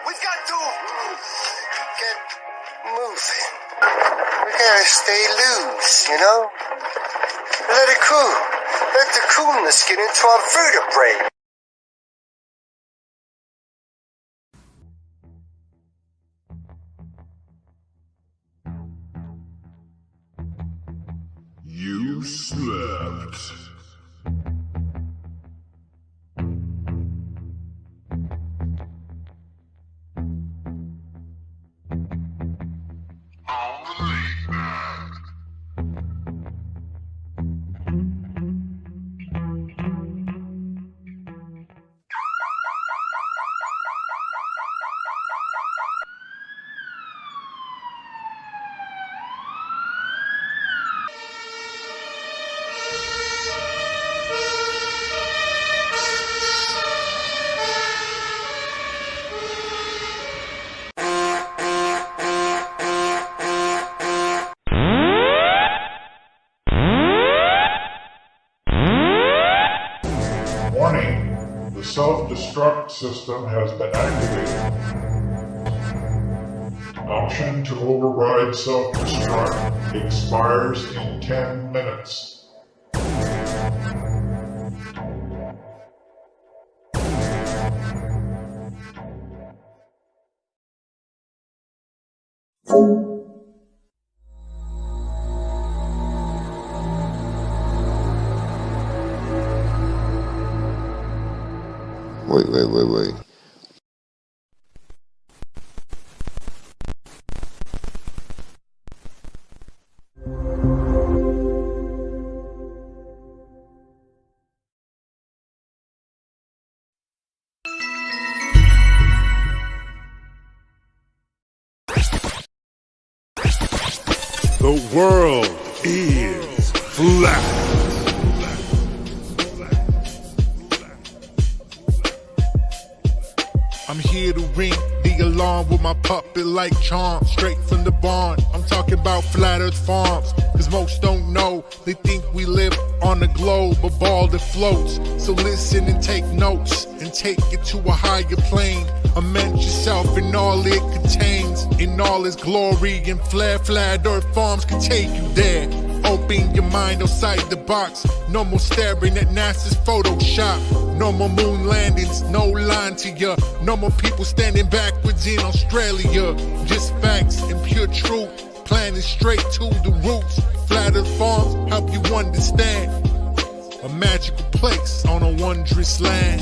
We've got to get moving. We gotta stay loose, you know? Let it cool. Let the coolness get into our vertebrae. You slept. Warning, the self-destruct system has been activated. Option to override self-destruct expires in 10 minutes. Wait. The world is flat. I'm here to ring the alarm with my puppet like charm, straight from the barn. I'm talking about Flat Earth Farms, cause most don't know. They think we live on a globe, a ball that floats. So listen and take notes, and take it to a higher plane. Immerse yourself in all it contains, in all its glory and flair. Flat Earth Farms can take you there. Open your mind outside the box. No more staring at NASA's Photoshop. No more moon landings, no line to ya. No more people standing backwards in Australia. Just facts and pure truth, planning straight to the roots. Flat Earth Farms help you understand. A magical place on a wondrous land.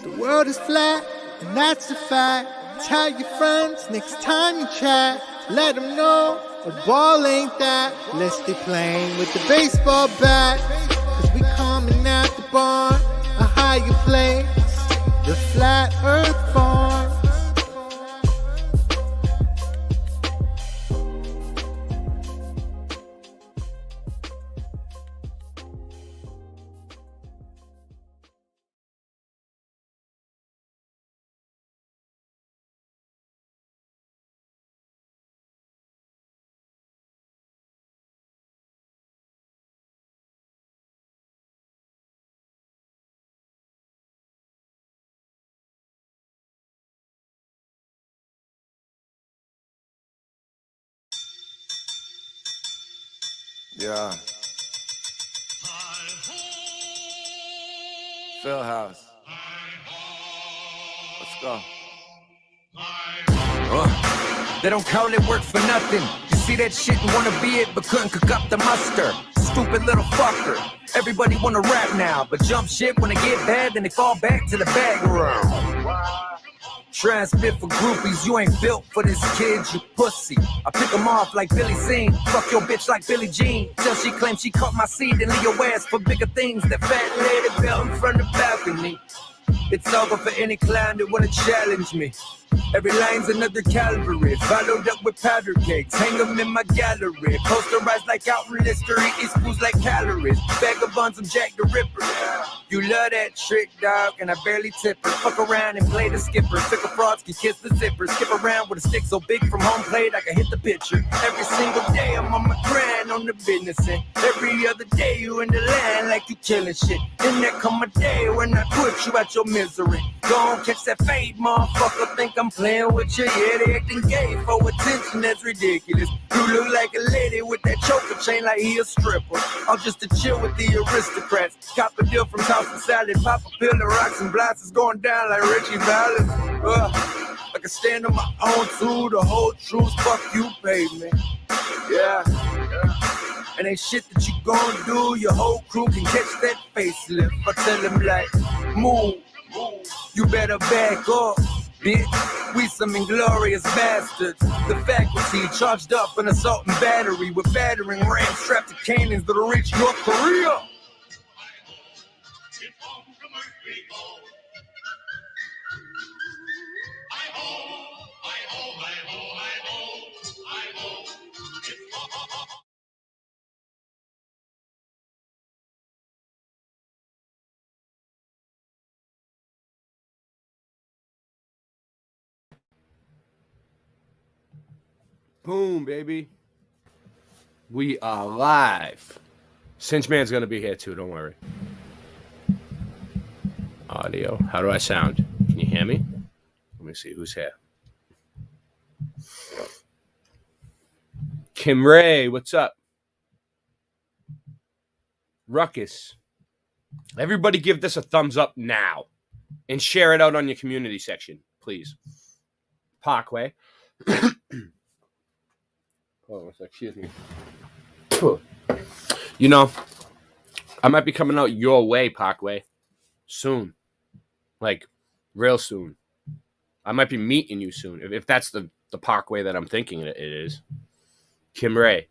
The world is flat, and that's a fact. Tell your friends next time you chat. Let them know a ball ain't that. Let's stay playing with the baseball bat. Cause we coming at the barn, a higher place, the Flat Earth Farm. Yeah. Phil House. Let's go. They don't call it work for nothing. You see that shit and wanna be it, but couldn't cook up the mustard. Stupid little fucker. Everybody wanna rap now, but jump shit when they get bad, then they fall back to the background. Try and spit for groupies, you ain't built for this kid, you pussy. I pick them off like Billy Zane, fuck your bitch like Billie Jean. Till she claims she caught my seed and leave your ass for bigger things. That fat lady belt in front of the balcony. It's over for any clown that wanna challenge me. Every line's another Calvary, followed up with powder cakes. Hang them in my gallery, posterized like out in history. Eat foods like calories, vagabonds, I'm Jack the Ripper. You love that trick, dog, and I barely tip her. Fuck around and play the skipper. Fickle frauds can kiss the zipper. Skip around with a stick so big from home plate I can hit the pitcher. Every single day I'm on my grind on the business end. Every other day you in the land like you killing shit. Then there come a day when I put you out your your misery. Don't catch that fade, motherfucker. Think I'm playing with you. Yeah, they acting gay for attention. That's ridiculous. You look like a lady with that choker chain like he a stripper. I'm just to chill with the aristocrats. Cop a deal from House and Salad. Pop a pill of rocks and blasts going down like Richie Valens. I can stand on my own too. The whole truth, fuck you, pavement. Yeah. And ain't shit that you gon' do. Your whole crew can catch that facelift. I tell them like, move. You better back up, bitch. We some inglorious bastards. The faculty charged up an assault and battery with battering rams strapped to cannons that'll reach North Korea. Boom, baby. We are live. Cinch Man's going to be here too, don't worry. Audio. How do I sound? Can you hear me? Let me see who's here. Kim Ray, what's up? Ruckus. Everybody give this a thumbs up now and share it out on your community section, please. Parkway. Oh, excuse me. You know, I might be coming out your way, Parkway, soon. Like, real soon. I might be meeting you soon, if that's the Parkway that I'm thinking it is. Kim Ray.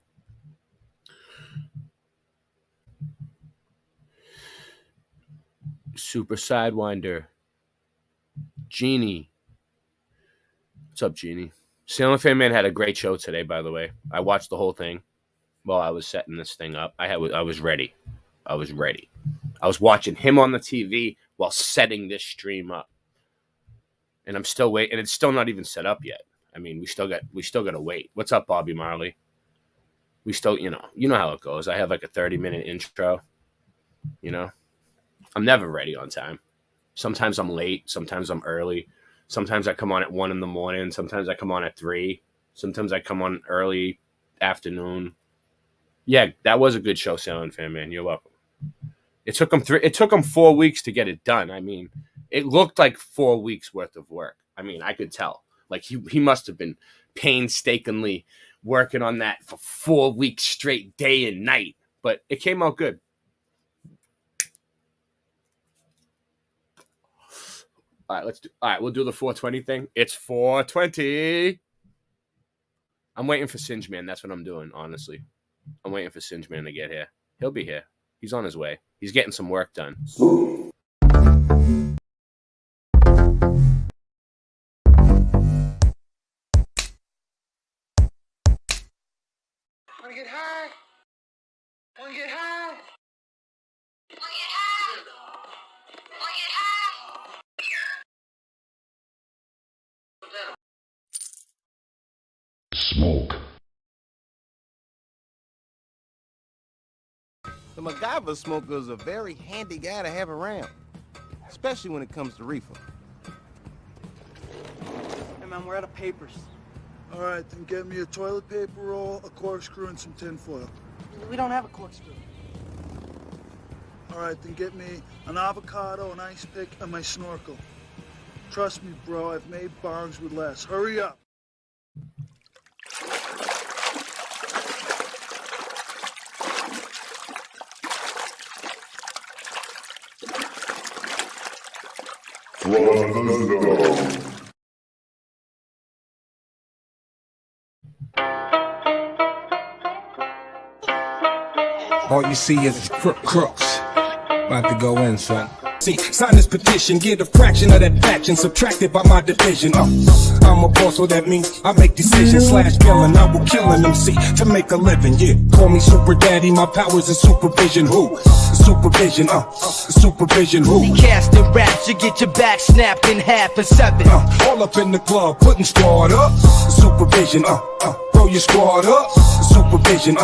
Super Sidewinder. Jeannie. What's up, Jeannie? Sailing Fan Man had a great show today, by the way. I watched the whole thing while I was setting this thing up. I was ready. I was ready. I was watching him on the TV while setting this stream up. And I'm still waiting, and it's still not even set up yet. I mean, we still got to wait. What's up, Bobby Marley? We still, you know how it goes. I have like a 30-minute intro. You know? I'm never ready on time. Sometimes I'm late, sometimes I'm early. Sometimes I come on at 1 in the morning. Sometimes I come on at 3. Sometimes I come on early afternoon. Yeah, that was a good show, Sailing Fan Man. You're welcome. It took him 4 weeks to get it done. I mean, it looked like 4 weeks worth of work. I mean, I could tell. Like he must have been painstakingly working on that for 4 weeks straight, day and night. But it came out good. All right, we'll do the 420 thing. It's 420. I'm waiting for Singe Man. That's what I'm doing, honestly. I'm waiting for Singe Man to get here. He'll be here. He's on his way. He's getting some work done. Wanna get high? Wanna get high? Smoke. The MacGyver smoker is a very handy guy to have around, especially when it comes to reefer. Hey man, we're out of papers. All right, then get me a toilet paper roll, a corkscrew, and some tin foil. We don't have a corkscrew. All right, then get me an avocado, an ice pick, and my snorkel. Trust me, bro, I've made bongs with less. Hurry up. All you see is crooks. About to go in, son. See, sign this petition, get a fraction of that faction subtracted by my division. I'm a boss, so that means I make decisions / killing. I will kill an MC to make a living, yeah. Call me Super Daddy, my powers is supervision. Who? Supervision, supervision. Who? Casting raps, you get your back snapped in half and 7. All up in the club, putting squad up. Supervision, throw your squad up. Supervision,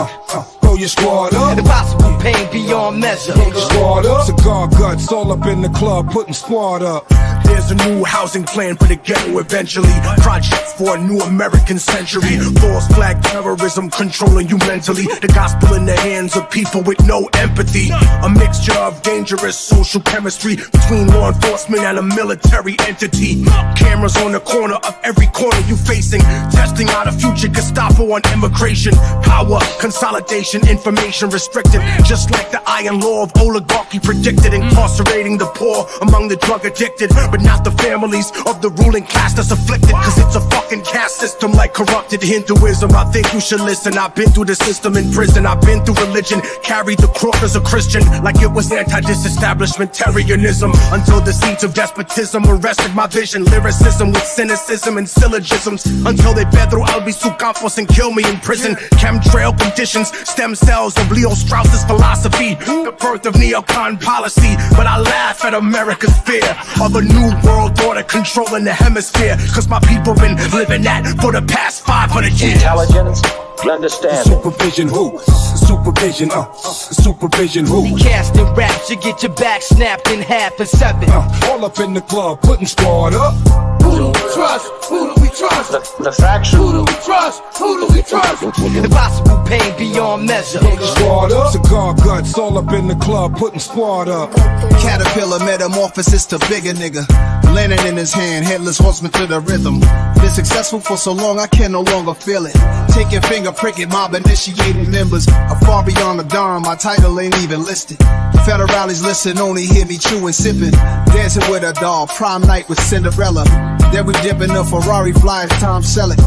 throw Throw your squad up. Impossible pain beyond measure. Squad up. Cigar guts all up in the club, putting squad up. There's a new housing plan for the ghetto eventually. Project for a new American century. False flag terrorism controlling you mentally. The gospel in the hands of people with no empathy. A mixture of dangerous social chemistry between law enforcement and a military entity. Cameras on the corner of every corner you facing. Testing out a future Gestapo on immigration. Power, consolidation, information restricted. Just like the iron law of oligarchy predicted. Incarcerating the poor among the drug addicted. But not the families of the ruling class that's afflicted. Cause it's a fucking caste system like corrupted Hinduism. I think you should listen. I've been through the system in prison. I've been through religion. Carried the cross as a Christian. Like it was anti-disestablishmentarianism. Until the seeds of despotism arrested my vision. Lyricism with cynicism and syllogisms. Until they fed through Albizu Campos and kill me in prison. Chemtrail conditions. Stem cells of Leo Strauss's philosophy. The birth of neocon policy. But I laugh at America's fear of a new world order controlling the hemisphere. Cause my people been living that for the past 500 years. Intelligence, understand. Supervision who? Supervision, supervision who? Casting raps, you get your back snapped in half and 7. All up in the club, putting squad up. Who do we trust? Who do we trust? The faction. Who do we trust? Who do we trust? Impossible pain beyond measure. Squad up. Cigar guts all up in the club, putting squad up. Caterpillar metamorphosis to bigger nigga. Lantern in his hand, headless horseman to the rhythm. Been successful for so long I can no longer feel it. Take your finger, prick it, mob initiated members. I'm far beyond the dawn, my title ain't even listed. Federales listen, only hear me chewing, sipping. Dancing with a doll, prom night with Cinderella. Then we dip in the Ferrari, fly as Tom Selleck.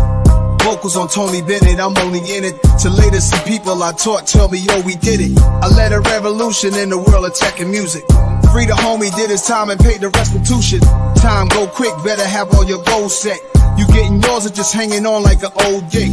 Vocals on Tony Bennett, I'm only in it to later see people I taught tell me, yo, we did it. I led a revolution in the world of tech and music. Free the homie, did his time and paid the restitution. Time go quick, better have all your goals set. You getting yours or just hanging on like an old dick?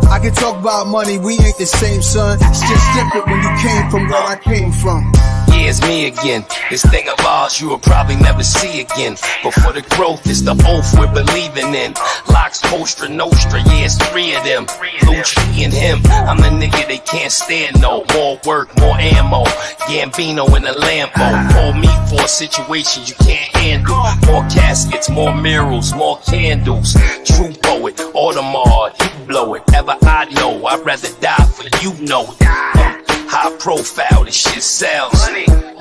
I can talk about money, we ain't the same, son. It's just different when you came from where I came from. Yeah, it's me again. This thing of ours you will probably never see again. But for the growth, it's the oath we're believing in. Locks, Postra, Nostra, yeah, it's 3 of them. Lucci and him, I'm the nigga they can't stand no. More work, more ammo. Gambino in a Lambo. Call me for a situation you can't handle. More caskets, more murals, more candles. True poet, Audemars, he blow it. Ever I know, I'd rather die for you know it. High profile, this shit sells.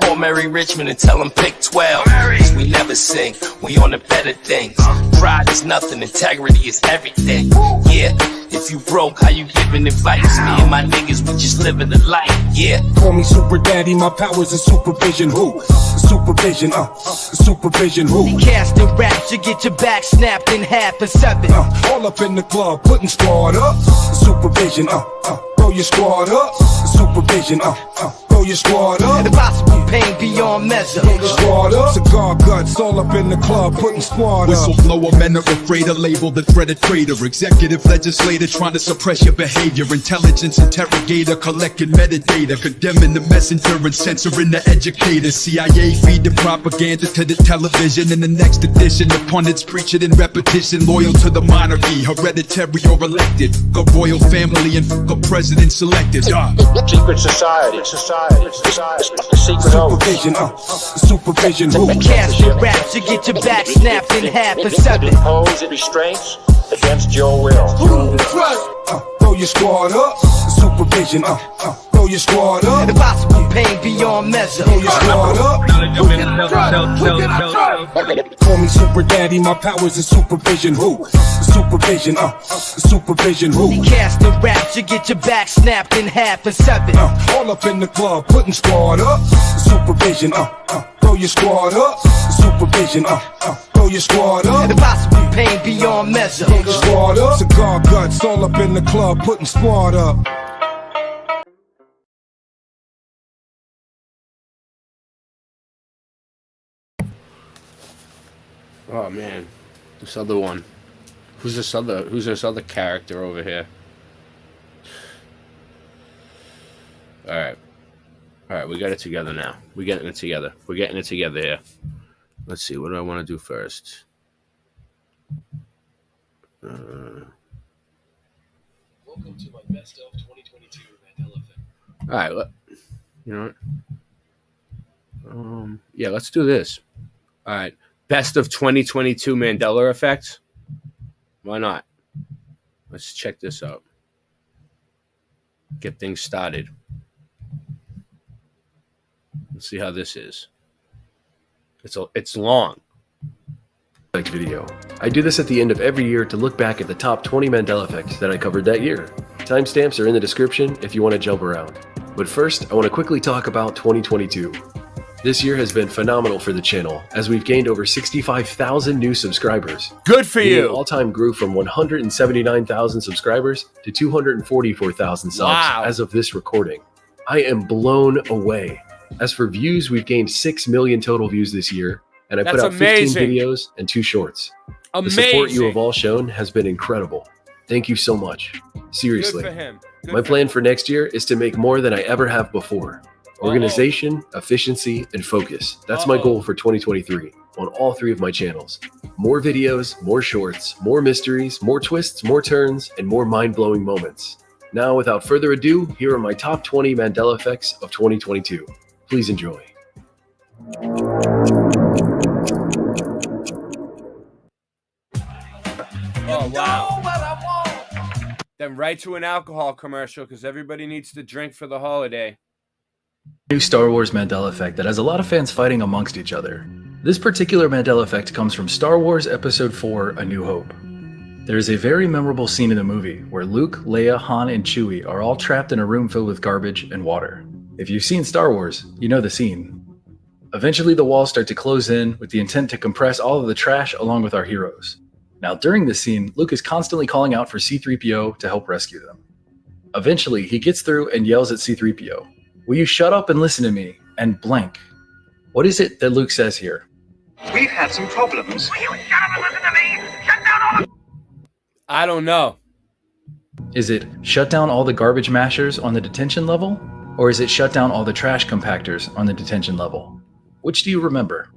Call Mary Richmond and tell him pick 12. Cause we never sing, we on the better things. Pride is nothing, integrity is everything. Yeah, if you broke, how you giving advice? Me and my niggas, we just living the life, yeah. Call me Super Daddy, my powers is supervision who? Supervision, supervision who? Casting raps, you get your back snapped in half and 7. All up in the club, putting squad up. Supervision, throw your squad up. Supervision, throw your squad up. Impossible pain beyond measure. Squad up. Cigar guts all up in the club, putting squad up. Whistleblower, men are afraid to label the threat a traitor. Executive legislator trying to suppress your behavior. Intelligence interrogator collecting metadata. Condemning the messenger and censoring the educator. CIA feed the propaganda to the television. In the next edition, the pundits preach it in repetition. Loyal to the monarchy, hereditary or elected. A royal family and a president selected. Secret society, secret supervision, supervision who? Casting raps, you get your back snapped in half and 7. Impose restraints against your will. Who do we trust? Throw your squad up. Supervision, throw your squad up. Impossible pain beyond measure. Throw your squad up. Call me Super Daddy, my powers is supervision who? Supervision, supervision who? Casting raps, you get your back snapped in half and 7. All up in the club, putting squad up. Supervision, throw your squad up. Supervision, throw your squad up. Impossible pain beyond measure. Squad up. Cigar guts all up in the club, putting squad up. Oh man, this other one. Who's this other character over here? Alright, we got it together now. We're getting it together. We're getting it together here. Let's see, what do I want to do first? Welcome to my best of 2022 Mandela Effect. All right, you know what? Yeah, let's do this. All right, best of 2022 Mandela effects. Why not? Let's check this out. Get things started. Let's see how this is. It's long. Video. I do this at the end of every year to look back at the top 20 Mandela effects that I covered that year. Timestamps are in the description if you want to jump around. But first, I want to quickly talk about 2022. This year has been phenomenal for the channel, as we've gained over 65,000 new subscribers. Good for you! All-time grew from 179,000 subscribers to 244,000 subs as of this recording. I am blown away. As for views, we've gained 6 million total views this year, and I put out 15 videos and 2 shorts. The support you have all shown has been incredible. Thank you so much. Seriously. Good for him. My plan for next year is to make more than I ever have before. Organization, efficiency, and focus. That's my goal for 2023 on all 3 of my channels. More videos, more shorts, more mysteries, more twists, more turns, and more mind-blowing moments. Now, without further ado, here are my top 20 Mandela effects of 2022. Please enjoy. Oh, wow. Then right to an alcohol commercial because everybody needs to drink for the holiday. New Star Wars Mandela effect that has a lot of fans fighting amongst each other. This particular Mandela effect comes from Star Wars Episode 4: A New Hope. There is a very memorable scene in the movie where Luke, Leia, Han, and Chewie are all trapped in a room filled with garbage and water. If you've seen Star Wars, you know the scene. Eventually the walls start to close in with the intent to compress all of the trash along with our heroes. Now during this scene, Luke is constantly calling out for C-3PO to help rescue them. Eventually he gets through and yells at C-3PO, "Will you shut up and listen to me?" and blank. What is it that Luke says here? We've had some problems. Will you shut up and listen to me? Shut down all the... I don't know. Is it shut down all the garbage mashers on the detention level? Or is it shut down all the trash compactors on the detention level? Which do you remember?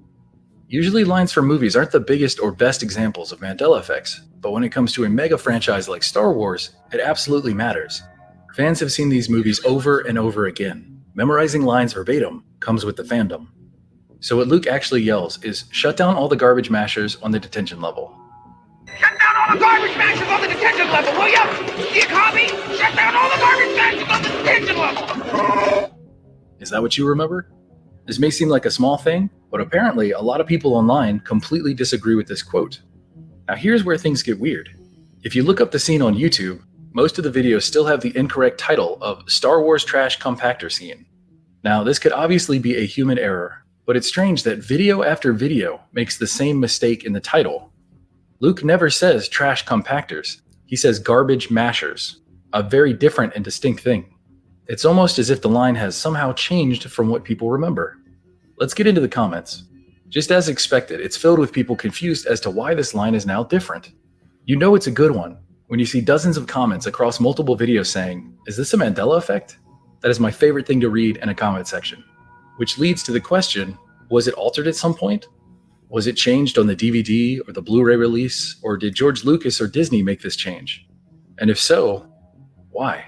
Usually lines from movies aren't the biggest or best examples of Mandela effects, but when it comes to a mega franchise like Star Wars, it absolutely matters. Fans have seen these movies over and over again. Memorizing lines verbatim comes with the fandom. So what Luke actually yells is, "Shut down all the garbage mashers on the detention level." Shut down all the garbage mashers on the detention level, will ya? You copy? Shut down all the garbage mashers on the detention level! Is that what you remember? This may seem like a small thing, but apparently a lot of people online completely disagree with this quote. Now here's where things get weird. If you look up the scene on YouTube, most of the videos still have the incorrect title of Star Wars Trash Compactor Scene. Now this could obviously be a human error, but it's strange that video after video makes the same mistake in the title. Luke never says trash compactors, he says garbage mashers, a very different and distinct thing. It's almost as if the line has somehow changed from what people remember. Let's get into the comments. Just as expected, it's filled with people confused as to why this line is now different. You know it's a good one when you see dozens of comments across multiple videos saying, "Is this a Mandela effect?" That is my favorite thing to read in a comment section. Which leads to the question, was it altered at some point? Was it changed on the DVD or the Blu-ray release, or did George Lucas or Disney make this change? And if so, why?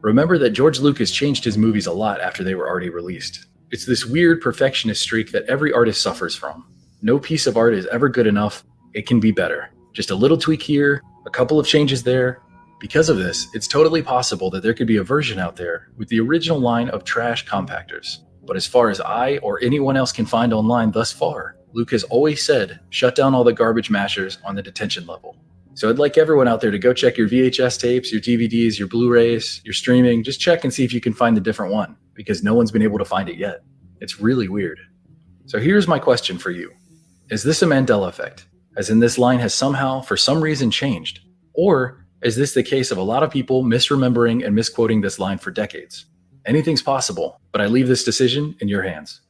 Remember that George Lucas changed his movies a lot after they were already released. It's this weird perfectionist streak that every artist suffers from. No piece of art is ever good enough. It can be better. Just a little tweak here, a couple of changes there. Because of this, it's totally possible that there could be a version out there with the original line of trash compactors. But as far as I or anyone else can find online thus far, Luke has always said, "Shut down all the garbage mashers on the detention level." So I'd like everyone out there to go check your VHS tapes, your DVDs, your Blu-rays, your streaming. Just check and see if you can find the different one, because no one's been able to find it yet. It's really weird. So here's my question for you. Is this a Mandela effect? As in this line has somehow, for some reason, changed? Or is this the case of a lot of people misremembering and misquoting this line for decades? Anything's possible, but I leave this decision in your hands.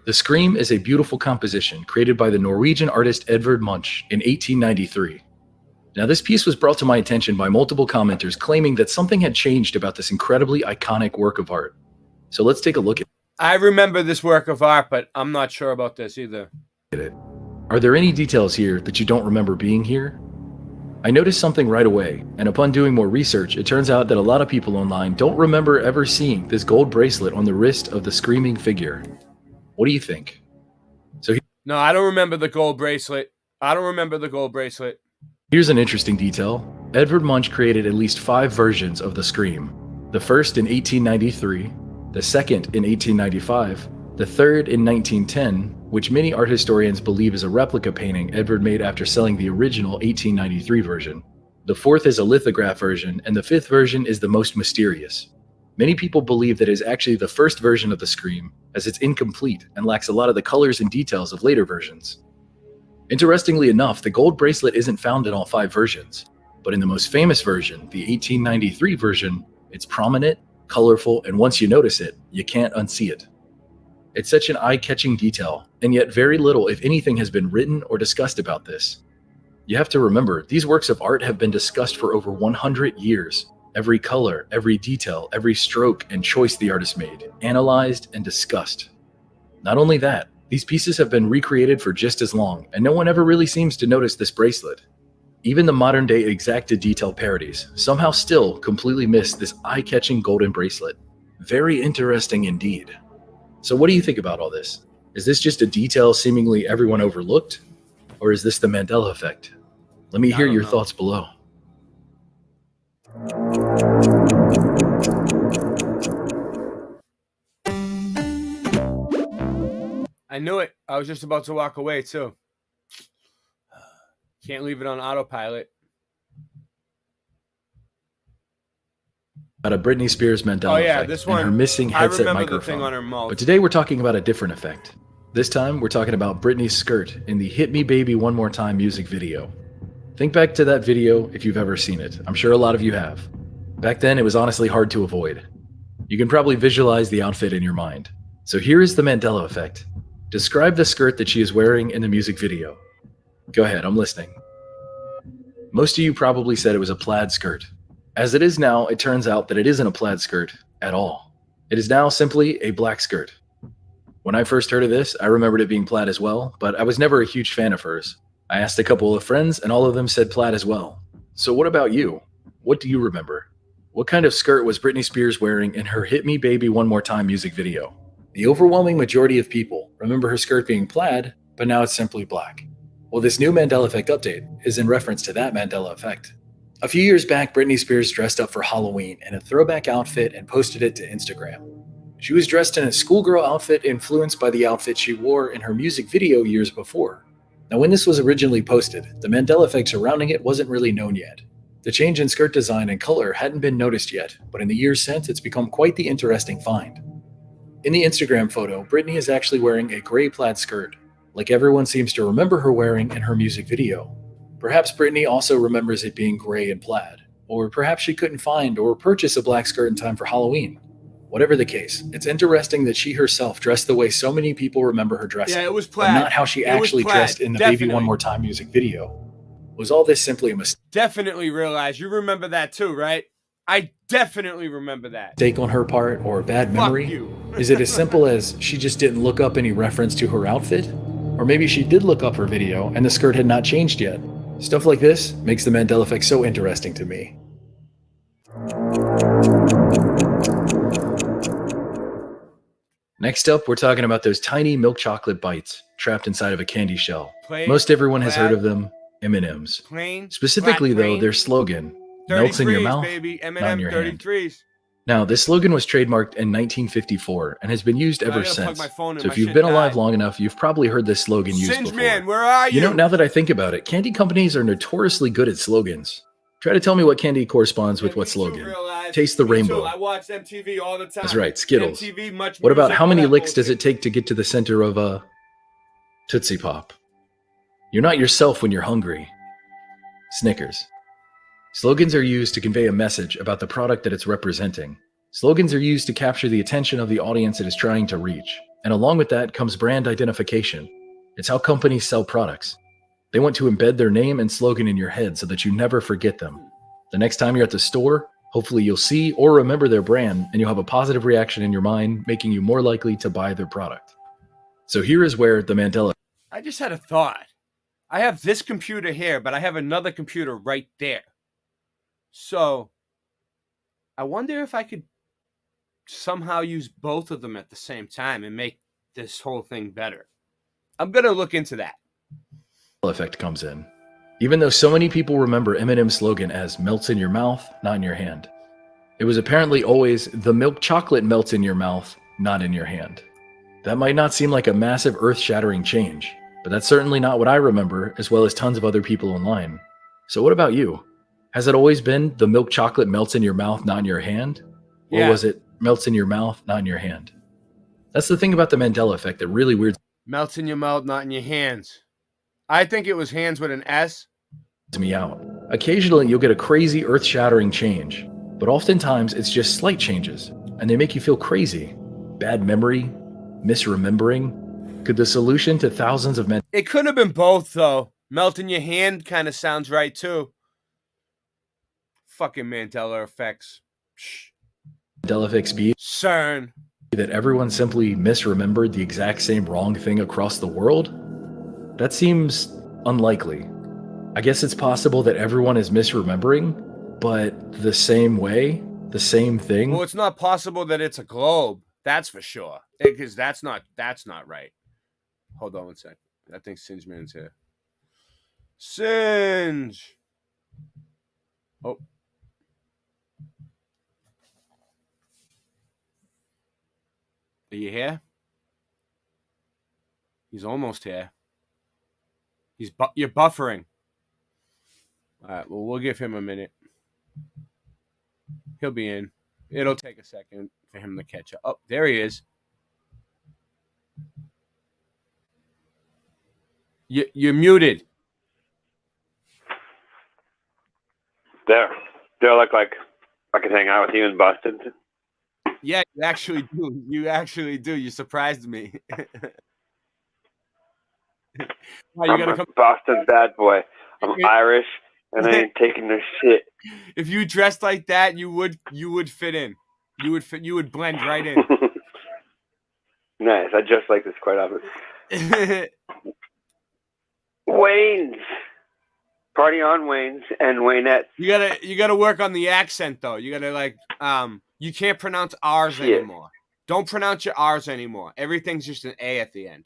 The Scream is a beautiful composition created by the Norwegian artist Edvard Munch in 1893. Now this piece was brought to my attention by multiple commenters claiming that something had changed about this incredibly iconic work of art. So let's take a look at it. I remember this work of art, but I'm not sure about this either. Are there any details here that you don't remember being here? I noticed something right away, and upon doing more research, it turns out that a lot of people online don't remember ever seeing this gold bracelet on the wrist of the screaming figure. What do you think? No, I don't remember the gold bracelet. I don't remember the gold bracelet. Here's an interesting detail. Edvard Munch created at least 5 versions of the Scream. The first in 1893, the second in 1895, the third in 1910, which many art historians believe is a replica painting Edvard made after selling the original 1893 version. The fourth is a lithograph version, and the fifth version is the most mysterious. Many people believe that it is actually the first version of the Scream, as it's incomplete and lacks a lot of the colors and details of later versions. Interestingly enough, the gold bracelet isn't found in all 5 versions, but in the most famous version, the 1893 version, it's prominent, colorful, and once you notice it, you can't unsee it. It's such an eye-catching detail, and yet very little, if anything, has been written or discussed about this. You have to remember, these works of art have been discussed for over 100 years. Every color, every detail, every stroke and choice the artist made, analyzed and discussed. Not only that, these pieces have been recreated for just as long, and no one ever really seems to notice this bracelet. Even the modern-day exacted detail parodies somehow still completely miss this eye-catching golden bracelet. Very interesting indeed. So what do you think about all this? Is this just a detail seemingly everyone overlooked? Or is this the Mandela effect? Let me hear your thoughts below. I knew it. I was just about to walk away, too. Can't leave it on autopilot. About a Britney Spears Mandela effect this and one, her missing headset I remember microphone. the thing on her mouth. But today we're talking about a different effect. This time we're talking about Britney's skirt in the Hit Me Baby One More Time music video. Think back to that video if you've ever seen it. I'm sure a lot of you have. Back then it was honestly hard to avoid. You can probably visualize the outfit in your mind. So here is the Mandela effect. Describe the skirt that she is wearing in the music video. Go ahead, I'm listening. Most of you probably said it was a plaid skirt. As it is now, it turns out that it isn't a plaid skirt at all. It is now simply a black skirt. When I first heard of this, I remembered it being plaid as well, but I was never a huge fan of hers. I asked a couple of friends, and all of them said plaid as well. So what about you? What do you remember? What kind of skirt was Britney Spears wearing in her Hit Me Baby One More Time music video? The overwhelming majority of people remember her skirt being plaid, but now it's simply black. Well, this new Mandela Effect update is in reference to that Mandela Effect. A few years back, Britney Spears dressed up for Halloween in a throwback outfit and posted it to Instagram. She was dressed in a schoolgirl outfit influenced by the outfit she wore in her music video years before. Now, when this was originally posted, the Mandela Effect surrounding it wasn't really known yet. The change in skirt design and color hadn't been noticed yet, but in the years since, it's become quite the interesting find. In the Instagram photo, Britney is actually wearing a gray plaid skirt, like everyone seems to remember her wearing in her music video. Perhaps Britney also remembers it being gray and plaid, or perhaps she couldn't find or purchase a black skirt in time for Halloween. Whatever the case, it's interesting that she herself dressed the way so many people remember her dressing. Yeah, it was plaid. And not how she actually dressed in the Definitely. Baby One More Time music video. Was all this simply a Definitely realize. You remember that too, right? I definitely remember that. mistake on her part or a bad memory? you. Is it as simple as she just didn't look up any reference to her outfit? Or maybe she did look up her video and the skirt had not changed yet? Stuff like this makes the Mandela Effect so interesting to me. Next up, we're talking about those tiny milk chocolate bites trapped inside of a candy shell. Most everyone has heard of them, M&Ms. Specifically though, their slogan, melts in your mouth, baby. not in M&M your hand. 33s. Now, this slogan was trademarked in 1954 and has been used ever gotta plug since. my phone in, So my if you've shit been alive died. long enough, you've probably heard this slogan used Singe before. Man, where are you? You know, now that I think about it, candy companies are notoriously good at slogans. Try to tell me what candy corresponds with what slogan. Taste the rainbow. I watch MTV all the time. That's right, Skittles. MTV, much What about music, how all many that licks does bullshit. it take to get to the center of a Tootsie Pop? You're not yourself when you're hungry. Snickers. Slogans are used to convey a message about the product that it's representing. Slogans are used to capture the attention of the audience it is trying to reach. And along with that comes brand identification. It's how companies sell products. They want to embed their name and slogan in your head so that you never forget them. The next time you're at the store, hopefully you'll see or remember their brand and you'll have a positive reaction in your mind, making you more likely to buy their product. So here is where the Mandela. I just had a thought. I have this computer here, but I have another computer right there. So I wonder if I could somehow use both of them at the same time and make this whole thing better. I'm going to look into that. Effect comes in. Even though so many people remember Eminem's slogan as melts in your mouth, not in your hand, it was apparently always the milk chocolate melts in your mouth, not in your hand. That might not seem like a massive earth-shattering change, but that's certainly not what I remember, as well as tons of other people online. So what about you? Has it always been the milk chocolate melts in your mouth, not in your hand? Or was it melts in your mouth, not in your hand? That's the thing about the Mandela effect that really weirds Melts in your mouth, not in your hands. I think it was hands with an S. me out. Occasionally you'll get a crazy earth-shattering change, but oftentimes it's just slight changes, and they make you feel crazy. Bad memory, misremembering. Could the solution to thousands of men... It could have been both, though. Melt in your hand kind of sounds right, too. Fucking Mandela effects. Mandela effects be CERN. That everyone simply misremembered the exact same wrong thing across the world? That seems unlikely. I guess it's possible that everyone is misremembering, but the same way, the same thing. Well, it's not possible that it's a globe. That's for sure. Because that's not right. Hold on one sec. I think Singe Man's here. Singe! Oh. Are you here? He's almost here. You're buffering. All right, well, we'll give him a minute. He'll be in. It'll take a second for him to catch up. Oh, there he is. You're muted. There. Do I look like I could hang out with you in Boston? Yeah, you actually do. You actually do. You surprised me. I'm a Boston bad boy. I'm Irish, and I ain't taking no shit. If you dressed like that, you would fit in. You would blend right in. Nice. I just like this quite often. Wayne's. Party on Wayne's and Waynettes. You gotta work on the accent though. You gotta you can't pronounce R's anymore. Don't pronounce your R's anymore. Everything's just an A at the end.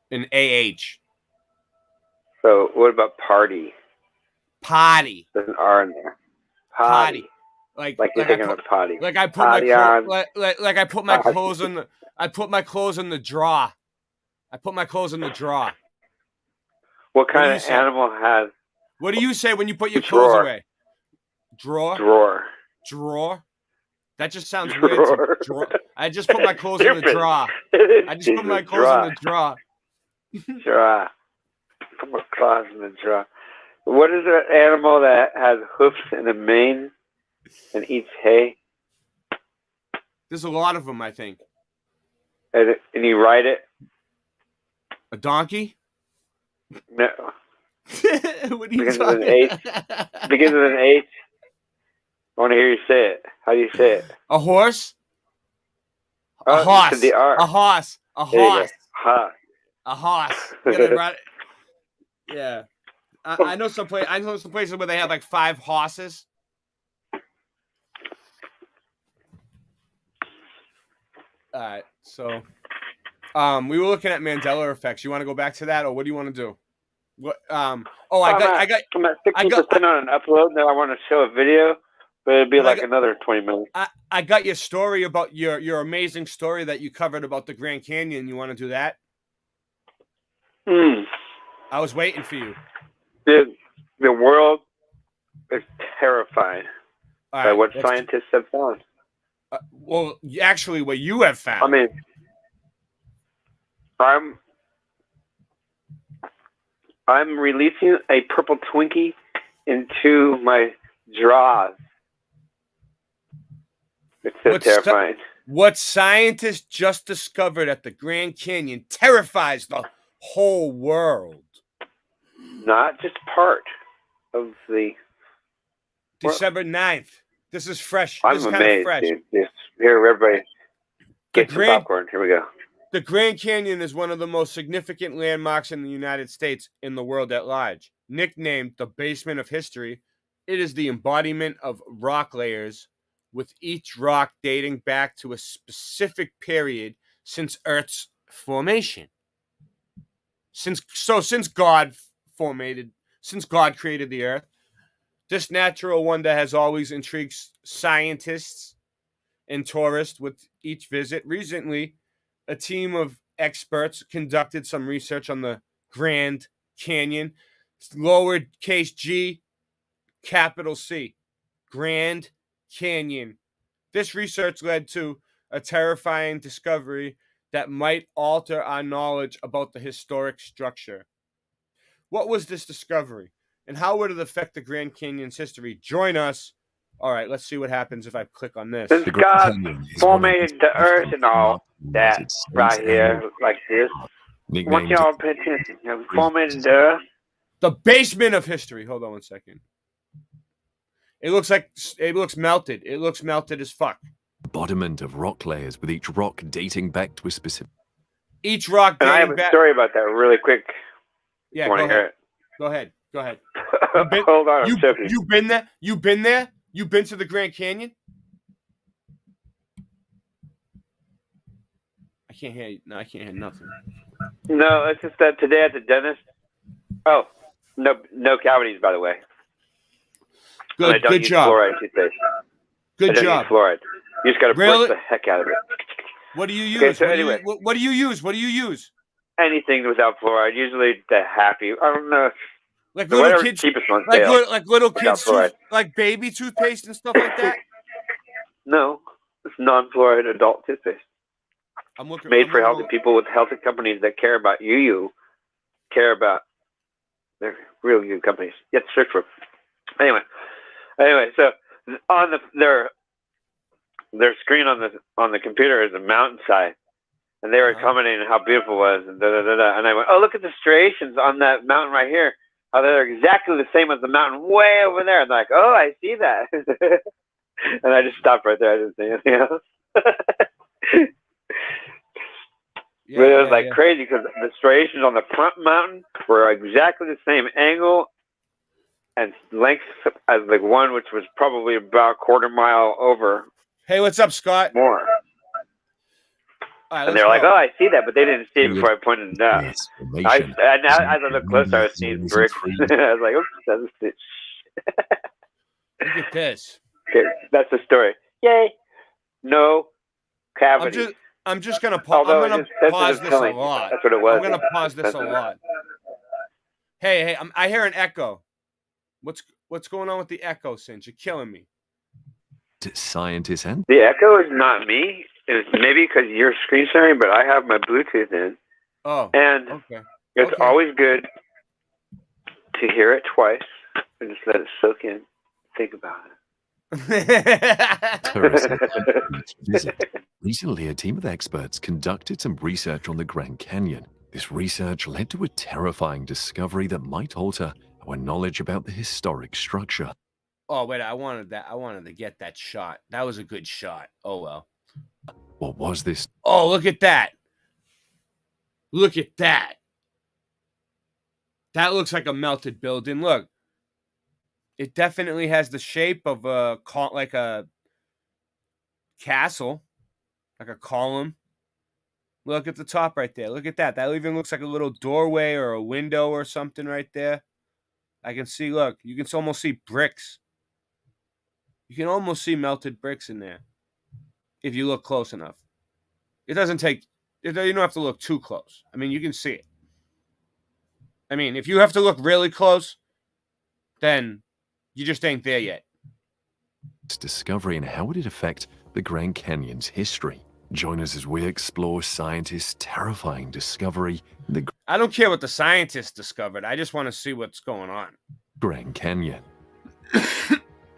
An AH. So what about party? Potty. There's an R in there. Potty. Like you're thinking of potty. Like I put potty I put my clothes in the I put my clothes in the drawer. I put my clothes in the drawer. What kind of animal has? What do you say when you put your clothes away? Drawer. That just sounds weird. Drawer. I just put my clothes in the drawer. I just put my clothes in the drawer. Drawer. Put my clothes in the drawer. What is an animal that has hoofs and a mane and eats hay? There's a lot of them, I think. And you ride it? A donkey? No. What are you Begins talking with an H. Begins with an H. I want to hear you say it. How do you say it? A horse? Oh, A horse. The R. A horse. A There you go. horse. Ha. A horse. You gotta ride it. Yeah. I know some places where they have like 5 horses. All right, so we were looking at Mandela effects. You want to go back to that, or what do you want to do? What? I'm at 60% on an upload. Now I want to show a video, but it'd be like another 20 minutes. I got your story about your amazing story that you covered about the Grand Canyon. You want to do that? I was waiting for you. The world is terrified by what scientists have found. Well, actually, what you have found. I mean, I'm releasing a purple Twinkie into my drawers. It's so terrifying. What scientists just discovered at the Grand Canyon terrifies the whole world. Not just part of the... December 9th. This is fresh. I'm this is amazed, kind of fresh. dude. Here, everybody, get some popcorn. Here we go. The Grand Canyon is one of the most significant landmarks in the United States and the world at large. Nicknamed the basement of history, it is the embodiment of rock layers, with each rock dating back to a specific period since Earth's formation. Since God created the Earth, this natural wonder has always intrigued scientists and tourists with each visit. Recently, a team of experts conducted some research on the Grand Canyon, lowercase g, capital C, Grand Canyon. This research led to a terrifying discovery that might alter our knowledge about the historic structure. What was this discovery, and how would it affect the Grand Canyon's history? Join us. All right, let's see what happens if I click on this. Since God formatted the earth and all that right here, like this, want y'all pay attention. Formatted the earth. The basement of history. Hold on one second. It looks melted. It looks melted as fuck. Embodiment of rock layers, with each rock dating back to a specific. Each rock. And I have a story about that really quick. Yeah, go ahead. Go ahead. Hold on, You've been there? You've been there? You've been to the Grand Canyon? I can't hear you. No, I can't hear nothing. No, it's just that today at the dentist. Oh, no cavities, by the way. Good, I don't good use job. Fluoride toothpaste. Good I don't job. Use fluoride. You just got to brush the heck out of it. What do you use? Okay, so anyway, what do you use? What do you use? anything without fluoride. Usually the happy. I don't know. Like little kids, cheapest one like sale little without kids, fluoride. like baby toothpaste and stuff like that. No, it's non-fluoride adult toothpaste. I'm looking. Made for healthy people with healthy companies that care about you. Care about. They're real good companies. You have to search for them. Anyway, so on their screen on the computer is a mountainside, and they were commenting on how beautiful it was, and and I went, oh, look at the striations on that mountain right here. How they're exactly the same as the mountain way over there. And they're like, oh, I see that. And I just stopped right there. I didn't say anything else. But it was crazy because the striations on the front mountain were exactly the same angle and length as the one which was probably about a quarter mile over. Hey, what's up, Scott? More. Right, and they're like, oh, I see that, but they didn't see it before I pointed it out. As I looked closer, I was seeing bricks. I was like, oops, that's it. Look at this. Okay, that's the story. Yay. No cavity. I'm just gonna pause. I'm gonna pause this a lot. That's what it was. I'm gonna pause this a lot. Hey, I hear an echo. What's going on with the echo, Cinch? You're killing me. Scientists and the echo is not me. It's maybe because you're screen sharing, but I have my Bluetooth in. Oh. And it's always good to hear it twice and just let it soak in. Think about it. Recently, a team of experts conducted some research on the Grand Canyon. This research led to a terrifying discovery that might alter our knowledge about the historic structure. Oh, wait, I wanted to get that shot. That was a good shot. Oh, well. What was this? Oh, look at that. Look at that. That looks like a melted building. Look. It definitely has the shape of a castle, like a column. Look at the top right there. Look at that. That even looks like a little doorway or a window or something right there. I can see, look, you can almost see bricks. You can almost see melted bricks in there if you look close enough. You don't have to look too close. I mean, you can see it. I mean, if you have to look really close, then you just ain't there yet. This discovery, and how would it affect the Grand Canyon's history? Join us as we explore scientists' terrifying discovery in the I don't care what the scientists discovered. I just want to see what's going on. Grand Canyon.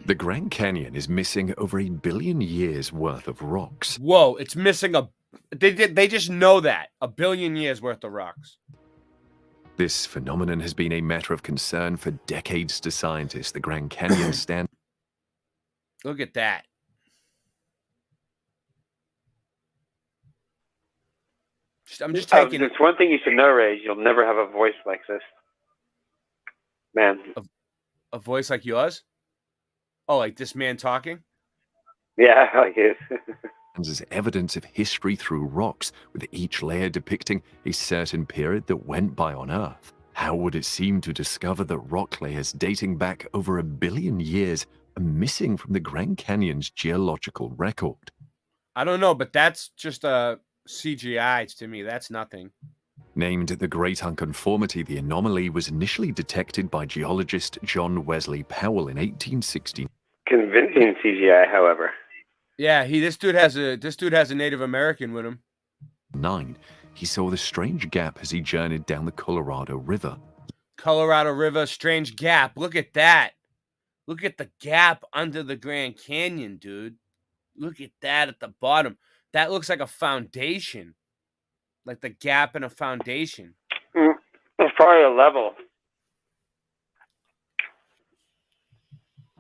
The Grand Canyon is missing over 1 billion years worth of rocks. Whoa, it's missing they just know that. 1 billion years worth of rocks. This phenomenon has been a matter of concern for decades to scientists. The Grand Canyon stand. Look at that. I'm just taking There's one thing you should know, Ray. You'll never have a voice like this. Man. a voice like yours. Oh, like this man talking? Yeah, like it. As evidence of history through rocks, with each layer depicting a certain period that went by on Earth. How would it seem to discover that rock layers dating back over 1 billion years are missing from the Grand Canyon's geological record? I don't know, but that's just a CGI to me. That's nothing. Named the Great Unconformity, the anomaly was initially detected by geologist John Wesley Powell in 1860. Convincing CGI, however. Yeah, this dude has a Native American with him. He saw the strange gap as he journeyed down the Colorado River. Colorado River, strange gap. Look at that. Look at the gap under the Grand Canyon, dude. Look at that at the bottom. That looks like a foundation. Like the gap in a foundation. It's probably a level.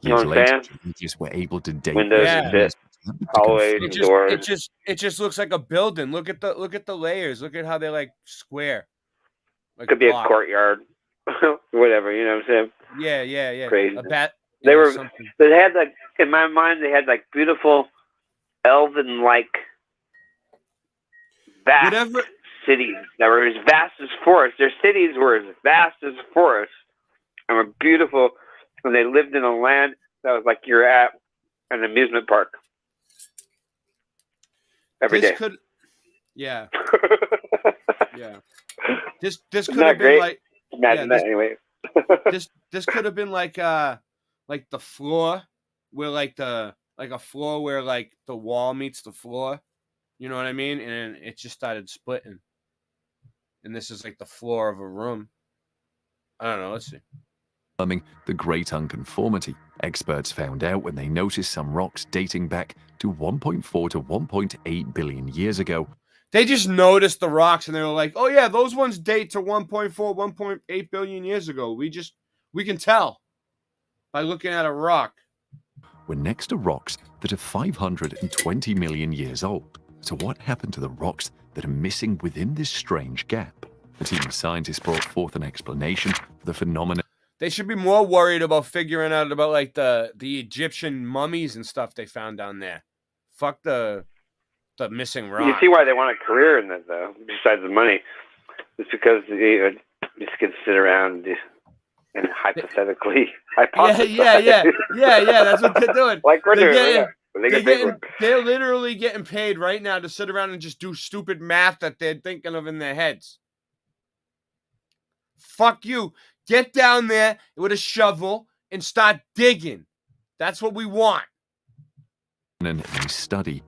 You know what I'm saying? Just were able to date windows and shit. Hallways and doors. It just looks like a building. Look at the layers. Look at how they're like square. Like could be a courtyard. Whatever, you know what I'm saying? Yeah. Crazy. They had like, in my mind, they had like beautiful elven like vast cities that were as vast as forests. Their cities were as vast as forests and were beautiful, and they lived in a land that was like you're at an amusement park every day. Yeah. This could Not have been great. like Imagine that anyway. this could have been like the floor where like a floor where like the wall meets the floor. You know what I mean? And it just started splitting. And this is like the floor of a room. I don't know. Let's see. The Great Unconformity. Experts found out when they noticed some rocks dating back to 1.4 to 1.8 billion years ago. They just noticed the rocks and they were like, oh yeah, those ones date to 1.4, 1.8 billion years ago. We can tell by looking at a rock. Were next to rocks that are 520 million years old. So what happened to the rocks that are missing within this strange gap? The team of scientists brought forth an explanation for the phenomenon. They should be more worried about figuring out about like the Egyptian mummies and stuff they found down there. Fuck the missing rock. You see why they want a career in that, though, besides the money. It's because they just get to sit around and hypothetically hypothesize. Yeah, that's what they're doing. Like we're doing. They're literally getting paid right now to sit around and just do stupid math that they're thinking of in their heads. Fuck you. Get down there with a shovel and start digging. That's what we want. Their study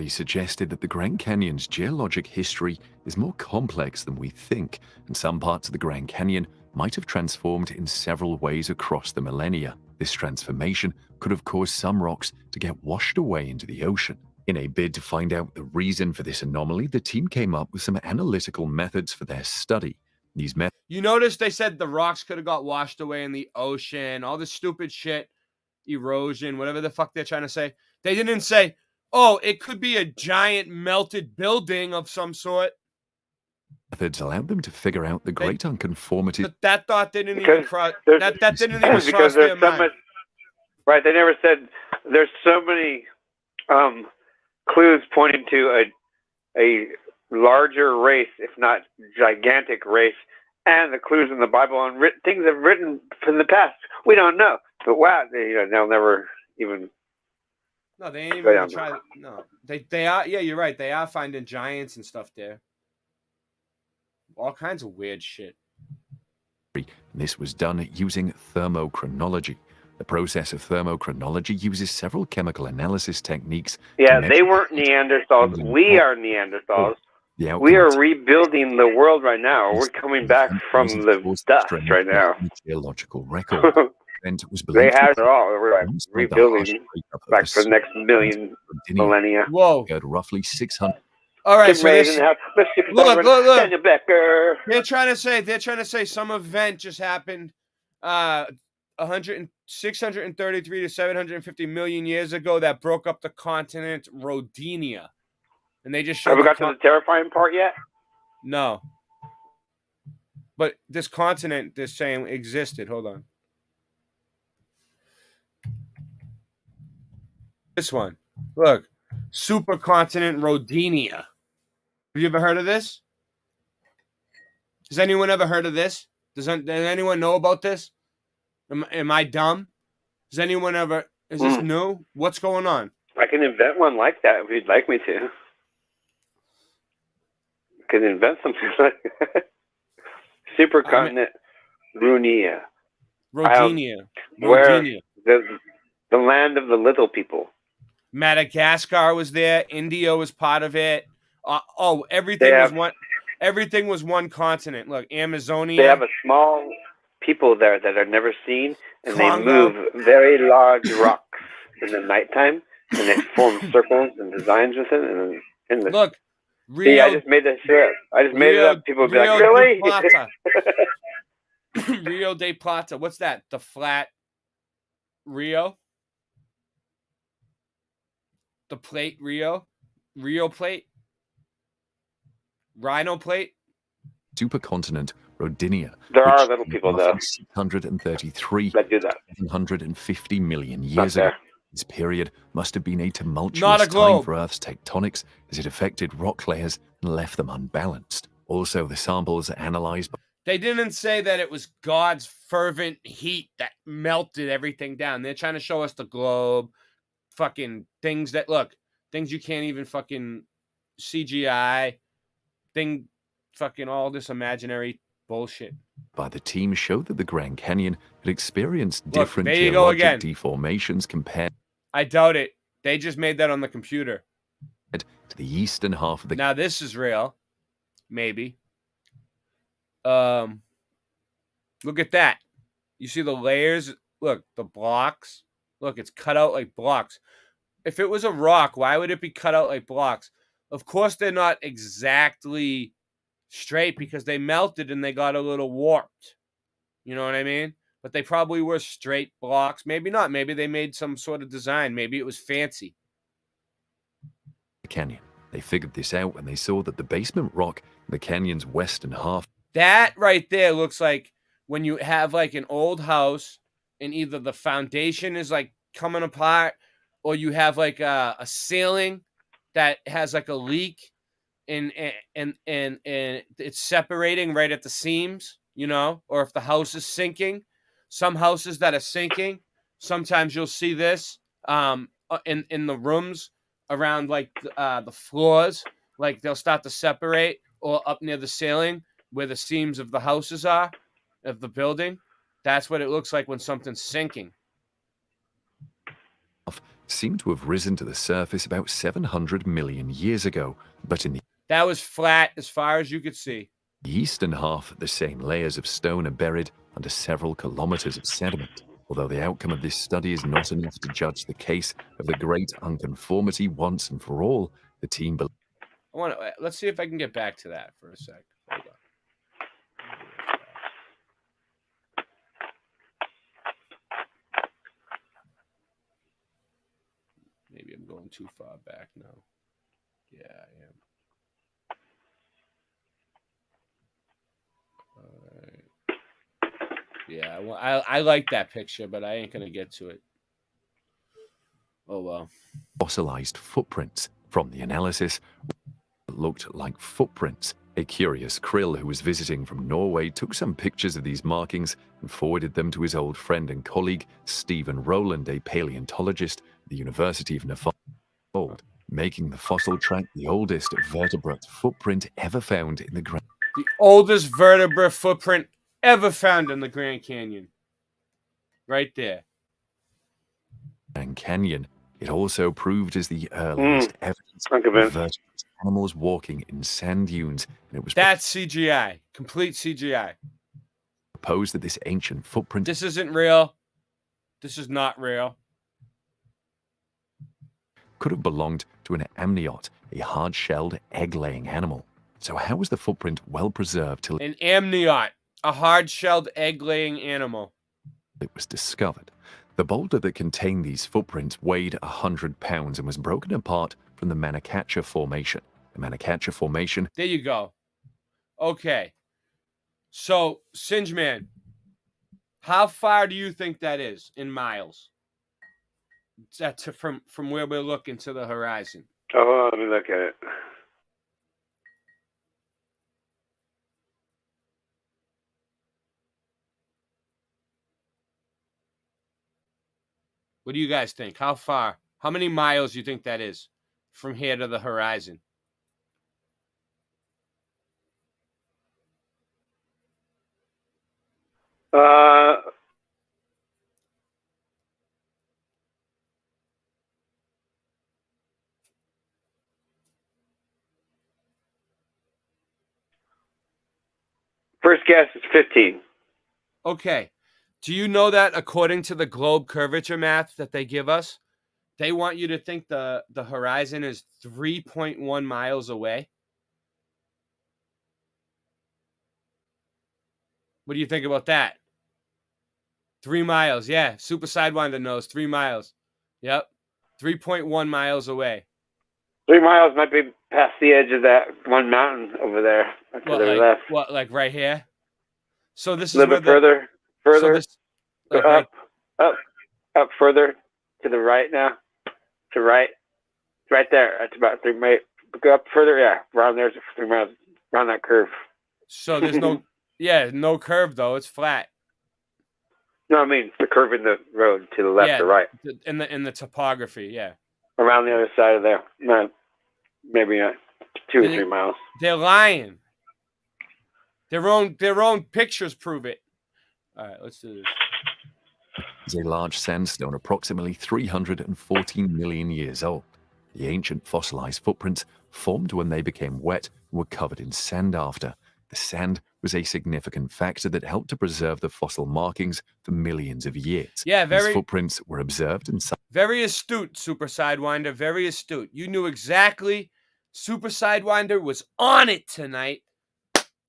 suggested that the Grand Canyon's geologic history is more complex than we think, and some parts of the Grand Canyon might have transformed in several ways across the millennia. This transformation could have caused some rocks to get washed away into the ocean. In a bid to find out the reason for this anomaly, the team came up with some analytical methods for their study. These methods. You notice they said the rocks could have got washed away in the ocean, all this stupid shit, erosion, whatever the fuck they're trying to say. They didn't say, oh, it could be a giant melted building of some sort. Methods allowed them to figure out the Great Unconformity. That thought didn't even cross. That didn't even cross their mind. Right, they never said there's so many clues pointing to a larger race, if not gigantic race, and the clues in the Bible and things have written from the past. We don't know, but wow, they'll never even. No, they ain't even gonna try. No, they are. Yeah, you're right. They are finding giants and stuff there. All kinds of weird shit. This was done using thermochronology. The process of thermochronology uses several chemical analysis techniques. Yeah, they weren't Neanderthals. We are Neanerthals. We are rebuilding the world right now. We're coming back from the dust right now. Geological record. They had it all. We're like rebuilding back for the next millennia. Whoa. Roughly 600. All right, so look. They're trying to say some event just happened 633 to 750 million years ago that broke up the continent Rodinia. And they just showed. Have we got to the terrifying part yet? No. But this continent, they're saying existed. Hold on. This one. Look. Supercontinent Rodinia. Have you ever heard of this? Has anyone ever heard of this? Does anyone know about this? Am I dumb? Does anyone ever... Is this new? What's going on? I can invent one like that if you'd like me to. I can invent something like that. Supercontinent Rodinia. Rodinia. Where the land of the little people. Madagascar was there. India was part of it. Everything was one continent. Look, Amazonia. They have a small people there that are never seen, and Congo. they move very large rocks in the nighttime, and they form circles and designs with it. And in the look, see, I just made this shit up. I just made it up. People would be like, really? Rio de Plata. What's that? The flat Rio? The plate Rio? Rio plate? Rhino plate? Supercontinent Rodinia. There are little people there. 633 that do that. 750 million years ago. This period must have been a tumultuous Not a time globe. for Earth's tectonics as it affected rock layers and left them unbalanced. Also, the samples analyzed by They didn't say that it was God's fervent heat that melted everything down. They're trying to show us the globe, fucking things things you can't even fucking CGI, fucking all this imaginary bullshit. by the team showed that the Grand Canyon had experienced Look, different there you go again. geologic deformations compared I doubt it. They just made that on the computer. to the eastern half of the Now this is real. Maybe. Look at that. You see the layers? Look, the blocks. Look, it's cut out like blocks. If it was a rock, why would it be cut out like blocks? Of course they're not exactly straight because they melted and they got a little warped. You know what I mean? But they probably were straight blocks. Maybe not. Maybe they made some sort of design. Maybe it was fancy. canyon. They figured this out when they saw that the basement rock in the canyon's western half That right there looks like when you have like an old house and either the foundation is like coming apart or you have like a ceiling that has like a leak and it's separating right at the seams, you know, or if the house is sinking. Some houses that are sinking, sometimes you'll see this in the rooms around like the floors, like they'll start to separate, or up near the ceiling where the seams of the houses are, of the building. That's what it looks like when something's sinking. seemed to have risen to the surface about 700 million years ago, but in the That was flat as far as you could see. eastern half, the same layers of stone are buried under several kilometers of sediment. Although the outcome of this study is not enough to judge the case of the great unconformity once and for all, the team believes. Let's see if I can get back to that for a sec. Hold on. Maybe I'm going too far back now. Yeah, I am. All right. Yeah, I like that picture, but I ain't gonna get to it. Oh well. Fossilized footprints from the analysis looked like footprints. A curious Krill who was visiting from Norway took some pictures of these markings and forwarded them to his old friend and colleague Stephen Rowland, a paleontologist at the University of Nevada, making the fossil track the oldest vertebrate footprint ever found in the Grand. The oldest vertebrate footprint ever found in the Grand Canyon. Right there. Grand Canyon. It also proved as the earliest evidence of vertebrate animals walking in sand dunes, and it was That's CGI. Complete CGI. proposed that this ancient footprint This isn't real. This is not real. could have belonged to an amniot, a hard-shelled, egg-laying animal. So how was the footprint well preserved till An amniot, a hard-shelled egg-laying animal. it was discovered? The boulder that contained these footprints weighed 100 pounds and was broken apart from the Manacacha Formation. The Manacacha Formation There you go. Okay. So, Singeman, how far do you think that is in miles? That's from where we're looking to the horizon. Oh, let me look at it. What do you guys think? How far? How many miles do you think that is from here to the horizon? First guess is 15. Okay. Do you know that according to the globe curvature math that they give us, they want you to think the horizon is 3.1 miles away? What do you think about that? 3 miles, yeah. Super Sidewinder knows 3 miles. Yep. 3.1 miles away. 3 miles might be past the edge of that one mountain over there to the left. What, like right here? So this is A little bit further. So this, Go like up further to the right now. To right. Right there. That's about 3 miles. Go up further, yeah. Around there's 3 miles. Around that curve. So there's no, no curve though. It's flat. No, I mean the curve in the road to the left or right. In the topography, yeah. Around the other side of there. No, maybe not 2 or 3 miles. They're lying. Their own pictures prove it. All right, let's do this. Is a large sandstone approximately 314 million years old. The ancient fossilized footprints formed when they became wet and were covered in sand after. The sand was a significant factor that helped to preserve the fossil markings for millions of years. Yeah, These footprints were observed in some. Very astute, Super Sidewinder. Very astute. You knew exactly. Super Sidewinder was on it tonight.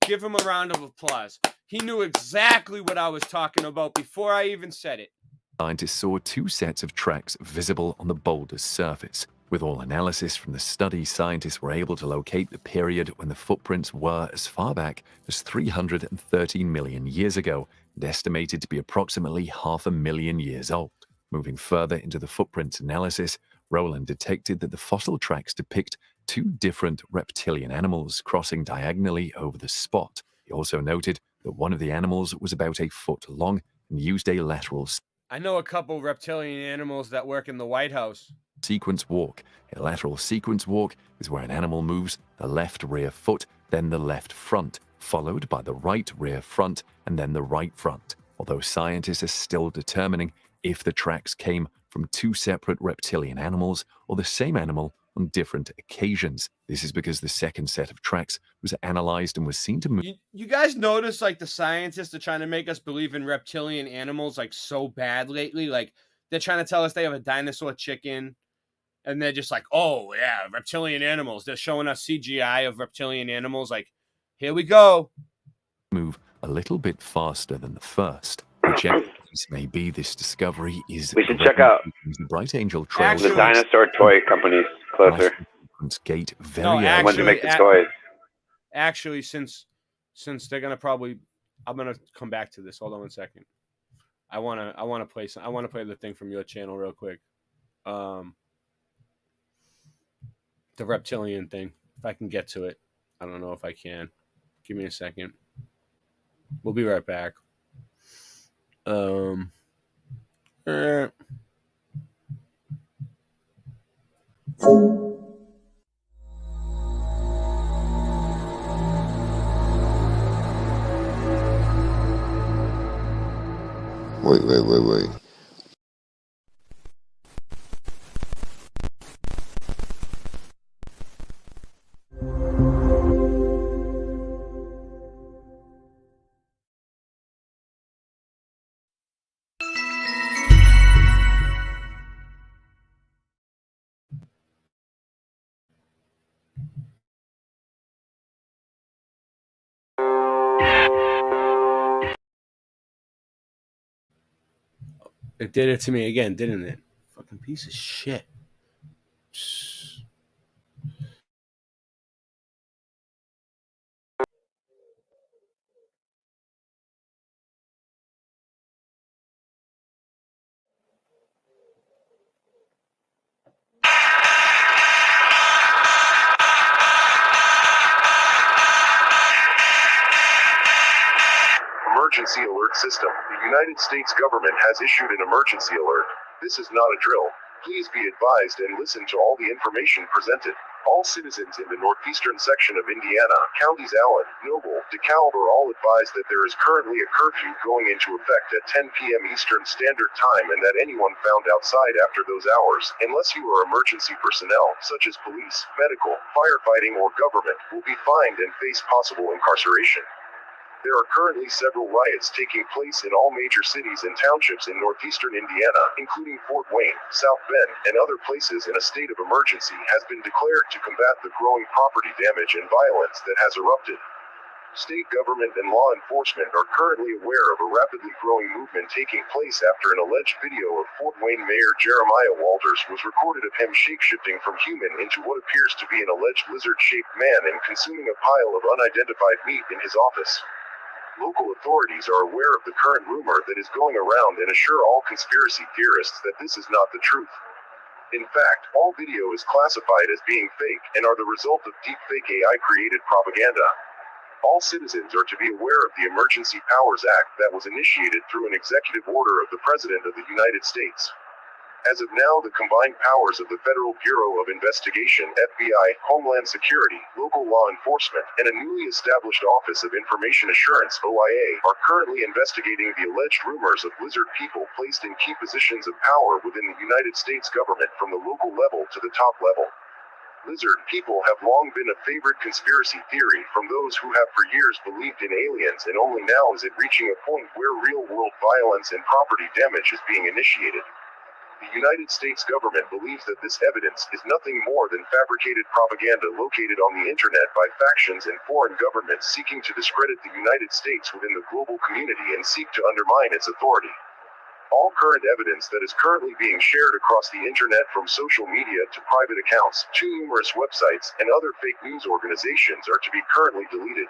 Give him a round of applause. He knew exactly what I was talking about before I even said it. Scientists saw 2 sets of tracks visible on the boulder's surface. With all analysis from the study, scientists were able to locate the period when the footprints were as far back as 313 million years ago and estimated to be approximately 500,000 years old. Moving further into the footprint analysis, Rowland detected that the fossil tracks depict 2 different reptilian animals crossing diagonally over the spot. He also noted that one of the animals was about a foot long and used a lateral I know a couple reptilian animals that work in the White House. sequence walk. A lateral sequence walk is where an animal moves the left rear foot, then the left front, followed by the right rear front, and then the right front. Although scientists are still determining if the tracks came from 2 separate reptilian animals or the same animal on different occasions. This is because the second set of tracks was analyzed and was seen to move. You guys notice like the scientists are trying to make us believe in reptilian animals like so bad lately. Like they're trying to tell us they have a dinosaur chicken. And they're just like, oh, yeah, reptilian animals. They're showing us CGI of reptilian animals. Like, here we go. Move a little bit faster than the first. Whichever case may be, this discovery is. We should check out the Bright Angel Trail. The dinosaur toy companies closer. Gate very No, want to make the toys. Actually, since they're gonna probably, I'm gonna come back to this. Hold on one second. I wanna play the thing from your channel real quick. The reptilian thing. If I can get to it. I don't know if I can. Give me a second. We'll be right back. Wait. It did it to me again, didn't it? Fucking piece of shit. Emergency Alert System. The United States government has issued an emergency alert. This is not a drill. Please be advised and listen to all the information presented. All citizens in the northeastern section of Indiana, counties Allen, Noble, DeKalb are all advised that there is currently a curfew going into effect at 10 p.m. Eastern Standard Time and that anyone found outside after those hours, unless you are emergency personnel, such as police, medical, firefighting, or government, will be fined and face possible incarceration. There are currently several riots taking place in all major cities and townships in northeastern Indiana, including Fort Wayne, South Bend, and other places, and a state of emergency has been declared to combat the growing property damage and violence that has erupted. State government and law enforcement are currently aware of a rapidly growing movement taking place after an alleged video of Fort Wayne Mayor Jeremiah Walters was recorded of him shape-shifting from human into what appears to be an alleged lizard-shaped man and consuming a pile of unidentified meat in his office. Local authorities are aware of the current rumor that is going around and assure all conspiracy theorists that this is not the truth. In fact, all video is classified as being fake and are the result of deepfake AI-created propaganda. All citizens are to be aware of the Emergency Powers Act that was initiated through an executive order of the President of the United States. As of now, the combined powers of the Federal Bureau of Investigation, FBI, Homeland Security, local law enforcement, and a newly established Office of Information Assurance, OIA, are currently investigating the alleged rumors of lizard people placed in key positions of power within the United States government from the local level to the top level. Lizard people have long been a favorite conspiracy theory from those who have for years believed in aliens, and only now is it reaching a point where real-world violence and property damage is being initiated. The United States government believes that this evidence is nothing more than fabricated propaganda located on the internet by factions and foreign governments seeking to discredit the United States within the global community and seek to undermine its authority. All current evidence that is currently being shared across the internet, from social media to private accounts to numerous websites and other fake news organizations, are to be currently deleted.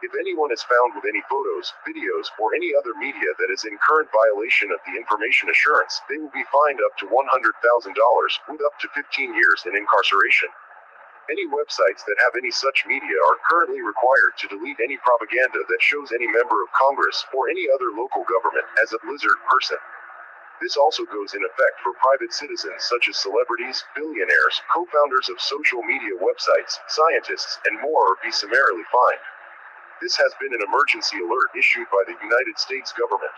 If anyone is found with any photos, videos, or any other media that is in current violation of the information assurance, they will be fined up to $100,000, with up to 15 years in incarceration. Any websites that have any such media are currently required to delete any propaganda that shows any member of Congress or any other local government as a lizard person. This also goes in effect for private citizens such as celebrities, billionaires, co-founders of social media websites, scientists, and more, or be summarily fined. This has been an emergency alert issued by the United States government.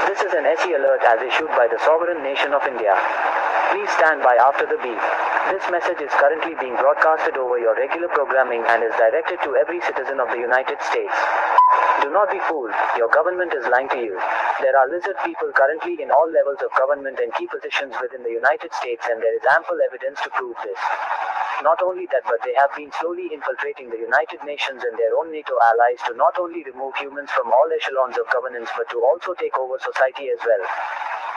This is an SE alert as issued by the sovereign nation of India. Please stand by after the beep. This message is currently being broadcasted over your regular programming and is directed to every citizen of the United States. Do not be fooled, your government is lying to you. There are lizard people currently in all levels of government and key positions within the United States, and there is ample evidence to prove this. Not only that, but they have been slowly infiltrating the United Nations and their own NATO allies to not only remove humans from all echelons of governance but to also take over society as well.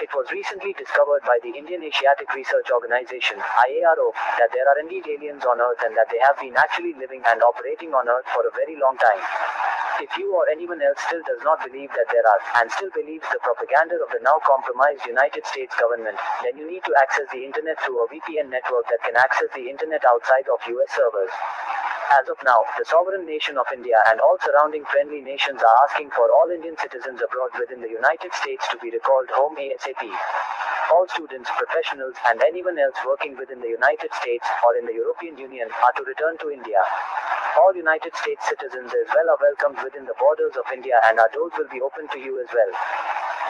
It was recently discovered by the Indian Asiatic Research Organization, IARO, that there are indeed aliens on Earth and that they have been actually living and operating on Earth for a very long time. If you or anyone else still does not believe that there are, and still believes the propaganda of the now compromised United States government, then you need to access the internet through a VPN network that can access the internet outside of US servers. As of now, the sovereign nation of India and all surrounding friendly nations are asking for all Indian citizens abroad within the United States to be recalled home ASAP. All students, professionals, and anyone else working within the United States or in the European Union are to return to India. All United States citizens as well are welcomed within the borders of India, and our doors will be open to you as well.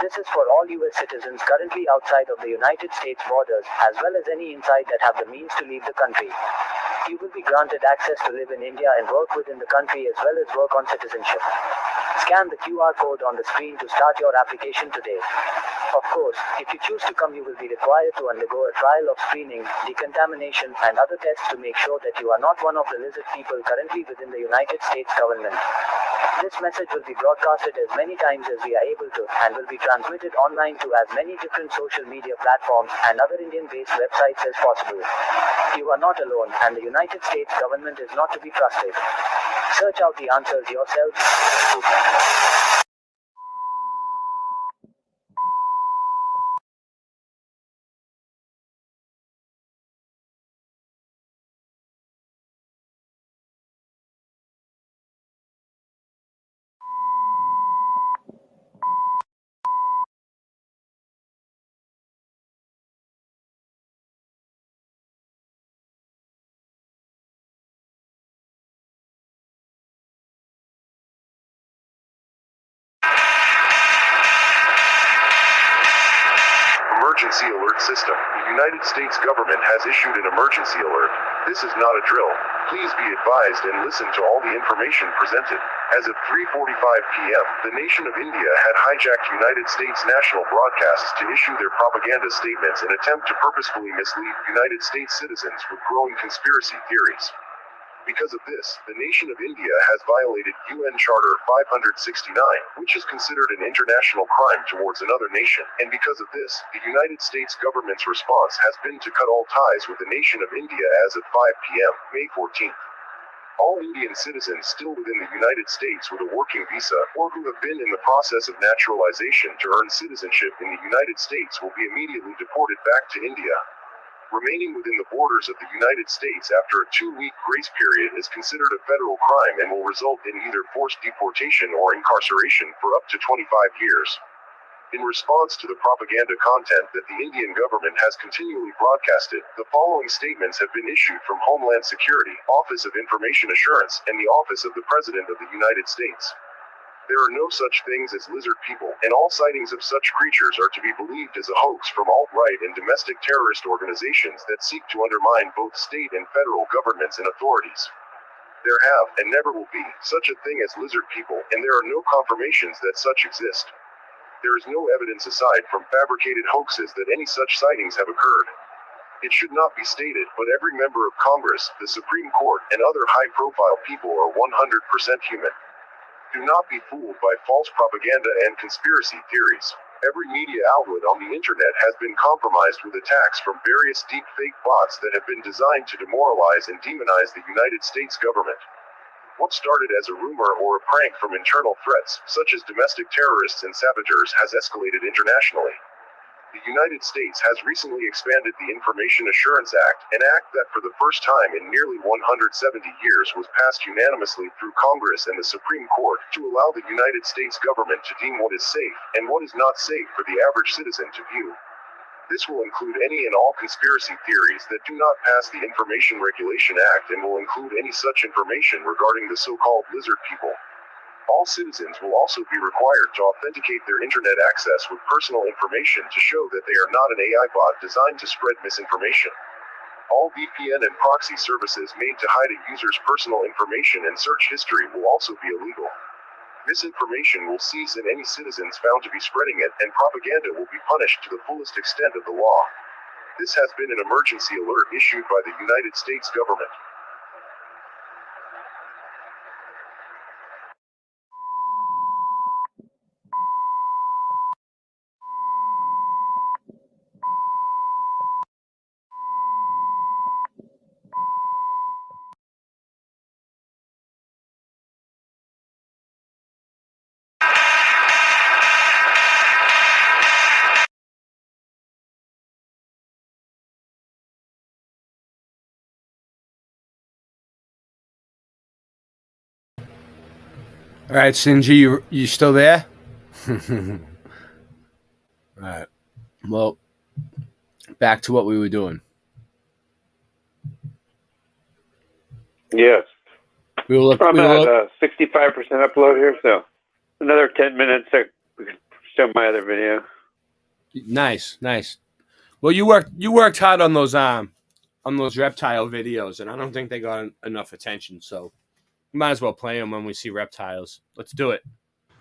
This is for all US citizens currently outside of the United States borders, as well as any inside that have the means to leave the country. You will be granted access to live in India and work within the country as well as work on citizenship. Scan the QR code on the screen to start your application today. Of course, if you choose to come, you will be required to undergo a trial of screening, decontamination, and other tests to make sure that you are not one of the lizard people currently within the United States government. This message will be broadcasted as many times as we are able to, and will be transmitted online to as many different social media platforms and other Indian-based websites as possible. You are not alone, and the United States government is not to be trusted. Search out the answers yourself. Emergency alert system. The United States government has issued an emergency alert. This is not a drill. Please be advised and listen to all the information presented. As of 3:45 p.m., the nation of India had hijacked United States national broadcasts to issue their propaganda statements in an attempt to purposefully mislead United States citizens with growing conspiracy theories. Because of this, the nation of India has violated UN Charter 569, which is considered an international crime towards another nation, and because of this, the United States government's response has been to cut all ties with the nation of India as of 5 p.m., May 14th. All Indian citizens still within the United States with a working visa, or who have been in the process of naturalization to earn citizenship in the United States will be immediately deported back to India. Remaining within the borders of the United States after a 2-week grace period is considered a federal crime and will result in either forced deportation or incarceration for up to 25 years. In response to the propaganda content that the Indian government has continually broadcasted, the following statements have been issued from Homeland Security, Office of Information Assurance, and the Office of the President of the United States. There are no such things as lizard people, and all sightings of such creatures are to be believed as a hoax from alt-right and domestic terrorist organizations that seek to undermine both state and federal governments and authorities. There have, and never will be, such a thing as lizard people, and there are no confirmations that such exist. There is no evidence aside from fabricated hoaxes that any such sightings have occurred. It should not be stated, but every member of Congress, the Supreme Court, and other high-profile people are 100% human. Do not be fooled by false propaganda and conspiracy theories. Every media outlet on the internet has been compromised with attacks from various deep fake bots that have been designed to demoralize and demonize the United States government. What started as a rumor or a prank from internal threats, such as domestic terrorists and saboteurs, has escalated internationally. The United States has recently expanded the Information Assurance Act, an act that for the first time in nearly 170 years was passed unanimously through Congress and the Supreme Court, to allow the United States government to deem what is safe, and what is not safe for the average citizen to view. This will include any and all conspiracy theories that do not pass the Information Regulation Act, and will include any such information regarding the so-called lizard people. All citizens will also be required to authenticate their internet access with personal information to show that they are not an AI bot designed to spread misinformation. All VPN and proxy services made to hide a user's personal information and search history will also be illegal. Misinformation will cease and any citizens found to be spreading it, and propaganda will be punished to the fullest extent of the law. This has been an emergency alert issued by the United States government. All right, Sinji, you still there? All right. Well, back to what we were doing. Yes. I'm at 65% upload here, so another 10 minutes I can show my other video. Nice. Well, you worked hard on those reptile videos, and I don't think they got enough attention, so we might as well play them when we see reptiles. Let's do it.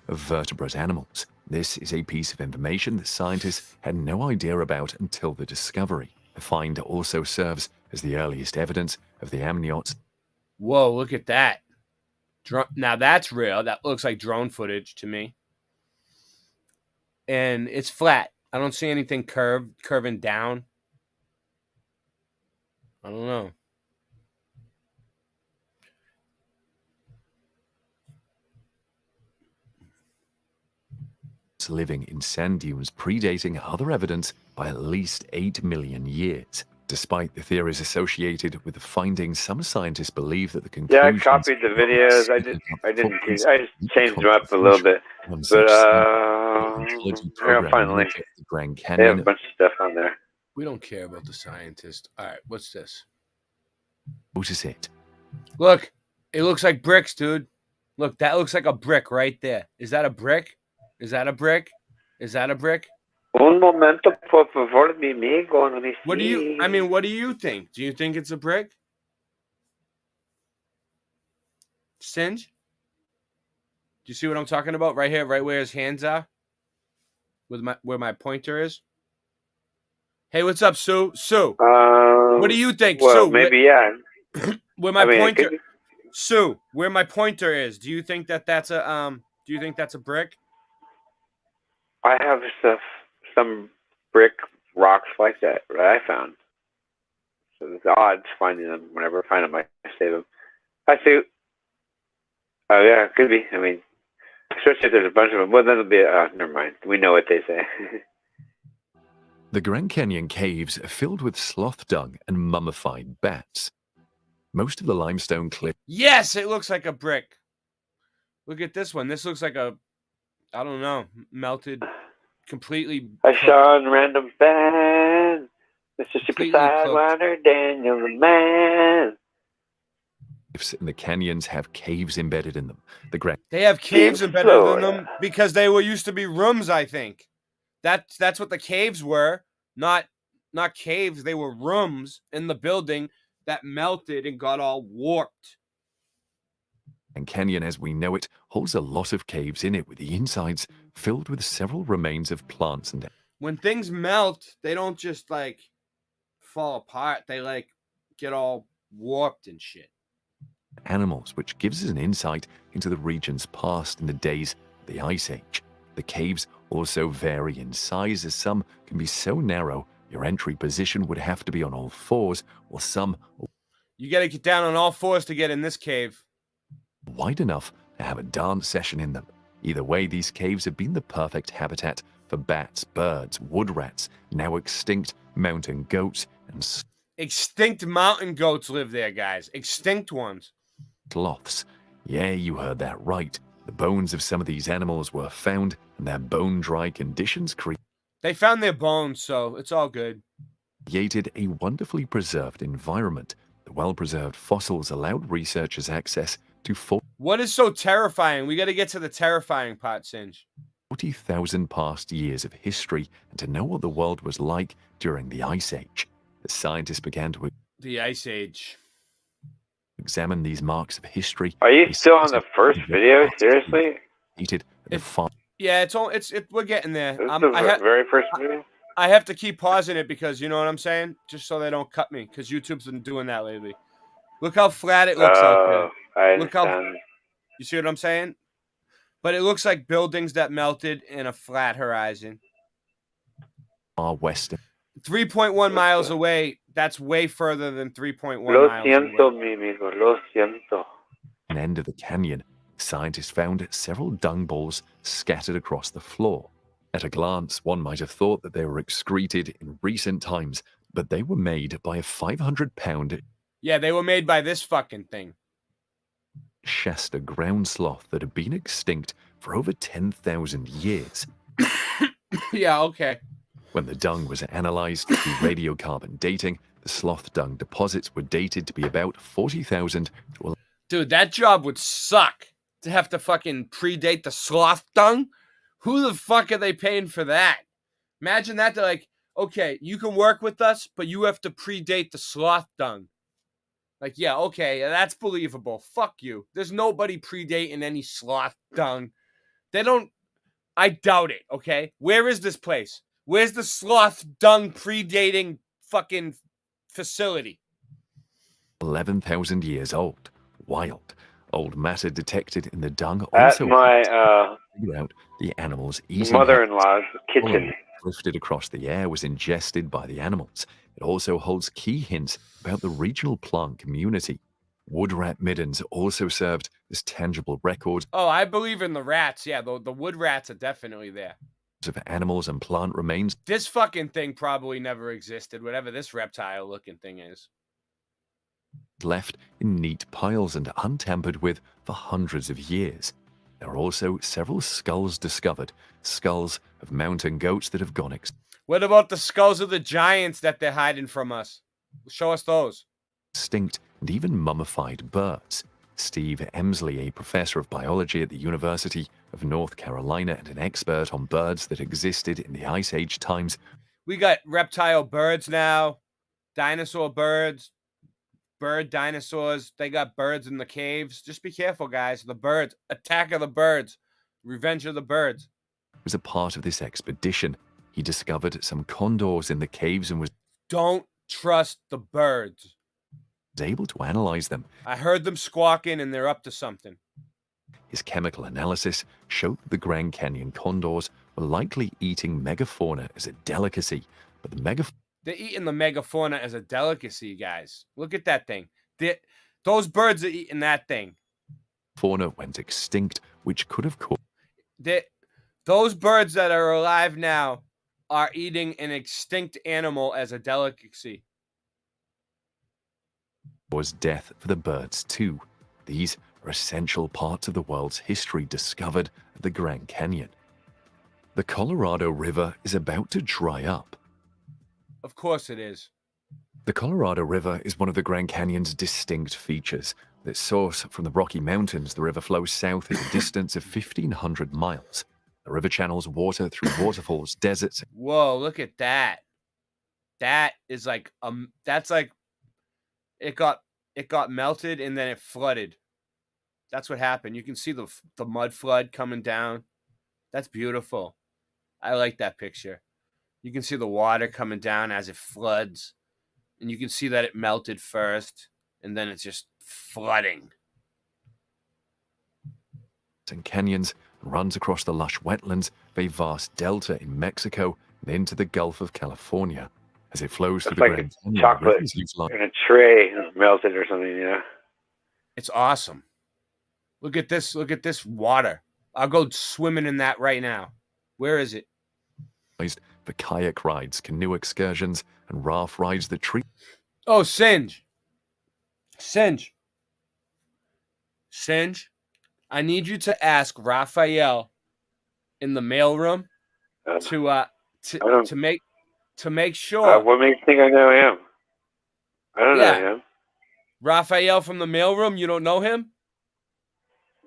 Vertebrate animals This is a piece of information that scientists had no idea about until the discovery. The find also serves as the earliest evidence of the amniotes. Whoa, look at that. Now that's real. That looks like drone footage to me. And it's flat. I don't see anything curving down. I don't know. Living in sand dunes predating other evidence by at least 8 million years. Despite the theories associated with the findings, some scientists believe that the Yeah, I conclusions... copied the videos. I just changed them up a little bit. But finally, Grand they have Canyon. a bunch of stuff on there. We don't care about the scientist. All right, what's this? Notice it. Look, it looks like bricks, dude. Look, that looks like a brick right there. Is that a brick? Is that a brick? Is that a brick? Un momento, por favor, mi amigo. Let me What do you? see. I mean, what do you think? Do you think it's a brick? Singe? Do you see what I'm talking about? Right here, right where his hands are, where my pointer is. Hey, what's up, Sue? Sue, what do you think, Well, Sue? maybe yeah. Where my I mean, it pointer, could be. Sue, where my pointer is? Do you think that's a Do you think that's a brick? I have some brick rocks like that I found. So it's odd finding them. Whenever I find them, I save them. I see. Oh yeah, it could be. I mean, especially if there's a bunch of them. Well, then it'll be. Never mind. We know what they say. The Grand Canyon caves are filled with sloth dung and mummified bats. Most of the limestone cliffs Yes, it looks like a brick. Look at this one. This looks like a, I don't know, melted, completely. I saw a random fan. Mr. Super Sidewinder, Daniel the Man. in the canyons have caves embedded in them. The Grand They have caves embedded in them because they were used to be rooms. I think that's what the caves were. Not caves. They were rooms in the building that melted and got all warped. And Canyon, as we know it, holds a lot of caves in it, with the insides filled with several remains of plants and When things melt, they don't just like fall apart. They like get all warped and shit. animals, which gives us an insight into the region's past in the days of the Ice Age. The caves also vary in size, as some can be so narrow your entry position would have to be on all fours, while some You got to get down on all fours to get in this cave. wide enough to have a dance session in them. Either way, these caves have been the perfect habitat for bats, birds, wood rats, now extinct mountain goats, and Extinct mountain goats live there, guys. Extinct ones. sloths. Yeah, you heard that right. The bones of some of these animals were found, and their bone-dry conditions They found their bones, so it's all good. created a wonderfully preserved environment. The well-preserved fossils allowed researchers access to What is so terrifying? We got to get to the terrifying part, Singe. 40,000 past years of history, and to know what the world was like during the Ice Age. The scientists began to The Ice Age. examine these marks of history. Are you still on the first video? Seriously? Yeah, we're getting there. This is the very first video? I have to keep pausing it because you know what I'm saying? Just so they don't cut me, because YouTube's been doing that lately. Look how flat it looks out there. I Look how understand. you see what I'm saying? But it looks like buildings that melted in a flat horizon. Far west 3.1 miles away. That's way further than 3.1 Lo miles siento, away. mi amigo. Lo siento. end of the canyon, scientists found several dung balls scattered across the floor. At a glance, one might have thought that they were excreted in recent times, but they were made by a 500-pound Yeah, they were made by this fucking thing. Shasta ground sloth that had been extinct for over 10,000 years. Yeah, okay. When the dung was analyzed through radiocarbon dating, the sloth dung deposits were dated to be about 40,000 to Dude, that job would suck to have to fucking predate the sloth dung. Who the fuck are they paying for that? Imagine that. They're like, okay, you can work with us, but you have to predate the sloth dung. Like, yeah, okay, that's believable. Fuck you. There's nobody predating any sloth dung. They don't. I doubt it, okay? Where is this place? Where's the sloth dung predating fucking facility? 11,000 years old. Wild. Old matter detected in the dung At also my figure out the animals eating mother-in-law's kitchen. pollen drifted across the air was ingested by the animals. It also holds key hints about the regional plant community. Wood rat middens also served as tangible records Oh, I believe in the rats. Yeah, the wood rats are definitely there. of animals and plant remains This fucking thing probably never existed, whatever this reptile-looking thing is. left in neat piles and untampered with for hundreds of years. There are also several skulls discovered, skulls of mountain goats that have gone What about the skulls of the giants that they're hiding from us? Show us those. extinct, and even mummified birds. Steve Emsley, a professor of biology at the University of North Carolina and an expert on birds that existed in the Ice Age times, We got reptile birds now, dinosaur birds, bird dinosaurs. They got birds in the caves. Just be careful, guys. The birds. Attack of the birds. Revenge of the birds. was a part of this expedition. He discovered some condors in the caves and was Don't trust the birds. able to analyze them. I heard them squawking and they're up to something. His chemical analysis showed that the Grand Canyon condors were likely eating megafauna as a delicacy, but the megafauna They're eating the megafauna as a delicacy, guys. Look at that thing. Those birds are eating that thing. went extinct, which could have caused Those birds that are alive now are eating an extinct animal as a delicacy. death for the birds too. These are essential parts of the world's history discovered at the Grand Canyon. The Colorado River is about to dry up. Of course it is. The Colorado River is one of the Grand Canyon's distinct features. Its source from the Rocky Mountains, the river flows south at a distance of 1,500 miles. The river channels water through waterfalls, deserts. Whoa, look at that. That is like that's like it got melted and then it flooded. That's what happened. You can see the mud flood coming down. That's beautiful. I like that picture. You can see the water coming down as it floods. And you can see that it melted first and then it's just flooding. And canyons runs across the lush wetlands of a vast delta in Mexico and into the Gulf of California. As it flows through It's the like Grand a Canyon, chocolate rivers use in a tray melted or something, yeah. It's awesome. Look at this. Look at this water. I'll go swimming in that right now. Where is it? for kayak rides, canoe excursions, and raft rides that treat. Oh, Singe. Singe. I need you to ask Raphael in the mailroom to make sure. What makes you think I know him? I don't know him. Raphael from the mailroom, you don't know him?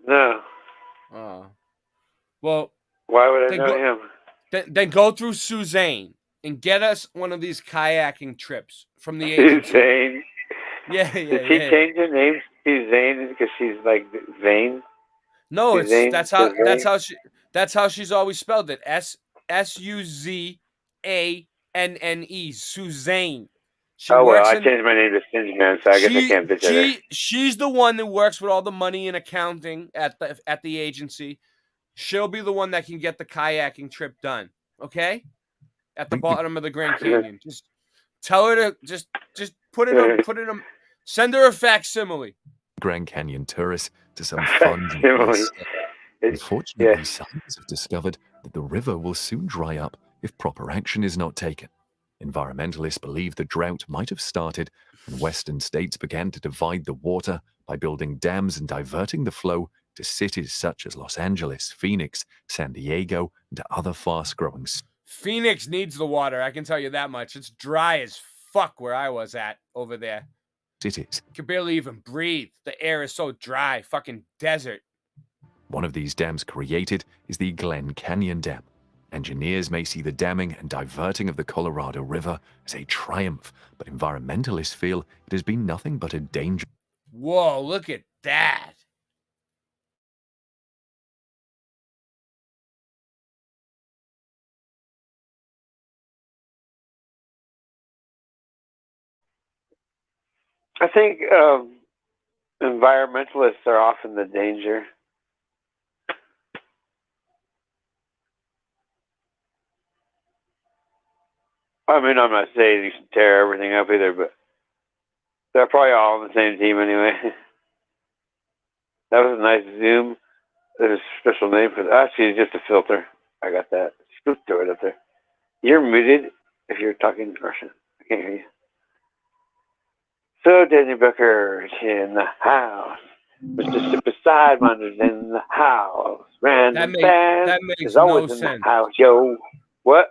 No. Oh. Well, why would I know him? Then go through Suzanne and get us one of these kayaking trips from the agency. Suzanne? Yeah. Did she change her name to Suzanne because she's like vain? No, Suzanne, that's how she's always spelled it. Suzanne. Suzanne. I changed my name to Singe Man, so I guess I can't bitch at her. She's the one that works with all the money and accounting at the agency. She'll be the one that can get the kayaking trip done. Okay? At the bottom of the Grand Canyon. Just tell her to just put it in send her a facsimile. Grand Canyon tourists to some fun. Unfortunately, scientists have discovered that the river will soon dry up if proper action is not taken. Environmentalists believe the drought might have started when western states began to divide the water by building dams and diverting the flow to cities such as Los Angeles, Phoenix, San Diego, and other fast-growing cities. Phoenix needs the water, I can tell you that much. It's dry as fuck where I was at over there. Cities. You can barely even breathe. The air is so dry, fucking desert. One of these dams created is the Glen Canyon Dam. Engineers may see the damming and diverting of the Colorado River as a triumph, but environmentalists feel it has been nothing but a danger. Whoa, look at that. I think environmentalists are often the danger. I mean, I'm not saying you should tear everything up either, but they're probably all on the same team anyway. That was a nice zoom. There's a special name for that. Actually, it's just a filter. I got that. Just throw it up there. You're muted if you're talking Russian. I can't hear you. So, Daniel Becker is in the house. Mr. Super Sideminder's in the house. Random that makes is always no in sense. the house. Yo, what?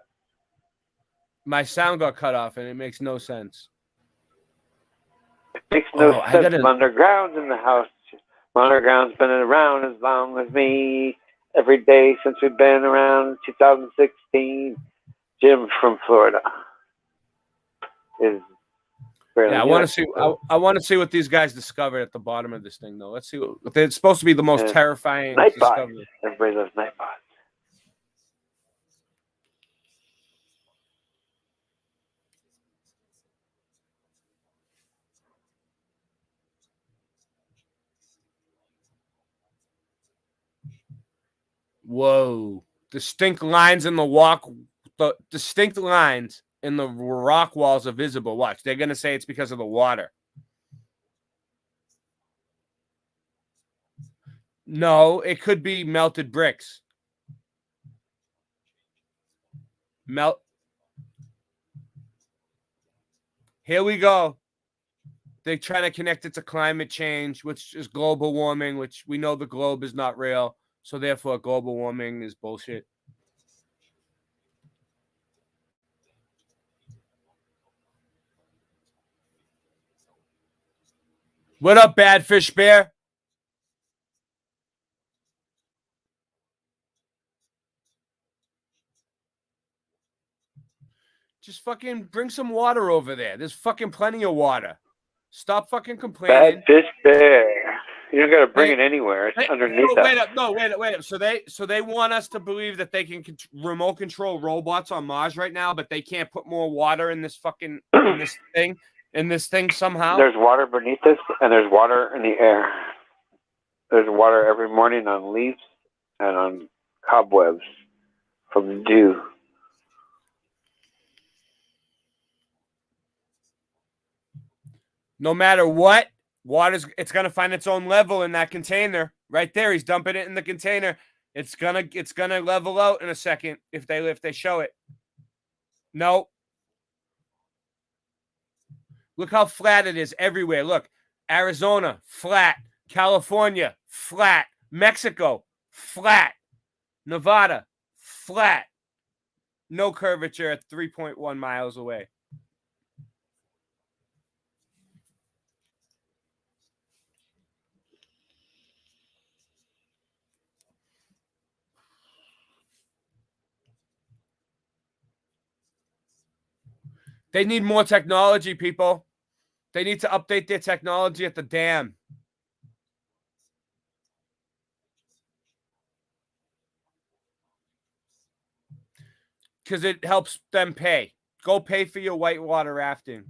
My sound got cut off, and it makes no sense. It makes no Oh, I sense. gotta- Underground's in the house. Underground's been around as long as me. Every day since we've been around 2016. Jim from Florida is. Yeah, I want to see. I want to see what these guys discovered at the bottom of this thing, though. Let's see. It's supposed to be the most terrifying Nightbot. discovery. Everybody loves Nightbot. Whoa! Distinct lines in the distinct lines in the rock walls are visible. Watch, they're gonna say it's because of the water. No, it could be melted bricks. Here we go. They're trying to connect it to climate change, which is global warming, which we know the globe is not real. So therefore, global warming is bullshit. What up, Bad Fish Bear? Just fucking bring some water over there. There's fucking plenty of water. Stop fucking complaining. Bad Fish Bear. You don't got to bring it anywhere. It's underneath us. Wait up. So they want us to believe that they can remote control robots on Mars right now, but they can't put more water in this fucking in this thing somehow. There's water beneath us, and there's water in the air. There's water every morning on leaves and on cobwebs from dew. No matter what, it's gonna find its own level in that container right there. He's dumping it in the container. It's gonna level out in a second if they show it. No. Look how flat it is everywhere. Look, Arizona flat, California flat, Mexico flat, Nevada flat. No curvature at 3.1 miles away. They need more technology, people. They need to update their technology at the dam. Because it helps them pay. Go pay for your whitewater rafting.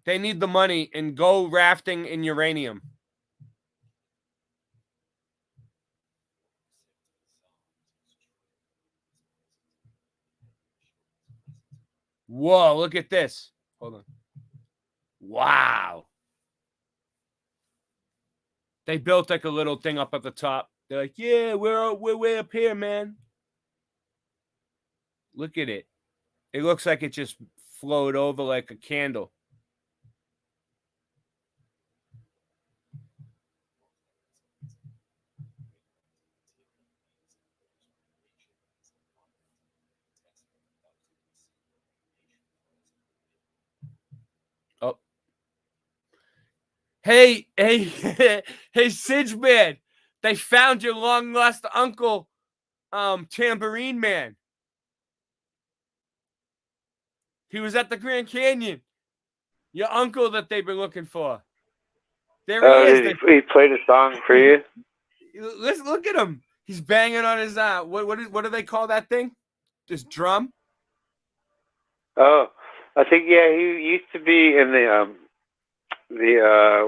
They need the money and go rafting in uranium. Whoa, look at this. Hold on. Wow. They built like a little thing up at the top. They're like, yeah, we're way up here, man. Look at it. It looks like it just flowed over like a candle. Oh. Hey, hey, Sidge Man. They found your long lost uncle, Tambourine Man. He was at the Grand Canyon. Your uncle that they've been looking for. There he is. He played a song for you? Let's look at him. He's banging on his what do they call that thing? This drum? Oh, I think yeah, he used to be in the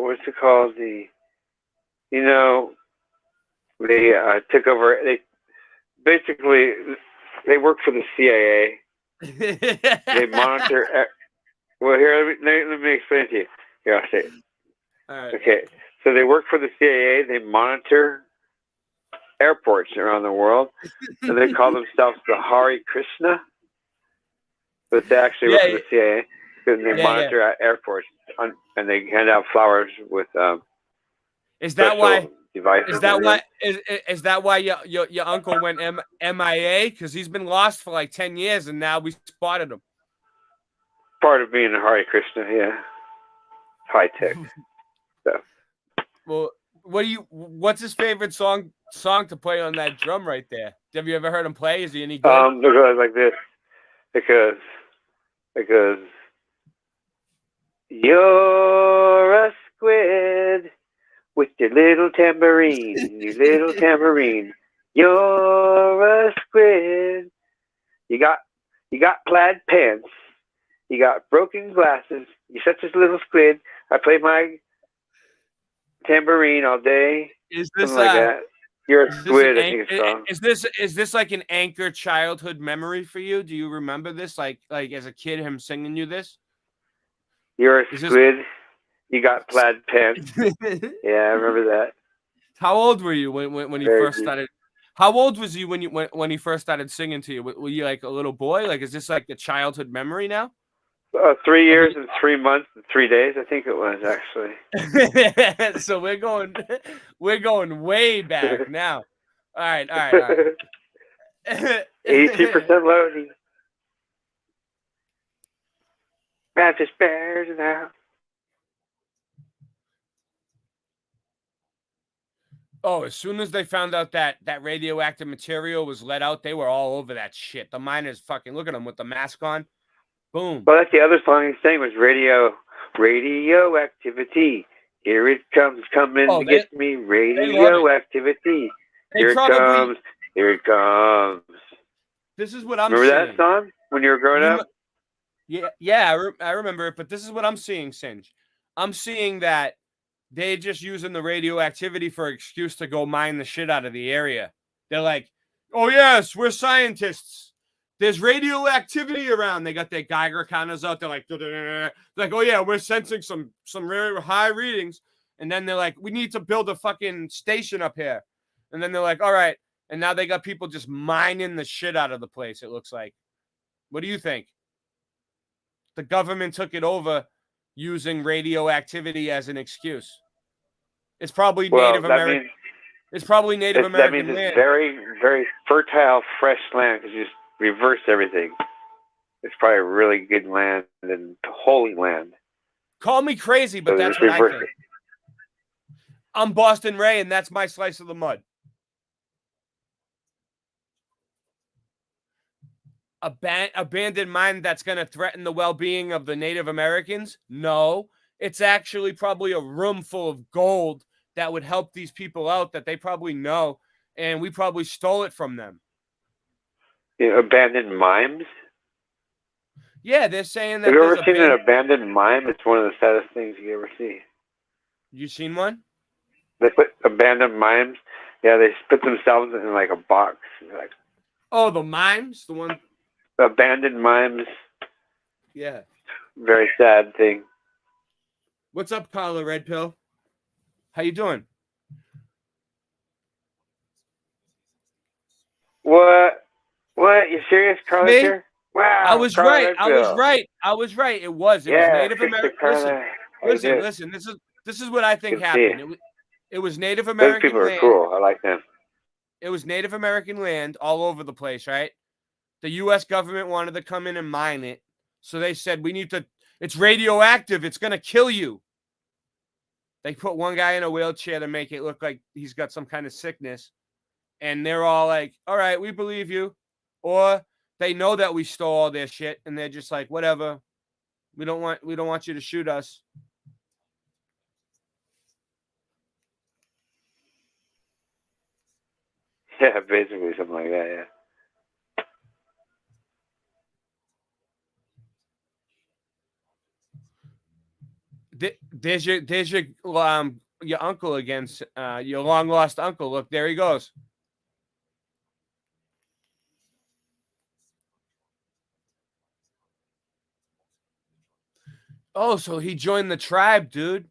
what's it called? They took over. They basically they work for the CIA. They monitor. Well, here let me explain it to you. Here, I'll say it. All right. Okay, so they work for the CIA. They monitor airports around the world, and they call themselves the Hare Krishna. But they actually work for the CIA because they monitor airports and they hand out flowers with Is that why? devices. Is that why your uncle went MIA? Because he's been lost for like 10 years, and now we spotted him. Part of being a Hare Krishna, yeah, high tech stuff. Well, what's his favorite song to play on that drum right there? Have you ever heard him play? Is he any good? It goes like this, because you're a squid with your little tambourine, your little tambourine. You're a squid. You got plaid pants. You got broken glasses. You're such a little squid. I play my tambourine all day. Is this something like that? You're a squid. I think it's song. Is this like an anchor childhood memory for you? Do you remember this? Like as a kid, him singing you this? You're a squid. You got plaid pants. Yeah, I remember that. How old were you when he first started? How old was you when he first started singing to you? Were you like a little boy? Like, is this like a childhood memory now? 3 years and 3 months and 3 days, I think it was actually. So we're going way back now. All right. 82% loading. Baptist Bears now. Oh, as soon as they found out that radioactive material was let out, they were all over that shit. The miners fucking look at them with the mask on. Boom. Well, that's the other song he sang was radioactivity. Here it comes, coming to get me. Radioactivity. Here it comes. This is what I'm remember seeing. That song when you were growing up? Yeah, I remember it. But this is what I'm seeing, Singe. I'm seeing that they're just using the radioactivity for an excuse to go mine the shit out of the area. They're like, oh, yes, we're scientists. There's radioactivity around. They got their Geiger counters out. They're like, oh, yeah, we're sensing some very high readings. And then they're like, we need to build a fucking station up here. And then they're like, all right. And now they got people just mining the shit out of the place, it looks like. What do you think? The government took it over using radioactivity as an excuse. It's probably Native American. It's probably Native American land. That means land. It's very, very fertile, fresh land because you just reverse everything. It's probably really good land and holy land. Call me crazy, but that's what I think. I'm Boston Ray, and that's my slice of the mud. Abandoned mine that's going to threaten the well-being of the Native Americans? No. It's actually probably a room full of gold that would help these people out that they probably know, and we probably stole it from them. Abandoned mimes? Yeah, they're saying that. Have you ever seen an abandoned mime? It's one of the saddest things you ever see. You seen one? They put abandoned mimes. Yeah, they put themselves in like a box. Like, oh, the mimes? The one? Abandoned mimes. Yeah. Very sad thing. What's up, Carla Red Pill? How you doing? What? You serious, Carla? Here? Wow. I was Carla right. I was right. It was Native American. Listen. This is what I think happened. It was Native American. Those people land. are cool. I like them. It was Native American land all over the place, right? The U.S. government wanted to come in and mine it, so they said it's radioactive. It's gonna kill you. They put one guy in a wheelchair to make it look like he's got some kind of sickness. And they're all like, all right, we believe you. Or they know that we stole all their shit and they're just like, whatever. We don't want you to shoot us. Yeah, basically something like that, yeah. There's your uncle against your long lost uncle. Look, there he goes. Oh, so he joined the tribe, dude.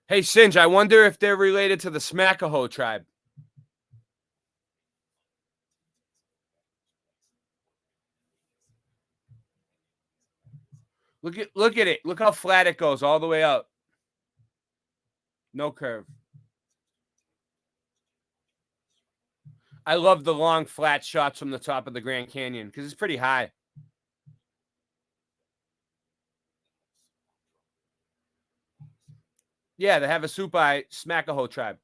Hey, Singe, I wonder if they're related to the Smackahoe tribe. Look at it. Look how flat it goes all the way out. No curve. I love the long, flat shots from the top of the Grand Canyon because it's pretty high. Yeah, the Havasupai Smackahoe tribe.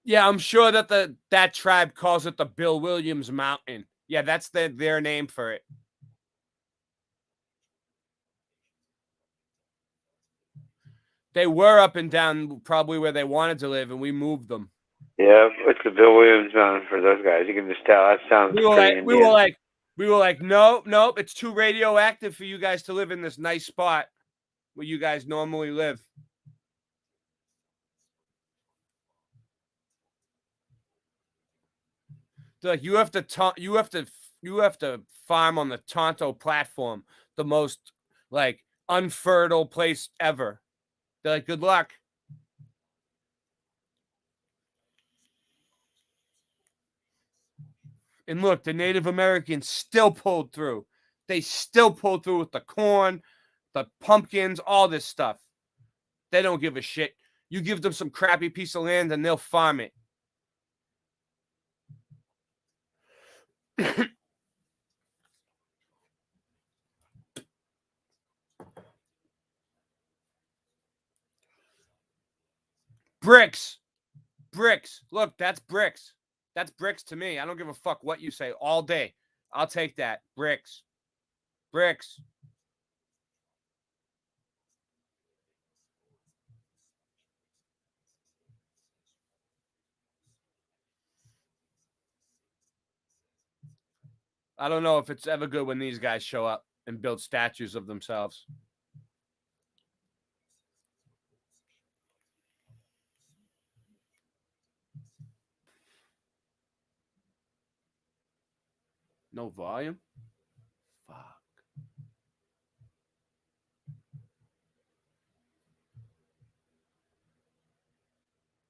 Yeah, I'm sure that that tribe calls it the Bill Williams Mountain. Yeah, that's their name for it. They were up and down probably where they wanted to live, and we moved them. Yeah, it's the Bill Williams Mountain for those guys. You can just tell that sounds. We were like, nope, it's too radioactive for you guys to live in this nice spot where you guys normally live. They're like, you have to farm on the Tonto platform, the most like unfertile place ever. They're like, good luck. And look, the Native Americans still pulled through. They still pulled through with the corn, the pumpkins, all this stuff. They don't give a shit. You give them some crappy piece of land and they'll farm it. Bricks. Look, that's bricks. That's bricks to me. I don't give a fuck what you say all day. I'll take that. Bricks. I don't know if it's ever good when these guys show up and build statues of themselves. No volume? Fuck.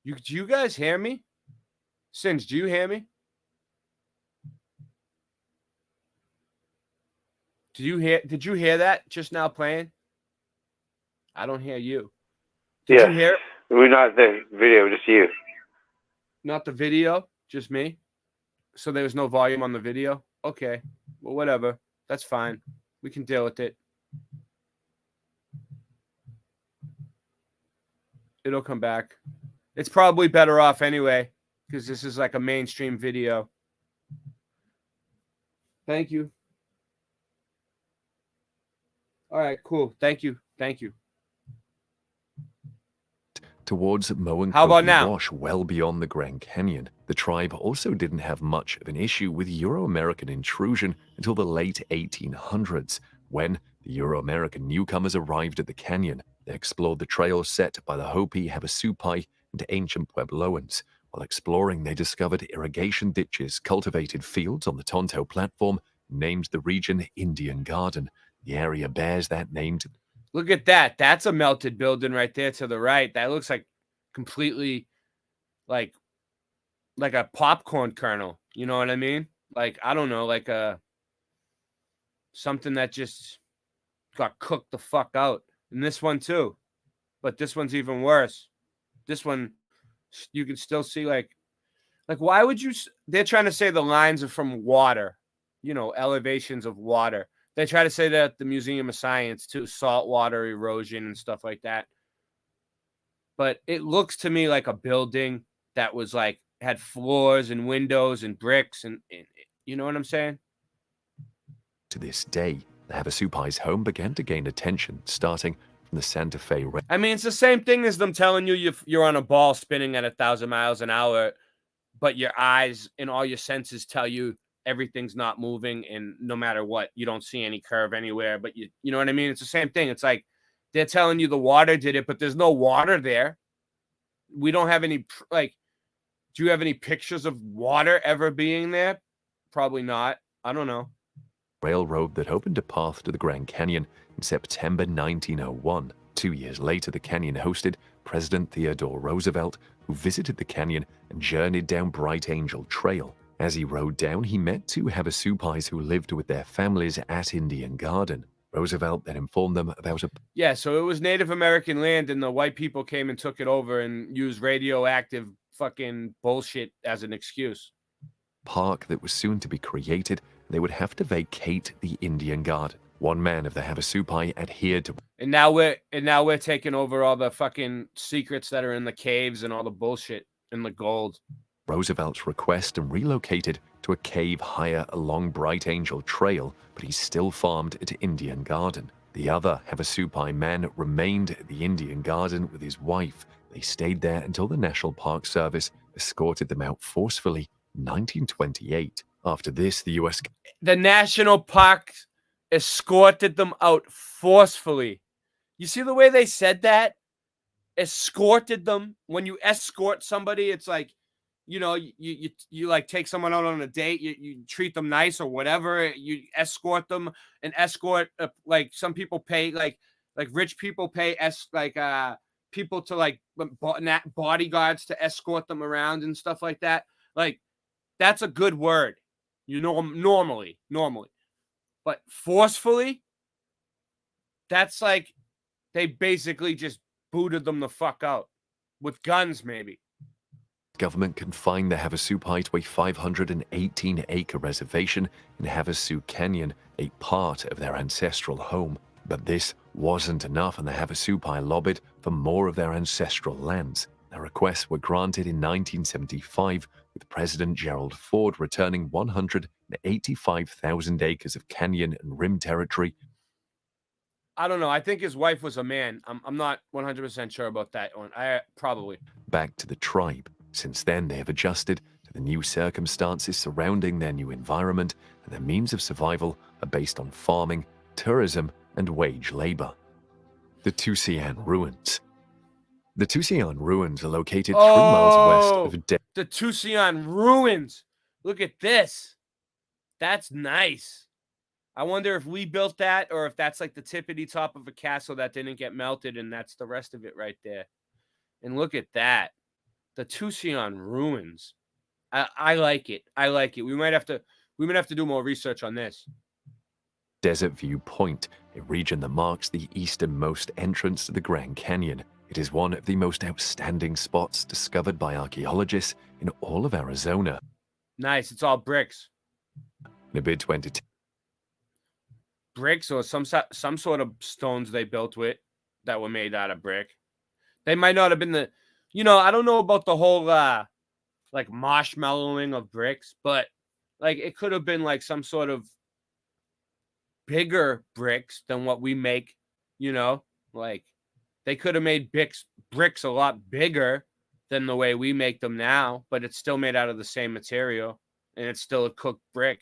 Do you guys hear me? Singe, do you hear me? Did you hear that just now playing? I don't hear you. Did you hear it? We're not the video, just you. Not the video, just me. So there was no volume on the video? Okay. Well, whatever. That's fine. We can deal with it. It'll come back. It's probably better off anyway, because this is like a mainstream video. Thank you. All right, cool. Thank you. Towards Moenkopi How about now? Wash, well beyond the Grand Canyon, the tribe also didn't have much of an issue with Euro-American intrusion until the late 1800s, when the Euro-American newcomers arrived at the canyon. They explored the trails set by the Hopi, Havasupai, and ancient Puebloans. While exploring, they discovered irrigation ditches, cultivated fields on the Tonto platform, and named the region Indian Garden. The area bears that name to... Look at that. That's a melted building right there to the right. That looks like completely like a popcorn kernel. You know what I mean? Like, I don't know, like something that just got cooked the fuck out. And this one too. But this one's even worse. This one, you can still see like why would you... They're trying to say the lines are from water, elevations of water. They try to say that the Museum of Science too, saltwater erosion and stuff like that. But it looks to me like a building that was like had floors and windows and bricks and you know what I'm saying? To this day, the Havasupai's home began to gain attention, starting from the Santa Fe. I mean, it's the same thing as them telling you you're on a ball spinning at 1,000 miles an hour, but your eyes and all your senses tell you everything's not moving, and no matter what, you don't see any curve anywhere. But you know what I mean? It's the same thing. It's like they're telling you the water did it, but there's no water there. We don't have any, like, do you have any pictures of water ever being there? Probably not. I don't know. Railroad that opened a path to the Grand Canyon in September 1901. 2 years later, the canyon hosted President Theodore Roosevelt, who visited the canyon and journeyed down Bright Angel Trail. As he rode down, he met two Havasupais who lived with their families at Indian Garden. Roosevelt then informed them about a... Yeah, so it was Native American land, and the white people came and took it over and used radioactive fucking bullshit as an excuse. Park that was soon to be created. They would have to vacate the Indian Garden. One man of the Havasupai adhered to... And now we're taking over all the fucking secrets that are in the caves and all the bullshit and the gold. Roosevelt's request and relocated to a cave higher along Bright Angel Trail, but he still farmed at Indian Garden. The other Havasupai man remained at the Indian Garden with his wife. They stayed there until the National Park Service escorted them out forcefully in 1928. After this, the U.S. The National Park escorted them out forcefully. You see the way they said that? Escorted them. When you escort somebody, it's like, you know, you like take someone out on a date, you treat them nice or whatever, you escort them. And escort, like some people pay, like rich people pay people to like bodyguards to escort them around and stuff like that. Like, that's a good word, you know, normally. But forcefully, that's like they basically just booted them the fuck out with guns, maybe. Government confined the Havasupai to a 518-acre reservation in Havasu Canyon, a part of their ancestral home. But this wasn't enough, and the Havasupai lobbied for more of their ancestral lands. Their requests were granted in 1975, with President Gerald Ford returning 185,000 acres of canyon and rim territory. I don't know. I think his wife was a man. I'm not 100% sure about that one. Probably. Back to the tribe. Since then, they have adjusted to the new circumstances surrounding their new environment, and their means of survival are based on farming, tourism, and wage labor. The Tusayan Ruins. The Tusayan Ruins are located 3 miles west of the Tusayan Ruins. Look at this. That's nice. I wonder if we built that or if that's like the tippity top of a castle that didn't get melted and that's the rest of it right there. And look at that. The Tusayan Ruins. I like it. I like it. We might have to do more research on this. Desert View Point, a region that marks the easternmost entrance to the Grand Canyon. It is one of the most outstanding spots discovered by archaeologists in all of Arizona. Nice. It's all bricks. In a bid 2010. Bricks or some sort of stones they built with that were made out of brick. They might not have been the, you know, I don't know about the whole like marshmallowing of bricks, but like it could have been like some sort of bigger bricks than what we make, you know, like they could have made bricks a lot bigger than the way we make them now, but it's still made out of the same material and it's still a cooked brick.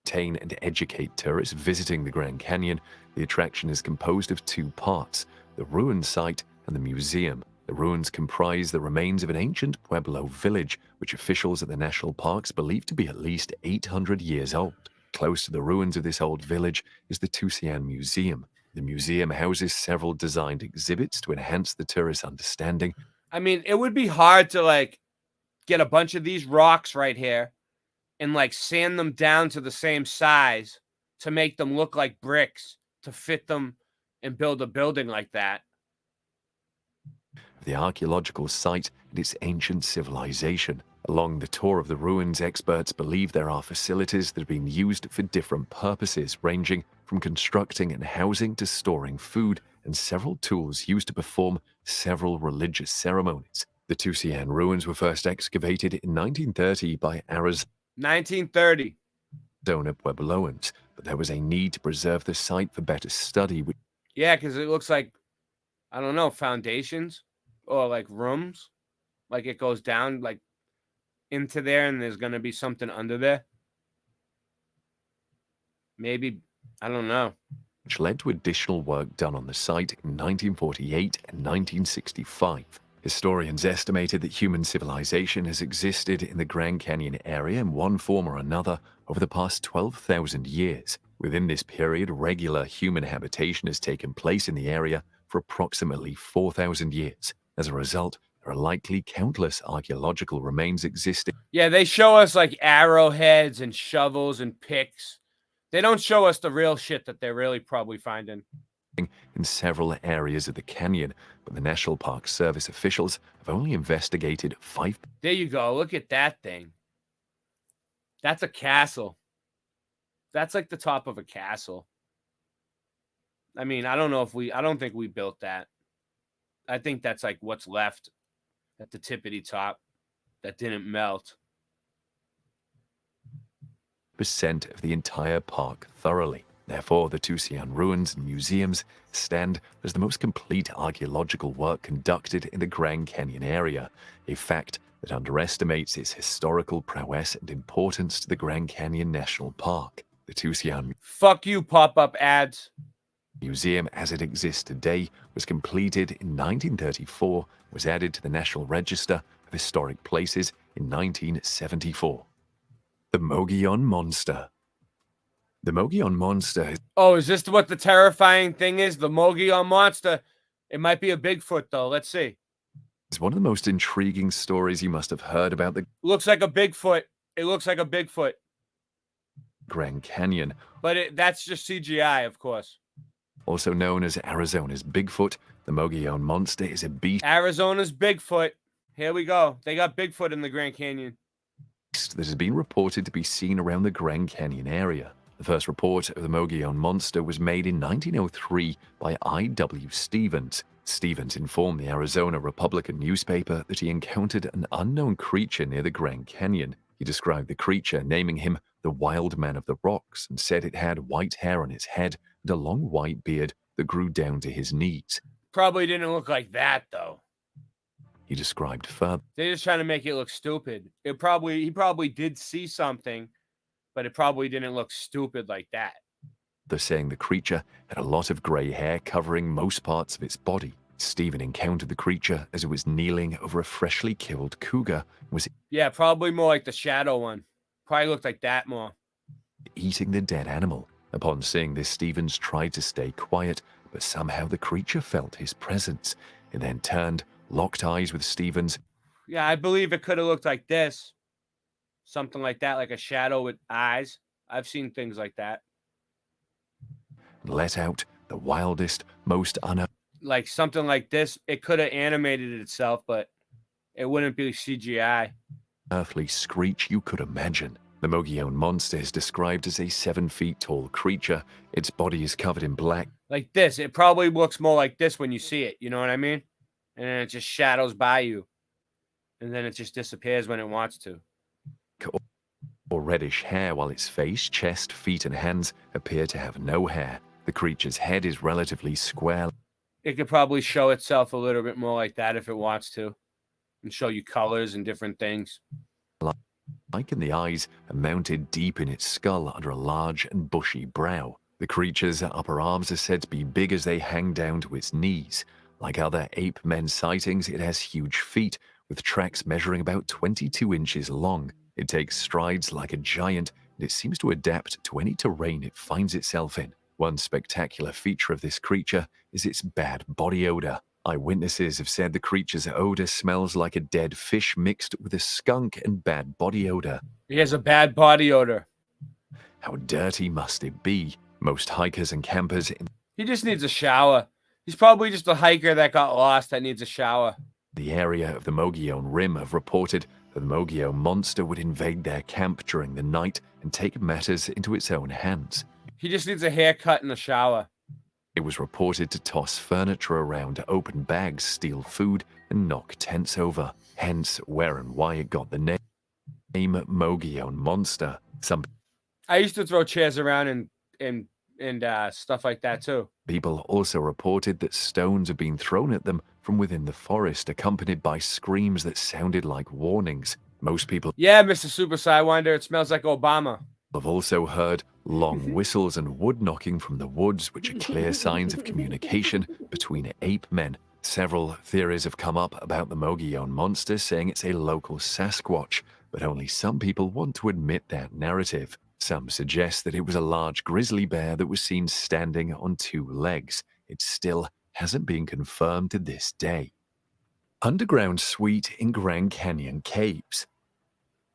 Entertain and educate tourists visiting the Grand Canyon. The attraction is composed of 2 parts, the ruin site and the museum. The ruins comprise the remains of an ancient Pueblo village, which officials at the national parks believe to be at least 800 years old. Close to the ruins of this old village is the Tusayan Museum. The museum houses several designed exhibits to enhance the tourist's understanding. I mean, it would be hard to like get a bunch of these rocks right here and like sand them down to the same size to make them look like bricks to fit them and build a building like that. The archaeological site and its ancient civilization. Along the tour of the ruins, experts believe there are facilities that have been used for different purposes, ranging from constructing and housing to storing food, and several tools used to perform several religious ceremonies. The Tusian ruins were first excavated in 1930 by Arizona 1930. Puebloans, but there was a need to preserve the site for better study. Yeah, because it looks like, I don't know, foundations or like rooms. Like it goes down like into there and there's going to be something under there. Maybe, I don't know. Which led to additional work done on the site in 1948 and 1965. Historians estimated that human civilization has existed in the Grand Canyon area in one form or another over the past 12,000 years. Within this period, regular human habitation has taken place in the area for approximately 4,000 years. As a result, there are likely countless archaeological remains existing. Yeah, they show us like arrowheads and shovels and picks. They don't show us the real shit that they're really probably finding in several areas of the canyon, but the National Park Service officials have only investigated 5. There you go. Look at that thing. That's a castle. That's like the top of a castle. I mean, I don't think we built that. I think that's like what's left at the tippity top that didn't melt. Percent of the entire park thoroughly. Therefore, the Tusian ruins and museums stand as the most complete archaeological work conducted in the Grand Canyon area, a fact that underestimates its historical prowess and importance to the Grand Canyon National Park. The Tusian Fuck you, pop-up ads. Museum, as it exists today, was completed in 1934, was added to the National Register of Historic Places in 1974. The Mogollon Monster. The Mogollon Monster. Oh, is this what the terrifying thing is? The Mogollon Monster. It might be a Bigfoot, though. Let's see. It's one of the most intriguing stories you must have heard about the Looks like a Bigfoot. It looks like a Bigfoot. Grand Canyon. But that's just CGI, of course. Also known as Arizona's Bigfoot, the Mogollon Monster is a beast. Arizona's Bigfoot. Here we go. They got Bigfoot in the Grand Canyon. That has been reported to be seen around the Grand Canyon area. The first report of the Mogollon Monster was made in 1903 by I.W. Stevens. Stevens informed the Arizona Republican newspaper that he encountered an unknown creature near the Grand Canyon. He described the creature, naming him the Wild Man of the Rocks, and said it had white hair on its head and a long white beard that grew down to his knees. Probably didn't look like that, though. He described further. They're just trying to make it look stupid. He probably did see something, but it probably didn't look stupid like that. They're saying the creature had a lot of gray hair covering most parts of its body. Stephen encountered the creature as it was kneeling over a freshly killed cougar. Yeah, probably more like the shadow one. Probably looked like that more. Eating the dead animal. Upon seeing this, Stevens tried to stay quiet, but somehow the creature felt his presence. It then turned, locked eyes with Stevens. Yeah, I believe it could have looked like this. Something like that, like a shadow with eyes. I've seen things like that. Let out the wildest, most like something like this. It could have animated itself, but it wouldn't be CGI. Earthly screech you could imagine. The Mogollon Monster is described as a 7 feet tall creature. Its body is covered in black. Like this. It probably looks more like this when you see it. You know what I mean? And then it just shadows by you. And then it just disappears when it wants to. Or reddish hair, while its face, chest, feet, and hands appear to have no hair. The creature's head is relatively square. It could probably show itself a little bit more like that if it wants to. And show you colors and different things. Like in the eyes are mounted deep in its skull under a large and bushy brow. The creature's upper arms are said to be big as they hang down to its knees. Like other ape men sightings, it has huge feet, with tracks measuring about 22 inches long. It takes strides like a giant, and it seems to adapt to any terrain it finds itself in. One spectacular feature of this creature is its bad body odor. Eyewitnesses have said the creature's odor smells like a dead fish mixed with a skunk and bad body odor. He has a bad body odor. How dirty must it be? Most hikers and campers... He just needs a shower. He's probably just a hiker that got lost that needs a shower. The area of the Mogollon Rim have reported that the Mogio monster would invade their camp during the night and take matters into its own hands. He just needs a haircut and a shower. It was reported to toss furniture around, open bags, steal food, and knock tents over. Hence, where and why it got the name Mogollon Monster. Some I used to throw chairs around and stuff like that too. people also reported that stones had been thrown at them from within the forest, accompanied by screams that sounded like warnings. Most people Yeah, Mr. Super Sidewinder, it smells like Obama. have also heard long whistles and wood knocking from the woods, which are clear signs of communication between ape men. Several theories have come up about the Mogollon Monster, saying it's a local Sasquatch, but only some people want to admit that narrative. Some suggest that it was a large grizzly bear that was seen standing on two legs. It still hasn't been confirmed to this day. Underground suite in Grand Canyon caves.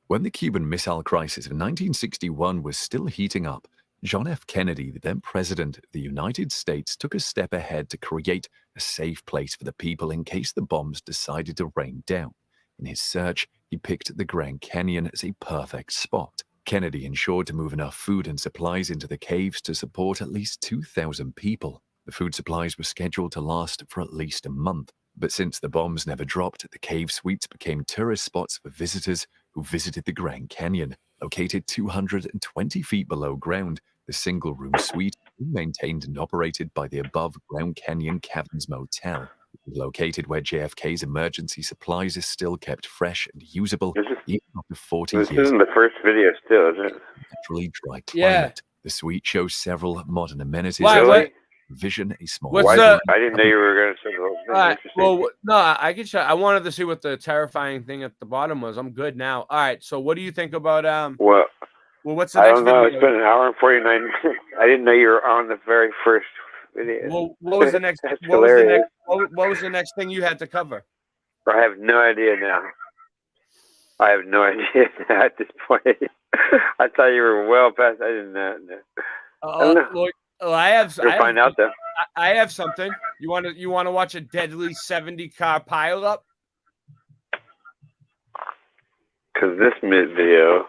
When the Cuban Missile Crisis of 1961 was still heating up, John F. Kennedy, the then President of the United States, took a step ahead to create a safe place for the people in case the bombs decided to rain down. In his search, he picked the Grand Canyon as a perfect spot. Kennedy ensured to move enough food and supplies into the caves to support at least 2,000 people. The food supplies were scheduled to last for at least a month, but since the bombs never dropped, the cave suites became tourist spots for visitors who visited the Grand Canyon. Located 220 feet below ground, the single-room suite is maintained and operated by the above Grand Canyon Caverns Motel. Located where JFK's emergency supplies are still kept fresh and usable, even after 40 years. This isn't the first video still, is it? Naturally dry climate. Yeah. The suite shows several modern amenities. Why? Vision, a small. What's the? I didn't know you were going to say All right. Well, no, I can show. I wanted to see what the terrifying thing at the bottom was. I'm good now. All right. So, what do you think about Well, what's the I next don't know. video? It's been an hour and 49 minutes. I didn't know you were on the very first video. Well, what was the next? That's what was the hilarious. next? What was the next thing you had to cover? I have no idea now. I have no idea now at this point. I thought you were well past. I didn't know. I don't know. Look, I have. You'll find out though. I have something. You want to watch a deadly 70-car pileup? Because this video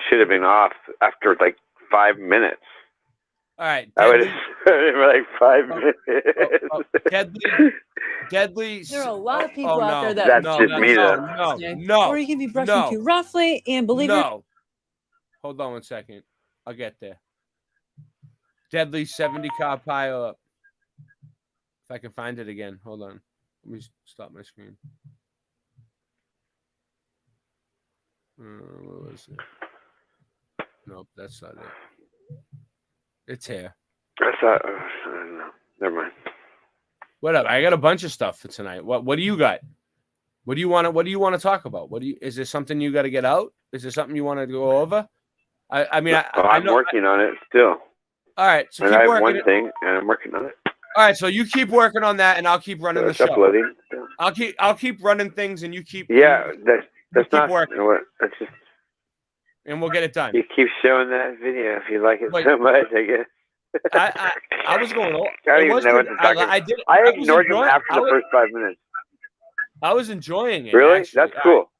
should have been off after like 5 minutes. All right. I would have started for like 5 minutes. Deadly. There are a lot of people Oh, out no. there that That's just me though. No. Or you can be brushing No. too roughly, and believe it. No. Hold on 1 second. I'll get there. Deadly 70-car pileup. If I can find it again. Hold on. Let me stop my screen. What was it? Nope, that's not it. It's here. I thought. Never mind. Whatever. I got a bunch of stuff for tonight. What do you got? What do you want to talk about? Is there something you got to get out? Is there something you want to go over? I mean, I'm working on it still. All right, so And keep I have working one it. thing, and I'm working on it. All right, so you keep working on that, and I'll keep running the It's show. uploading. I'll keep running things, and you keep That's keep not. working. You know what? That's just. and we'll get it done. You keep showing that video if you like it Wait. so much. I guess. I was going. I don't even know what to talk about. I ignored them after the first 5 minutes. I was enjoying it. Really? actually. That's cool.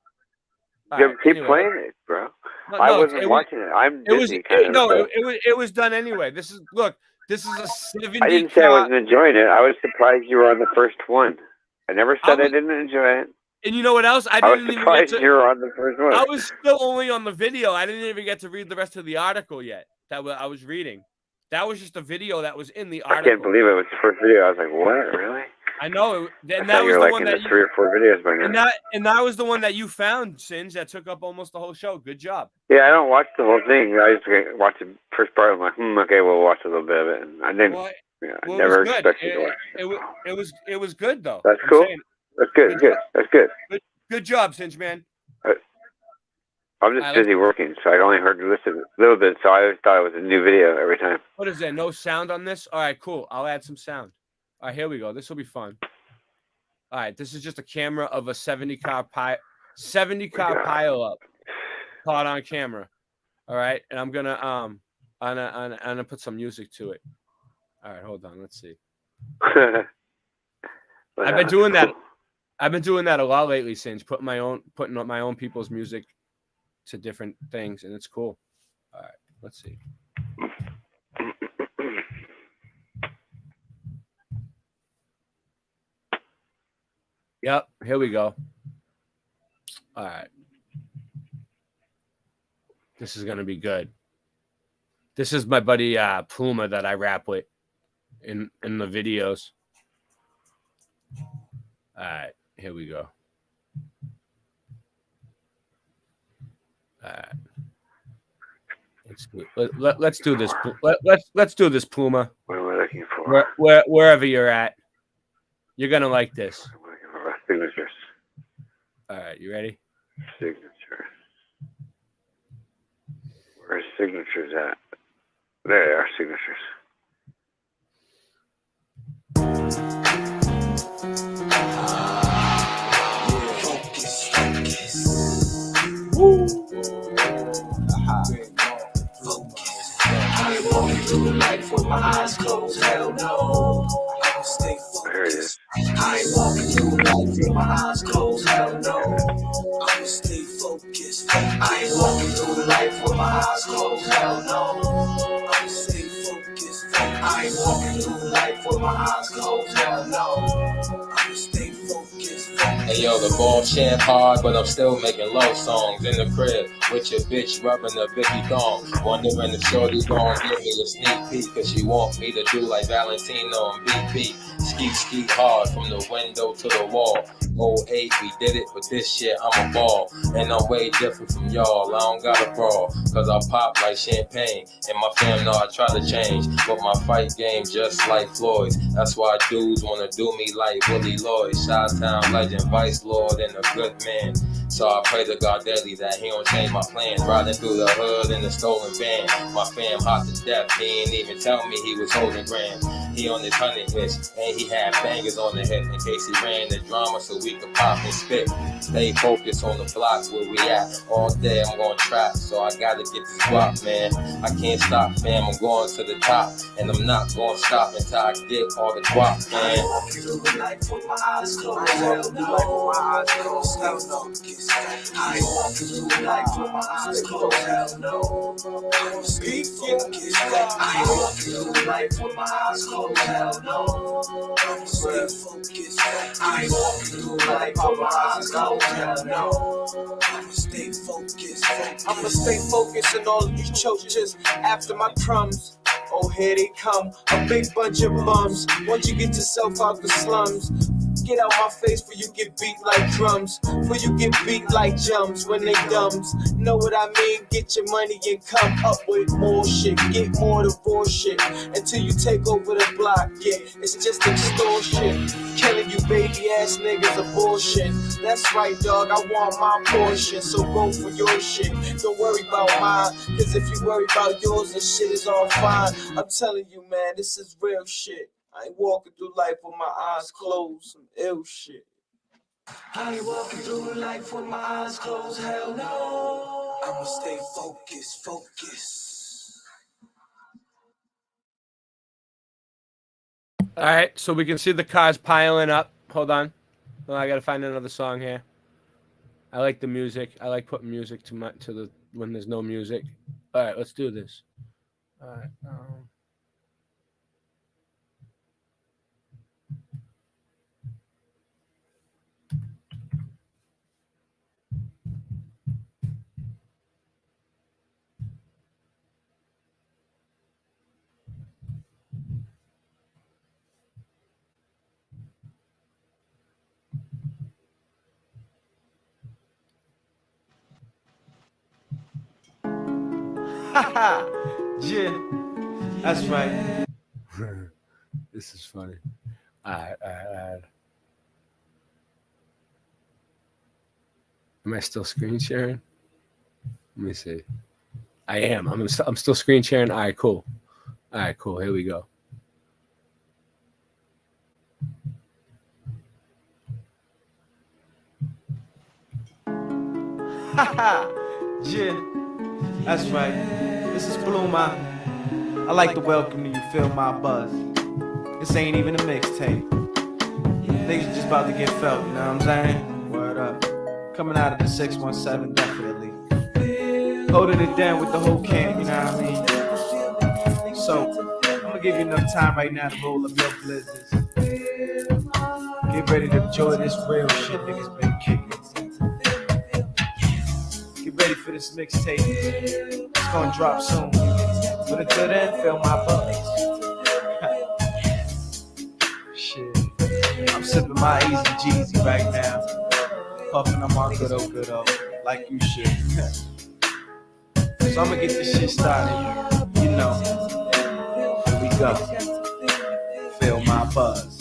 All You right, keep anyway. playing it, bro. No, I no, wasn't it was- watching it. I'm It was busy. kind of, so. it was done anyway. This is a 70. I didn't say I wasn't enjoying it. I was surprised you were on the first one. I never said I didn't enjoy it. And you know what else? I I was didn't even get surprised to. you were on the first one. I was still only on the video. I didn't even get to read the rest of the article yet. I was reading. That was just a video that was in the I article. can't believe it was the first video. I was like, what? Really? I know. I And thought that you was were the like one into that 3 or 4 videos by now. and that was the one that you found, Singe, that took up almost the whole show. Good job. Yeah, I don't watch the whole thing. I just watch the first part. I'm like, okay, we'll watch a little bit of it. And I didn't. Well, I Well, never it was good. expected to watch. It was good though. That's I'm cool. saying, That's good. Good. That's good. good job, Singe man. I'm just busy working, so I only heard listen a little bit. So I always thought it was a new video every time. What is there? No sound on this? All right, cool. I'll add some sound. All right, here we go. This will be fun. All right, this is just a camera of a 70-car pile up caught on camera. All right, and I'm gonna I'm gonna put some music to it. All right, hold on. Let's see. I've been doing that. I've been doing that a lot lately, since putting up my own people's music to different things, and it's cool. All right, let's see. Yep, here we go. All right. This is gonna be good. This is my buddy Pluma that I rap with in the videos. All right, here we go. All right. Let's do this. Let's do this, Pluma. What am I looking for? Wherever you're at, you're gonna like this. I'm looking for signatures. All right, you ready? Signatures. Where's signatures at? There they are, signatures. Through life with my eyes closed, hell no. I'ma stay focused. There it is. I ain't walking through life with my eyes closed, hell no. I'ma stay focused. I ain't walking through life with my eyes closed, hell no. I'ma stay focused. I ain't walking through life with my eyes closed, hell no. I'ma stay focused. Hey yo, the ball champ hard, but I'm still making love songs in the crib with your bitch rubbing the Vicky thong. Wondering if shorty gon' give me a sneak peek, cause she want me to do like Valentino and BP. Ski hard from the window to the wall. 08, we did it, but this shit I'm a ball. And I'm way different from y'all, I don't gotta brawl, cause I pop like champagne. And my fam know I try to change, but my fight game just like Floyd's. That's why dudes wanna do me like Willie Lloyd. Chi-Town legend, vice lord, and a good man. So I pray to God daily that he don't change my plans. Riding through the hood in a stolen van. My fam hot to death, he ain't even tell me he was holding grams. He on his 100 hits, and he had bangers on the hip in case he ran the drama so we could pop and spit. Stay focused on the block where we at. All day I'm gonna trap, so I gotta get this guap, man. I can't stop, fam, I'm going to the top. And I'm not gonna stop until I get all the guap, man. I ain't walking through life with my eyes closed, hell no. I ain't walking through life with my eyes closed, hell no. I'ma stay focused. I ain't walking through life with my eyes closed, hell no. I'ma stay focused. I ain't walking through life with my eyes closed, hell no. I'ma stay focused. I'ma stay focused on all of these choaches after my crumbs. Oh, here they come, a big bunch of bums. Once you get yourself out the slums, get out my face for you get beat like drums, for you get beat like jumps when they dumbs. Know what I mean? Get your money and come up with more shit. Get more divorce shit until you take over the block. Yeah, it's just extortion. Killing you baby ass niggas are bullshit. That's right, dog, I want my portion. So go for your shit. Don't worry about mine, cause if you worry about yours, the shit is all fine. I'm telling you, man, this is real shit. I ain't walking through life with my eyes closed, some ill shit. I ain't walking through life with my eyes closed, hell no. I'ma stay focused. All right, so we can see the cars piling up. Hold on. Well, I gotta find another song here. I like the music. I like putting music to the when there's no music. All right, let's do this. All right. Yeah, that's right. This is funny. All right. Am I still screen sharing? Let me see. I am. I'm still screen sharing. All right, cool. Here we go. Yeah, that's right. This is Pluma. I like to welcome you, feel my buzz. This ain't even a mixtape. niggas just about to get felt, you know what I'm saying? Word up. Coming out of the 617, definitely. Holding it down with the whole camp, you know what I mean? So, I'm gonna give you enough time right now to roll up your blizzards. Get ready to enjoy this real shit niggas been kicking. Get ready for this mixtape. It's gonna drop soon. But until then, feel my buzz. Shit. I'm sipping my Easy Jeezy right now. Puffing on my good old, like you should. So I'm gonna get this shit started. You know. Here we go. Feel my buzz.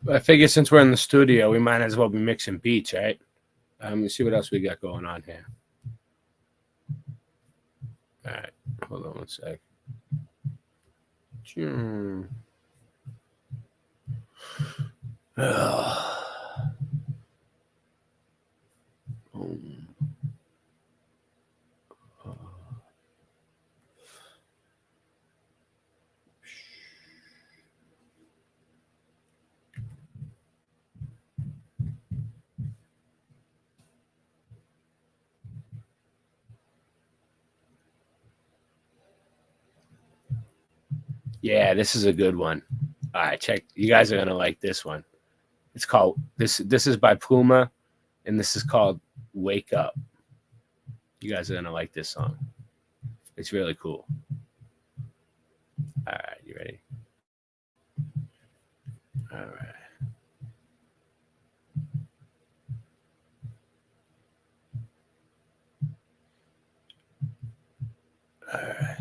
I figure since we're in the studio, we might as well be mixing beats, right? Let me see what else we got going on here. All right, hold on one sec. Yeah, this is a good one. All right, check. You guys are gonna like this one. It's called this is by Puma, and this is called Wake Up. You guys are gonna like this song. It's really cool. All right, you ready? All right. All right.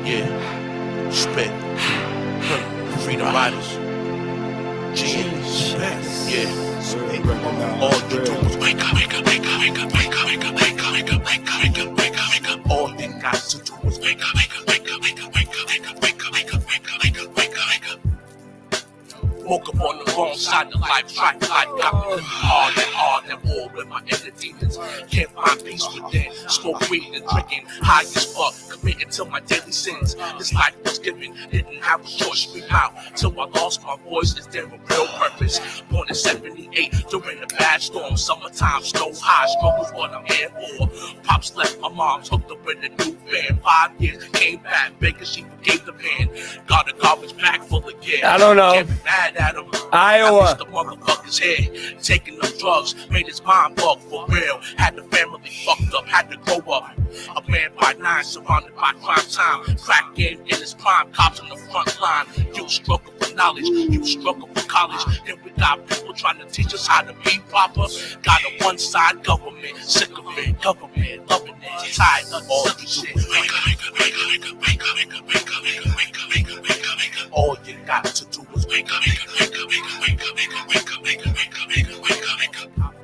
Yeah, spit. Freedom Riders. Genius. Yeah. All you do is wake up, wake up, wake up, wake up, wake up, wake up, wake up, wake up, wake up, wake up, wake up, wake up. All you got to do is wake up, wake up, wake up, wake up, wake up, wake up, wake up, wake up, wake up, wake up, wake up, wake up. Woke up on the wrong side of life, tried life, got me living hard and war with my inner demons. Can't find peace within, smoke weed and drinking, high as fuck, committing to my daily sins. This life was given, didn't have a short street out, till I lost my voice, is there a real purpose? Born in 78, during the bad storm, summertime, snow high, struggles what I'm here for. Pops left, my mom's hooked up with a new van, 5 years, came back, begging she forgave the man. Got a garbage bag full of gear. I don't know. Can't be mad at him. Iowa. The motherfucker's head, taking them drugs, made his mind bug for real. Had the family fucked up, had to grow up. A man by 9, surrounded by crime time. Crack game in his prime, cops on the front line. You struggle for knowledge, you struggle for college. Then we got people trying to teach us how to be proper. Got a one-side government, sick of it, government loving it, tired of all this shit. Wake up, wake up, wake up, wake up, wake up, wake up, wake up, wake up, wake up, wake up, wake up, wake up. All you got to do is wake up, wake up, wake up, wake up, wake up, wake up, wake up, wake up, wake up, wake up, wake up, wake up.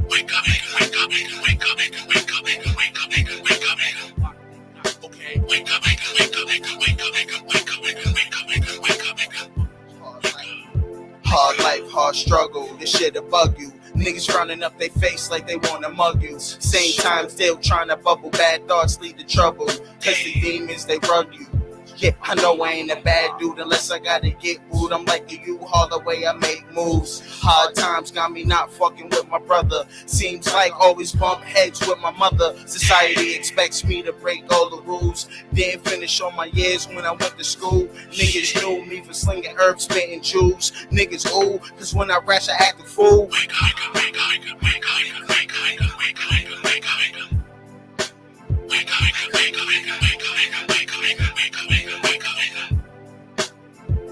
Wake up, wake up, wake up, wake up, wake up, wake up, wake up, wake up, wake up, wake up, wake up, wake up. Okay. Wake up, wake up, wake up, wake up, wake up, wake up, wake up, wake up, wake up, wake up, wake up, wake up. Hard life, hard struggle, this shit'll bug you. Niggas frowning up they face like they wanna mug you. Same time still trying to bubble, bad thoughts lead to trouble. Cause the demons, they rug you. Yeah, I know I ain't a bad dude unless I gotta get wooed. I'm like a U-Haul the way I make moves. Hard times got me not fucking with my brother. Seems like always bump heads with my mother. Society expects me to break all the rules. Didn't finish all my years when I went to school. Niggas knew me for slinging herbs, spitting jewels. Niggas ooh, cause when I rash I act a fool. Wake up, wake up, wake up, wake up, wake up, wake up, wake up, wake up, wake up, wake up, wake up. Wake up, wake up, wake up, wake up, wake up, wake up, wake up, wake up, wake up, wake up, wake up, wake up.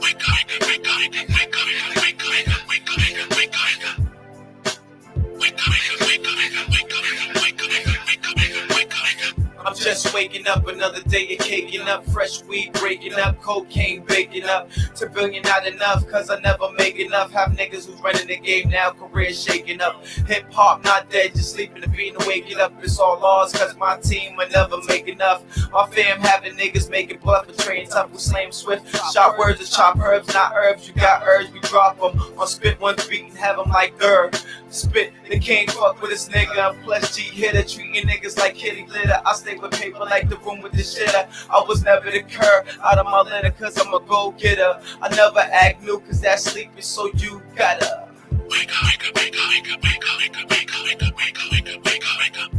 Wake up, wake up, wake up, wake up, wake up, wake up, wake up, wake up, wake up, wake up, wake up. Wake up, wake up, wake up, waking up, another day you're caking up, fresh weed breaking up, cocaine baking up. To billion not enough, cause I never make enough. Have niggas who's running the game now, career shaking up. Hip hop not dead, just sleeping the beat and waking up. It's all lost, cause my team will never make enough. My fam having niggas making bluff, betraying tough with slam swift. Shot words to chop herbs, not herbs. You got herbs, we drop them. On spit one beat and have them like Gerb. Spit, they can't fuck with this nigga. I'm plus G hitter, treating niggas like kitty litter. I stay with paper like the room with the shitter. I was never the cur out of my litter, cause I'm a go-getter. I never act new, cause that sleep is so you gotta wake up, wake up, wake up, wake up, wake up, wake up, wake up, wake up, wake up, wake up, wake up, wake up.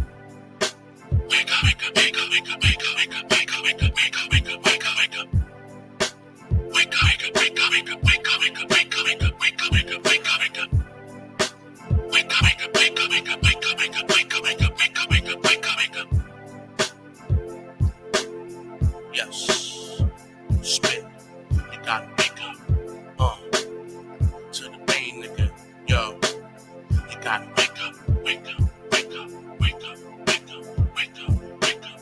Wake up, wake up, wake up, wake up, wake up, wake up, wake up, wake up, wake up, wake up, wake up, wake up. Wake up, wake up, wake up, wake up, wake up, wake up, wake up, wake up, wake up, wake up, wake up, wake up. Wake up, wake up, wake up, wake up, wake up, wake up, wake up, wake up, wake up, wake up, wake up, wake up. Yes. Spit. You gotta wake up. To the main nigga. Yo. You gotta wake up, wake up, wake up, wake up, wake up, wake up, wake up.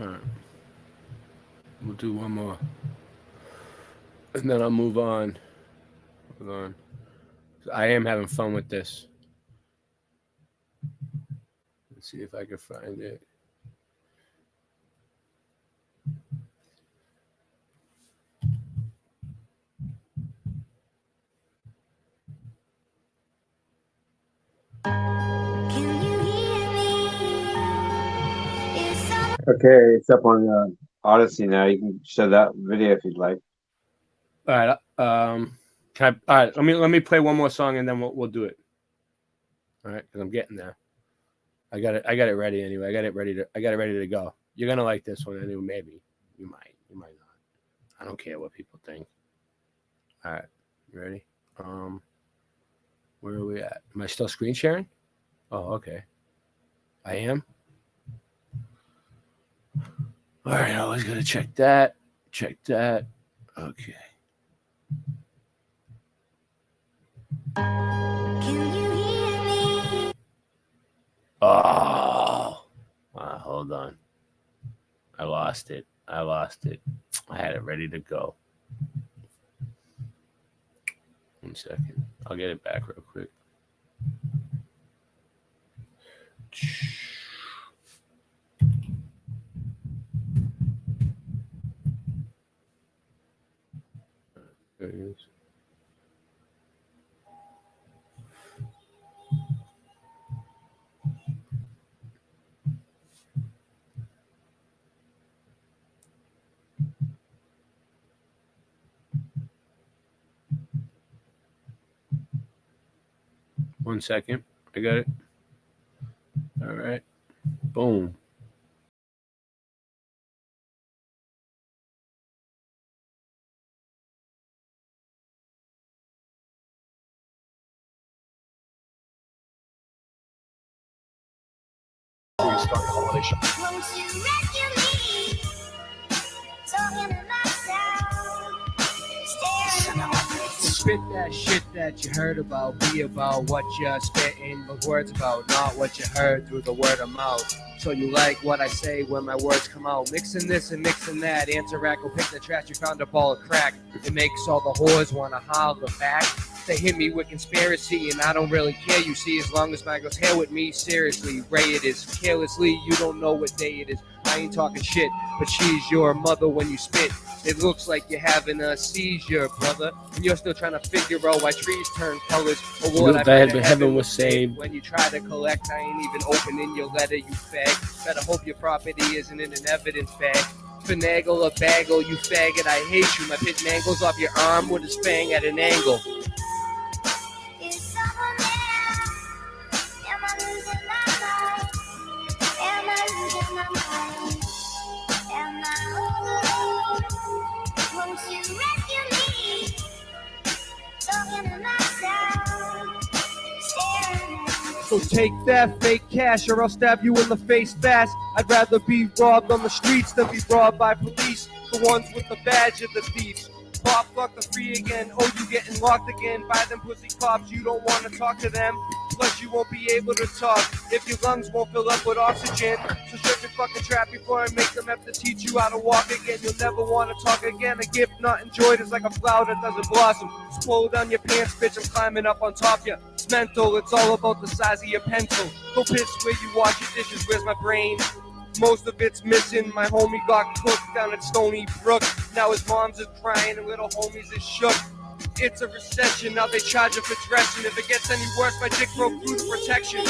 All right. We'll do one more. And then I'll move on. Hold on. I am having fun with this. Let's see if I can find it. Okay, it's up on Odyssey now. You can show that video if you'd like. All right. Can I? All right. Let me play one more song and then we'll do it. All right, because I'm getting there. I got it ready anyway. I got it ready to go. You're gonna like this one anyway. Maybe you might not. I don't care what people think. All right, you ready? Where are we at? Am I still screen sharing? Oh, okay. I am. All right, I was gonna check that. Check that. Okay. Oh, hold on. I lost it. I had it ready to go. 1 second. I'll get it back real quick. There it is. One second. I got it. All right. Boom. during the holiday show. Spit that shit that you heard about. Be about what you're spitting the words about, not what you heard through the word of mouth. So you like what I say when my words come out. Mixing this and mixing that. Antarac will pick the trash. You found a ball of crack. It makes all the whores want to holler back. They hit me with conspiracy and I don't really care. You see, as long as my girl's here with me, seriously, Ray it is. Carelessly, you don't know what day it is. I ain't talking shit, but she's your mother when you spit. It looks like you're having a seizure, brother. And you're still trying to figure out why trees turn colors. Or what I bet heaven was saved. When you try to collect, I ain't even opening your letter, you fag. Better hope your property isn't in an evidence bag. Finagle or bagel, you faggot, I hate you. My pit mangles off your arm with his fang at an angle. So take that fake cash or I'll stab you in the face fast. I'd rather be robbed on the streets than be robbed by police. The ones with the badge of the thieves. Pop, fuck the free again. Oh, you getting locked again by them pussy cops. You don't want to talk to them. Plus you won't be able to talk if your lungs won't fill up with oxygen. So shut your fucking trap before I make them have to teach you how to walk again. You'll never want to talk again. A gift not enjoyed is like a flower that doesn't blossom. Just pull down your pants, bitch, I'm climbing up on top ya. It's mental, it's all about the size of your pencil. Go piss where you wash your dishes, where's my brain? Most of it's missing. My homie got cooked down at Stony Brook. Now his mom's is crying and little homies is shook. It's a recession, now they charge him for dressing. If it gets any worse, my dick broke through the protection.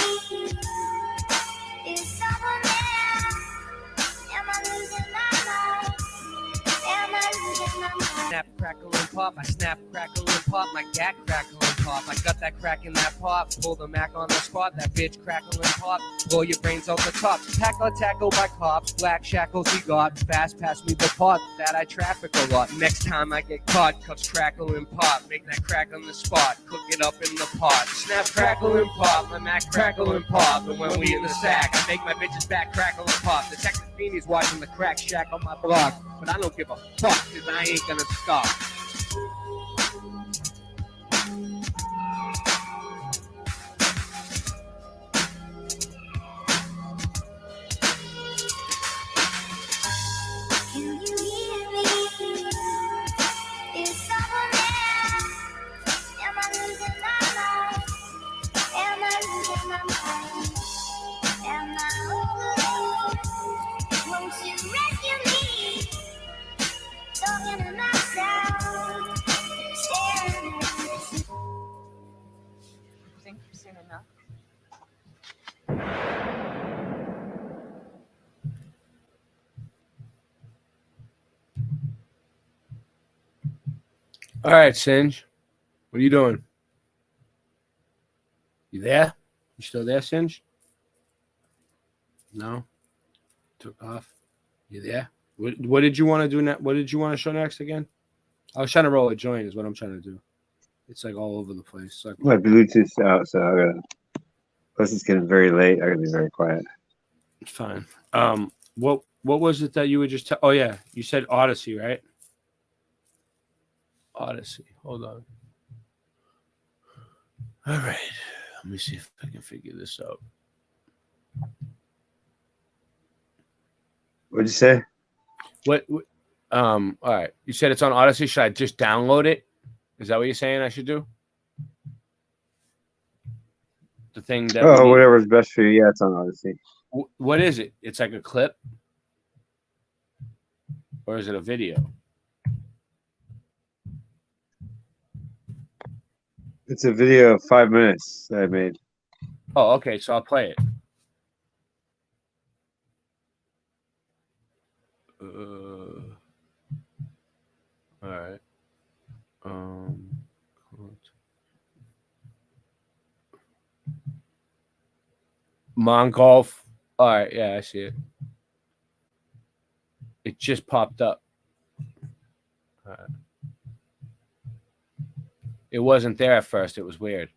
Snap, crackle, and pop. I snap, crackle, and pop. My gat crackle and pop. I got that crack in that pop. Pull the Mac on the spot. That bitch crackle and pop. Blow your brains out the top. Tackle, tackle by cops. Black shackles he got. Fast pass me the pot. That I traffic a lot. Next time I get caught, cups crackle and pop. Make that crack on the spot. Cook it up in the pot. Snap, crackle, and pop. My Mac crackle and pop. And when we in the sack, I make my bitches back crackle and pop. Detective Beanie's watching the crack shack on my block. But I don't give a fuck, cause I ain't gonna stop. All right, Singe. What are you doing? You there? You still there, Singe? No? Took off. You there? What did you want to do next? What did you want to show next again? I was trying to roll a joint is what I'm trying to do. It's like all over the place. Like, my Bluetooth's out, so I gotta. Plus, it's getting very late. I gotta be very quiet. it's fine. What was it that you were just? Oh yeah, you said Odyssey, right? Odyssey. Hold on. All right. Let me see if I can figure this out. What'd you say? What? All right. You said it's on Odyssey. Should I just download it? Is that what you're saying I should do? The thing that. Whatever's best for you. Yeah, it's on Odyssey. What is it? It's like a clip, or is it a video? It's a video of 5 minutes that I made. Oh, okay. So I'll play it. All right. Mongolf. All right. Yeah, I see it. It just popped up. All right. It wasn't there at first. It was weird.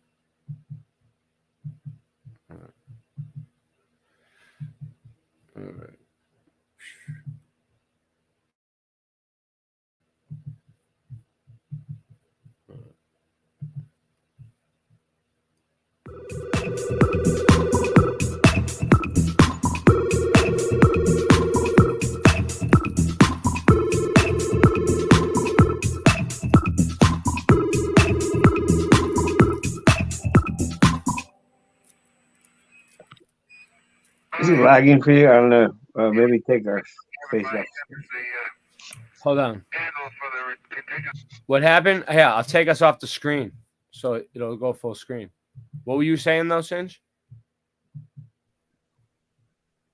Is it lagging for you? I don't know. Maybe take our face off. Hold on. What happened? Yeah, I'll take us off the screen, so it'll go full screen. What were you saying though, Singe?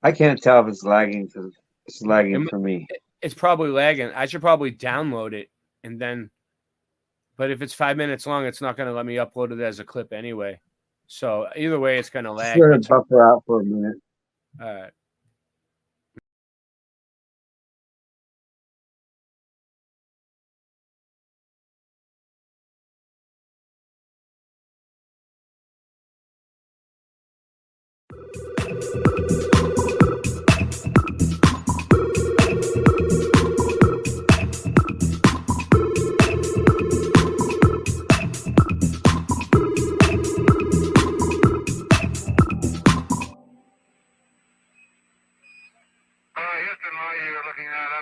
I can't tell if it's lagging because it's lagging for me. It's probably lagging. I should probably download it and then. But if it's 5 minutes long, it's not going to let me upload it as a clip anyway. So either way, it's going to lag. Sure, buffer out for a minute. All right.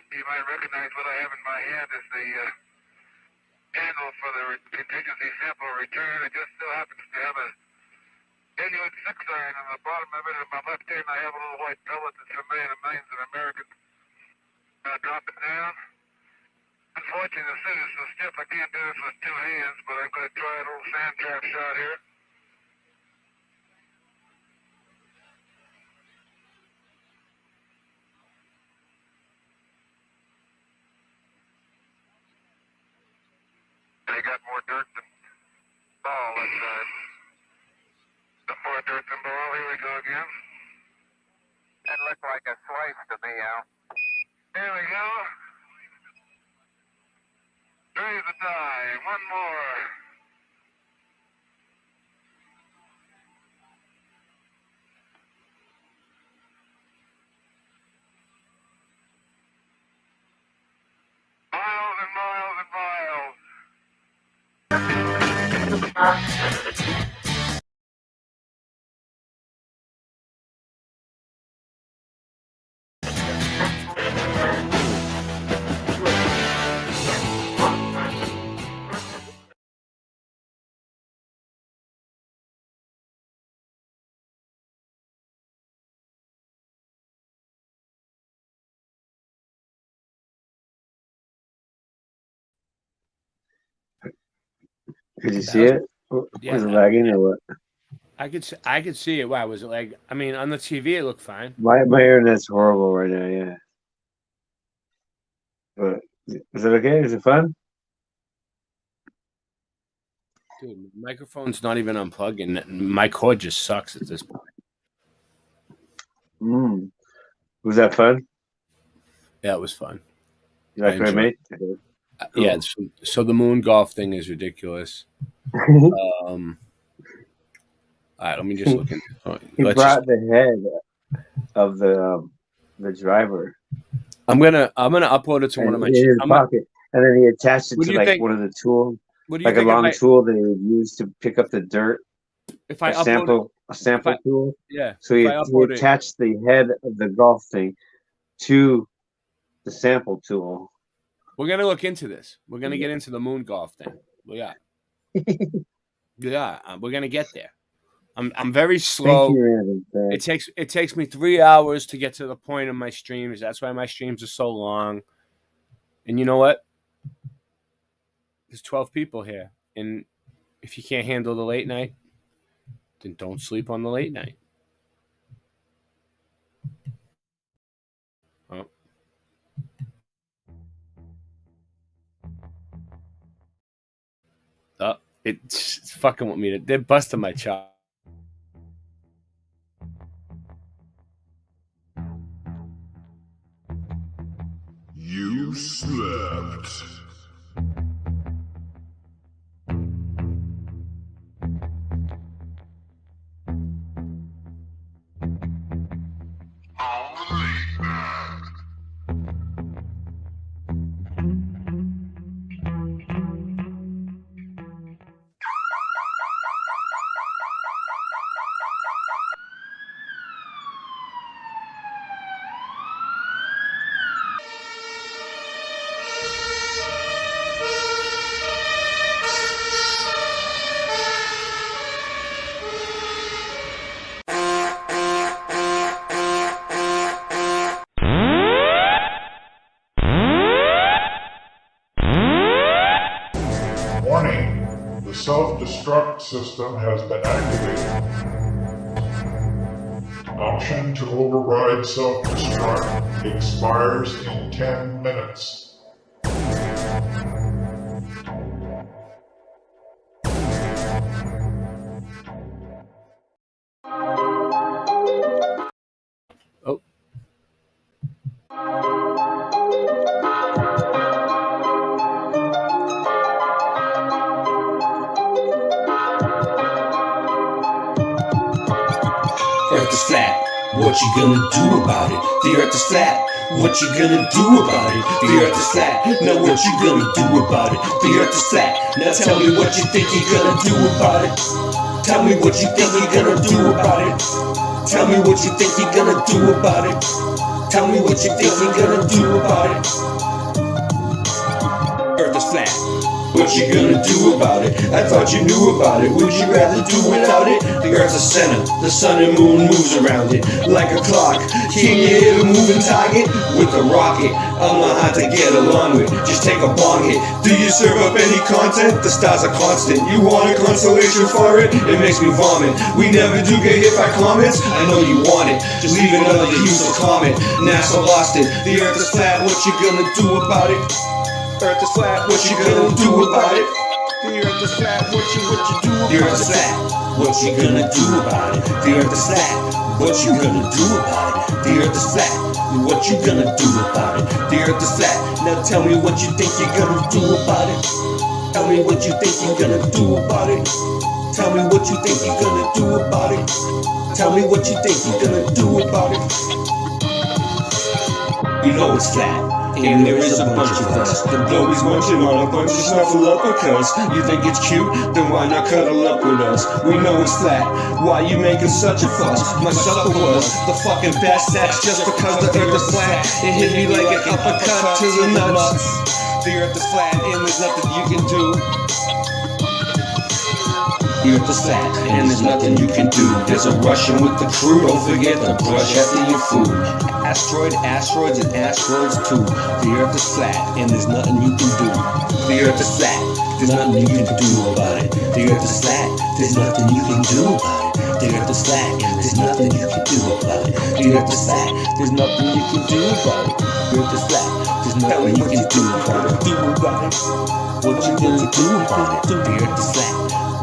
You might recognize what I have in my hand as the handle for the contingency sample return. It just still happens to have a genuine 6-iron on the bottom of it. In my left hand, I have a little white pellet that's familiar to millions of Americans. Drop it down. Unfortunately, the suit is so stiff I can't do this with 2 hands, but I'm going to try a little sand trap shot here. They got more dirt than ball that side. Some more dirt than ball. Here we go again. That looked like a slice to me, Al. Here we go. Raise the die. One more. Miles and miles and miles. Could you see it? Was it lagging or what? I could see it. Why was it like? I mean, on the TV it looked fine. My internet's horrible right now. Yeah. But is it okay? Is it fun? Dude, my microphone's not even unplugging. My cord just sucks at this point. Was that fun? Yeah, it was fun. You like what I made? Cool. Yeah. So the moon golf thing is ridiculous. All right, let me just look into. He brought the head of the driver. I'm gonna upload it to one of my. In his pocket, and then he attached it to like one of the tools, like a long tool that he would use to pick up the dirt. If I a sample tool. Yeah. So he attached the head of the golf thing to the sample tool. We're gonna look into this. We're gonna get into the moon golf thing. Yeah. Yeah, we're gonna get there. I'm very slow. It takes me 3 hours to get to the point of my streams. That's why my streams are so long. And you know what? There's 12 people here, and if you can't handle the late night, then don't sleep on the late night. Oh. It's fucking with me. They're busting my chop. You slept. Warning, the self-destruct system has been activated. Option to override self-destruct expires in 10 minutes. Oh. Earth is flat, what you gonna do about it? The earth is flat, what you gonna do about it? The earth is flat, now what you gonna do about it? The earth is flat, now tell me what you think you're gonna do about it. Tell me what you think you're gonna do about it. Tell me what you think you're gonna do about it. Tell me what you think you're gonna do about it. Earth is flat, what you gonna do about it? I thought you knew about it, would you rather do without it? The earth's a center, the sun and moon moves around it like a clock. Can you hit a moving target? With a rocket, I'm not hard to get along with, just take a bong hit. Do you serve up any content? The stars are constant. You want a constellation for it? It makes me vomit. We never do get hit by comments, I know you want it. Just leave another useless comment. NASA lost it. The earth is flat, what you gonna do about it? Earth is flat, what you gonna do about it? The earth is flat, what you do about it? The earth is flat, what you gonna do about it? The earth is flat, what you gonna do about it? The earth is flat, what you gonna do about it? The earth is flat, now tell me what you think you're gonna do about it. Tell me what you think you're gonna do about it. Tell me what you think you're gonna do about it. Tell me what you think you're gonna do about it. You know it's flat, and there is a bunch of us. The blowies munching on a bunch of snuffleupagus. You think it's cute? Then why not cuddle up with us? We know it's flat, why you making such a fuss? My supper was the fucking best, that's just because the earth is flat. It hit me like an uppercut to the nuts. The earth is flat, and there's nothing you can do. The earth is flat, and there's nothing you can do. There's a Russian with the crew, don't forget to brush after your food. Asteroids, and asteroids too. The earth is flat, and there's nothing you can do. The earth is flat, there's nothing you can do about it. The earth is flat, there's nothing you can do about it. The earth is flat, and there's nothing you can do about it. The earth is flat, there's nothing you can do about it. The earth is flat, there's nothing you can do about it. What you gonna do about it? The earth is flat,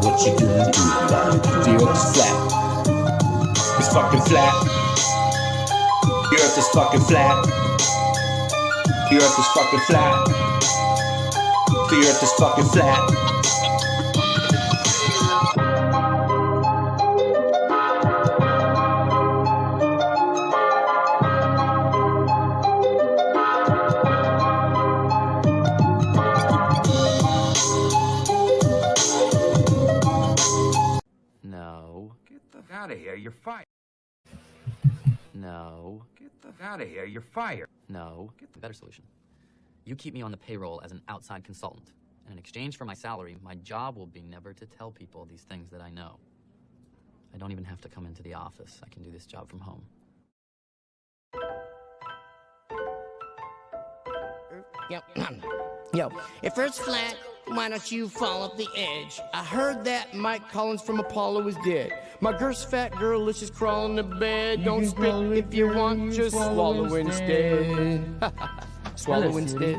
what you gonna do about it? The earth is flat, it's fucking flat. The earth is fucking flat. The earth is fucking flat. The earth is fucking flat. No. Get the fuck out of here, you're fired. No. Get the fuck out of here, you're fired. No. Get the better solution. You keep me on the payroll as an outside consultant. And in exchange for my salary, my job will be never to tell people these things that I know. I don't even have to come into the office. I can do this job from home. Yo, if Earth's flat, why don't you fall off the edge? I heard that Mike Collins from Apollo is dead. My girl's fat girl, let's just crawl in the bed. Don't spit if you want, just swallow instead. Swallow instead.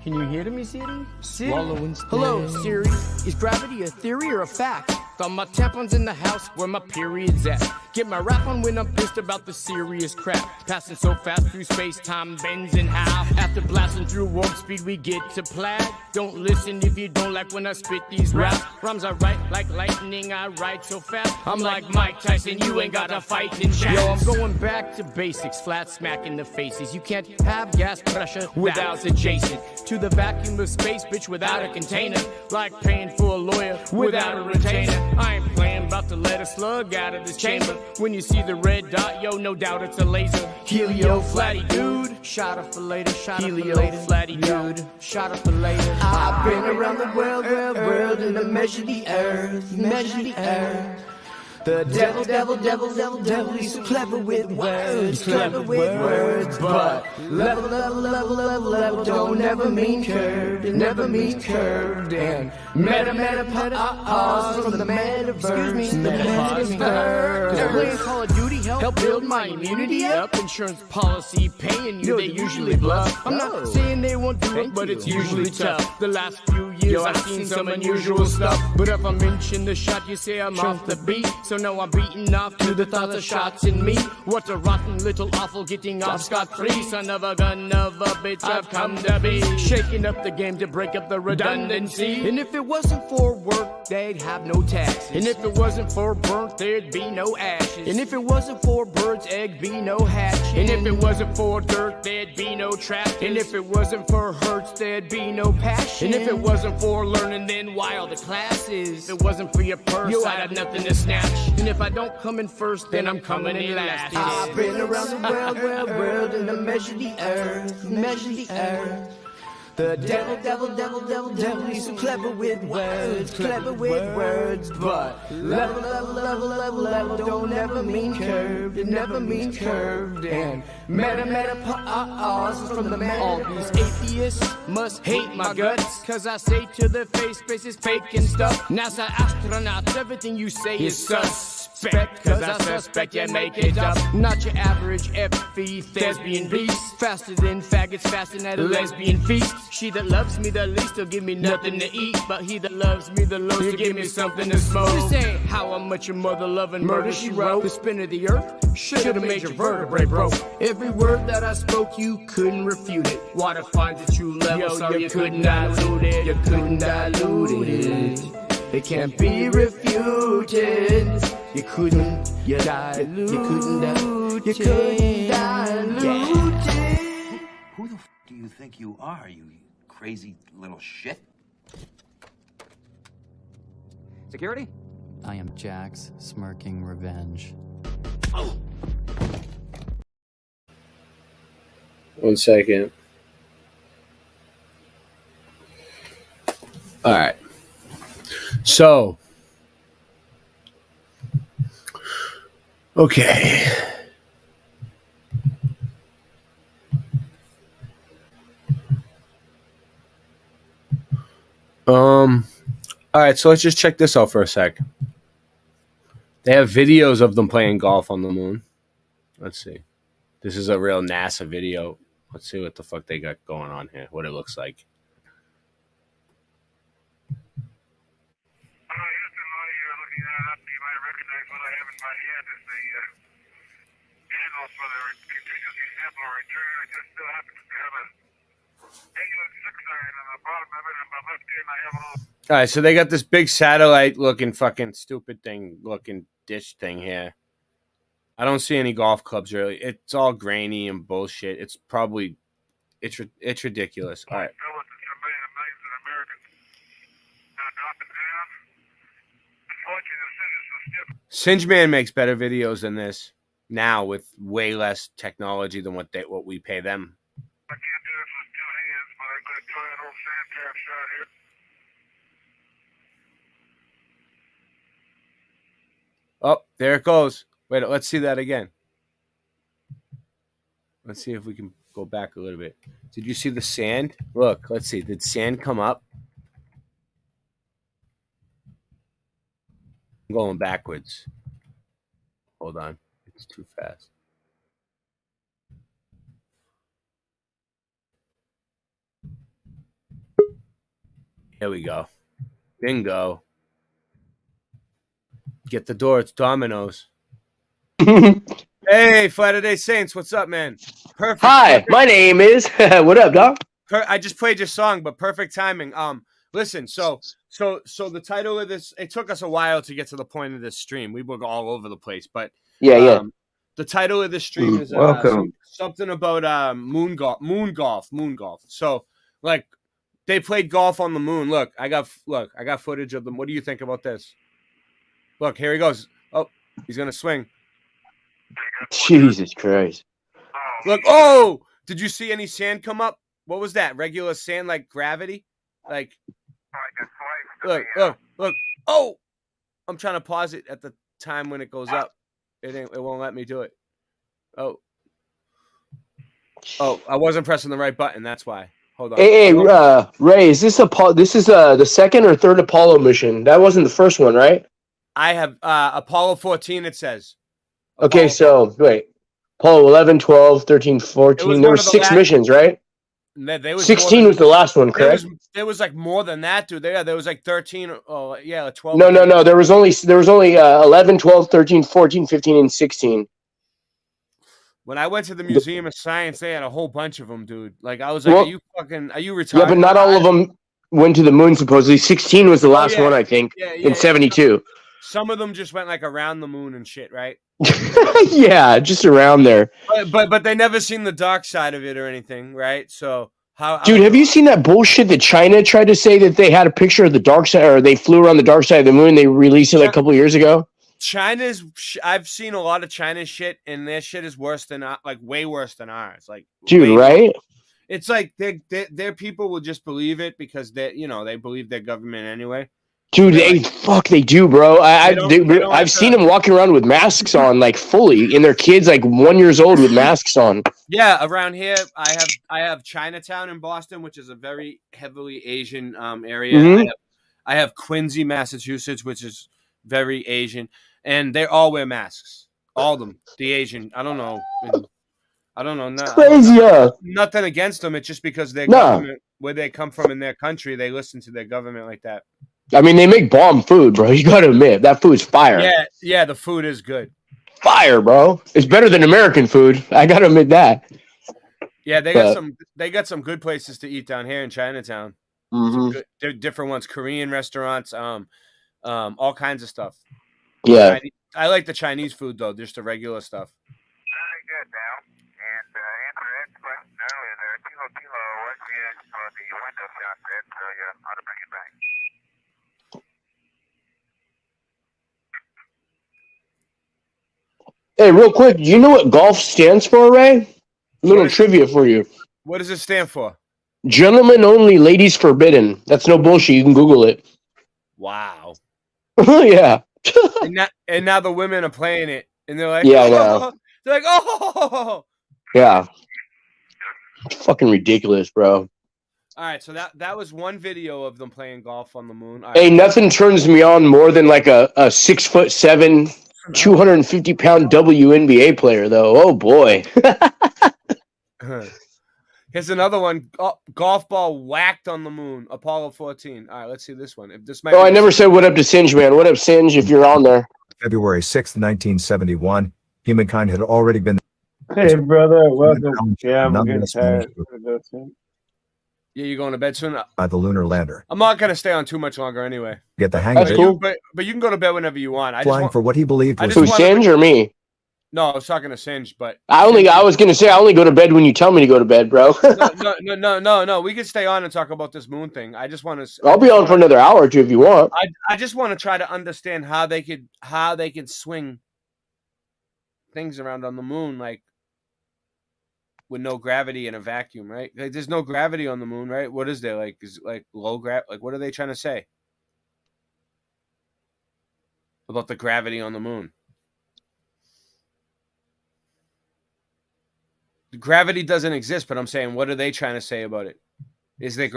Can you hear me, Siri? Swallow instead. Hello, Siri. Is gravity a theory or a fact? Got my tampons in the house where my period's at. Get my rap on when I'm pissed about the serious crap. Passing so fast through space, time bends in half. After blasting through warp speed, we get to plaid. Don't listen if you don't like when I spit these raps. Rhymes I write like lightning, I write so fast. I'm like Mike Tyson, you ain't got to fight in jazz. Yo, I'm going back to basics, flat smack in the faces. You can't have gas pressure without adjacent to the vacuum of space, bitch, without a container. Like paying for a lawyer without a retainer. I ain't playing about to let a slug out of this chamber. When you see the red dot, yo, no doubt it's a laser. Helio flatty dude, shot up for later, shot up for later. Helio flatty dude, shot up for later. I've been around the world, and I measure the earth, measure the earth. The devil, he's so clever with words, but level don't never mean curved, it never means curved, and pause from the metaverse, the playing Call of Duty help build my immunity up, insurance policy paying you, they usually bluff, I'm not saying they won't do it, but it's usually tough, the last few years I've seen some unusual stuff, but if I mention the shot, you say I'm off the beat, so now I'm beating off to the thoughts of shots in me. What a rotten little awful getting off scot-free. Son of a gun of a bitch I've come to be. Shaking up the game to break up the redundancy. And if it wasn't for work, they'd have no taxes. And if it wasn't for burnt, there'd be no ashes. And if it wasn't for birds, egg be no hatching. And if it wasn't for dirt, there'd be no traffic. And if it wasn't for hurts, there'd be no passion. And if it wasn't for learning, then why all the classes? If it wasn't for your purse, I'd have nothing to snatch. And if I don't come in first, then I'm coming in last. I've been around the world, and I measure the earth, The devil, he's so clever with words, but level don't never mean curved, it never means curved, and pause from the meta. All these atheists must hate my guts, cause I say to their face, space is fake and stuff. NASA astronauts, everything you say is suspect, cause I suspect you make it up. Not your average FE thespian beast, faster than faggots fasting at a lesbian feast. She that loves me the least will give me nothing to eat, but he that loves me the most will give me something to smoke. This ain't how much your mother loving murder she wrote. The spin of the earth should've made your vertebrae broke. Every word that I spoke you couldn't refute it. Water finds a true level, so you couldn't dilute it. You couldn't dilute it. It can't be refuted. You couldn't dilute. You couldn't dilute. You couldn't dilute it. Who the f do you think you are, you crazy little shit? Security? I am Jack's smirking revenge. 1 second. All right. So, okay. All right, so let's just check this out for a sec. They have videos of them playing golf on the moon. Let's see. This is a real NASA video. Let's see what the fuck they got going on here, what it looks like. All right, so they got this big satellite-looking fucking stupid thing, looking dish thing here. I don't see any golf clubs really. It's all grainy and bullshit. It's probably, it's ridiculous. All right. Singeman makes better videos than this now with way less technology than what we pay them. Oh, there it goes. Wait, let's see that again. Let's see if we can go back a little bit. Did you see the sand? Look, let's see. Did sand come up? I'm going backwards. Hold on. It's too fast. Here we go. Bingo. Get the door. It's Domino's. Hey, Friday Day Saints. What's up, man? Perfect. Hi, my name is. What up, dog? I just played your song, but perfect timing. Listen. So the title of this. It took us a while to get to the point of this stream. We were all over the place, but yeah. The title of this stream is something about moon golf. So like they played golf on the moon. Look, I got footage of them. What do you think about this? Look, here he goes. Oh, he's gonna swing. Jesus Christ! Look, oh, did you see any sand come up? What was that? Regular sand, like gravity? Like, look. Oh, I'm trying to pause it at the time when it goes up. It won't let me do it. Oh, I wasn't pressing the right button. That's why. Hold on. Hey, Ray, is this the second or third Apollo mission? That wasn't the first one, right? I have Apollo 14. It says. Okay, so wait. Apollo 11, 12, 13, 14. There were 6 missions, right? 16 was the last one, correct? There was like more than that, dude. There was like 13. Oh, yeah, 12. No. There was only 11, 12, 13, 14, 15, and 16. When I went to the Museum of Science, they had a whole bunch of them, dude. Like I was like, are you retired? Yeah, but not all of them went to the moon. Supposedly, 16 was the last one, I think, in 72. Some of them just went like around the moon and shit, right? Yeah, just around there. But they never seen the dark side of it or anything, right? So Dude, have you seen that bullshit that China tried to say that they had a picture of the dark side, or they flew around the dark side of the moon? They released it like a couple of years ago. I've seen a lot of China's shit, and their shit is worse than way worse than ours. Like, dude, right? It's like their people will just believe it because they believe their government anyway. Dude, they do, bro. I've seen them walking around with masks on, like fully, and their kids like 1 year old with masks on. Yeah, around here I have Chinatown in Boston, which is a very heavily Asian area. Mm-hmm. I have Quincy, Massachusetts, which is very Asian, and they all wear masks. All of them. The Asian. I don't know. It's crazy. Nothing against them. It's just because their government, where they come from in their country, they listen to their government like that. I mean, they make bomb food, bro. You gotta admit, that food's fire. Yeah, the food is good. Fire, bro. It's better than American food. I gotta admit that. Yeah, they got some good places to eat down here in Chinatown. Mm-hmm. They're different ones, Korean restaurants, all kinds of stuff. Yeah. I like the Chinese food though, just the regular stuff. Very good now. And answer Ed's question earlier there, Kilo was the edge for the window shot, Ed, so you ought to bring it back. Hey, real quick, do you know what golf stands for, Ray? A little trivia for you. What does it stand for? Gentlemen only, ladies forbidden. That's no bullshit. You can Google it. Wow. Yeah. and now the women are playing it, and they're like, yeah, I know. They're like, oh. Yeah. It's fucking ridiculous, bro. All right, so that was one video of them playing golf on the moon. Hey, nothing turns me on more than like a 6'7", 250-pound WNBA player, though. Oh boy. Here's another one. Golf ball whacked on the moon. Apollo 14. All right, let's see this one. If this might. I never said what up to Singe, man. What up, Singe? If you're on there. February 6th, 1971. Humankind had already been. Hey, brother. Welcome. Yeah, I'm getting tired. Yeah, you going to bed soon? By the lunar lander. I'm not gonna stay on too much longer anyway. Get the hang of it. Cool. But you can go to bed whenever you want. Flying for what he believed was. Who, Singe or me? No, I was talking to Singe, but I was gonna say I only go to bed when you tell me to go to bed, bro. No. We can stay on and talk about this moon thing. I just want to. I'll be on for another hour or two if you want. I just want to try to understand how they could swing things around on the moon, like with no gravity in a vacuum, right? Like, there's no gravity on the moon, right? What is there? Like, is it like low gravity? Like, what are they trying to say about the gravity on the moon? Gravity doesn't exist, but I'm saying, what are they trying to say about it? Is there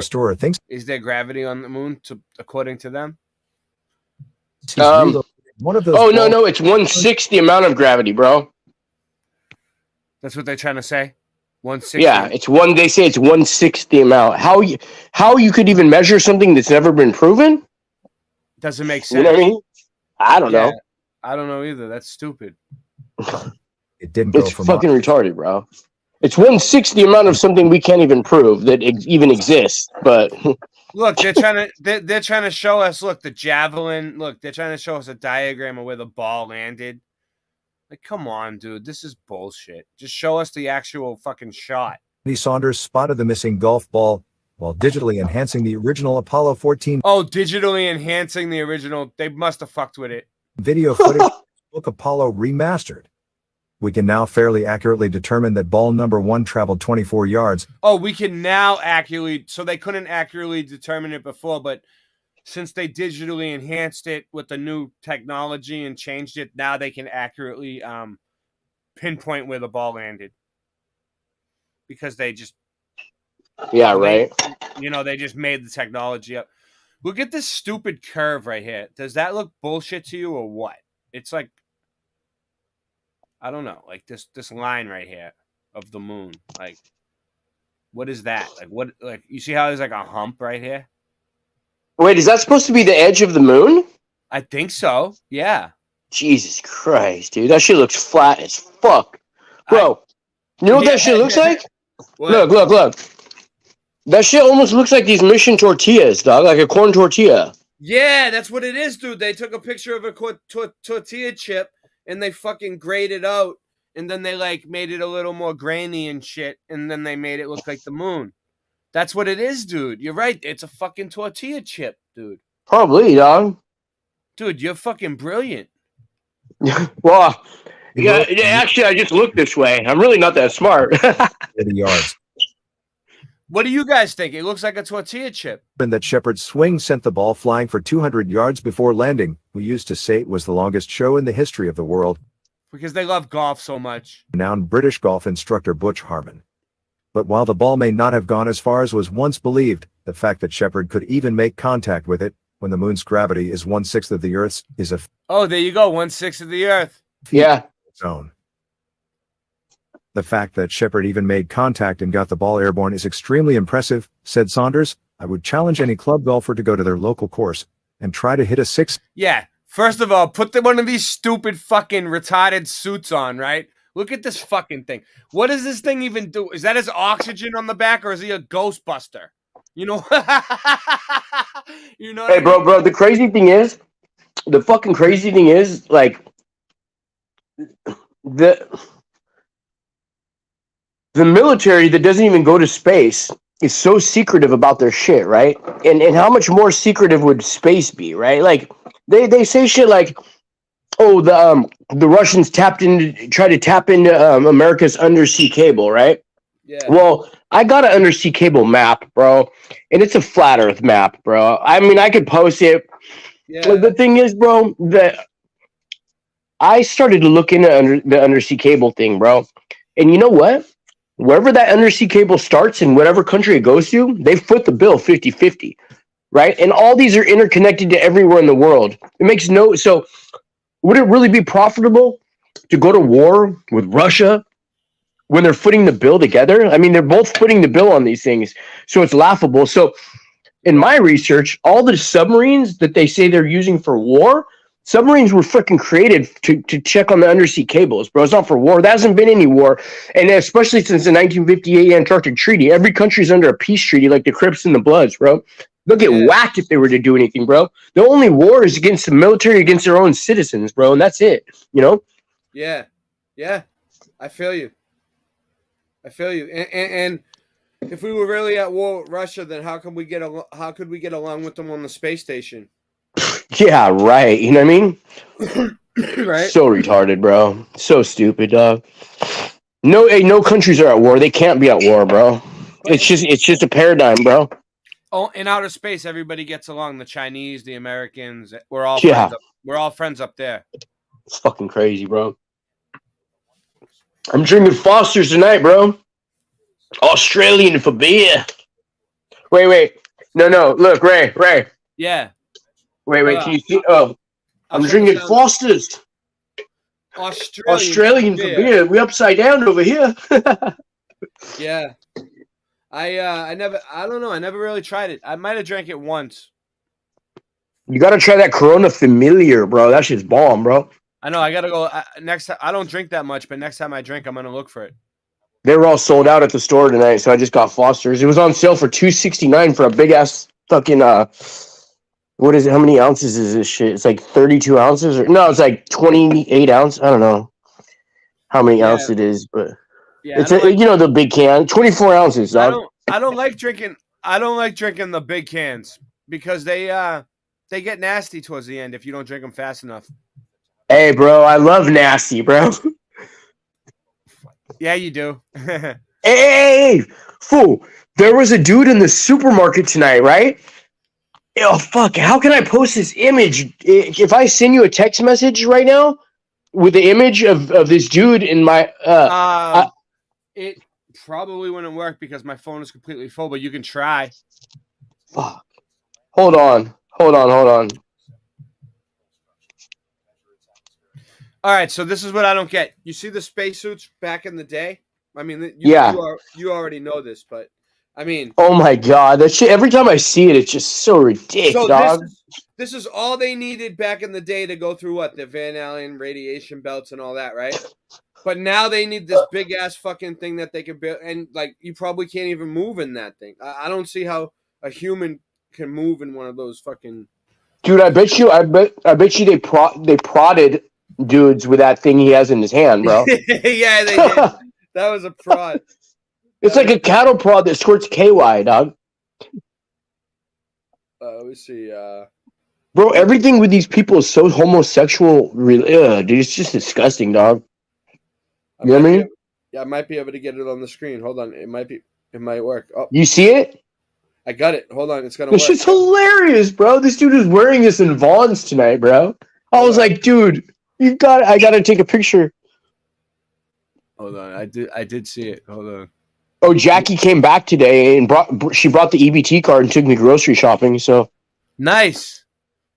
Is there gravity on the moon, according to them? One of those. Oh no, it's 1/6 the amount of gravity, bro. That's what they're trying to say. 1/6. Yeah, They say it's 1/6 the amount. How you could even measure something that's never been proven? Doesn't make sense. You know what I mean? I don't know. I don't know either. That's stupid. It didn't go It's from fucking retarded, bro. It's 1/6 the amount of something we can't even prove that even exists. But look, they're trying to show us. Look, the javelin. Look, they're trying to show us a diagram of where the ball landed. Like, come on, dude. This is bullshit. Just show us the actual fucking shot. Saunders spotted the missing golf ball while digitally enhancing the original Apollo 14. Oh, digitally enhancing the original. They must have fucked with it. Video footage book Apollo remastered. We can now fairly accurately determine that ball number 1 traveled 24 yards. Oh, we can now accurately. So they couldn't accurately determine it before, but since they digitally enhanced it with the new technology and changed it, now they can accurately pinpoint where the ball landed because they just they just made the technology up. Look at this stupid curve right here. Does that look bullshit to you or what? It's like, I don't know, like this line right here of the moon. Like, what is that? Like, what? Like, you see how there's like a hump right here? Wait, is that supposed to be the edge of the moon? I think so. Yeah. Jesus Christ, dude, that shit looks flat as fuck, bro. You know what that shit looks like? What? Look. That shit almost looks like these mission tortillas, dog, like a corn tortilla. Yeah, that's what it is, dude. They took a picture of a tortilla chip and they fucking grayed it out, and then they like made it a little more grainy and shit, and then they made it look like the moon. That's what it is, dude. You're right. It's a fucking tortilla chip, dude. Probably, dog. Dude, you're fucking brilliant. Well, yeah. Actually, I just look this way. I'm really not that smart. 80 yards. What do you guys think? It looks like a tortilla chip. And that Shepard's swing sent the ball flying for 200 yards before landing. We used to say it was the longest show in the history of the world. Because they love golf so much. Renowned British golf instructor Butch Harmon. But while the ball may not have gone as far as was once believed, the fact that Shepard could even make contact with it when the moon's gravity is 1/6 of the Earth's is a Oh, there you go. 1/6 of the Earth. Yeah. Its own. The fact that Shepard even made contact and got the ball airborne is extremely impressive, said Saunders. I would challenge any club golfer to go to their local course and try to hit a 6. Yeah. First of all, put one of these stupid fucking retarded suits on, right? Look at this fucking thing. What does this thing even do? Is that his oxygen on the back, or is he a Ghostbuster? You know? You know? Hey, bro. The crazy thing is, like, the military that doesn't even go to space is so secretive about their shit, right? And how much more secretive would space be, right? Like, they say shit like, oh, the Russians tried to tap into America's undersea cable, right? Yeah. Well, I got an undersea cable map, bro, and it's a flat Earth map, bro. I mean, I could post it. Yeah. But the thing is, bro, that I started to look into the undersea cable thing, bro. And you know what? Wherever that undersea cable starts in whatever country it goes to, they foot the bill 50-50, right? And all these are interconnected to everywhere in the world. It makes so would it really be profitable to go to war with Russia when they're footing the bill together? I mean, they're both footing the bill on these things, so it's laughable. So in my research, all the submarines that they say they're using for war, submarines were freaking created to check on the undersea cables, bro. It's not for war. There hasn't been any war. And especially since the 1958 Antarctic Treaty, every country's under a peace treaty like the Crips and the Bloods, bro. They'll get whacked if they were to do anything, bro. The only war is against the military, against their own citizens, bro. And that's it, you know? Yeah. Yeah. I feel you. And if we were really at war with Russia, then how could we get along with them on the space station? Yeah, right. You know what I mean? Right? So retarded, bro. So stupid, dog. No countries are at war. They can't be at war, bro. It's just a paradigm, bro. Oh, in outer space, everybody gets along. The Chinese, the Americans, we're all friends up there. It's fucking crazy, bro. I'm drinking Foster's tonight, bro. Australian for beer. Wait. No. Look, Ray. Yeah. Wait. Can you see? Oh, I'm drinking Foster's. Australian for beer. We upside down over here. Yeah. I don't know. I never really tried it. I might have drank it once. You got to try that Corona Familiar, bro. That shit's bomb, bro. I know. I got to go next time. I don't drink that much, but next time I drink, I'm going to look for it. They were all sold out at the store tonight, so I just got Foster's. It was on sale for $2.69 for a big ass fucking what is it? How many ounces is this shit? It's like 32 ounces, it's like 28 ounces. I don't know how many ounces it is, but it's the big can, 24 ounces. Dog. I don't like drinking the big cans because they get nasty towards the end if you don't drink them fast enough. Hey, bro, I love nasty, bro. Yeah, you do. Hey, fool! There was a dude in the supermarket tonight, right? Oh fuck! How can I post this image? If I send you a text message right now with the image of this dude in my it probably wouldn't work because my phone is completely full, but you can try. Fuck. Hold on. All right, so this is what I don't get. You see the spacesuits back in the day? I mean, you already know this, but I mean, oh my god, that shit! Every time I see it, it's just so ridiculous, so dog. this is all they needed back in the day to go through what the Van Allen radiation belts and all that, right? But now they need this big ass fucking thing that they can build, and like you probably can't even move in that thing. I don't see how a human can move in one of those fucking. Dude, I bet you they prodded dudes with that thing he has in his hand, bro. Yeah, they did. That was a prod. It's like a cattle prod that squirts KY, dog. Let me see. Bro, everything with these people is so homosexual. Dude, it's just disgusting, dog. You know what I mean? Yeah, I might be able to get it on the screen. Hold on, it might work. Oh, You see it? I got it. Hold on, it's gonna This work. shit's hilarious, bro. This dude is wearing this in Vaughn's tonight, bro. I was like, dude, I gotta take a picture. Hold on, I did see it. Hold on. Oh, Jackie came back today and brought the EBT card and took me grocery shopping. So nice.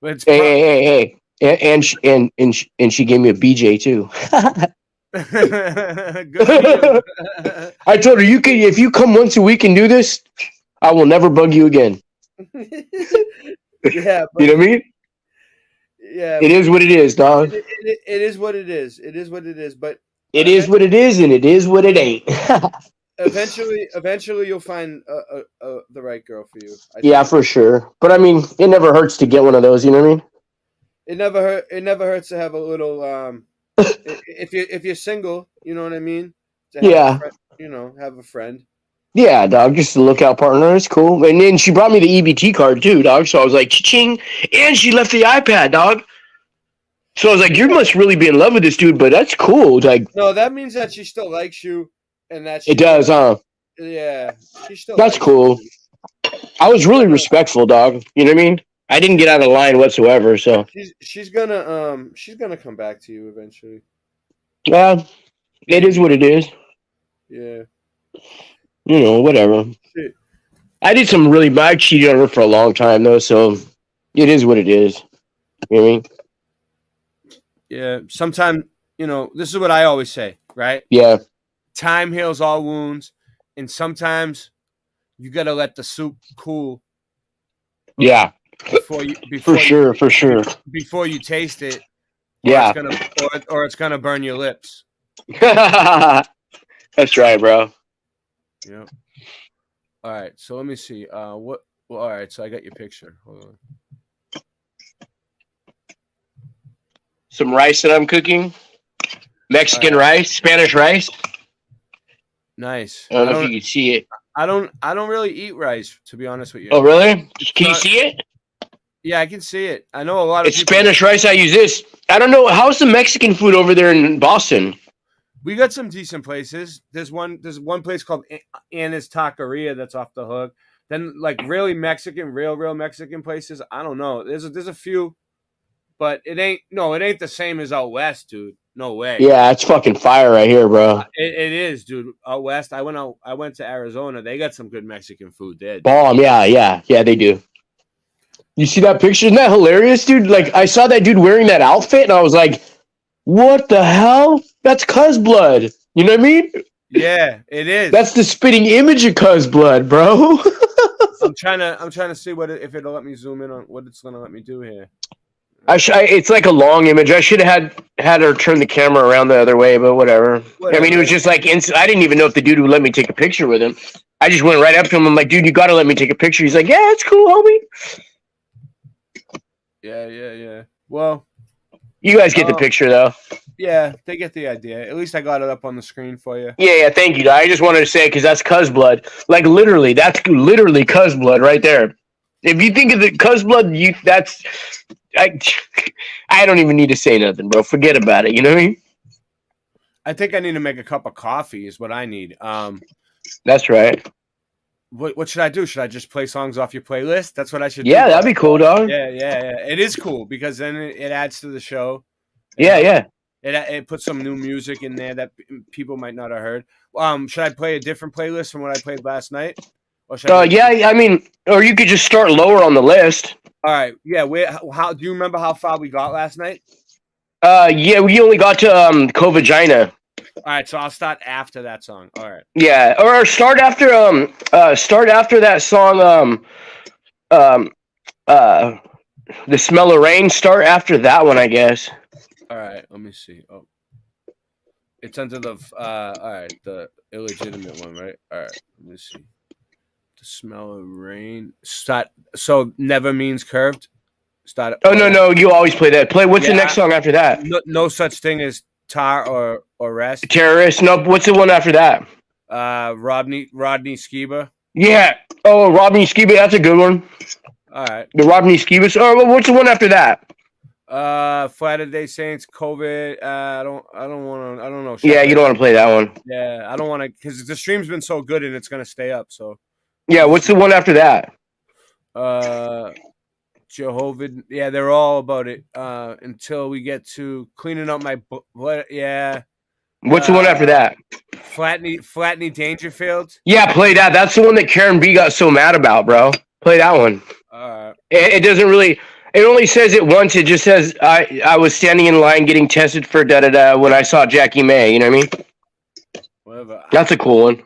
Hey. And she gave me a BJ too. Good. I told her if you come once a week and do this, I will never bug you again. Yeah, you know what I mean? Yeah, it is what it is, dog. It is what it is. It is what it is. But it is what it is, and it is what it ain't. Eventually, you'll find the right girl for you. Yeah, for sure. But I mean, it never hurts to get one of those. You know what I mean? It never hurts to have a little. If you're single, you know what I mean. To have Yeah. a friend, have a friend. Yeah, dog. Just a lookout partner. It's cool. And then she brought me the EBT card too, dog. So I was like, ching. And she left the iPad, dog. So I was like, you must really be in love with this dude, but that's cool. Like, No, that means that she still likes you, and that it does, huh? Yeah, she still. That's likes cool. I was really respectful, dog. You know what I mean? I didn't get out of line whatsoever. So She's gonna come back to you eventually. yeah, it is what it is. Yeah. You know, whatever. Shit. I did some really bad cheating on her for a long time though, so it is what it is. You know what I mean? Yeah. Sometimes, this is what I always say, right? Yeah. Time heals all wounds, and sometimes you gotta let the soup cool. Yeah. Before for sure. Before you taste it. Yeah. Or it's gonna burn your lips. That's right, bro. Yeah. All right. So let me see. All right. So I got your picture. Hold on. Some rice that I'm cooking. Mexican rice, Spanish rice. Nice. I don't know if you can see it. I don't really eat rice, to be honest with you. Oh, really? Can you see it? Yeah, I can see it. I know a lot of It's Spanish rice. I use this. I don't know. How's the Mexican food over there in Boston? We got some decent places. There's one place called Anna's Taqueria that's off the hook. Then like really Mexican, real Mexican places. I don't know. There's a few, but it ain't the same as out west, dude. No way. Yeah, it's fucking fire right here, bro. It is, dude. Out west, I went to Arizona. They got some good Mexican food there. Bomb. Yeah, they do. You see that picture? Isn't that hilarious, dude? Like, I saw that dude wearing that outfit, and I was like, what the hell? That's Cuz Blood. You know what I mean? Yeah, it is. That's the spitting image of Cuz Blood, bro. I'm trying to see if it'll let me zoom in on what it's gonna let me do here. It's like a long image. I should have had her turn the camera around the other way, but whatever. I mean, it was just like I didn't even know if the dude would let me take a picture with him. I just went right up to him. I'm like, dude, you gotta let me take a picture. He's like, yeah, it's cool, homie. Yeah. Well, you guys get the picture, though. Yeah, they get the idea. At least I got it up on the screen for you. Yeah, thank you. I just wanted to say because that's Cuz Blood. Like literally, that's literally Cuz Blood right there. If you think of the Cuz Blood, I don't even need to say nothing, bro. Forget about it. You know what I mean? I think I need to make a cup of coffee. Is what I need. That's right. What should I do? Should I just play songs off your playlist? That's what I should do. Yeah, that'd be cool, dog. Yeah. It is cool because then it adds to the show. Yeah. It puts some new music in there that people might not have heard. Should I play a different playlist from what I played last night? Or should I mean, or you could just start lower on the list. All right. Yeah. How do you remember how far we got last night? Yeah, we only got to Co-Vagina. All right, so I'll start after that song. All right. Yeah, or start after that song. The Smell of Rain. Start after that one, I guess. All right, let me see. Oh, it's under the all right, the illegitimate one, right? All right, let me see. The Smell of Rain. Start. So never means curved. Start. Oh no, you always play that. What's the next song after that? No such thing as tar or rest. Terrorist. No, what's the one after that? Rodney Skiba. Yeah. Oh, Rodney Skiba. That's a good one. All right. The Rodney Skiba. Oh, what's the one after that? Friday Saints, COVID. I don't know. Yeah, you don't want to play that one. Yeah, I don't want to because the stream's been so good and it's gonna stay up. So. Yeah, what's the one after that? Jehovah. Yeah, they're all about it. Until we get to cleaning up my. Yeah. What's the one after that? Flatney Dangerfield. Yeah, play that. That's the one that Karen B got so mad about, bro. Play that one. It doesn't really. It only says it once. It just says I was standing in line getting tested for da when I saw Jackie May. You know what I mean? Whatever. That's a cool one.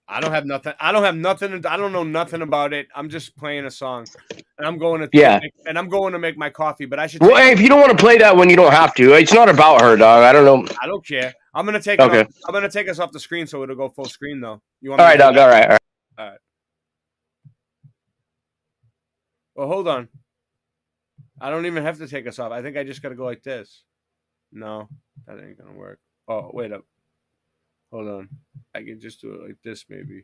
I don't have nothing. I don't know nothing about it. I'm just playing a song, and I'm going to make my coffee. But I should. Well, hey, if you don't want to play that one, you don't have to. It's not about her, dog. I don't know. I don't care. I'm gonna take. Okay. I'm gonna take us off the screen so it'll go full screen though. You want? All right, dog. All right. All right. Well, hold on. I don't even have to take us off. I think I just gotta go like this. No, that ain't gonna work. Oh, wait up. Hold on. I can just do it like this, maybe.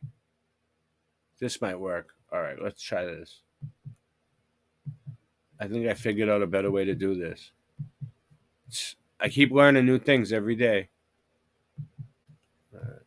This might work. All right, let's try this. I think I figured out a better way to do this. I keep learning new things every day. All right.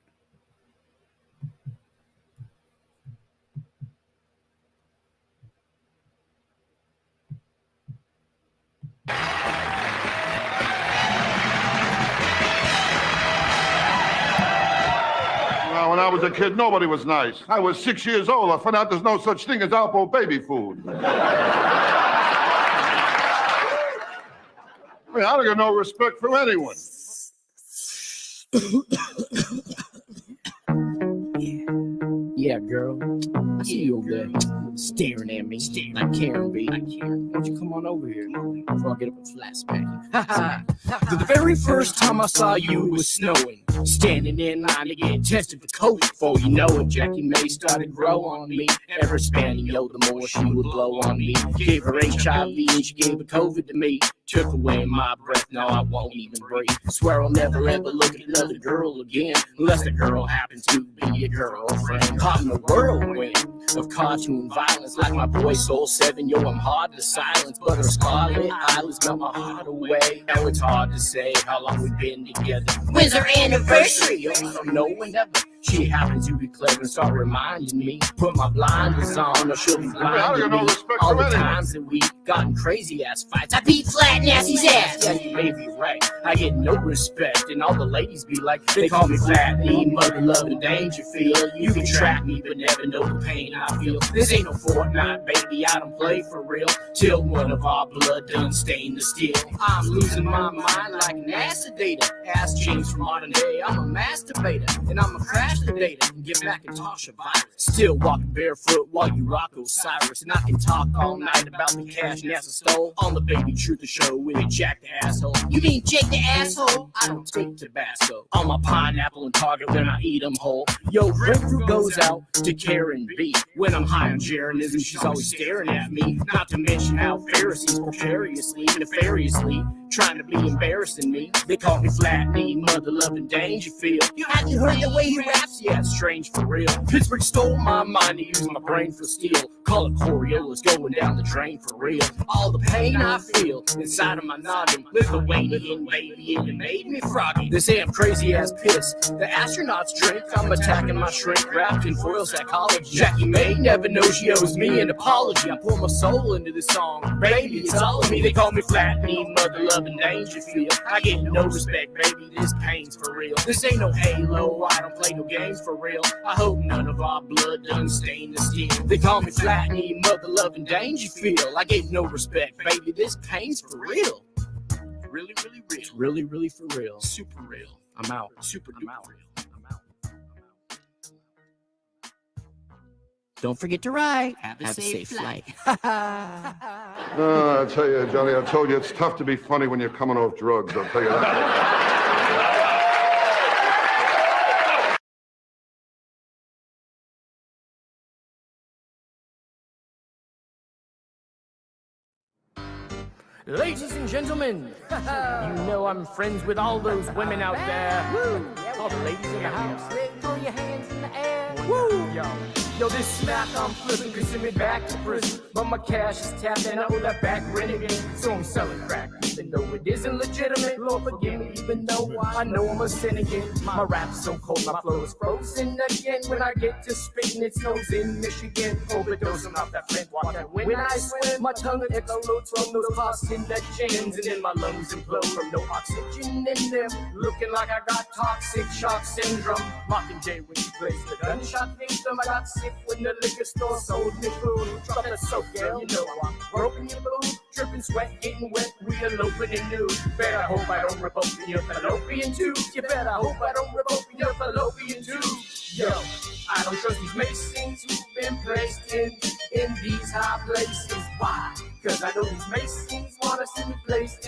Well, when I was a kid, nobody was nice. I was 6 years old. I found out there's no such thing as Alpo baby food. I mean, I don't get no respect from anyone. Yeah, girl. I see you over there staring at me, like Karen B. Why don't you come on over here before I get up a flashback? The very first time I saw you, it was snowing. Standing in line to get tested for COVID. Before you know it, Jackie May started to grow on me. Ever expanding, yo, the more she would blow on me. Gave her HIV and she gave her COVID to me. Took away my breath, now I won't even breathe. Swear I'll never ever look at another girl again, unless the girl happens to be a girlfriend. Caught in the whirlwind of cartoon violence, like my boy Soul 7. Yo, I'm hard to silence, but her scarlet eyelids got my heart away. Now it's hard to say how long we've been together. When's our anniversary? Yo, I don't know whenever. She happens to be clever and start reminding me. Put my blinders on or she'll be blinding me. All the times that we got in crazy ass fights, I beat Flat Nasty's ass. Yeah, you may be right. I get no respect, and all the ladies be like, they call me Flat Knee, Mother Love Dangerfield. You can track me, but never know the pain I feel. This ain't no Fortnite, baby. I don't play for real. Till one of our blood done stained the steel. I'm losing my mind like an acidator. Ass changed from modern day. I'm a masturbator, and I'm a crash the data and get Macintosh a virus. Still walking barefoot while you rock Osiris. And I can talk all night about the cash NASA stole on the Baby Truth show with a Jack the asshole. You mean Jake the asshole? I don't take Tabasco on my pineapple and Target when I eat them whole. Yo, grapefruit goes out to Karen B. When I'm high on Jeranism, she's always staring at me. Not to mention how Pharisees precariously, nefariously trying to be embarrassing me. They call me Flat Knee, mother loving Dangerfield. Have you heard the way he raps? Yeah, it's strange for real. Pittsburgh stole my mind to use my brain for steel. Call it Coriolis going down the drain for real. All the pain I feel inside of my noggin, Lithuanian baby, and it made me froggy. They say I'm crazy as piss. The astronauts drink. I'm attacking my shrink wrapped in foil psychology. Jackie May never knows she owes me an apology. I pour my soul into this song, baby. It's all of me. They call me Flat Knee, mother loving Dangerfield. I get no respect, baby. This pain's for real. This ain't no Halo. I don't play no games for real. I hope none of our blood done stain the steel. They call me Flat Knee, mother loving Dangerfield. I get no respect, baby. This pain's for real. Really, really real. It's really, really for real. Super real. I'm out. Super duper real. Don't forget to ride. Have a safe flight. I tell you, Johnny, I told you it's tough to be funny when you're coming off drugs. I'll tell you that. Ladies and gentlemen, you know I'm friends with all those women out there. Woo! All the ladies in the house, throw your hands in the air. Woo! Yo, this smack I'm flipping could send me back to prison. But my cash is tapped and I owe that back rent again. So I'm selling crack, even though it isn't legitimate. Lord forgive me, even though I know I'm a sin again. My rap's so cold, my flow is frozen again. When I get to spitting, it snows in Michigan. Overdosing off that Flint water. When I swim, my tongue explodes from those clots in the chins. And then my lungs implode from no oxygen in them. Looking like I got toxic shock syndrome. Mockingjay when she plays the gunshot victim. I got sick when the liquor store sold me food. Drop that soap, girl, you know I'm broken your mood. Dripping sweat, getting wet, we eloping and nude. Better hope I don't rip open your fallopian tube. You better hope I don't rip open your fallopian tube. Yo, I don't trust these Masons who've been placed in these high places. Why? Cause I know these Masons wanna see me placed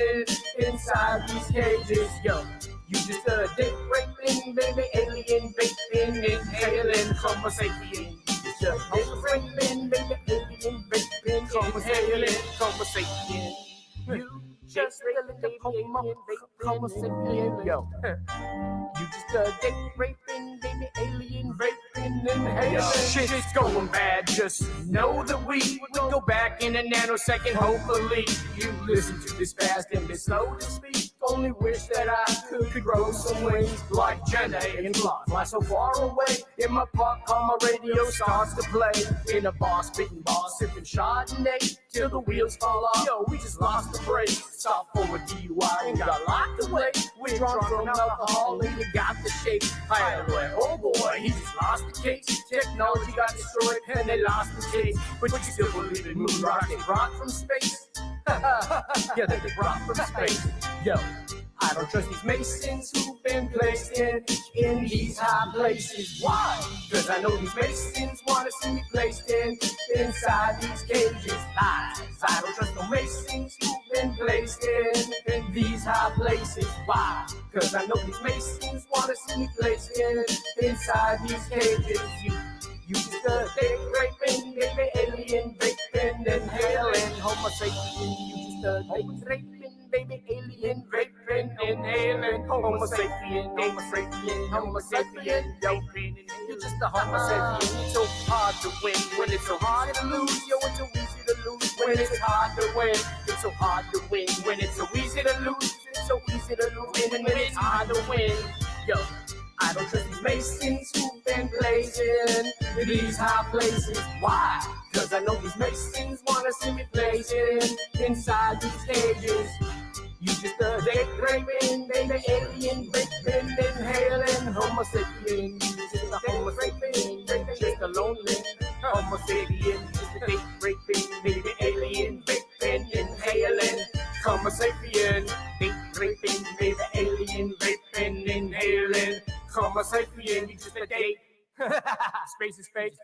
inside these cages. Yo, you just a dick raping, baby, alien, vaping, inhaling, Homo sapien. You just a dick raping, baby, alien, vaping, Homo sapien, Homo sapien. You just a dick raping, Homo sapien. Yo, you just a dick raping, baby, alien, vaping, inhaling. Shit's going bad, just know that we will go back in a nanosecond. Hopefully, you listen to this fast and this slow to speak. Only wish that I could grow some wings like Jenna and fly so far away. In my park, car, my radio starts to play. In a bar, spitting bars, sipping Chardonnay till the wheels fall off. Yo, we just lost the brake. Stop for a DUI and got locked away. We're drunk from alcohol and you got the shake. Oh boy, he just lost the case. Technology got destroyed and they lost the case. But you still believe in moon rock and rock from space? Yeah, they rock from space. Yo, I don't trust these Masons who've been placed in these high places. Why? Cause I know these Masons wanna see me placed inside these cages. Lies. I don't trust no Masons who've been placed in these high places. Why? Cause I know these Masons wanna see me placed inside these cages. You just a dick raping, baby, alien, vaping, inhaling, Homo sapien. You just a dick raping, baby, alien, vaping, inhaling, Homo sapien, Homo sapien, Homo sapien, doping. You're just a Homo sapien. It's so hard to win when it's so hard to lose. Yo, it's so easy to lose when it's hard to win. It's so hard to win when it's so easy to lose. It's so easy to lose when it's hard to win. Yo, I don't trust these Masons who've been placed in these high places. Why? Cause I know these Masons wanna see me placed inside these stages. You just a dick raping, baby, alien, vaping, inhaling, Homo sapien. You just a Homo sapien, just a lonely Homo sapien. Just a dick raping, baby, alien, vaping, inhaling, Homo sapien. Dick raping, baby, alien, vaping, inhaling, Homo sapien. You just a date. Space is fake.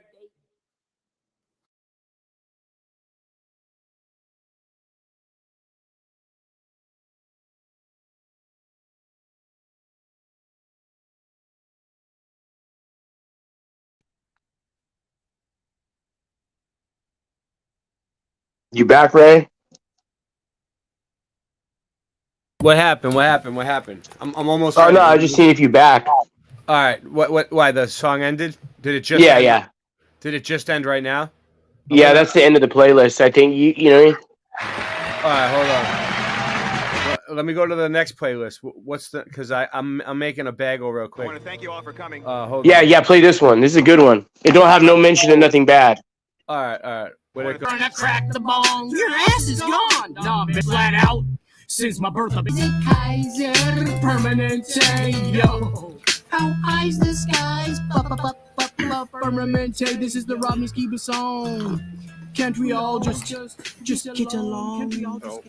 You back, Ray? What happened? What happened? What happened? I'm almost. Oh ready. no, I just seen if you back. All right. What? Why the song ended? Did it just? Yeah, end? yeah, Did it just end right now? yeah. That's the end of the playlist. I think you know. All right, hold on. Let me go to the next playlist. What's the? Because I'm making a bagel real quick. I want to thank you all for coming. Hold Yeah, on. yeah. Play this one. This is a good one. It don't have no mention of nothing bad. All right. Where'd it go? Gonna crack the bong. Your ass is gone. Nah, been flat out since my birth. I've been Kaiser Permanente, yo. How high's the skies? Permanente. This is the Rodney Skiba song. Can't we all just get along? Can't we all just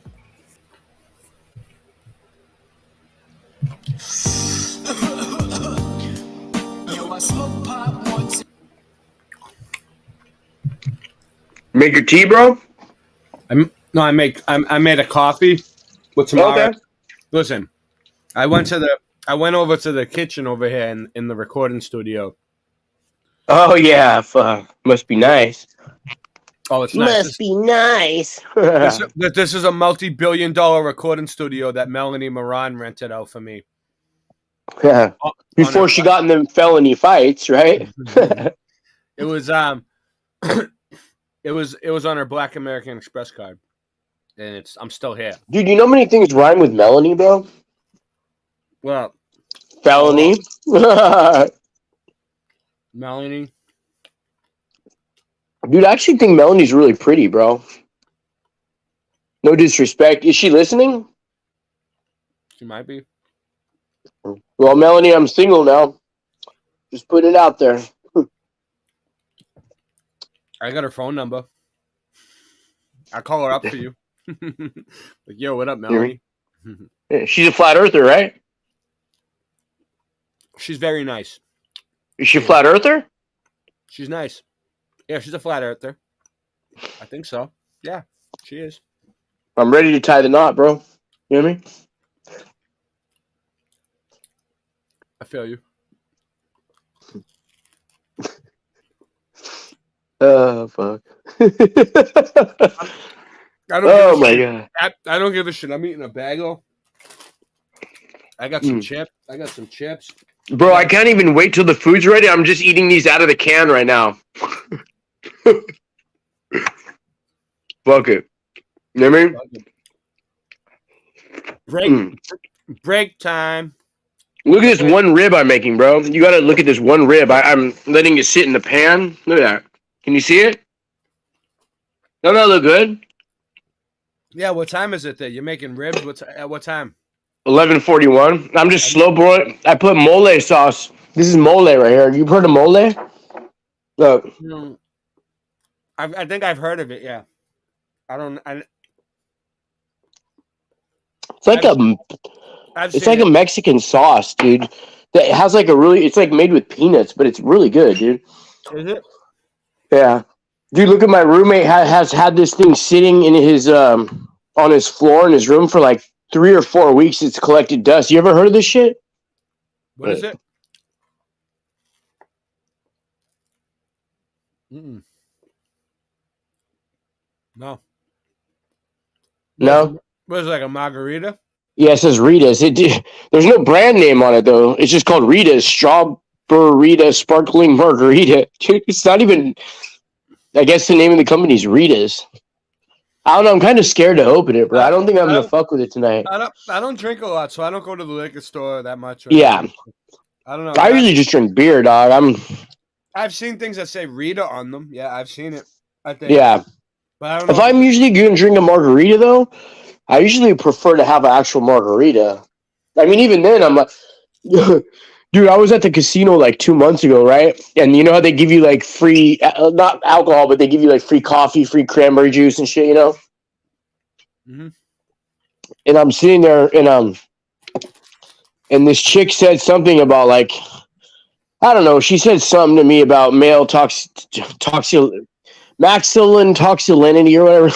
Yo, I smoke pot once. Make your tea, bro. I made a coffee with tomorrow. Okay. Listen, I went over to the kitchen over here in the recording studio. Oh yeah, must be nice. Oh, it's nice. Must be nice. This is a multi-billion-dollar recording studio that Melanie Moran rented out for me. Yeah. Before she got in them felony fights, right? It was it was on her Black American Express card, and I'm still here. Dude, you know how many things rhyme with Melanie, bro? Well, felony. Melanie. Dude, I actually think Melanie's really pretty, bro. No disrespect. Is she listening? She might be. Well, Melanie, I'm single now. Just put it out there. I got her phone number. I'll call her up for you. Like, yo, what up, Melanie? She's a flat earther, right? She's very nice. Is she a flat earther? She's nice. Yeah, she's a flat earther. I think so. Yeah, she is. I'm ready to tie the knot, bro. You know what I mean? I feel you. Oh, fuck. Oh my God. I don't give a shit. I'm eating a bagel. I got some chips. I got some chips. Bro, I can't even wait till the food's ready. I'm just eating these out of the can right now. Fuck it. You know what I mean? Break time. Look at this one rib I'm making, bro. You gotta look at this one rib. I'm letting it sit in the pan. Look at that. Can you see it? Don't that look good? Yeah, what time is it there? You're making ribs? At what time? 11:41. I'm just slow boiling. I put mole sauce. This is mole right here. You've heard of mole? Look. No. I think I've heard of it. Yeah. It's like a Mexican sauce, dude. That has like it's like made with peanuts, but it's really good, dude. Is it? Yeah. Dude, look at my roommate has had this thing sitting in his on his floor in his room for like 3 or 4 weeks. It's collected dust. You ever heard of this shit? What is it? Mm-mm. No. No? What is it, like a margarita? Yeah, it says Rita's. There's no brand name on it, though. It's just called Rita's. Strawberry Sparkling Margarita. Dude, it's not even... I guess the name of the company is Rita's. I don't know. I'm kind of scared to open it, bro. I don't think I'm going to fuck with it tonight. I don't drink a lot, so I don't go to the liquor store that much. Yeah. I don't know. I usually just drink beer, dog. I've seen things that say Rita on them. Yeah, I've seen it. I think. Yeah. But I don't know. If I'm usually going to drink a margarita, though, I usually prefer to have an actual margarita. I mean, even then, I'm like... Dude, I was at the casino like 2 months ago, right? And you know how they give you like free, not alcohol, but they give you like free coffee, free cranberry juice and shit, you know? Mm-hmm. And I'm sitting there and this chick said something about like, I don't know, she said something to me about male maxillin toxicity or whatever.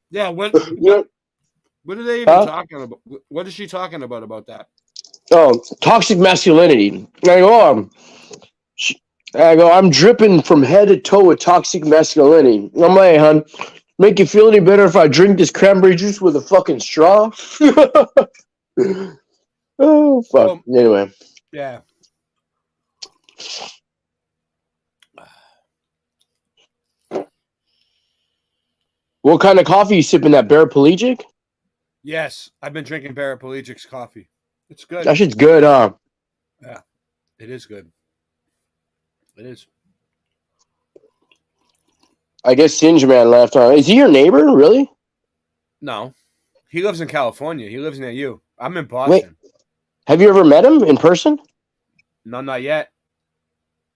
Yeah, what are they even talking about? What is she talking about that? Oh, toxic masculinity. I go, I'm dripping from head to toe with toxic masculinity. I'm like, hey, hon, make you feel any better if I drink this cranberry juice with a fucking straw? Oh fuck. Anyway. Yeah. What kind of coffee you sipping? That paraplegic? Yes, I've been drinking Paraplegic's coffee. It's good. That shit's good, huh? Yeah, it is good. It is. I guess Singe Man left, huh? Is he your neighbor, really? No, he lives in California. He lives near you. I'm in Boston. Wait, have you ever met him in person? No, not yet.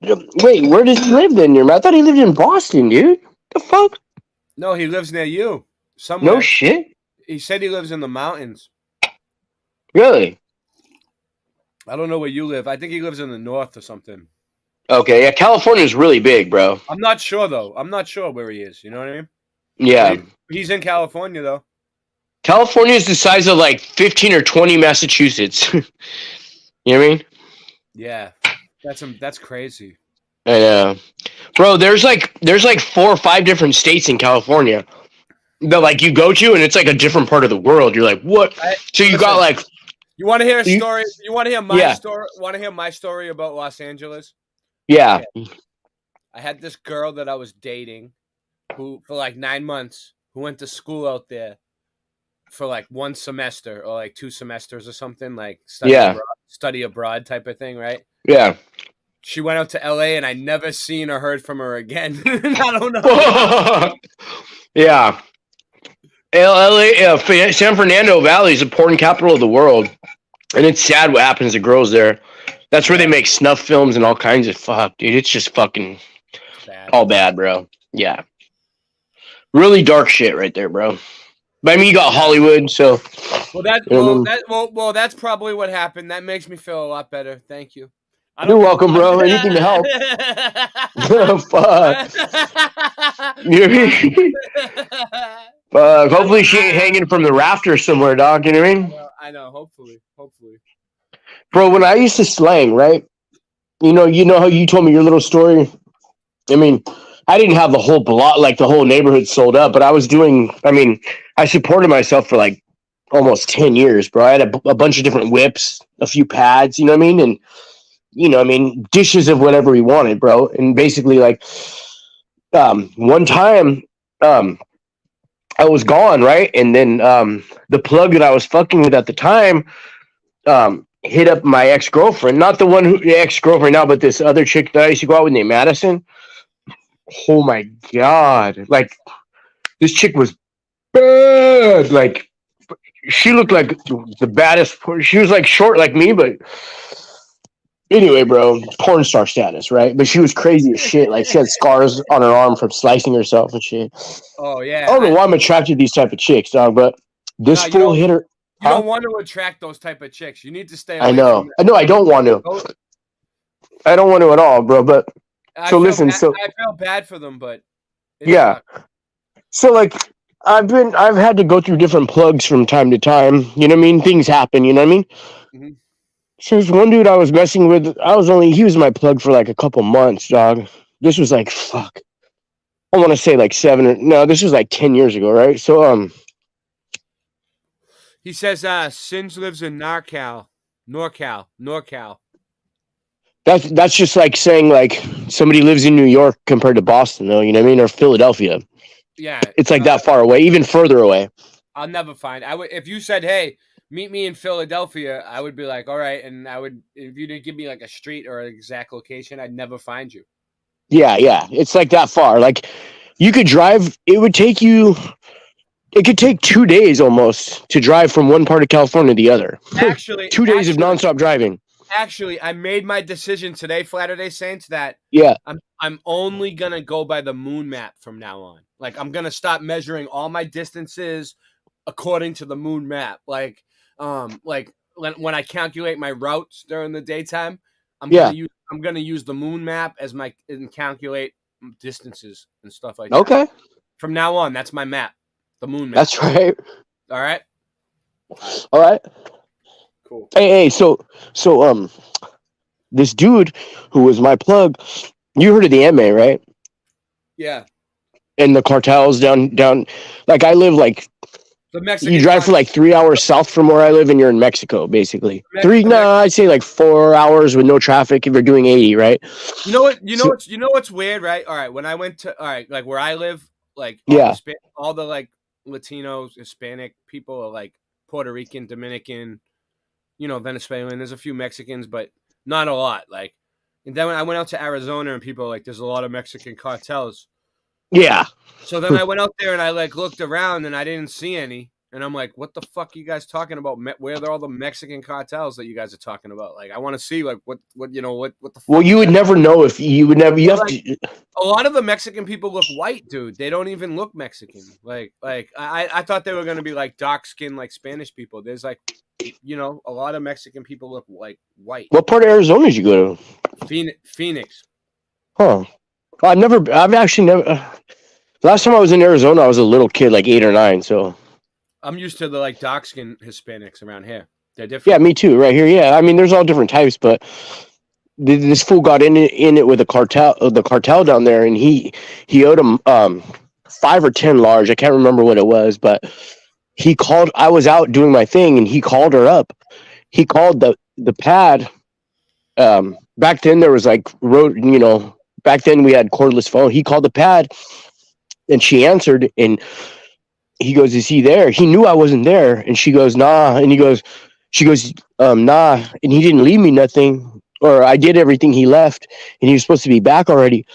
Wait, where does he live then? I thought he lived in Boston, dude. The fuck? No, he lives near you. Somewhere. No shit. He said he lives in the mountains. Really? I don't know where you live. I think he lives in the north or something. Okay, yeah, California's really big, bro. I'm not sure though. I'm not sure where he is. You know what I mean? Yeah. He's in California though. California is the size of like 15 or 20 Massachusetts. You know what I mean? Yeah, that's crazy. I know, bro. There's like 4 or 5 different states in California that like you go to, and it's like a different part of the world. You're like, what? So you got like. You want to hear a story? You want to hear my Yeah. story? Want to hear my story about Los Angeles? Yeah. I had this girl that I was dating, who for like 9 months, who went to school out there for like 1 semester or like 2 semesters or something, like study abroad type of thing, right? Yeah. She went out to LA and I never seen or heard from her again. I don't know. Yeah. LA, San Fernando Valley is the porn capital of the world, and it's sad what happens to girls there. That's where they make snuff films and all kinds of fuck, dude. It's just fucking all bad, bro. Yeah. Really dark shit right there, bro. But I mean, you got Hollywood, so. Well, that's probably what happened. That makes me feel a lot better. Thank you. You're welcome, bro. Anything to help. Fuck. You know what I mean? Hopefully she ain't hanging from the rafters somewhere, dog. You know what I mean? I know. Hopefully. Bro, when I used to slang, right? You know how you told me your little story? I mean, I didn't have the whole block, like the whole neighborhood sold up, but I was doing, I supported myself for like almost 10 years, bro. I had a bunch of different whips, a few pads, you know what I mean? And, dishes of whatever we wanted, bro. And basically, like, one time, I was gone, right? And then the plug that I was fucking with at the time hit up my ex-girlfriend. Not the one ex-girlfriend now, but this other chick that I used to go out with named Madison. Oh my God. Like, this chick was bad. Like, she looked like the baddest. She was like short like me, but anyway, bro, porn star status, right? But she was crazy as shit. Like, she had scars on her arm from slicing herself and shit. Oh, yeah. I don't know why I'm attracted to these type of chicks, dog, but this fool hit her. You don't want to attract those type of chicks. You need to stay away I know. from I know. I don't want to. I don't want to at all, bro. But I so feel listen. bad, So I feel bad for them, but yeah. So like, I've had to go through different plugs from time to time. You know what I mean? Things happen. You know what I mean? Mm-hmm. So there's one dude I was messing with. He was my plug for like a couple months, dog. This was like fuck. I want to say like this was like 10 years ago, right? So he says Singe lives in NorCal. That's just like saying like somebody lives in New York compared to Boston, though. You know what I mean? Or Philadelphia. Yeah, it's like that far away, even further away. I'll never find. I would if you said, "Hey, meet me in Philadelphia," I would be like, "All right," and I would if you didn't give me like a street or an exact location, I'd never find you. Yeah, it's like that far. Like you could drive. It could take 2 days almost to drive from one part of California to the other. Actually, 2 days of nonstop driving. Actually, I made my decision today, Flatter-day Saints, that I'm only gonna go by the moon map from now on. Like I'm gonna stop measuring all my distances according to the moon map. Like when I calculate my routes during the daytime, I'm gonna use the moon map as and calculate distances and stuff like that. Okay. From now on, that's my map. The moon map. That's right. All right. All right. Cool. Hey, so this dude who was my plug, you heard of the MA, right? Yeah. And the cartels down like I live like The Mexican. You drive for like 3 hours south from where I live, and you're in Mexico, basically. I'd say like 4 hours with no traffic if you're doing 80, right? You know what's weird, right? All right, when I went to like where I live, like all the like Latinos, Hispanic people are like Puerto Rican, Dominican, Venezuelan. There's a few Mexicans, but not a lot. Like, and then when I went out to Arizona, and people are like, there's a lot of Mexican cartels. Yeah. So then I went out there and I like looked around and I didn't see any. And I'm like, what the fuck are you guys talking about? Where are all the Mexican cartels that you guys are talking about? Like, I want to see like what the fuck. Well, you would never know if you would never. You have to. A lot of the Mexican people look white, dude. They don't even look Mexican. Like I thought they were gonna be like dark skinned like Spanish people. There's like, a lot of Mexican people look like white. What part of Arizona did you go to? Phoenix. Huh. I've actually never. Last time I was in Arizona, I was a little kid, like 8 or 9. So I'm used to the like dark skinned Hispanics around here. They're different. Yeah, me too. Right here. Yeah, I mean, there's all different types, but this fool got in it with the cartel down there, and he owed him 5 or 10 large. I can't remember what it was, but he called. I was out doing my thing, and he called her up. He called the pad. Back then there was like back then we had cordless phone. He called the pad, and she answered, and he goes, "Is he there?" He knew I wasn't there, and she goes, "Nah," and she goes, "Nah," and he didn't leave me nothing, or I did everything he left, and he was supposed to be back already,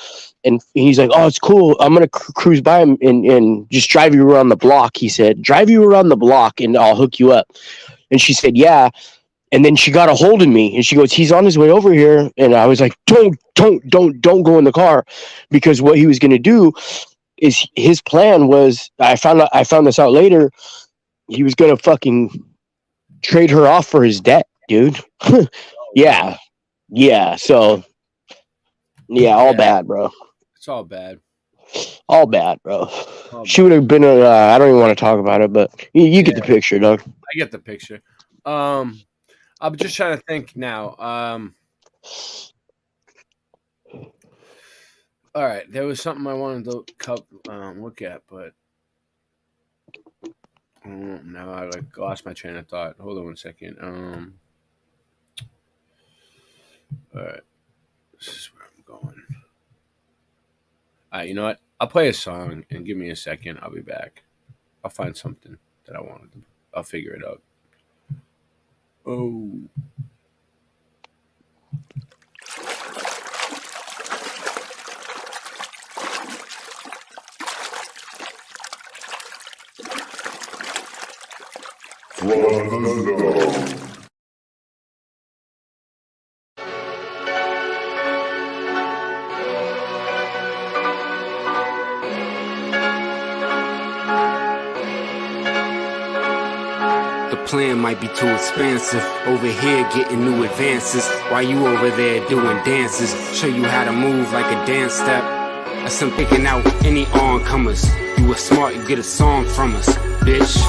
and he's like, "Oh, it's cool. I'm gonna cruise by him and just drive you around the block." He said, "Drive you around the block, and I'll hook you up." And she said, "Yeah." And then she got a hold of me, and she goes, "He's on his way over here." And I was like, don't go in the car," because what he was going to do is his plan was, I found this out later, he was going to fucking trade her off for his debt, dude. Yeah. So all bad, bro. It's all bad. All bad, bro. She would have been I don't even want to talk about it, but you get the picture, dog. I get the picture. I'm just trying to think now. All right, there was something I wanted to look at, but now I lost my train of thought. Hold on 1 second. All right, this is where I'm going. All right, you know what? I'll play a song and give me a second. I'll be back. I'll find something that I wanted to. I'll figure it out. Oh. Plan might be too expensive. Over here getting new advances, while you over there doing dances. Show you how to move like a dance step. I'm picking out any on-comers. You were smart, you get a song from us, bitch.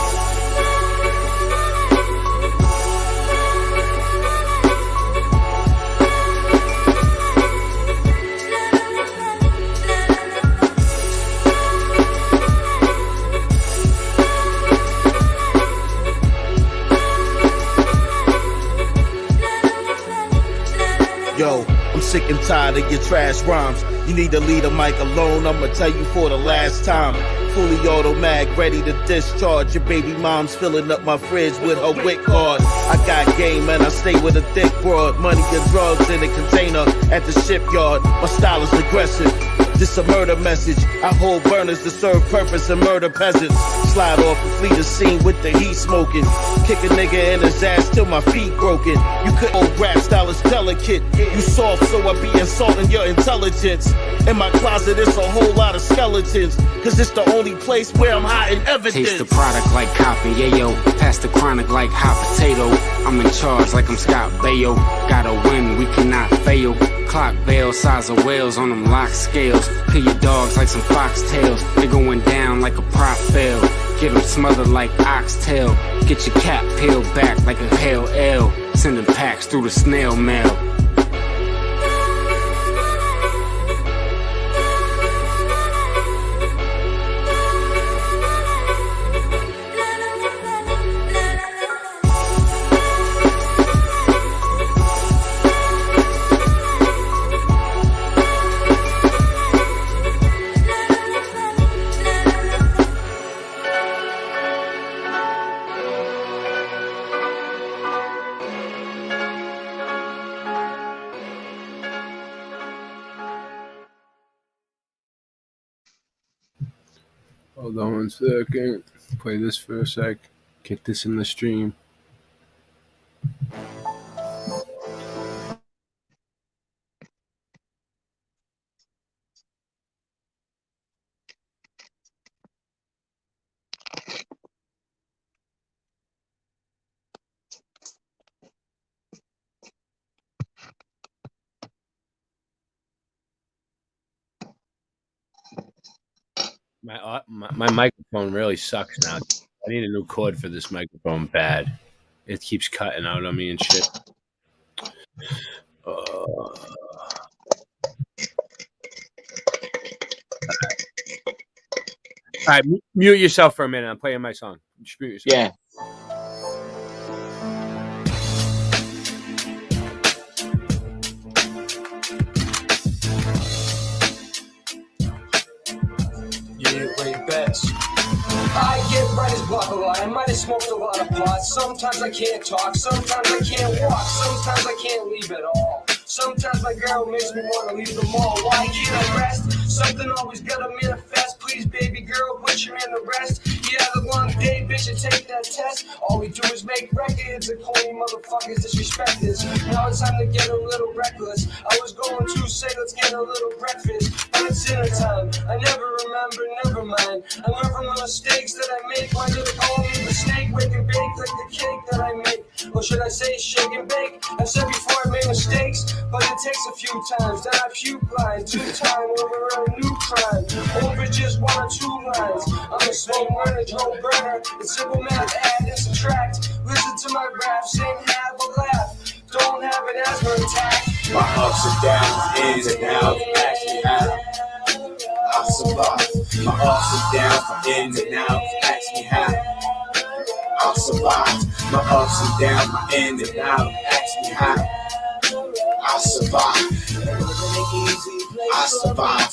Yo, I'm sick and tired of your trash rhymes. You need to leave the mic alone, I'ma tell you for the last time. Fully automatic, ready to discharge. Your baby mom's filling up my fridge with her WIC card. I got game and I stay with a thick broad. Money and drugs in a container at the shipyard. My style is aggressive. This a murder message. I hold burners to serve purpose and murder peasants. Slide off and flee the scene with the heat smoking. Kick a nigga in his ass till my feet broken. You could old rap style is delicate. You soft, so I be insulting your intelligence. In my closet, it's a whole lot of skeletons. Cause it's the only place where I'm hiding evidence. Taste the product like cotton, yeah yo. Pass the chronic like hot potato. I'm in charge like I'm Scott Baio. Gotta win, we cannot fail. Clock veil, size of whales on them lock scales. Kill your dogs like some foxtails. They going down like a prop fail. Get them smothered like oxtail. Get your cap peeled back like a hell L. Sending packs through the snail mail. Hold on 1 second. Play this for a sec. Get this in the stream. My microphone really sucks now. I need a new cord for this microphone bad. It keeps cutting out on me and shit. All right, mute yourself for a minute. I'm playing my song. Just mute yourself. Yeah. I get writer's block a lot. I might have smoked a lot of pot. Sometimes I can't talk. Sometimes I can't walk. Sometimes I can't leave at all. Sometimes my girl makes me want to leave the mall. Why can't I rest? Something always gotta manifest. Please, baby girl, put your in the rest. Yeah, the long day, bitch, and take that test. All we do is make records and corny motherfuckers disrespect this. Now it's time to get a little reckless. I was going to say let's get a little breakfast, but it's dinner time. I never remember, never mind. I learn from the mistakes that I make. Why did they call me mistake? Wake and bake like the cake that I make. Or should I say shake and bake? I said before I made mistakes, but it takes a few times. Then I puke lines, 2 times over a new crime. Over just 1 or 2 lines. I'm a slow learner, Joe Burner. It's simple math, add and subtract. Listen to my rap, sing, have a laugh. Don't have an asthma attack. My ups and downs, ins and outs, ask me how I survive. My ups and downs, my ins and outs, ask me how I survive. My ups and downs, my ins and outs, ask me how I survive. I survive.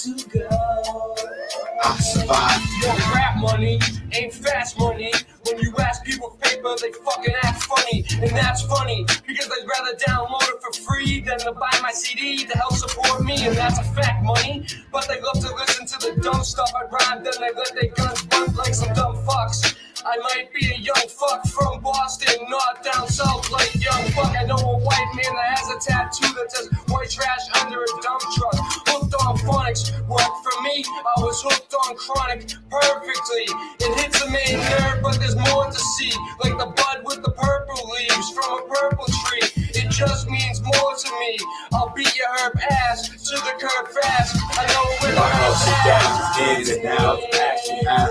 I survive. Your rap money ain't fast money. When you ask people for paper, they fucking act funny. And that's funny, because they'd rather download it for free than to buy my CD to help support me. And that's a fact, money. But they love to listen to the dumb stuff I rhyme, then they let their guns bunt like some dumb fucks. I might be a young fuck from Boston, not down south like young fuck. I know a white man that has a tattoo that says white trash under a dump truck. Hooked on phonics, worked for me. I was hooked on chronic perfectly. It hits a main nerve, but there's more to see. Like the bud with the purple leaves from a purple tree. It just means more to me. I'll beat your herb ass to the curb fast. I know where the ups and downs, ins and outs, ask me how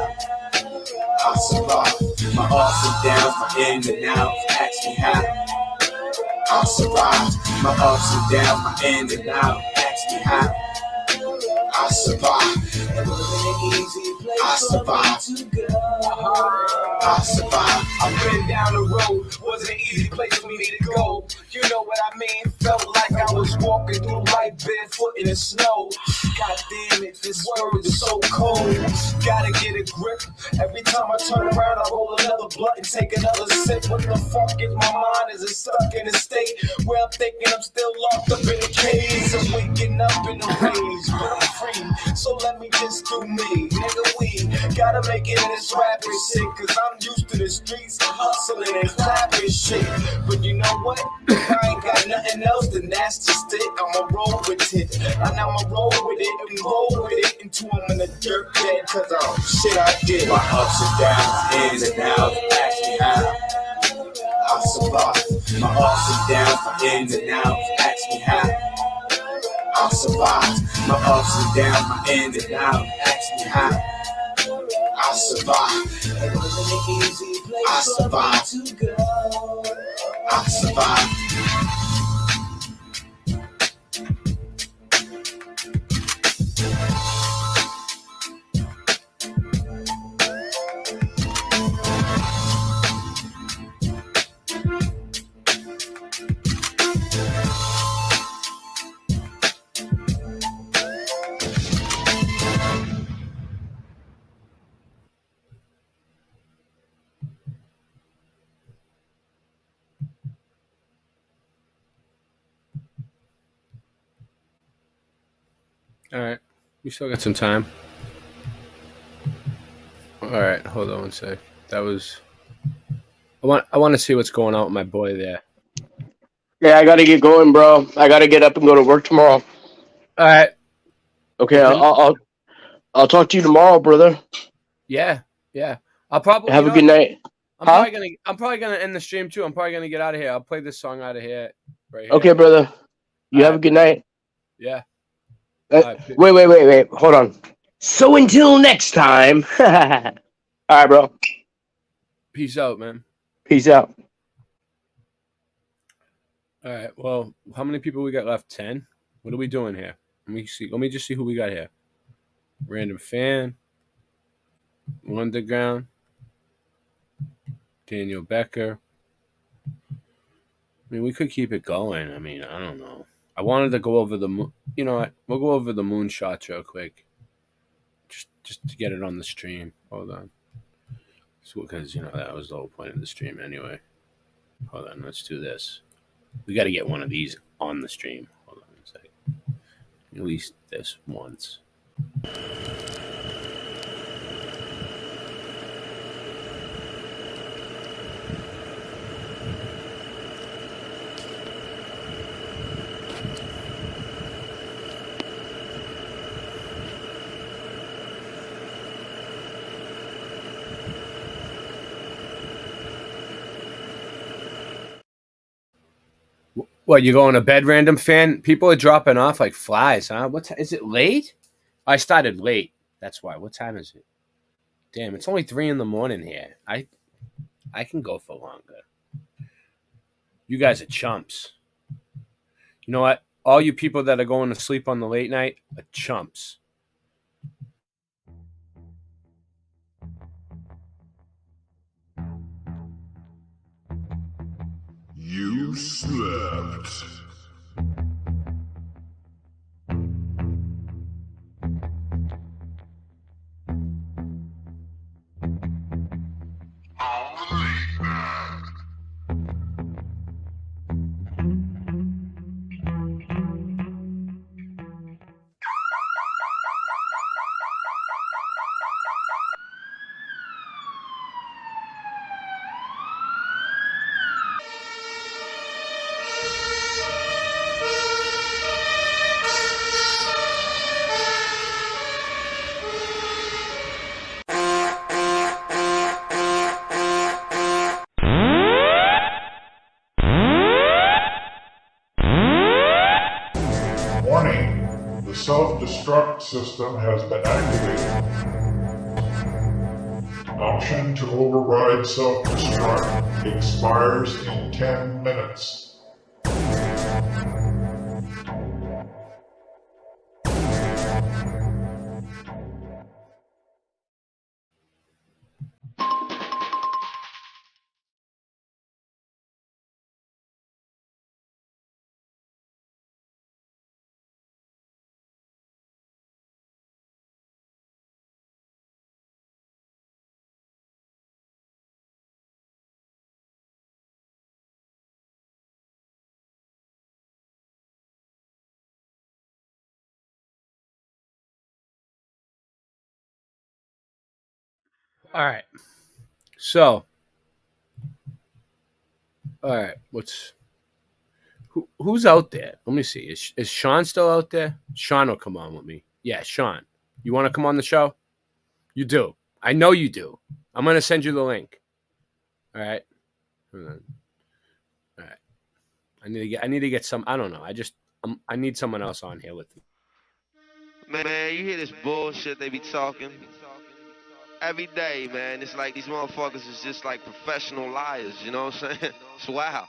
I survive. My ups and downs, my ins and outs, ask me how I survive. My ups and downs, my ins and outs, ask me how I survive. I survive. I survive. I've been down the road, wasn't an easy place for me to go. You know what I mean? Felt like I was walking through life barefoot in the snow. God damn it, this world is so cold. Gotta get a grip. Every time I turn around, I roll another blunt and take another sip. What the fuck is my mind? Is it stuck in a state where I'm thinking I'm still locked up in a cage? I'm waking up in a rage, but I'm free. So let me just do me, nigga. We gotta make it in this rapping shit, cause I'm used to the streets hustling and clapping shit. But you know what? If I ain't got nothing else, then that's just it. I'ma roll with it. And I'ma roll with it and roll with it until I'm in the dirt bed, cause shit I did. My ups and downs, ins and outs, ask me how I survive. My ups and downs, my ins and outs, ask me how I survive. My ups and downs, my ins and outs, ask me how I survive. I survive. I survive. All right, we still got some time. All right, hold on one sec. That was. I want to see what's going on with my boy there. Yeah, I gotta get going, bro. I gotta get up and go to work tomorrow. All right. Okay, I'll talk to you tomorrow, brother. Yeah. I'll probably have a good night. I'm probably gonna end the stream too. I'm probably gonna get out of here. I'll play this song out of here. Right here. Okay, brother. You have a good night. Yeah. Wait. Hold on. So until next time. All right, bro. Peace out, man. Peace out. All right. Well, how many people we got left? 10. What are we doing here? Let me see. Let me just see who we got here. Random fan. Underground. Daniel Becker. I mean, we could keep it going. I mean, I don't know. I wanted to go over the moon. You know what? We'll go over the moonshots real quick. Just to get it on the stream. Hold on. So, because, you know, that was the whole point of the stream anyway. Hold on. Let's do this. We got to get one of these on the stream. Hold on a second. At least this once. What, you going to bed, random fan? People are dropping off like flies, huh? Is it late? I started late. That's why. What time is it? Damn, it's only 3 a.m. here. I can go for longer. You guys are chumps. You know what? All you people that are going to sleep on the late night are chumps. You slept. Warning, the self-destruct system has been activated. Option to override self-destruct expires in 10 minutes. All right. So, all right. Who's out there? Let me see. Is Sean still out there? Sean will come on with me. Yeah, Sean. You want to come on the show? You do. I know you do. I'm going to send you the link. All right. Hold on. All right. I need to get some. I don't know. I need someone else on here with me. Man, you hear this bullshit they be talking every day, man. It's like these motherfuckers is just like professional liars, you know what I'm saying? It's wild.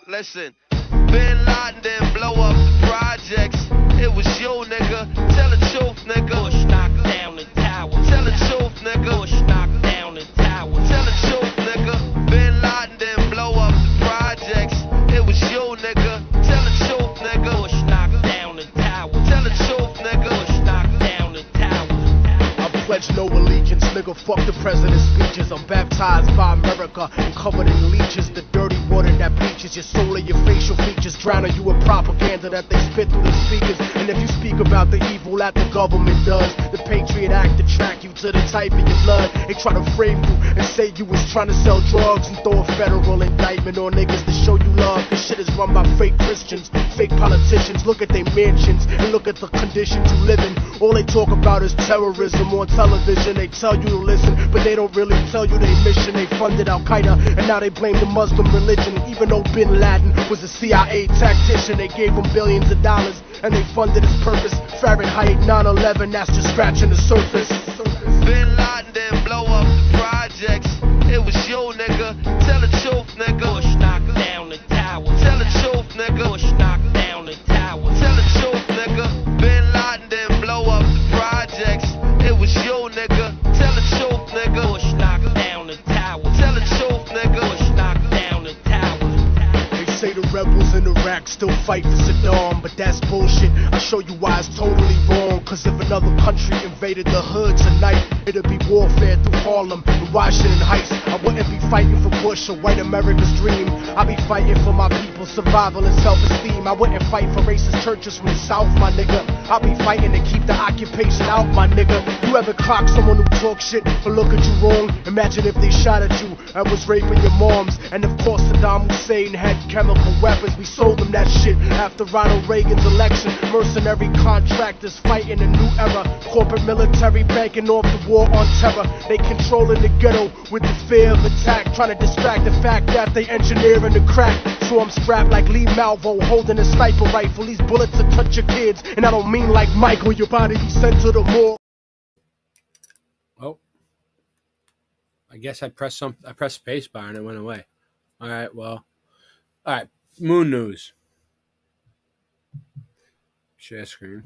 Listen, Bin Laden didn't blow up the projects. It was you, nigga. Tell the truth, nigga. Bush knocked down the tower. Tell the truth, nigga. Bush knocked down the tower. Tell the truth, nigga. Bin Laden didn't blow up the projects. It was you, nigga. Tell the truth, nigga. Bush knocked down the tower. Tell the truth, nigga. Bush knocked down the tower. I pledge no allegiance, nigga. Fuck the president's speeches. I'm baptized by America and covered in leeches. The dirty water that bleaches Is your soul or your facial features drowning you in propaganda that they spit through the speakers? And if you speak about the evil that the government does, the Patriot Act attract you to the type of your blood. They try to frame you and say you was trying to sell drugs and throw a federal indictment on niggas to show you love. This shit is run by fake Christians, fake politicians. Look at their mansions and look at the conditions you live in. All they talk about is terrorism on television. They tell you to listen, but they don't really tell you their mission. They funded Al-Qaeda and now they blame the Muslim religion. Even though Bin Laden was a CIA tactician, they gave him billions of dollars and they funded his purpose. Fahrenheit 9/11, that's just scratching the surface. Bin Laden didn't blow up the projects. It was you, nigga. Tell the truth, nigga. Bush knocked down the tower. Tell the truth, nigga. Bush knocked down the tower. Tell the truth, nigga. Bin Laden didn't blow up the projects. It was you, nigga. Tell the truth, nigga. Bush knocked down the tower. Tell the truth, nigga. Bush knocked down the tower. They say the rebels in Iraq still fight for Saddam, but that's bullshit. I'll show you why it's totally wrong. Cause if another country invaded the hood tonight, it'd be warfare through Harlem and Washington Heights. I wouldn't be fighting for Bush or white America's dream. I'd be fighting for my people's survival and self-esteem. I wouldn't fight for racist churches from the South, my nigga. I'll be fighting to keep the occupation out, my nigga. You ever clock someone who talk shit or look at you wrong? Imagine if they shot at you and was raping your moms. And of course Saddam Hussein had chemical weapons. We sold them that shit after Ronald Reagan's election. Mercenary contractors fighting a new era. Corporate military banking off the war on terror. They controlling the ghetto with the fear of attack, trying to distract the fact that they engineering the crack. So I'm strapped like Lee Malvo, holding a sniper rifle. These bullets will touch your kids, and I don't mean like Michael. Your body be sent to the morgue. Oh, I guess I pressed spacebar and it went away. All right, well, all right. Moon news. Share screen.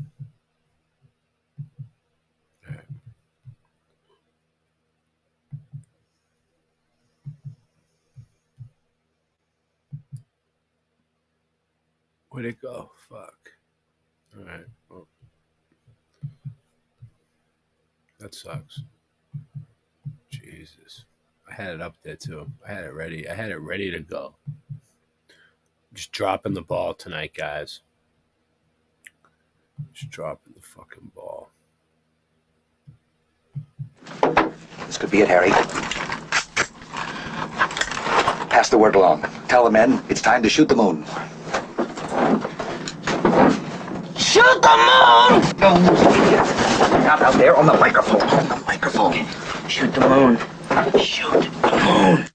All right. Where'd it go? Fuck. All right. Well, that sucks. Jesus. I had it up there too. I had it ready. I had it ready to go. Just dropping the ball tonight, guys. Just dropping the fucking ball. This could be it, Harry. Pass the word along. Tell the men it's time to shoot the moon. Shoot the moon! Oh, not out there on the microphone. On the microphone. Shoot the moon. Shoot the moon.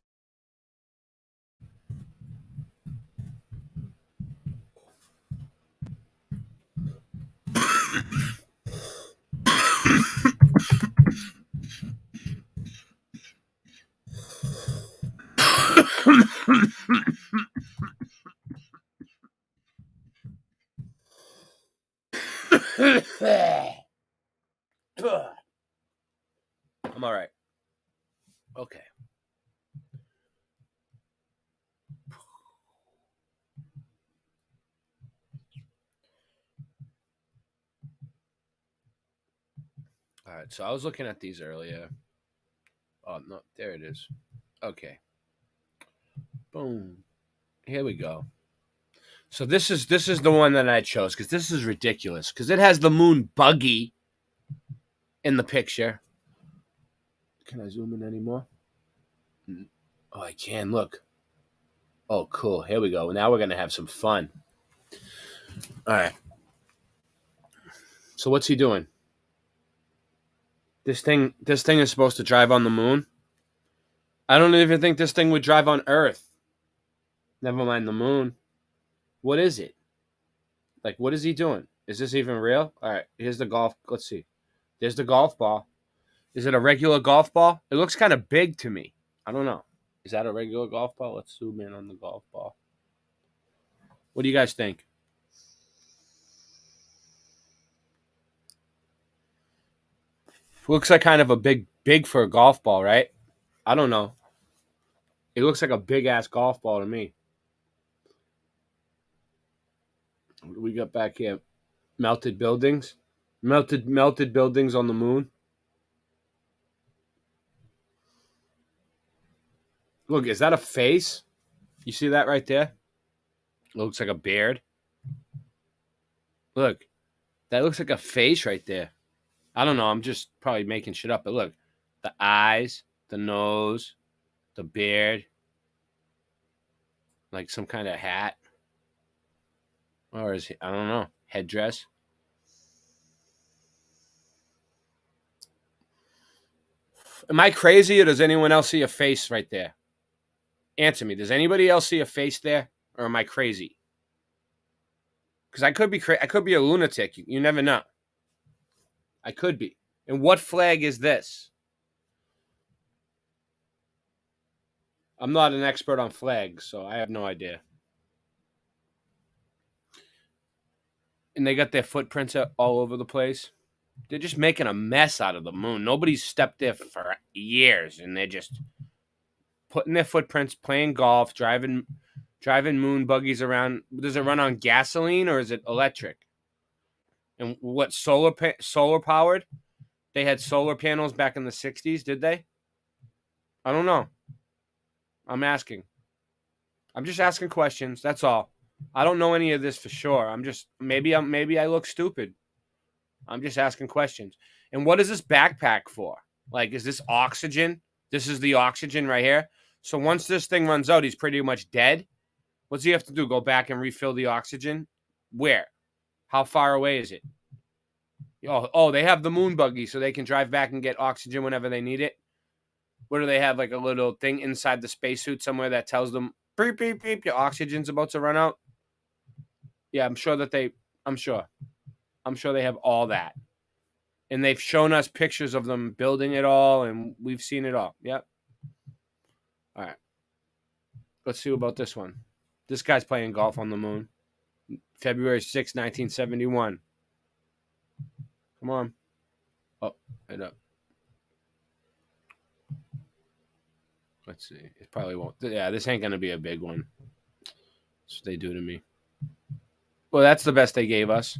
I'm all right. Okay. All right, so I was looking at these earlier. Oh, no, there it is. Okay. Boom. Here we go. So this is the one that I chose because this is ridiculous because it has the moon buggy in the picture. Can I zoom in anymore? Oh, I can. Look. Oh, cool. Here we go. Now we're going to have some fun. All right. So what's he doing? This thing is supposed to drive on the moon. I don't even think this thing would drive on Earth. Never mind the moon. What is it? Like, what is he doing? Is this even real? All right, here's the golf. Let's see. There's the golf ball. Is it a regular golf ball? It looks kind of big to me. I don't know. Is that a regular golf ball? Let's zoom in on the golf ball. What do you guys think? Looks like kind of a big for a golf ball, right? I don't know. It looks like a big-ass golf ball to me. What do we got back here? Melted buildings? Melted buildings on the moon? Look, is that a face? You see that right there? Looks like a beard. Look, that looks like a face right there. I don't know. I'm just probably making shit up. But look, the eyes, the nose, the beard, like some kind of hat. Or is it, I don't know, headdress. Am I crazy or does anyone else see a face right there? Answer me. Does anybody else see a face there? Or am I crazy? Because I could be I could be a lunatic. You never know. I could be. And what flag is this? I'm not an expert on flags, so I have no idea. And they got their footprints all over the place. They're just making a mess out of the moon. Nobody's stepped there for years, and they're just putting their footprints, playing golf, driving moon buggies around. Does it run on gasoline or is it electric? And what, solar powered? They had solar panels back in the 60s, did they? I don't know. I'm asking. I'm just asking questions. That's all. I don't know any of this for sure. I'm just maybe I look stupid. I'm just asking questions. And what is this backpack for? Like, is this oxygen? This is the oxygen right here. So once this thing runs out, he's pretty much dead. What's he have to do? Go back and refill the oxygen? Where? How far away is it? Oh, they have the moon buggy so they can drive back and get oxygen whenever they need it. What do they have? Like a little thing inside the spacesuit somewhere that tells them, beep, beep, beep, your oxygen's about to run out? Yeah, I'm sure they have all that. And they've shown us pictures of them building it all, and we've seen it all. Yep. All right. Let's see about this one. This guy's playing golf on the moon. February 6, 1971. Come on. Oh, head up. Let's see. It probably won't. Yeah, this ain't going to be a big one. That's what they do to me. Well, that's the best they gave us.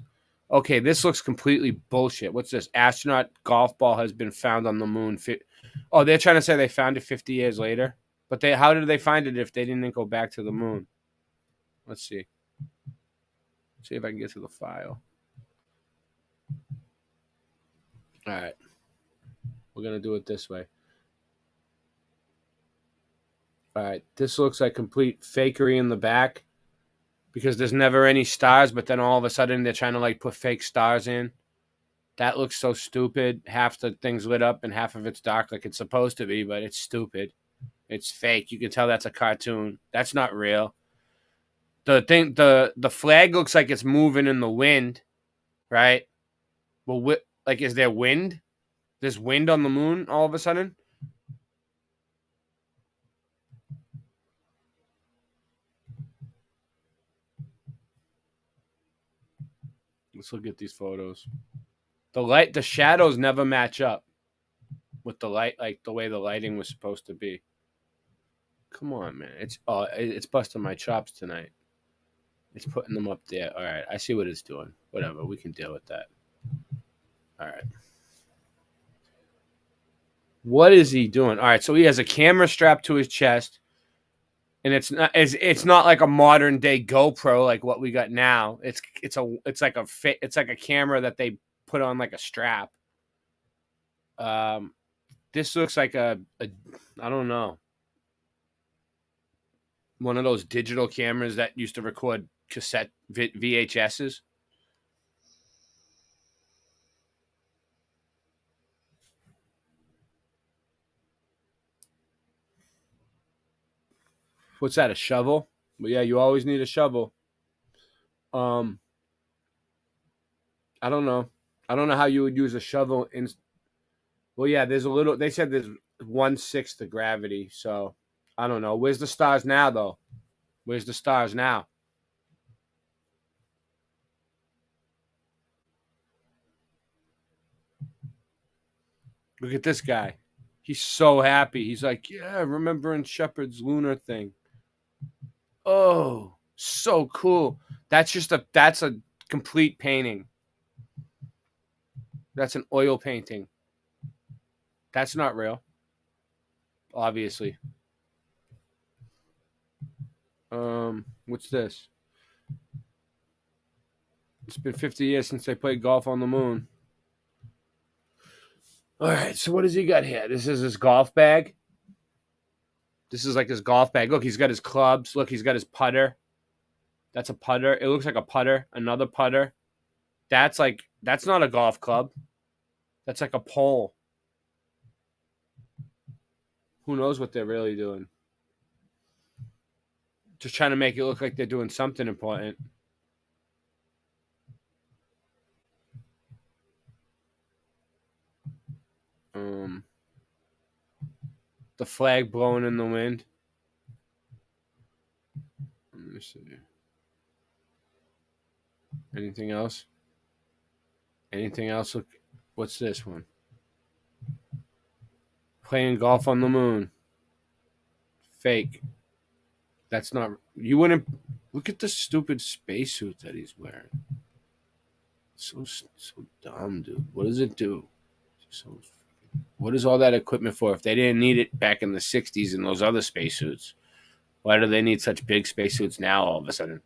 Okay, this looks completely bullshit. What's this? Astronaut golf ball has been found on the moon. Oh, they're trying to say they found it 50 years later. But how did they find it if they didn't go back to the moon? Let's see. Let's see if I can get to the file. All right. We're going to do it this way. All right. This looks like complete fakery in the back because there's never any stars, but then all of a sudden they're trying to like put fake stars in. That looks so stupid. Half the thing's lit up and half of it's dark like it's supposed to be, but it's stupid. It's fake. You can tell that's a cartoon. That's not real. The flag looks like it's moving in the wind, right? Well, like, is there wind? There's wind on the moon all of a sudden? Let's look at these photos. The shadows never match up with the light, like the way the lighting was supposed to be. Come on, man. It's busting my chops tonight. It's putting them up there. All right, I see what it's doing. Whatever, we can deal with that. All right. What is he doing? All right, so he has a camera strapped to his chest, and it's not like a modern day GoPro like what we got now. It's like a camera that they put on like a strap. This looks like a I don't know, one of those digital cameras that used to record cassette VHSs. What's that, a shovel? But yeah, you always need a shovel. I don't know. I don't know how you would use a shovel in. Well, yeah, there's a little. They said there's 1/6 the gravity, so I don't know. Where's the stars now, though? Where's the stars now? Look at this guy. He's so happy. He's like, yeah, remembering Shepard's lunar thing. Oh, so cool. That's a complete painting. That's an oil painting. That's not real. Obviously. What's this? It's been 50 years since they played golf on the moon. All right, so what does he got here? This is his golf bag. This is like his golf bag. Look, he's got his clubs. Look, he's got his putter. That's a putter. It looks like a putter. Another putter. That's not a golf club. That's like a pole. Who knows what they're really doing? Just trying to make it look like they're doing something important. The flag blowing in the wind. Let me see. Anything else? Anything else? Look, what's this one? Playing golf on the moon. Fake. That's not. You wouldn't. Look at the stupid spacesuit that he's wearing. So dumb, dude. What does it do? What is all that equipment for? If they didn't need it back in the 60s in those other spacesuits, why do they need such big spacesuits now all of a sudden?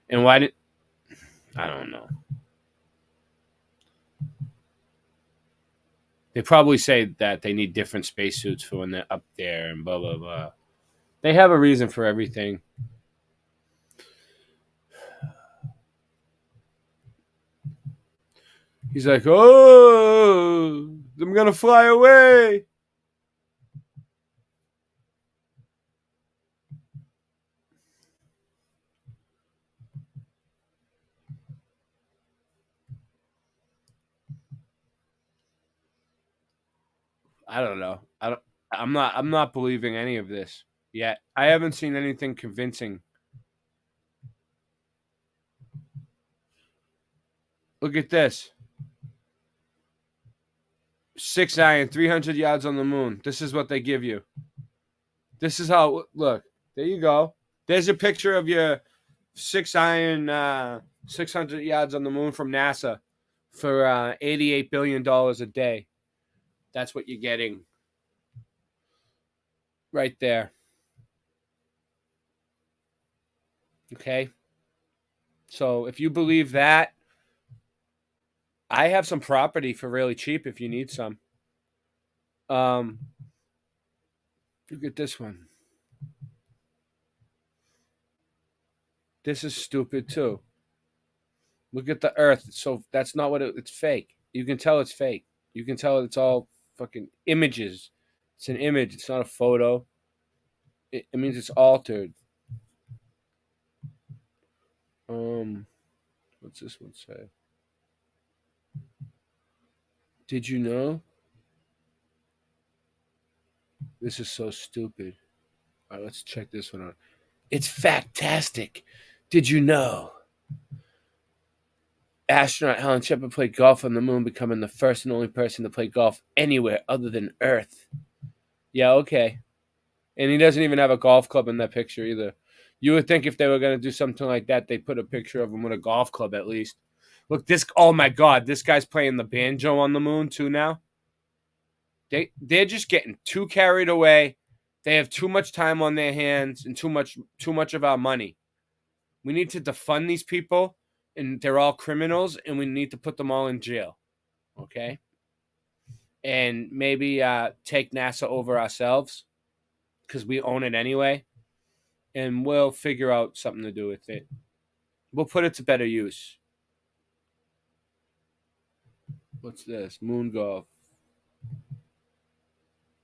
And why did... I don't know. They probably say that they need different spacesuits for when they're up there and blah, blah, blah. They have a reason for everything. He's like, oh, I'm going to fly away. I don't know. I'm not believing any of this yet. I haven't seen anything convincing. Look at this. 6 iron, 300 yards on the moon. This is what they give you. This is how, look, there you go. There's a picture of your 6 iron, 600 yards on the moon from NASA for $88 billion a day. That's what you're getting right there. Okay? So if you believe that, I have some property for really cheap if you need some. Look at this one. This is stupid too. Look at the Earth. So that's not what it's fake. You can tell it's fake. You can tell it's all fucking images. It's an image. It's not a photo. It means it's altered. What's this one say? Did you know? This is so stupid. All right, let's check this one out. It's factastic. Did you know? Astronaut Helen Shepard played golf on the moon, becoming the first and only person to play golf anywhere other than Earth. Yeah, okay. And he doesn't even have a golf club in that picture either. You would think if they were going to do something like that, they'd put a picture of him with a golf club at least. Look, this, oh my God, this guy's playing the banjo on the moon too now. They're just getting too carried away. They have too much time on their hands and too much of our money. We need to defund these people, and they're all criminals, and we need to put them all in jail. Okay? And maybe take NASA over ourselves because we own it anyway, and we'll figure out something to do with it. We'll put it to better use. What's this? Moon golf.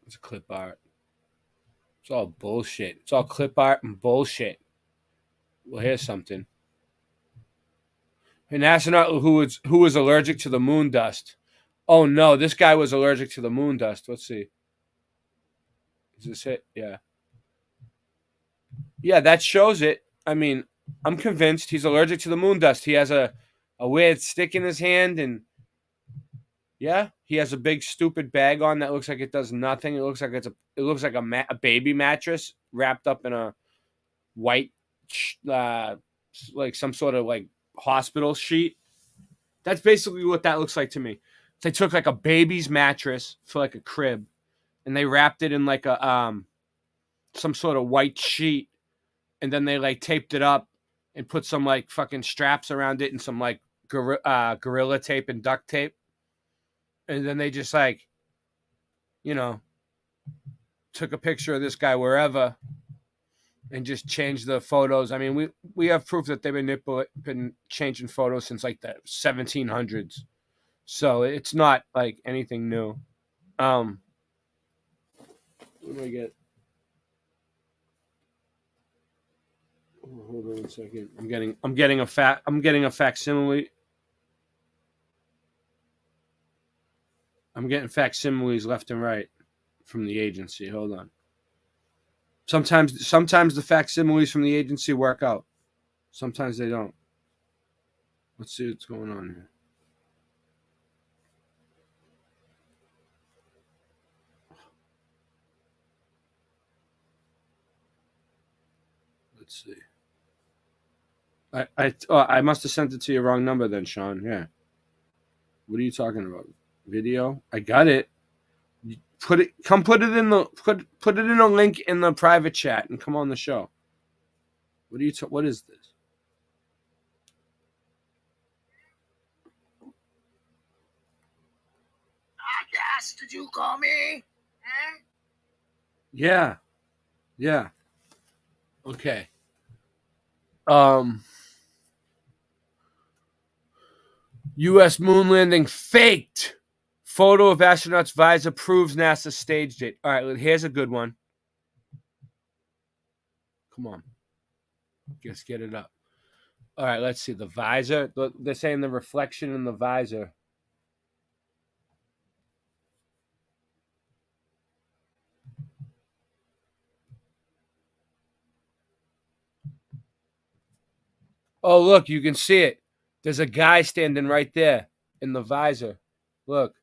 It's clip art. It's all bullshit. It's all clip art and bullshit. Well, here's something. An astronaut who was allergic to the moon dust. Oh no, this guy was allergic to the moon dust. Let's see. Is this it? Yeah. Yeah, that shows it. I mean, I'm convinced he's allergic to the moon dust. He has a weird stick in his hand, and yeah, he has a big stupid bag on that looks like it does nothing. It looks like a baby mattress wrapped up in a white like some sort of like hospital sheet. That's basically what that looks like to me. They took like a baby's mattress for like a crib, and they wrapped it in like a some sort of white sheet, and then they like taped it up and put some like fucking straps around it and some like gorilla tape and duct tape, and then they just like, you know, took a picture of this guy wherever and just changed the photos. I mean, we have proof that they've been changing photos since like the 1700s. So it's not like anything new. What do I get? Oh, hold on a second. I'm getting a facsimile. I'm getting facsimiles left and right from the agency. Hold on. Sometimes the facsimiles from the agency work out. Sometimes they don't. Let's see what's going on here. Let's see. I must have sent it to your wrong number then, Sean. Yeah. What are you talking about? Video? I got it. Put it in a link in the private chat and come on the show. What is this? Yes, did you call me? Huh? Yeah. Yeah. Okay. U.S. moon landing faked. Photo of astronaut's visor proves NASA staged it. All right, here's a good one. Come on. Let's get it up. All right, let's see. The visor. They're saying the reflection in the visor. Oh, look, you can see it. There's a guy standing right there in the visor. Look.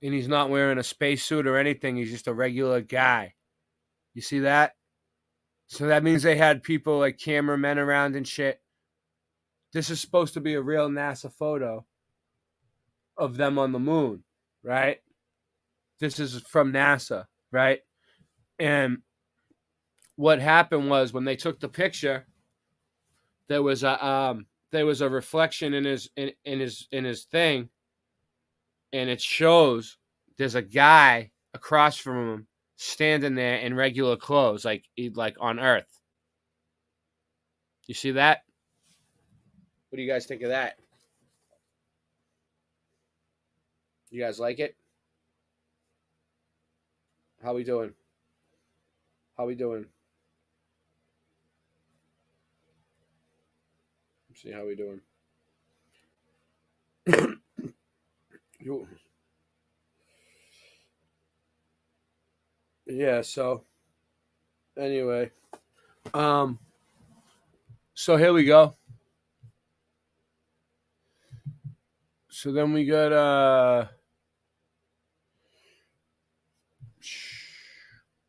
And he's not wearing a spacesuit or anything. He's just a regular guy. You see that? So that means they had people like cameramen around and shit. This is supposed to be a real NASA photo of them on the moon, right? This is from NASA, right? And what happened was when they took the picture, there was a reflection in his thing, and it shows there's a guy across from him standing there in regular clothes, like on Earth. You see that? What do you guys think of that? You guys like it? How we doing? Let's see how we doing. Yeah, so anyway. So here we go. So then we got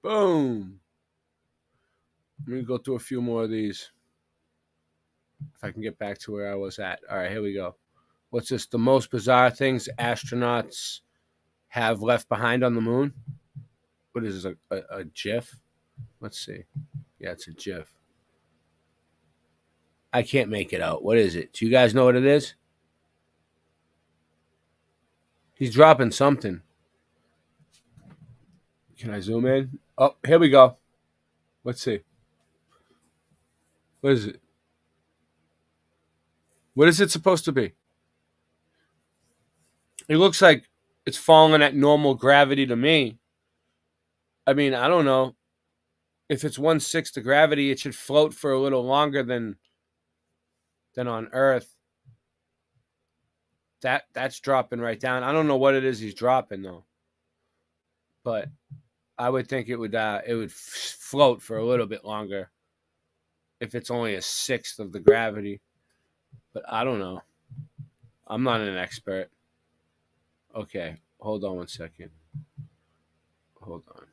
boom. Let me go through a few more of these. If I can get back to where I was at. All right, here we go. What's this? The most bizarre things astronauts have left behind on the moon? What is this, a GIF? Let's see. Yeah, it's a GIF. I can't make it out. What is it? Do you guys know what it is? He's dropping something. Can I zoom in? Oh, here we go. Let's see. What is it? What is it supposed to be? It looks like it's falling at normal gravity to me. I mean, I don't know. If it's 1/6 the gravity, it should float for a little longer than on Earth. That's dropping right down. I don't know what it is he's dropping though. But I would think it would float for a little bit longer if it's only 1/6 of the gravity. But I don't know. I'm not an expert. Okay, hold on one second. Hold on.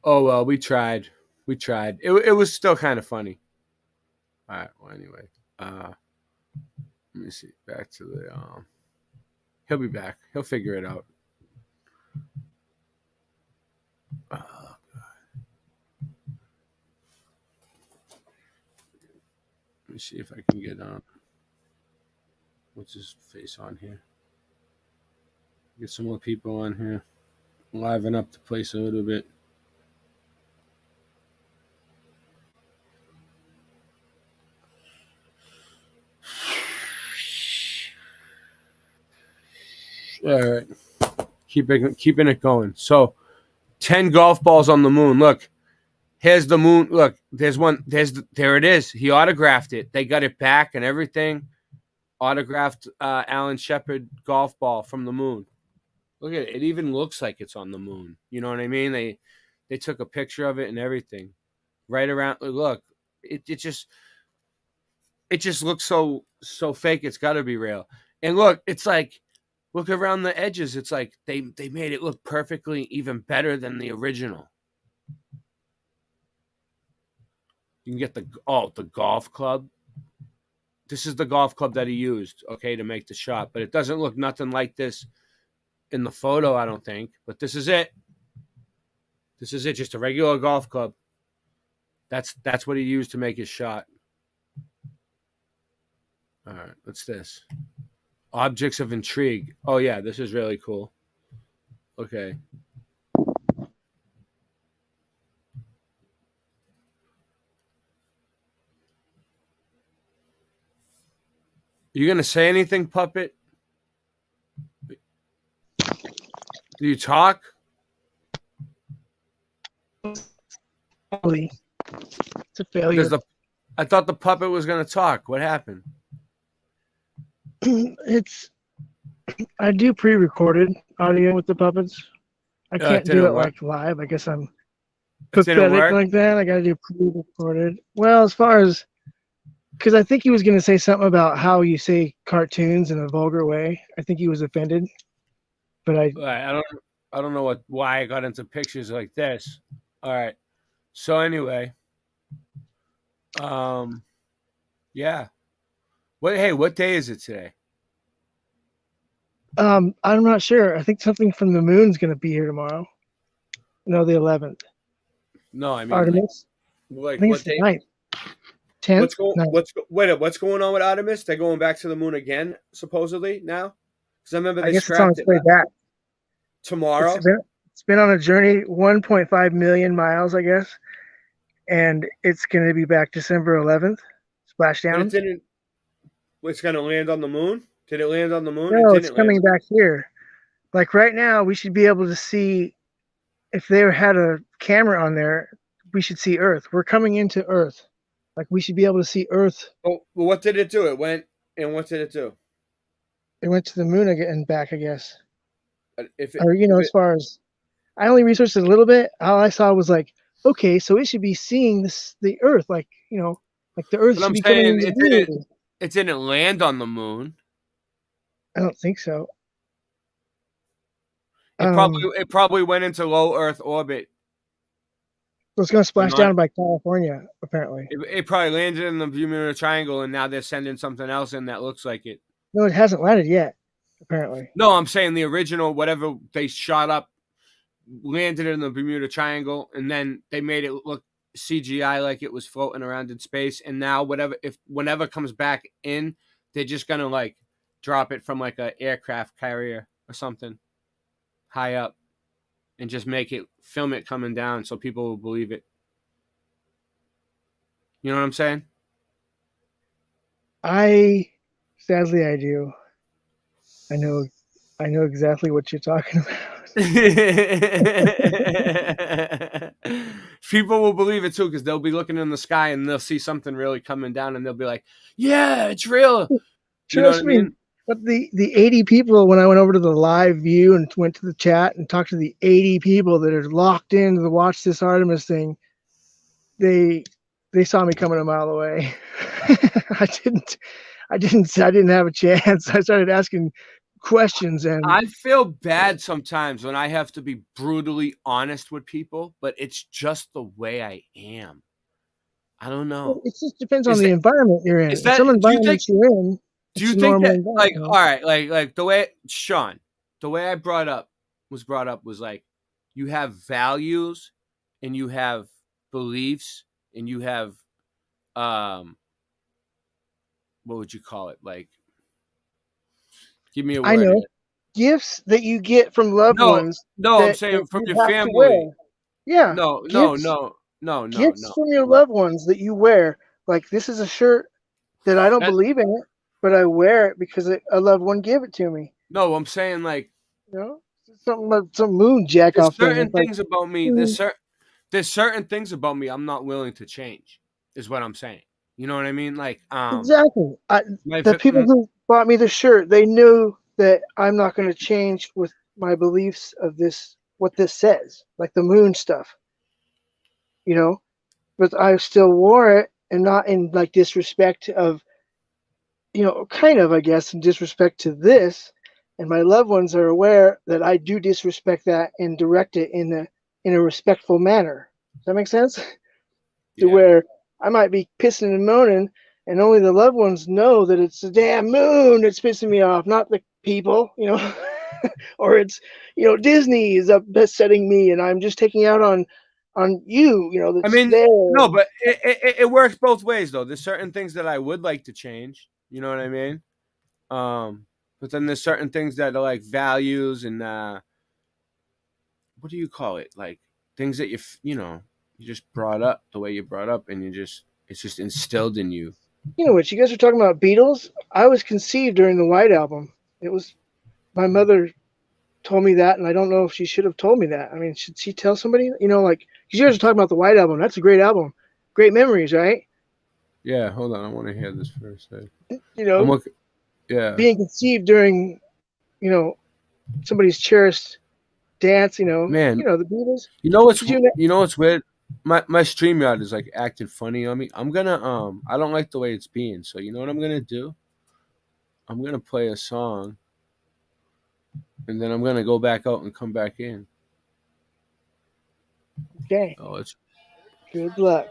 Oh well, we tried. We tried. It was still kind of funny. All right. Well, anyway, let me see. Back to the. He'll be back. He'll figure it out. Oh, God. Let me see if I can get what's his face on here. Get some more people on here. Liven up the place a little bit. All right. Keeping it going. So 10 golf balls on the moon. Look, here's the moon. Look, there's one. There it is. He autographed it. They got it back and everything. Autographed Alan Shepard golf ball from the moon. Look at it. It even looks like it's on the moon. You know what I mean? They took a picture of it and everything. Right around. Look, it just looks so fake. It's got to be real. And look, it's like, look around the edges. It's like they made it look perfectly even better than the original. You can get the golf club. This is the golf club that he used, okay, to make the shot. But it doesn't look nothing like this in the photo, I don't think. But this is it. This is it, just a regular golf club. That's what he used to make his shot. All right, what's this? Objects of intrigue. Oh, yeah, this is really cool. Okay. You going to say anything, Puppet? Do you talk? It's a failure. I thought the Puppet was going to talk. What happened? I do pre-recorded audio with the puppets. I can't do it like live. I guess I'm pathetic like that. I got to do pre-recorded. Well, as far as, because I think he was going to say something about how you say cartoons in a vulgar way. I think he was offended, but I don't know why I got into pictures like this. All right. So anyway, yeah. What day is it today? I'm not sure. I think something from the moon's going to be here tomorrow. No, the 11th. No, I mean Artemis. Like I think what it's day? the 9th. 10th? What's going on with Artemis? They're going back to the moon again, supposedly now. Because I remember I they guess it's on scrapped its way back. tomorrow. It's been on a journey 1.5 million miles, I guess, and it's going to be back December 11th. Splashdown. It's going to land on the moon. Did it land on the moon? No, it's coming back here. Like right now, we should be able to see, if they had a camera on there, we should see Earth. We're coming into Earth. Like we should be able to see Earth. Oh, well, what did it do? It went, and what did it do? It went to the moon again and back, I guess. As far as I only researched it a little bit. All I saw was like, okay, so it should be seeing the Earth, like like the Earth But should I'm be coming saying into the moon. it didn't land on the moon. I don't think so. It probably went into low Earth orbit. So it's going to splash down by California, apparently. It probably landed in the Bermuda Triangle, and now they're sending something else in that looks like it. No, it hasn't landed yet, apparently. No, I'm saying the original, whatever they shot up, landed in the Bermuda Triangle, and then they made it look CGI like it was floating around in space. And now whenever comes back in, they're just gonna like drop it from like an aircraft carrier or something high up, and just film it coming down so people will believe it. You know what I'm saying? Sadly, I do. I know exactly what you're talking about. People will believe it too, because they'll be looking in the sky and they'll see something really coming down, and they'll be like, "Yeah, it's real." Trust me. But the 80 people, when I went over to the live view and went to the chat and talked to the 80 people that are locked in to watch this Artemis thing, they they saw me coming a mile away. I didn't have a chance. I started asking questions, and I feel bad sometimes when I have to be brutally honest with people, but it's just the way I am. I don't know. It just depends on the environment you're in. Is that, Some environments you're in, do you it's think normal that, like, environment. all right, like the way Sean, the way I was brought up was like, you have values and you have beliefs and you have, what would you call it? Like, give me a word. I know. Gifts that you get from loved ones. No, I'm that saying from you your have to wear. family. Yeah. No. Gifts from your loved ones that you wear. Like, this is a shirt that I don't believe in it, but I wear it because a loved one gave it to me. No, I'm saying, like, you know, something like some moon jack off thing. Certain things about me. There's certain things about me I'm not willing to change. Is what I'm saying. You know what I mean? Like, exactly. The people who bought me the shirt, they knew that I'm not going to change with my beliefs of this, what this says, like the moon stuff. You know, but I still wore it, and not in like disrespect of, you know, kind of, I guess, in disrespect to this. And my loved ones are aware that I do disrespect that and direct it in a respectful manner. Does that make sense? To where I might be pissing and moaning, and only the loved ones know that it's the damn moon that's pissing me off, not the people, you know, or it's, you know, Disney is upsetting me, and I'm just taking out on you, you know. That's no, but it works both ways though. There's certain things that I would like to change. You know what I mean? But then there's certain things that are like values and what do you call it? Like things that you just brought up the way you brought up, and it's just instilled in you. You know what? You guys are talking about Beatles. I was conceived during the White Album. It was my mother told me that, and I don't know if she should have told me that. I mean, should she tell somebody? You know, like, because you guys are talking about the White Album. That's a great album, great memories, right? Yeah, hold on. I want to hear this first. You know, being conceived during, you know, somebody's cherished dance. You know, man. You know the Beatles. You know what's weird? My StreamYard is like acting funny on me. I'm gonna I don't like the way it's being. So you know what I'm gonna do? I'm gonna play a song, and then I'm gonna go back out and come back in. Okay. Oh, it's good luck.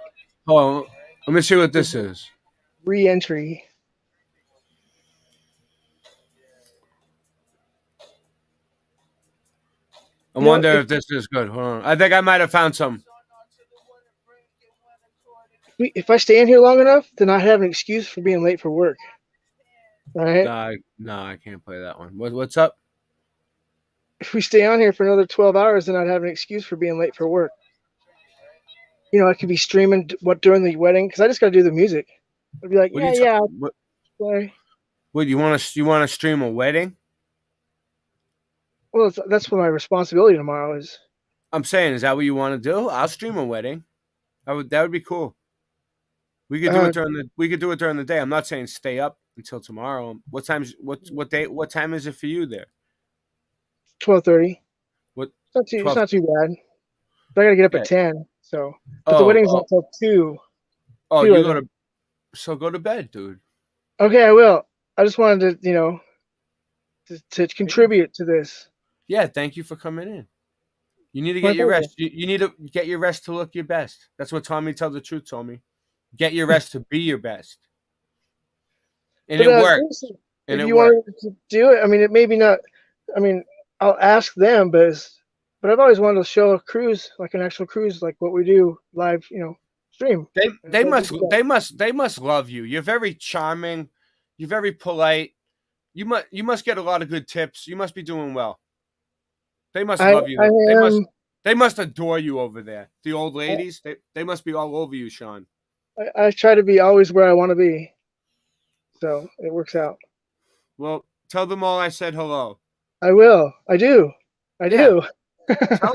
Oh, let me see what this is. Re-entry. I wonder if this is good. Hold on. I think I might have found some. If I stay in here long enough, then I have an excuse for being late for work. All right? No, I can't play that one. What's up? If we stay on here for another 12 hours, then I'd have an excuse for being late for work. You know, I could be streaming during the wedding, because I just got to do the music. I'd be like, play. What you want to stream a wedding? Well, that's what my responsibility tomorrow is. I'm saying, is that what you want to do? I'll stream a wedding. That would be cool. We could do it during the day. I'm not saying stay up until tomorrow. What time is it for you there? 12:30. What? It's not too bad. But I gotta get up at 10. So, but the wedding's not till 2. Oh, you go to bed, dude. Okay, I will. I just wanted to, you know, to contribute to this. Yeah, thank you for coming in. You need to get your rest. You need to get your rest to look your best. That's what Tommy Tell the Truth told me. Get your rest to be your best. And it works. If you want to do it, I mean, it maybe not. I mean, I'll ask them, but I've always wanted to show a cruise, like an actual cruise, like what we do live, you know, stream. They must love you. You're very charming. You're very polite. You must get a lot of good tips. You must be doing well. They must love you. They must adore you over there. The old ladies, they must be all over you, Sean. I try to be always where I want to be, so it works out. Well, tell them all I said hello. I will. I do. Tell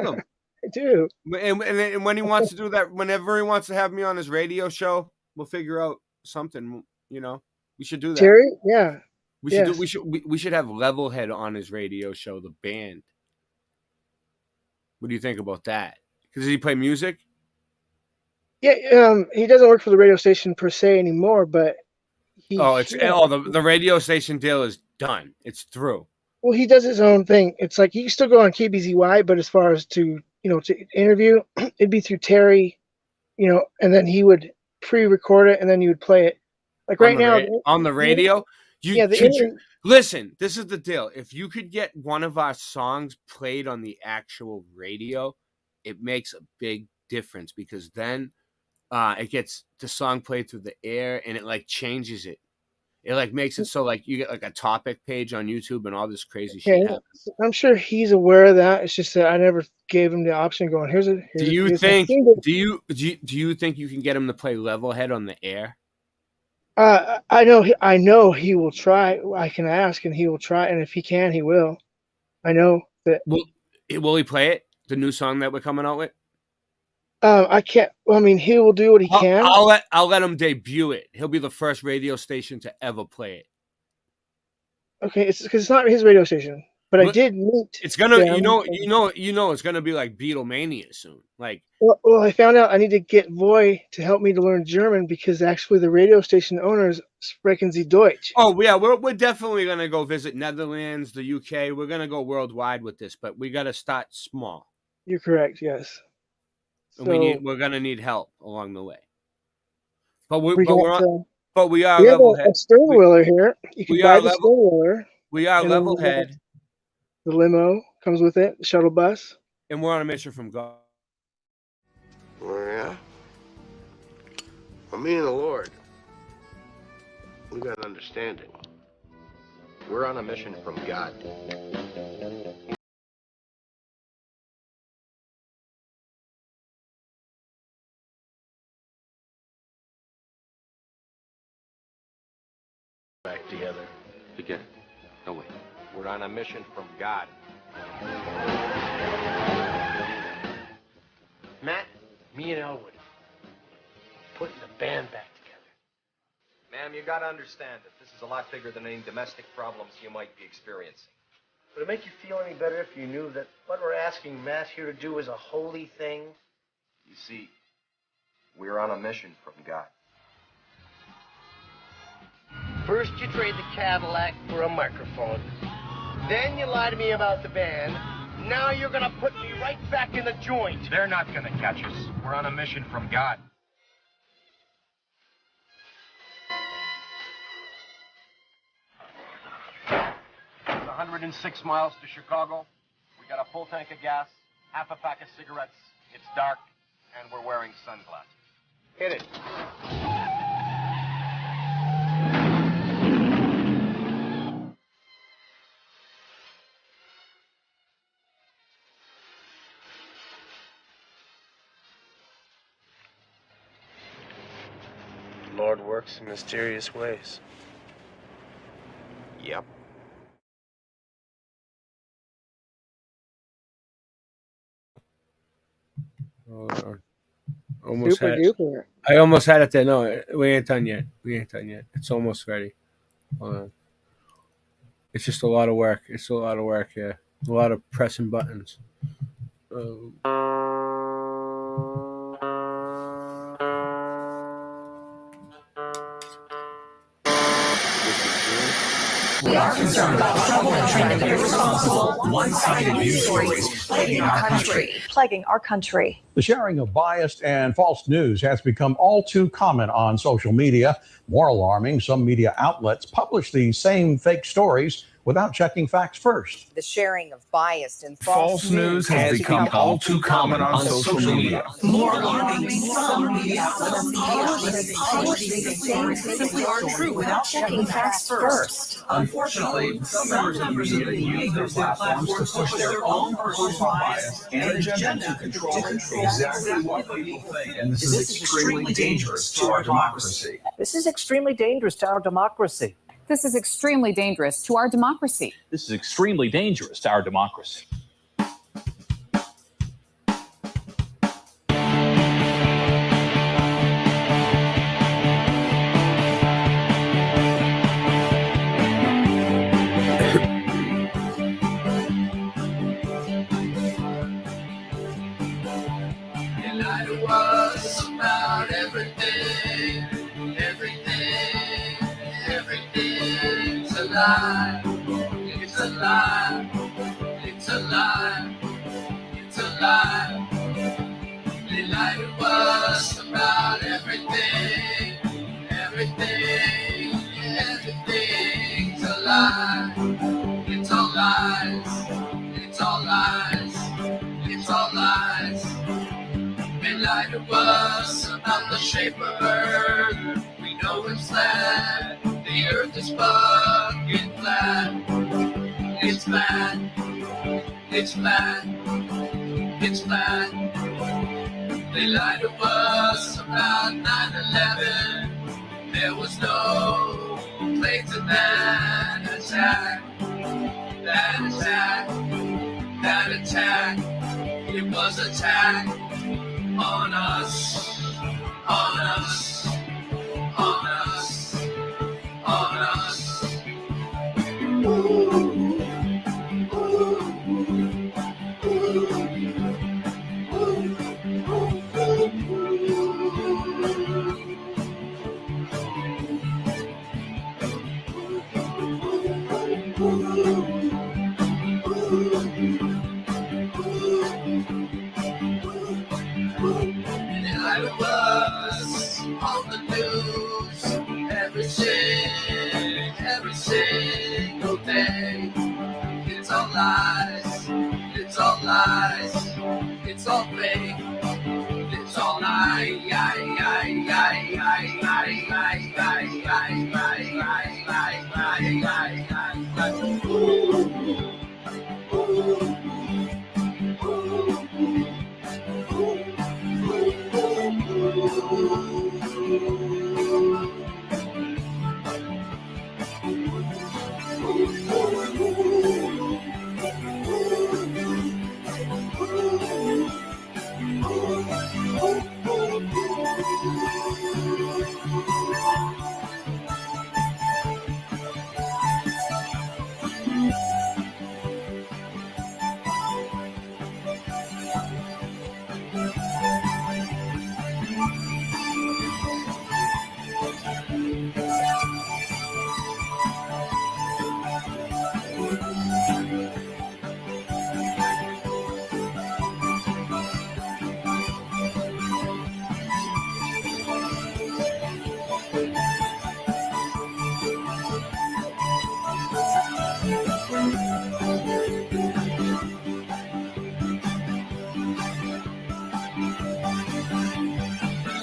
them. I do. And when he wants to do that, whenever he wants to have me on his radio show, we'll figure out something. You know, we should do that. Terry, yeah. We should have Levelhead on his radio show, the band. What do you think about that? Does he play music? Yeah, he doesn't work for the radio station per se anymore, but the radio station deal is done. It's through. Well, he does his own thing. It's like he can still go on KBZY, but as far as to interview, it'd be through Terry, and then he would pre-record it and then you would play it. Like right now on the radio, listen. This is the deal. If you could get one of our songs played on the actual radio, it makes a big difference because then it gets the song played through the air and it like changes it. It like makes it so like you get like a topic page on YouTube and all this crazy shit happens. I'm sure he's aware of that. It's just that I never gave him the option going, do you think you think you can get him to play Levelhead on the air? I know he will try. I can ask and he will try, and if he can, he will. I know that. Will he play it? The new song that we're coming out with? I can't. Well, I mean, he will do what he can. I'll let him debut it. He'll be the first radio station to ever play it. Okay, it's because it's not his radio station. But I did meet. It's gonna, it's gonna be like Beatlemania soon. Like, well, I found out I need to get Voy to help me to learn German because actually the radio station owners sprechen Sie Deutsch. Oh yeah, we're definitely gonna go visit Netherlands, the UK. We're gonna go worldwide with this, but we gotta start small. You're correct. Yes. And we're gonna need help along the way. But we are we have a stern wheeler here. You can buy the stern wheeler. We are Levelhead. The limo comes with it, the shuttle bus. And we're on a mission from God. Oh, yeah? Well, me and the Lord, we got an understanding. We're on a mission from God. Back together. Together. No way. We're on a mission from God. Matt, me and Elwood, putting the band back together. Ma'am, you gotta understand that this is a lot bigger than any domestic problems you might be experiencing. Would it make you feel any better if you knew that what we're asking Matt here to do is a holy thing? You see, we're on a mission from God. First you trade the Cadillac for a microphone. Then you lie to me about the band. Now you're gonna put me right back in the joint. They're not gonna catch us. We're on a mission from God. It's 106 miles to Chicago. We got a full tank of gas, half a pack of cigarettes. It's dark, and we're wearing sunglasses. Hit it. Lord works in mysterious ways. Yep. Almost Super had it. duper. I almost had it there. No, we ain't done yet. It's almost ready. Hold on. It's just a lot of work. It's a lot of work here. A lot of pressing buttons. We are concerned about troubling trend of irresponsible, one-sided news stories plaguing our country. The sharing of biased and false news has become all too common on social media. More alarming, some media outlets publish these same fake stories without checking facts first. The sharing of biased and false news has become all too common on social media. More alarming, some media outlets publish these things simply aren't true without checking facts first. Unfortunately, some members of the media use their platforms to push their own personal bias and agenda to control exactly what people think. And this is extremely dangerous to our democracy. This is extremely dangerous to our democracy. This is extremely dangerous to our democracy. This is extremely dangerous to our democracy. And I was about everything, everything, everything's alive. It's alive. It's alive. It's alive. They lied to us about everything, everything, everything's alive. It's all lies. It's all lies. It's all lies. They lied to us about the shape of Earth. We know it's flat. The Earth is fucking flat. It's flat. It's flat. It's flat. They lied to us about 9/11. There was no planes in that attack. That attack. That attack. It was attack on us. On us. On us. On us. Ooh. It was on the news every single day. It's all lies. It's all lies. It's all fake. It's all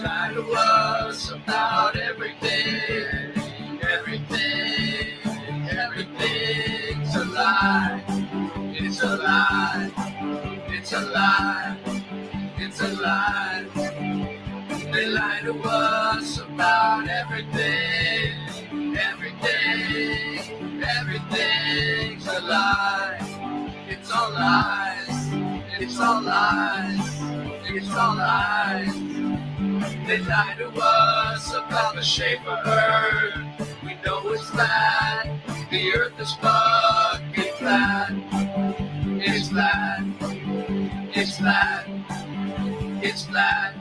Lie to us about everything, everything, everything's a lie. It's a lie. It's a lie. It's a lie. They lie to us about everything, everything, everything's a lie. It's all lies. It's all lies. It's all lies. They lie to us about the shape of Earth. We know it's flat. The Earth is fucking flat. It's flat. It's flat. It's flat.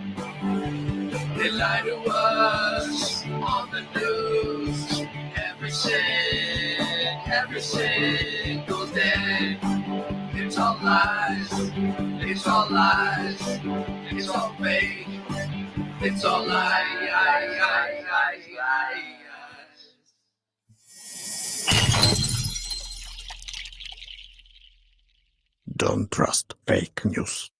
They lie to us on the news every single day. It's all lies. It's all lies. It's all fake. It's all lies. Don't trust fake news.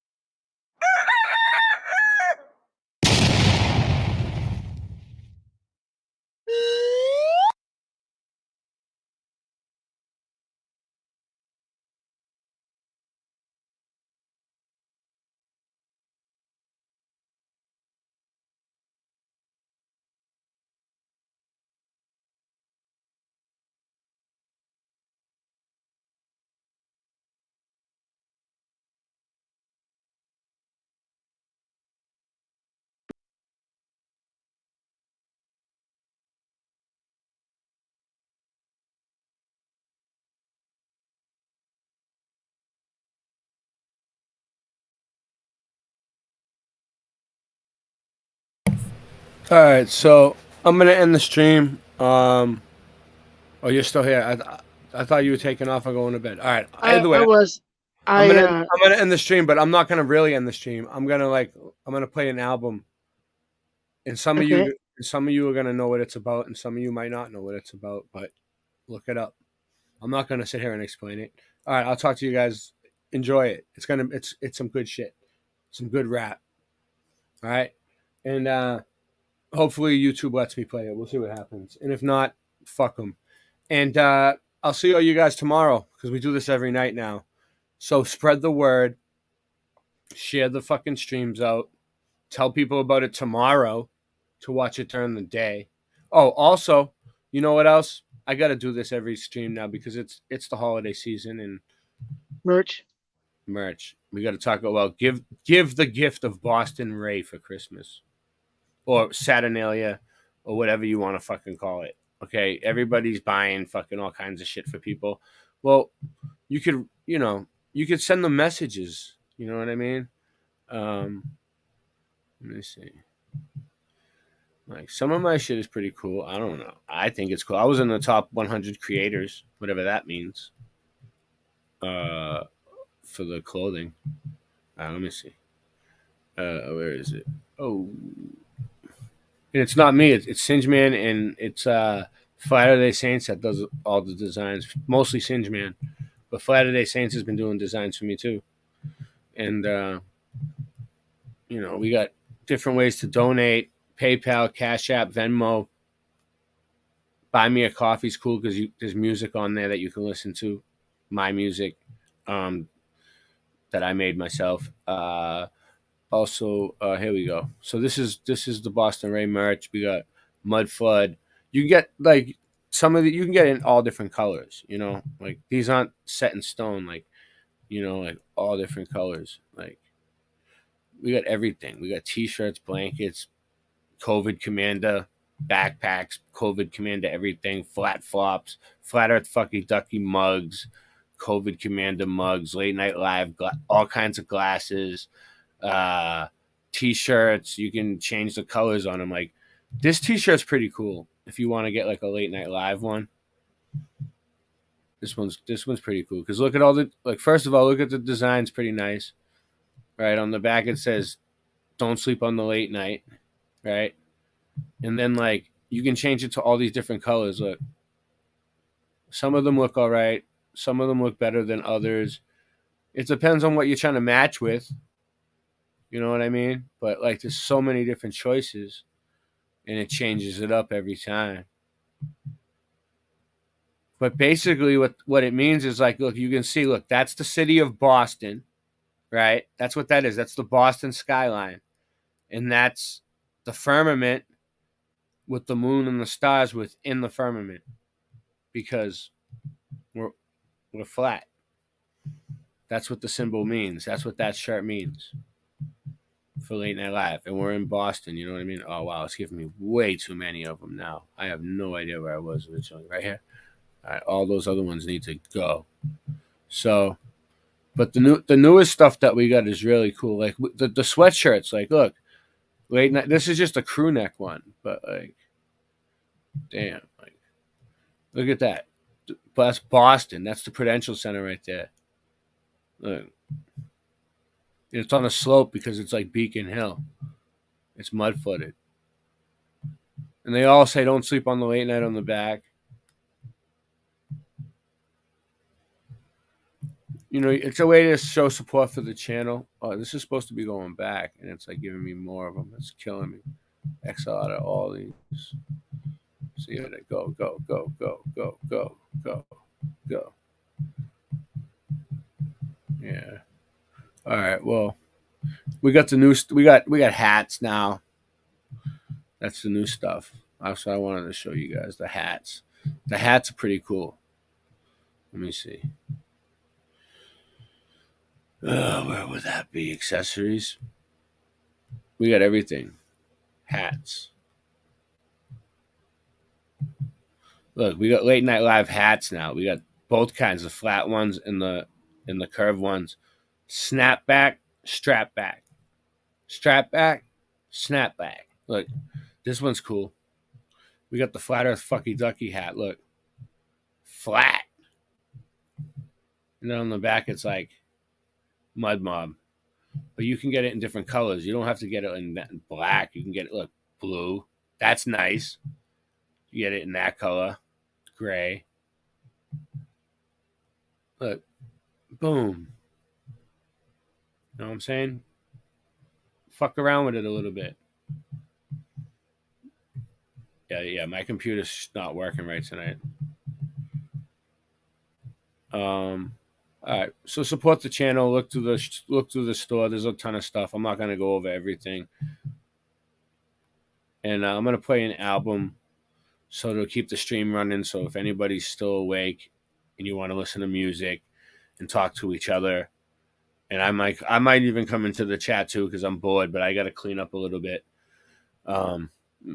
All right, so I'm gonna end the stream. Oh, you're still here. I thought you were taking off and going to bed. All right. Either way, I'm gonna end the stream, but I'm not gonna really end the stream. I'm gonna play an album, and some of you are gonna know what it's about, and some of you might not know what it's about. But look it up. I'm not gonna sit here and explain it. All right, I'll talk to you guys. Enjoy it. It's some good shit, some good rap. All right, and hopefully YouTube lets me play it. We'll see what happens, and if not, fuck them. And I'll see all you guys tomorrow because we do this every night now. So spread the word, share the fucking streams out, tell people about it tomorrow to watch it during the day. Oh, also, you know what else? I got to do this every stream now because it's the holiday season and merch. We got to talk about give the gift of Boston Ray for Christmas or Saturnalia or whatever you want to fucking call it. Okay, everybody's buying fucking all kinds of shit for people. Well, you could send them messages. You know what I mean? Let me see. Like some of my shit is pretty cool. I don't know. I think it's cool. I was in the top 100 creators, whatever that means. For the clothing. Let me see. Where is it? Oh. And it's not me. It's Singeman and it's Flatter Day Saints that does all the designs. Mostly Singeman. But Flatter Day Saints has been doing designs for me too. And, we got different ways to donate. PayPal, Cash App, Venmo. Buy Me a Coffee's cool because there's music on there that you can listen to. My music that I made myself. Also, here we go. So this is the Boston Ray merch. We got Mud Flood. You can get like you can get in all different colors. Like these aren't set in stone. Like like all different colors. Like we got everything. We got T-shirts, blankets, COVID Commander backpacks, COVID Commander everything, flat flops, Flat Earth Fucky Ducky mugs, COVID Commander mugs, Late Night Live, all kinds of glasses. T-shirts, you can change the colors on them. Like this T-shirt's pretty cool if you want to get like a Late Night Live one. This one's pretty cool because look at all the first of all, look at the design's pretty nice. Right on the back it says don't sleep on the late night, right? And then like you can change it to all these different colors. Look, some of them look all right, some of them look better than others. It depends on what you're trying to match with. You know what I mean? But like there's so many different choices and it changes it up every time. But basically what it means is like, look, you can see, look, that's the city of Boston, right? That's what that is. That's the Boston skyline. And that's the firmament with the moon and the stars within the firmament because we're flat. That's what the symbol means. That's what that shirt means. For Late Night Live, and we're in Boston. You know what I mean? Oh wow, it's giving me way too many of them now. I have no idea where I was originally. Right here. All right, all those other ones need to go. So, but the newest stuff that we got is really cool. Like the sweatshirts. Like, look, Late Night. This is just a crew neck one, but like, damn, like, look at that. That's Boston. That's the Prudential Center right there. Look. It's on a slope because it's like Beacon Hill. It's mud-flooded. And they all say don't sleep on the late night on the back. It's a way to show support for the channel. Oh, this is supposed to be going back, and it's like giving me more of them. It's killing me. Exile out of all these. See how they go. Yeah. All right. Well, we got the new. We got hats now. That's the new stuff. Also, I wanted to show you guys the hats. The hats are pretty cool. Let me see. Where would that be? Accessories. We got everything. Hats. Look, we got Late Night Live hats now. We got both kinds, the flat ones and the curved ones. Snapback, strap back. Strap back, snap back. Look, This one's cool. We got the flat Earth fucky ducky hat. Look, flat. And then on the back, it's like Mud Mob. But you can get it in different colors. You don't have to get it in black. You can get it, look, blue. That's nice. You get it in that color. Gray. Look. Boom. Know what I'm saying? Fuck around with it a little bit. Yeah, my computer's not working right tonight. All right, so support the channel. Look through the store. There's a ton of stuff. I'm not gonna go over everything, and I'm gonna play an album so to keep the stream running. So if anybody's still awake and you want to listen to music and talk to each other, and I might even come into the chat too because I'm bored, but I got to clean up a little bit,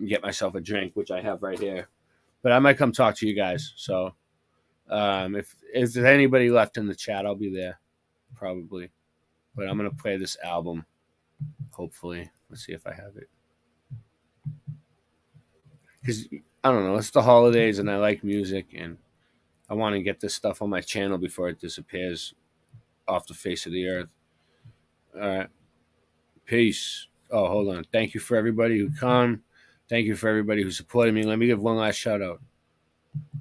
get myself a drink, which I have right here. But I might come talk to you guys. So if there's anybody left in the chat, I'll be there probably. But I'm gonna play this album. Hopefully, let's see if I have it. Because I don't know, it's the holidays and I like music and I want to get this stuff on my channel before it disappears off the face of the earth. All right. Peace. Oh, hold on. Thank you for everybody who come. Thank you for everybody who supported me. Let me give one last shout out.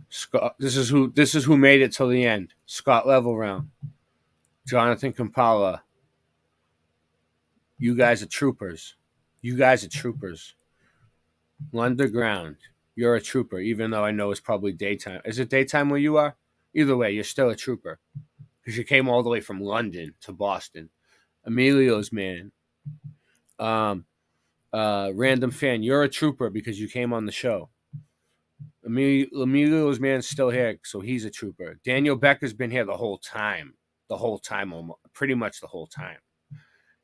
Scott, this is who made it till the end. Scott Levelround, Jonathan Kampala. You guys are troopers. You guys are troopers. Underground, you're a trooper, even though I know it's probably daytime. Is it daytime where you are? Either way, you're still a trooper. Because you came all the way from London to Boston. Emilio's man. Random fan, you're a trooper because you came on the show. Emilio's man's still here, so he's a trooper. Daniel Becker's been here the whole time. Almost, pretty much the whole time.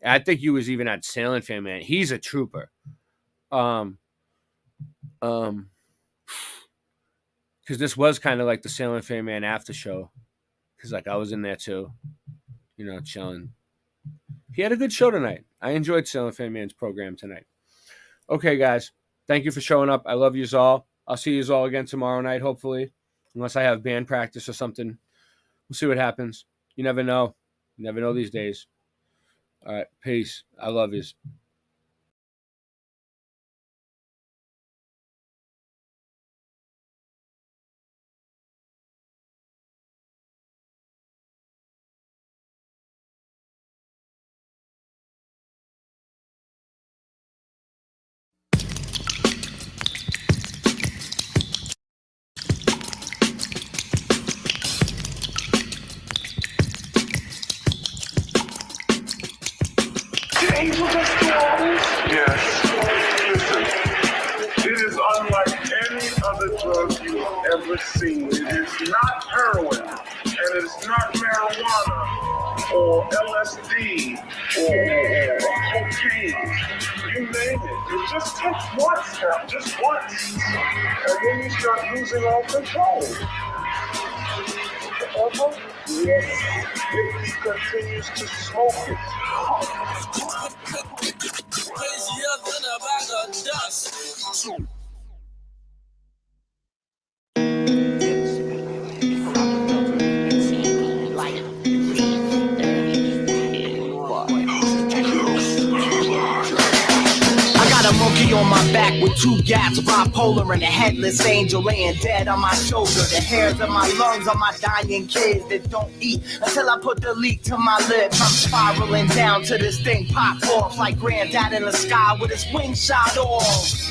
I think he was even at Sailing Fan Man. He's a trooper. Because this was kind of like the Sailing Fan Man after show. Because like I was in there too, chilling. He had a good show tonight. I enjoyed Sailing Fan Man's program tonight. Okay, guys, thank you for showing up. I love yous all. I'll see yous all again tomorrow night, hopefully, unless I have band practice or something. We'll see what happens. You never know. You never know these days. All right, peace. I love yous. Yes. Listen, it is unlike any other drug you've ever seen. It is not heroin, and it's not marijuana, or LSD, or cocaine. You name it. You just take once now, just once. And then you start losing all control. Forever? Yes. If he continues to smoke it. Crazier than a bag of dust. A monkey on my back with two gats, bipolar and a headless angel laying dead on my shoulder. The hairs of my lungs are my dying kids that don't eat until I put the leak to my lips. I'm spiraling down to this thing pop off like granddad in the sky with his wings shot off.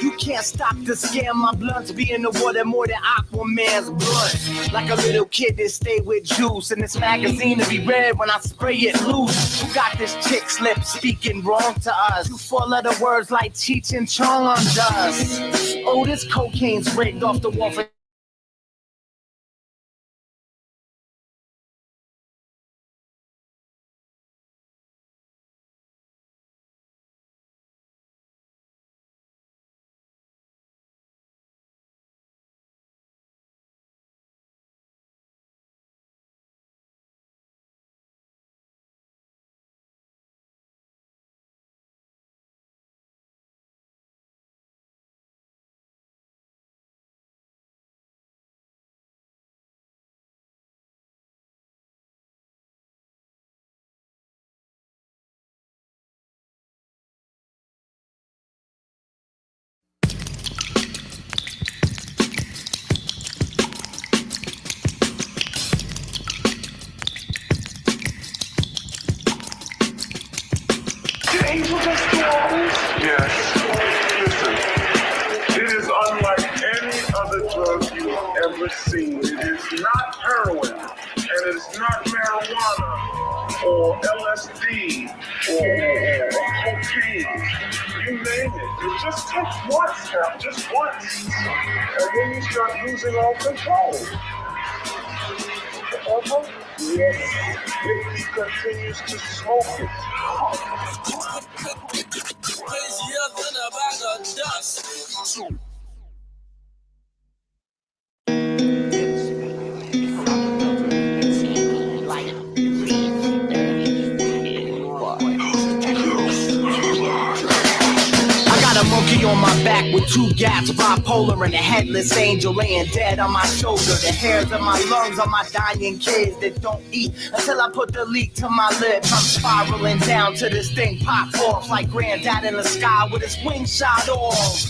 You can't stop the scam. My blunts be in the water more than Aquaman's blood. Like a little kid that stay with juice. And this magazine to be read when I spray it loose. Who got this chick slip speaking wrong to us? 2 4-letter words like Cheech and Chong on dust. Oh, this cocaine's rigged off the wall for seen. It is not heroin, and it is not marijuana, or LSD, or cocaine. You name it. It just takes once now, just once. And then you start losing all control. Yes, if he continues to smoke it. Crazier than a bag of dust. A monkey on my back with 2 gaps, bipolar and a headless angel laying dead on my shoulder. The hairs of my lungs are my dying kids that don't eat until I put the leak to my lips. I'm spiraling down to this thing pop off like granddad in the sky with his wings shot off.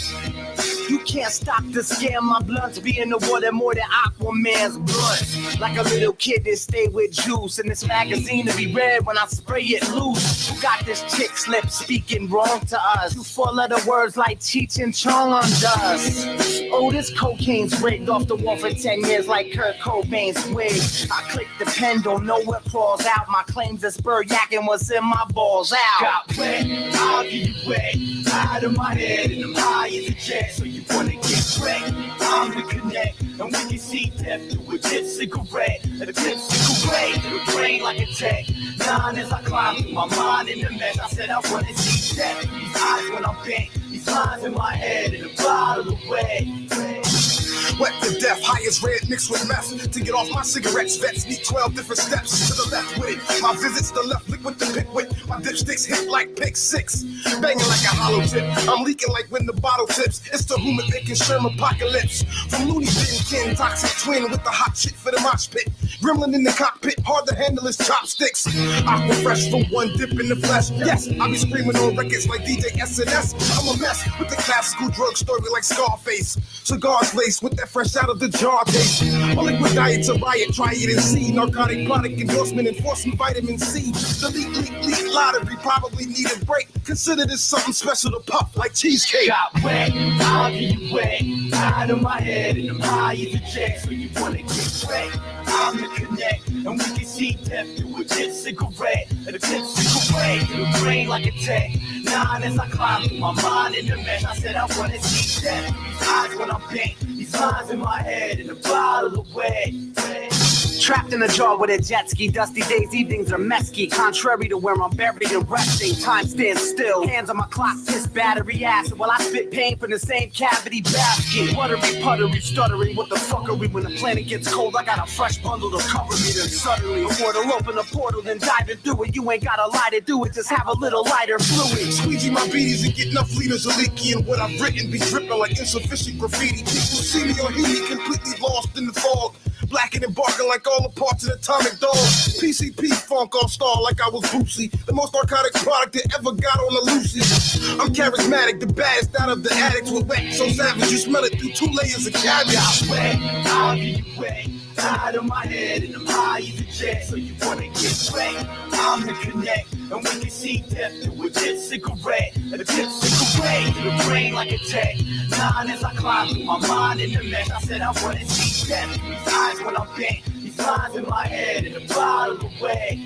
You can't stop the scam, my blunts be in the water more than Aquaman's blood. Like a little kid that stay with juice, and this magazine to be read when I spray it loose. Who got this chick slip speaking wrong to us? 2 4-letter words like Cheech and Chong on dust. Oh, this cocaine's rigged off the wall for 10 years like Kurt Cobain's wig. I click the pen, don't know what crawls out. My claims are spur yakking what's in my balls out. Got wet, I'll get you wet. Out of my head and I'm high as a jet. So you wanna get wrecked? I'm the connect, and we can see death through a dip cigarette. And a dip cigarette, it'll drain like a tech. 9 as I climb through my mind in the mess. I said I wanna see death. These eyes when I'm bent, these lines in my head and a bottle of wet. Wet to death, high as red mixed with meth. To get off my cigarettes, vets need 12 different steps. To the left with it, my visits the left liquid to pick with. My dipsticks hit like pick 6. Banging like a hollow tip, I'm leaking like when the bottle tips. It's the human making Sherm apocalypse. From Looney Bin Kin, toxic twin with the hot shit for the mosh pit. Gremlin in the cockpit, hard to handle his chopsticks. Aqua fresh from one dip in the flesh. Yes, I be screaming on records like DJ SNS. I'm a mess with the classical drug story like Scarface. Cigars laced with that fresh out of the jar taste. A liquid diet's a riot, try it and see. Narcotic product endorsement enforcing vitamin C. The leak lottery probably need a break. Consider this something special to puff like cheesecake. Got wet, I'll get you wet. Out of my head and I'm high as a jet. So you wanna get wrecked? I'm the connect, and we can see death through a dip cigarette. And a dip cigarette, it'll drain like a tech. 9 as I climb through my mind in the mess. I said I wanna see death. These eyes when I'm bent, these lines in my head and a bottle of wet. Trapped in a jar with a jet ski, dusty days, evenings are mesky. Contrary to where I'm buried and resting, time stands still. Hands on my clock, piss battery acid while I spit pain from the same cavity basket. Buttery, puttery, stuttering, what the fuck are we when the planet gets cold? I got a fresh bundle to cover me, then suddenly a mortal open a portal, then diving through it. You ain't gotta lie to do it, just have a little lighter fluid. Squeegee my beaties and get enough liters of leaky, and what I've written be dripping like insufficient graffiti. People see me or hear me completely lost in the fog. Blacking and barking like all the parts of the atomic dog. PCP funk all star like I was Boosie. The most narcotic product that ever got on the Lucy. I'm charismatic, the baddest out of the addicts with wet. So savage you smell it through 2 layers of caviar. Wet, I'll get you wet. Out of my head and I'm high as a jet. So you wanna get wrecked? I'm the connect, and we can see death through a dip cigarette. And a dip cigarette, it'll drain like a tech. 9 as I climb through my mind in the mess. I said I wanna see death. These eyes when I'm bent, these lines in my head and a bottle of wet.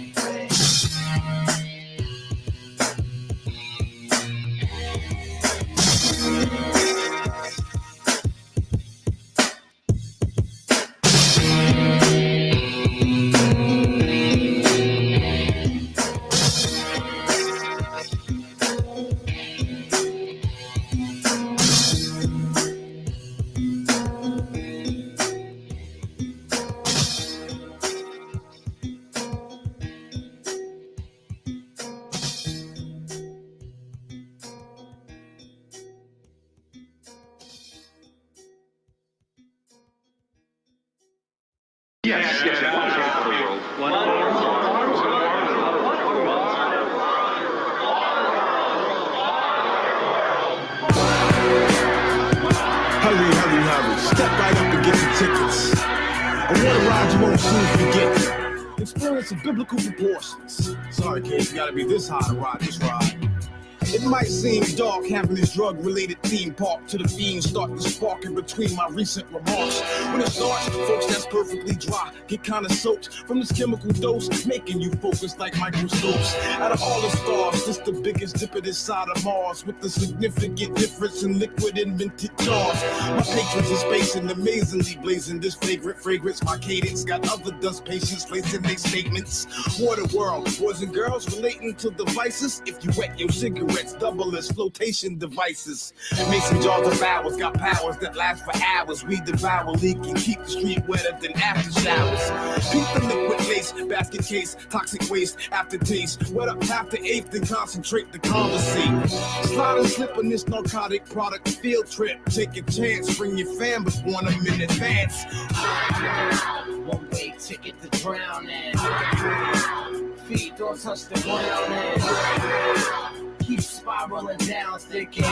Hurry. Step right up and get your tickets. I want to ride you won't soon forget. Experience of biblical proportions. Sorry, kids, you gotta be this high to ride this ride. It might seem dark having this drug-related theme park to the fiends start to spark in between my recent remarks. When it starts, folks that's perfectly dry get kinda soaked from this chemical dose, making you focus like microscopes. Out of all the stars, this the biggest dipper this side of Mars, with the significant difference in liquid and minted jars. My patrons is spacing, amazingly blazing this fragrance. My cadence got other dust patients placing their statements. Water world, boys and girls relating to devices. If you wet your cigarettes, double as flotation devices. Mason jars of hours got powers that last for hours. We devour, leak and keep the street wetter than after showers. Keep the liquid lace, basket case, toxic waste, aftertaste. Wet up half the eighth and concentrate the conversation. Slide and slip on this narcotic product field trip. Take a chance, bring your fam, but warn them in advance. One-way ticket to drowning. Feet don't touch the ground and keep spiraling down, thinking.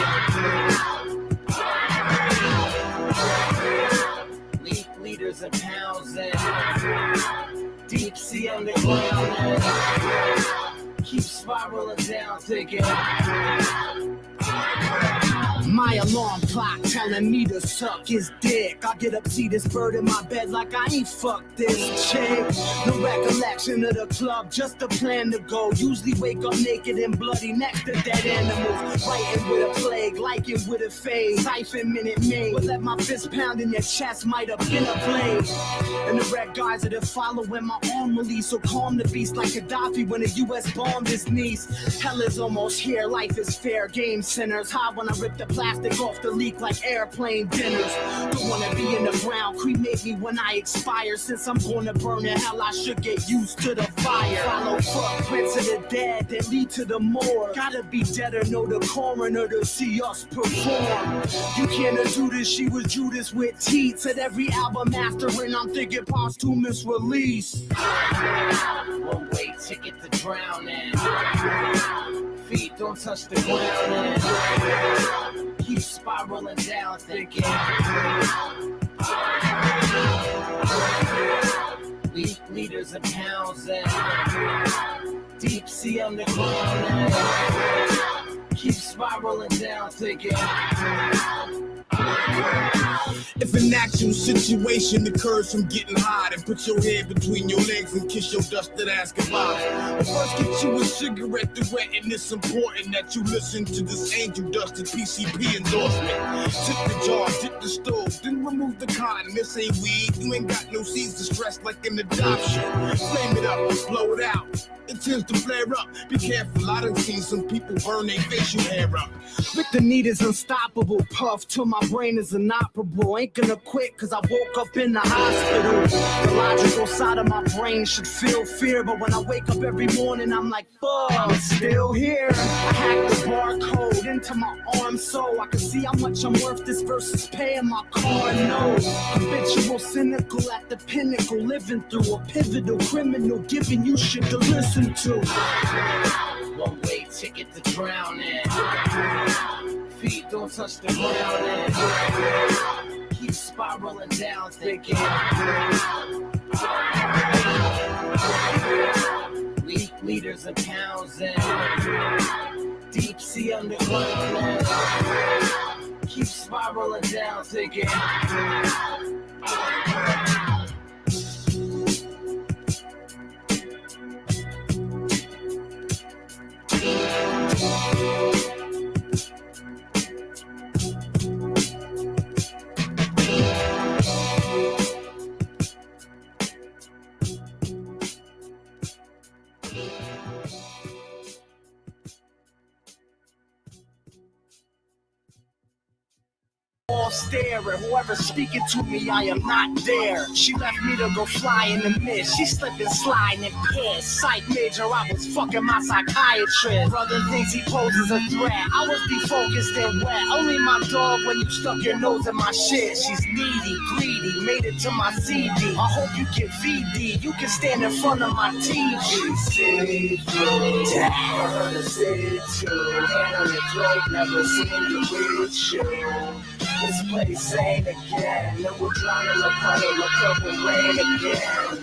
Liters and pounds and deep sea underground and keep spiraling down, thinking. My alarm clock telling me to suck his dick. I get up, see this bird in my bed like I ain't fucked this chick. No recollection of the club, just a plan to go. Usually wake up naked and bloody next to dead animals. Writing with a plague, liking with a fade. Siphon minute maid, but let my fist pound in your chest might have been a blade. And the red guys that are following my arm release. So calm the beast like Gaddafi when the US bombed his niece. Hell is almost here, life is fair game sinners. High when I rip the plastic off the leak like airplane dinners. Don't wanna be in the ground, cremate me when I expire. Since I'm gonna burn in hell, I should get used to the fire. Follow footprints of the dead that lead to the morgue. Gotta be dead or know the coroner to see us perform. You can't do this, she was Judas with teeth. Said every album after, and I'm thinking posthumous release. One-way ticket to drowning. Feet don't touch the ground and keep spiraling down, thinking. Liters and pounds and deep sea underground and keep spiraling down, thinking. If an actual situation occurs from getting high, then put your head between your legs and kiss your dusted ass goodbye. But first get you a cigarette to wet, and it's important that you listen to this angel dusted PCP endorsement. Tip the jar, dip the stove, then remove the cotton. This ain't weed, you ain't got no seeds to stress like an adoption. Flame it up, blow it out. It tends to flare up. Be careful, I done seen some people burn their facial hair up. Lick the need is unstoppable. Puff till my brain is inoperable. Ain't gonna quit cause I woke up in the hospital. The logical side of my brain should feel fear, but when I wake up every morning I'm like, fuck, I'm still here. I hacked the barcode into my arm so I can see how much I'm worth. This versus paying my car note. Habitual cynical at the pinnacle, living through a pivotal criminal, giving you shit to listen to. One-way ticket to drowning. Feet don't touch the ground and keep spiraling down, thinking. Liters and pounds and deep sea underground and keep spiraling down, thinking. Stare at whoever's speaking to me, I am not there. She left me to go fly in the mist. She slipped and sliding and pissed. Psych major, I was fucking my psychiatrist. Brother thinks he poses a threat. I was defocused and wet. Only my dog when you stuck your nose in my shit. She's needy, greedy, made it to my CD. I hope you get VD. You can stand in front of my TV. She's safe, for her to say it too. Hand on your throat, never seen you with you. This place ain't again. No, we're drowning a puddle of purple rain again.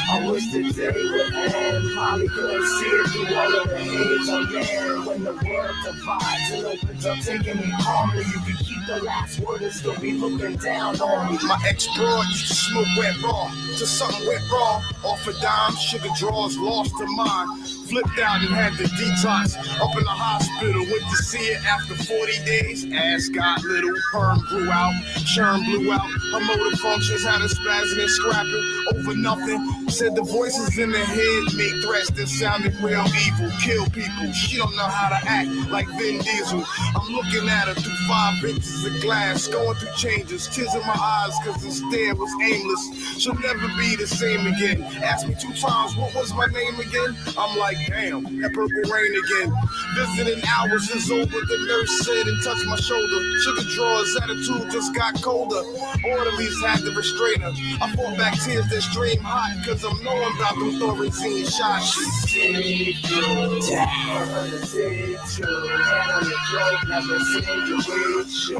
I wish the day would end. Probably couldn't see it through all of the haze I'm in. When the world divides and opens up, taking me calmly, you can keep the last word and still be looking down on me. My ex-broad used to smoke wet raw, till something went wrong. Off a dime, sugar draws, lost her mind. Flipped out and had to detox. Up in the hospital, went to see it after 40 days. Ass got little, perm grew out, churn blew out. Her motor functions had her spazzing and scrapping over nothing. Said the voices in the head made threats that sounded real evil. Kill people, she don't know how to act like Vin Diesel. I'm looking at her through 5 inches of glass, going through changes, tears in my eyes cause the stare was aimless. She'll never be the same again. Asked me 2 times what was my name again. I'm like, damn, that purple rain again. Visiting hours is over, the nurse said and touched my shoulder. Sugar drawers, attitude just got colder. Orderlies had to restrain her. I fought back tears that stream hot, cause I'm knowing about them Thorazine shots. See through, never the city true. Hand on your throat, never seen you reach you.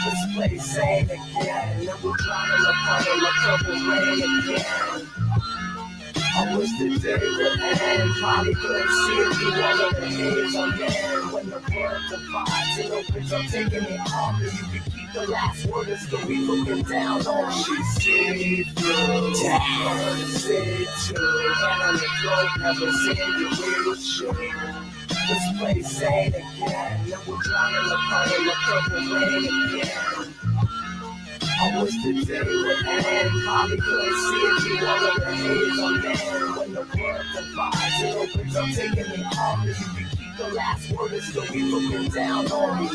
This place ain't again, and we're drowning a puddle of purple rain again. I wish the day would end. Probably couldn't see it through all of the haze I'm in. When the world divides and opens up, taking it calmly, you can keep the last word and still be looking down on me. See through, never the city true. Hand on your throat, never seen you reach you. This place ain't again, and we're drowning a puddle of purple rain again. I wish the day would end. Probably couldn't see it through all of the haze I'm in. When the world divides and opens up, taking me calmly, you can keep the last word and still be looking down on me.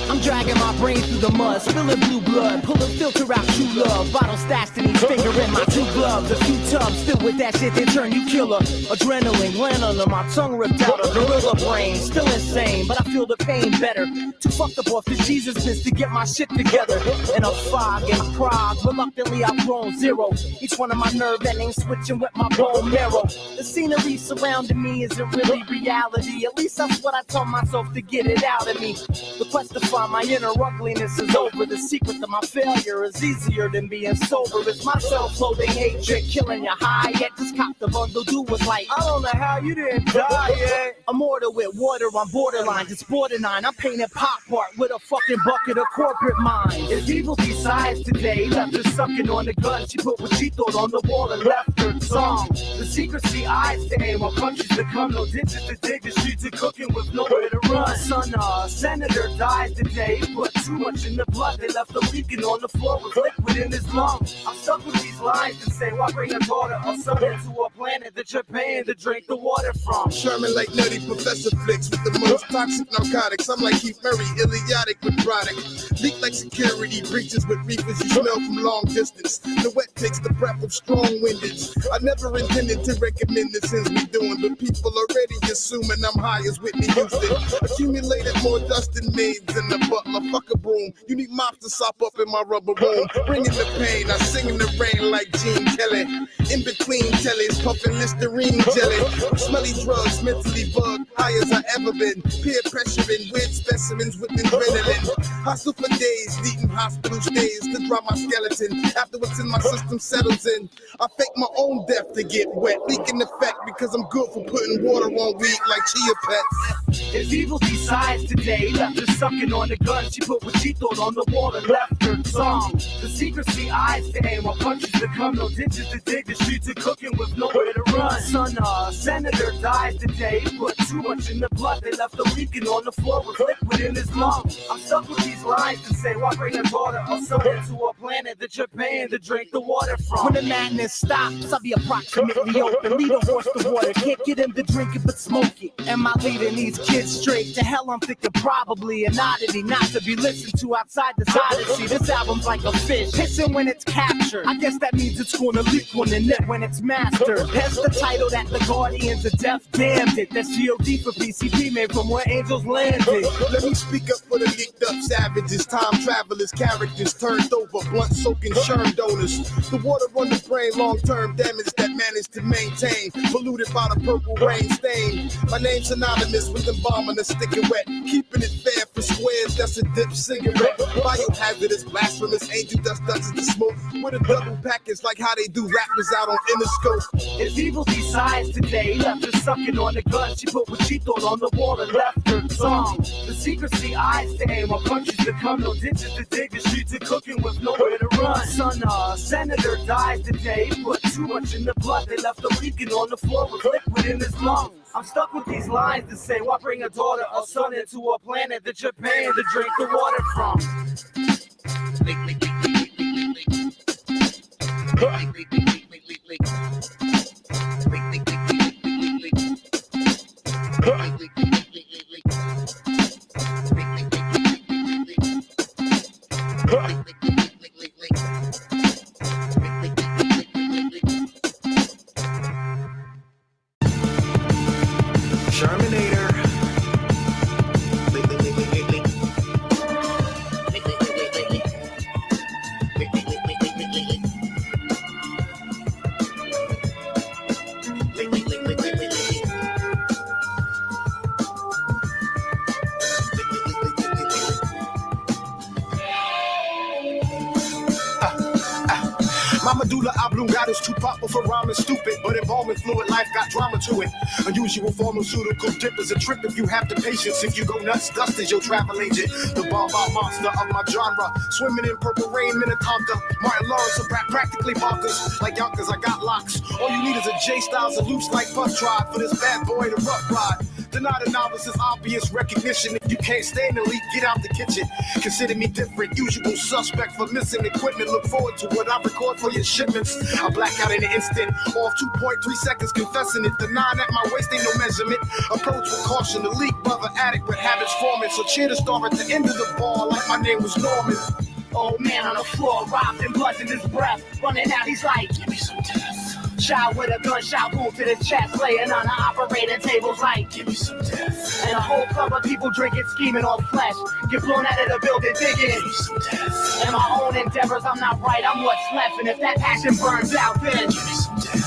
I'm dragging my brain through the mud, spilling blue blood, pulling filter out true love. Bottle stashed in each finger in my 2 gloves. A few tubs filled with that shit that turn you killer. Adrenaline gland under my tongue ripped out a gorilla brain. Still insane, but I feel the pain better. Too fucked up off the Jesus list to get my shit together. In a fog in Prague, reluctantly I've grown zero. Each one of my nerve endings switching with my bone marrow. The scenery surrounding me isn't really reality. At least that's what I tell myself to get it out of me. The quest to find my inner ugliness is over. The secret to my failure is easier than being sober. It's my self-loathing hatred killing you high. Yet just cop the bundle, do was like, I don't know how you didn't die yet. I'm ordered with water on borderline, just borderline. I'm painting pop art with a fucking bucket of corporate mind. If evil decides today, left her sucking on the gun. She put what she thought on the wall and left her song. The secrecy eyes to aim on countries to come. No ditches to dig, the streets are cooking with nowhere to run. Son, senator dies today. Put too much in the blood, they left her leaking on the floor with liquid in his lungs. I'm stuck with these lines to say, why bring a daughter or son into a planet that you're paying to drink the water from? Sherman like nutty Professor Flicks with the most toxic narcotics. I'm like Keith Murray, idiotic with product. Leak like security breaches with reefers you smell from long distance. The wet takes the breath of strong windage. I never intended to recommend the sins we doing, but people already assuming I'm high as Whitney Houston. Accumulated more dust than maids in the butler. Fuck a broom. You need mops to sop up in my rubber room. Bringing the pain, I sing in the rain like Gene Kelly. In between tellies, puffing Listerine jelly. Smelly drugs, mentally bugged, high as I ever been. Peer pressuring, weird specimens with adrenaline. Hustle for days, needing hospital stays to drop my skeleton. After what's in my system settles in, I fake my own death to get wet. Leaking effect because I'm good for putting water on weed like chia pets. If evil decides today, left her sucking on the gun. She put what she thought on the wall and left her song. The secrecy eyes to aim on countries to come, no ditches to dig, the streets are cooking with nowhere to run. Son, senator dies today, put too much in the blood, they left him leaking on the floor with liquid in his lungs. I'm stuck with these lines to say, why bring a daughter or son into a planet that you're paying to drink the water from? When the madness stops, I'll be approximately open, lead a horse to water, can't get him to drink it but smoke it. Am I leading these kids straight to hell? I'm thinking probably an oddity not to be listened to outside this odyssey. This album's like a fish, hissing when it's captured. I guess that means it's gonna leak on the net when it's mastered. That's the title that the Guardians of Death damned it. That's G.O.D. for PCP, made from where angels landed. Let me speak up for the geeked up savages, time travelers, characters turned over, blunt soaking sherm donors. The water on the brain, long-term damage that managed to maintain, polluted by the purple rain stain. My name's synonymous with embalming the sticky wet, keeping it fair for squares, that's a dip cigarette. Biohazardous, blasphemous, angel dust dozens of smoke, with a double package like how they do rappers out on Interscope. If evil decides today, left her sucking on the gun, she put what she thought on the wall and left her song. The secrecy eyes to aim, our countries to come, no ditches to dig, the streets are cooking with nowhere to run. Son, senator dies today, put too much in the blood, they left him leaking on the floor with liquid in his lungs. I'm stuck with these lines to say, why bring a daughter or son into a planet that you're paying to drink the water from? My medulla oblongata too proper for rhyming stupid, but embalming fluid life got drama to it. Unusual pharmaceutical dip is a trip if you have the patience. If you go nuts, dust is your travel agent. The bomb monster of my genre, swimming in purple rain, Minnetonka. Martin Lawrence, a rap practically bonkers. Like Yonkers, I got locks. All you need is a J Styles and loops like Buff Drive for this bad boy to rough ride. Deny the novice is obvious recognition. If you can't stand the leak, get out the kitchen. Consider me different, usual suspect for missing equipment. Look forward to what I record for your shipments. I black out in an instant, off 2.3 seconds, confessing it. The 9 at my waist ain't no measurement. Approach with caution, the leak brother addict with habits forming. So cheer the star at the end of the ball like my name was Norman. Old man on the floor, robbed and blood in his breath. Running out, he's like, give me some death. Shot with a gunshot wound to the chest, laying on the operating tables like, give me some death. And a whole club of people drinking, scheming on flesh. Get blown out of the building, digging. Give me some death. In my own endeavors, I'm not right, I'm what's left. And if that passion burns out, then give me some death.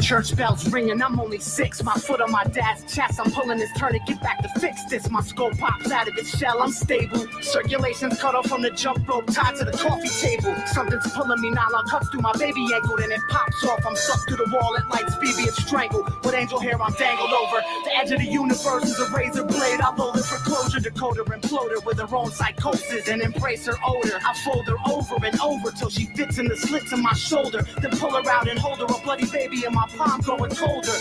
Church bells ringing, I'm only 6. My foot on my dad's chest, I'm pulling his tourniquet back to fix this. My skull pops out of its shell, I'm stable. Circulation's cut off from the jump rope, tied to the coffee table. Something's pulling me, nylon cuffs through my baby ankle, then it pops off. I'm sucked to the wall at light speed, being strangled. With angel hair, I'm dangled over. The edge of the universe is a razor blade. I load it for closure, decoder, imploder with her own psychosis and embrace her odor. I fold her over and over till she fits in the slits of my shoulder. Then pull her out and hold her, a bloody baby in my palm growing colder.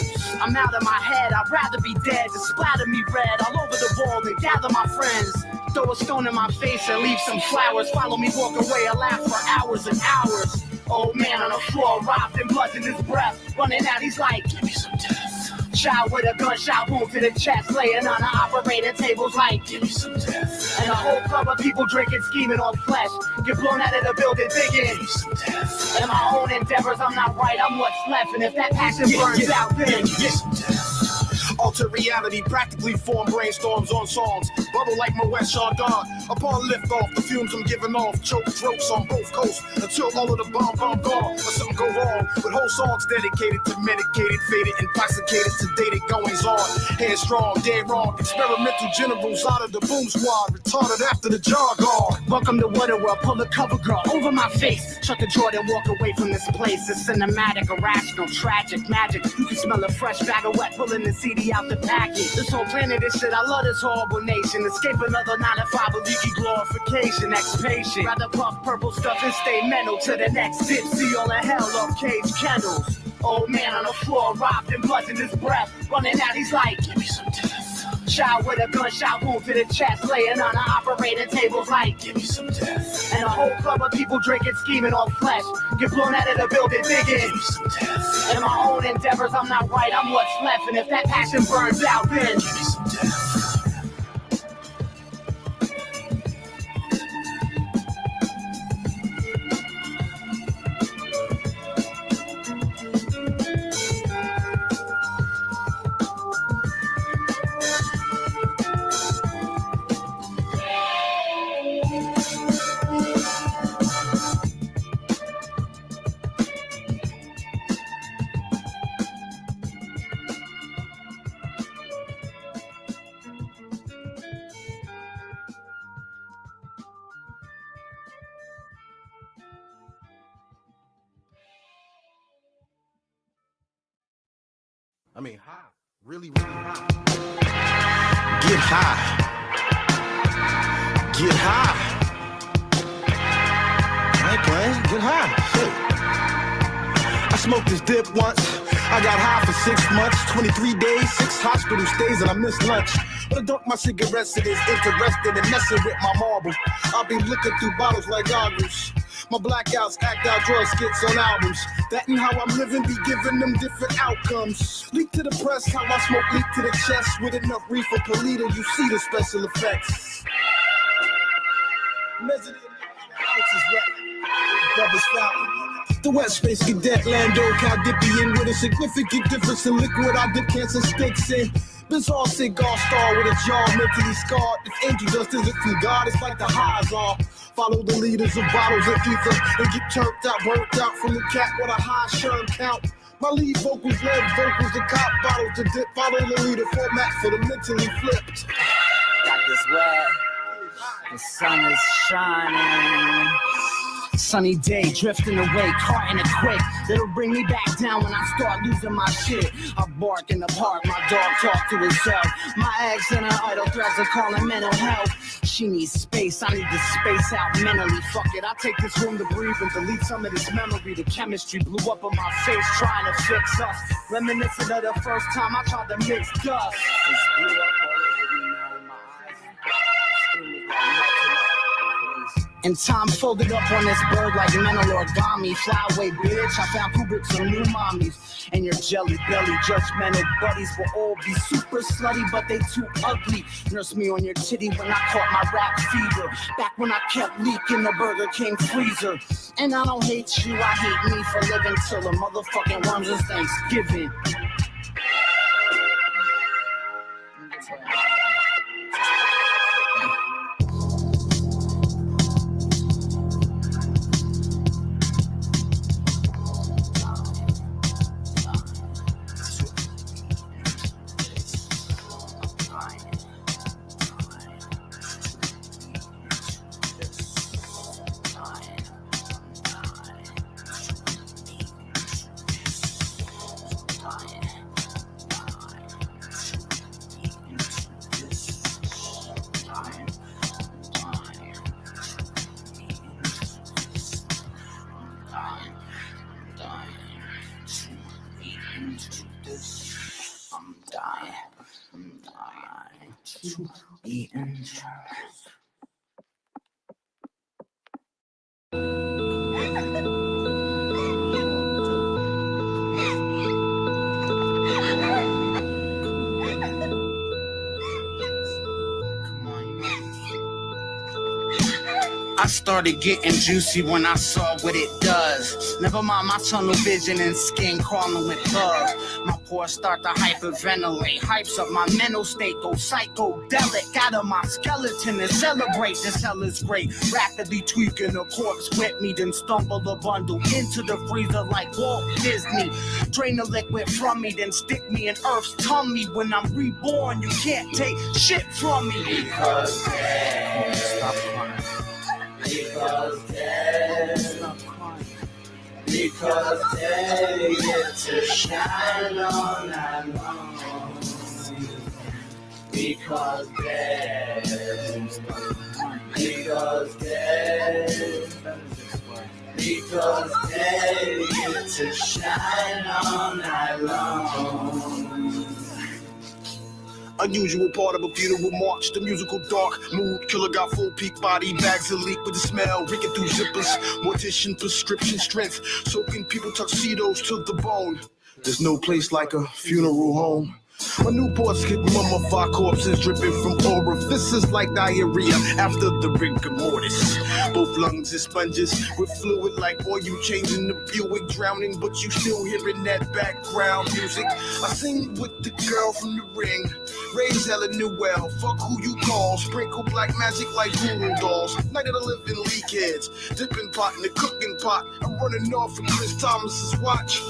I'm out of my head, I'd rather be dead. Just splatter me red all over the wall and gather my friends. Throw a stone in my face and leave some flowers. Follow me, walk away, I laugh for hours and hours. Old man on the floor, robbed and blood in his breath. Running out, he's like, give me some death. Shot with a gunshot wound to the chest, laying on the operating tables like, give me some death. And a whole club of people drinking, scheming on flesh. Get blown out of the building, digging. Give me some death. In my own endeavors, I'm not right, I'm what's left. And if that passion burns out, then give me some death. Alter reality, practically form brainstorms on songs. Bubble like Moet Chandon. Upon liftoff, the fumes I'm giving off. Choke throats on both coasts until all of the bomb gone. Or something go wrong with whole songs dedicated to medicated, faded, intoxicated, sedated goings on. Headstrong, dead wrong. Experimental generals out of the boom squad. Retarded after the jargon. Welcome to Waterworld, pull the cover girl over my face. Shut the door and walk away from this place. It's cinematic, irrational, tragic, magic. You can smell a fresh bag of wet, pulling the CD money out the packet. This whole planet is shit, I love this horrible nation. Escape another 9 to 5, a leaky glorification. Ex-patient, rather puff purple stuff and stay mental to the next dip. See all the hell of cage candles. Old man on the floor, robbed and bloods in his breath. Running out, he's like, give me some death. Child with a gunshot wound to the chest, laying on the operating tables like, give me some death. And a whole club of people drinking, scheming on flesh. Get blown out of the building, digging. Give me some death. In my own endeavors, I'm not right, I'm what's left. And if that passion burns out, then give me some death. I mean, high. Really, really high. Get high. Get high. I ain't playing. Get high. Shit. I smoked this dip once. I got high for 6 months, 23 days, 6 hospital stays, and I missed lunch. But I dunk my cigarettes and is interested in messing with my marble. I'll be looking through bottles like goggles. My blackouts act out drug skits on albums. That and how I'm living be giving them different outcomes. Leak to the press, how I smoke leak to the chest. With enough reefer per liter, you see the special effects. Measured in ounces wet. Brothers fountain. The West Space Cadet Lando Caldipian with a significant difference in liquid I dip cancer sticks in. Bizarre cigar star with a jaw mentally scarred. If angel dust isn't from God, it's like the highs are. Follow the leaders of bottles of ether and get turned out, burnt out from the cat with a high sherm count. My lead vocals, lead vocals, the cop bottles, the dip, follow the leader format for the mentally flipped. Got this wet, the sun is shining. Sunny day, drifting away, caught in a quake. It'll bring me back down when I start losing my shit. I bark in the park, my dog talk to himself. My ex and her idle threats are calling mental health. She needs space, I need to space out mentally. Fuck it, I take this room to breathe and delete some of this memory. The chemistry blew up on my face, trying to fix us. Reminiscent of the first time I tried to mix dust. It's blew up all over me now in my eyes. And time folded up on this bird like mental origami. Fly away, bitch. I found Kubrick some new mommies. And your jelly belly judgmental buddies will all be super slutty, but they too ugly. Nurse me on your titty when I caught my rap fever. Back when I kept leaking the Burger King freezer. And I don't hate you, I hate me for living till the motherfucking worms is Thanksgiving. I started getting juicy when I saw what it does. Never mind my tunnel vision and skin crawling with bugs. My pores start to hyperventilate, hypes up my mental state, go psychedelic out of my skeleton and celebrate. This hell is great. Rapidly tweaking a corpse with me, then stumble a bundle into the freezer like Walt Disney. Drain the liquid from me, then stick me in Earth's tummy. When I'm reborn, you can't take shit from me. Because stop crying. Because they get to shine all night long. Because there's because they get to shine all night long. Unusual part of a funeral march, the musical dark mood killer got full peak body bags of leak with the smell reeking through zippers. Mortician prescription strength, soaking people tuxedos to the bone. There's no place like a funeral home. My Newports get mummified corpses dripping from orifices like diarrhea after the rigor mortis. Both lungs is sponges with fluid like oil changing the Buick, drowning, but you still hearing that background music. I sing with the girl from the ring, raise Ellen Newell, fuck who you call, sprinkle black magic like voodoo dolls. Night of the living leak heads, dipping pot in the cooking pot. I'm running off of Chris Thomas's watch.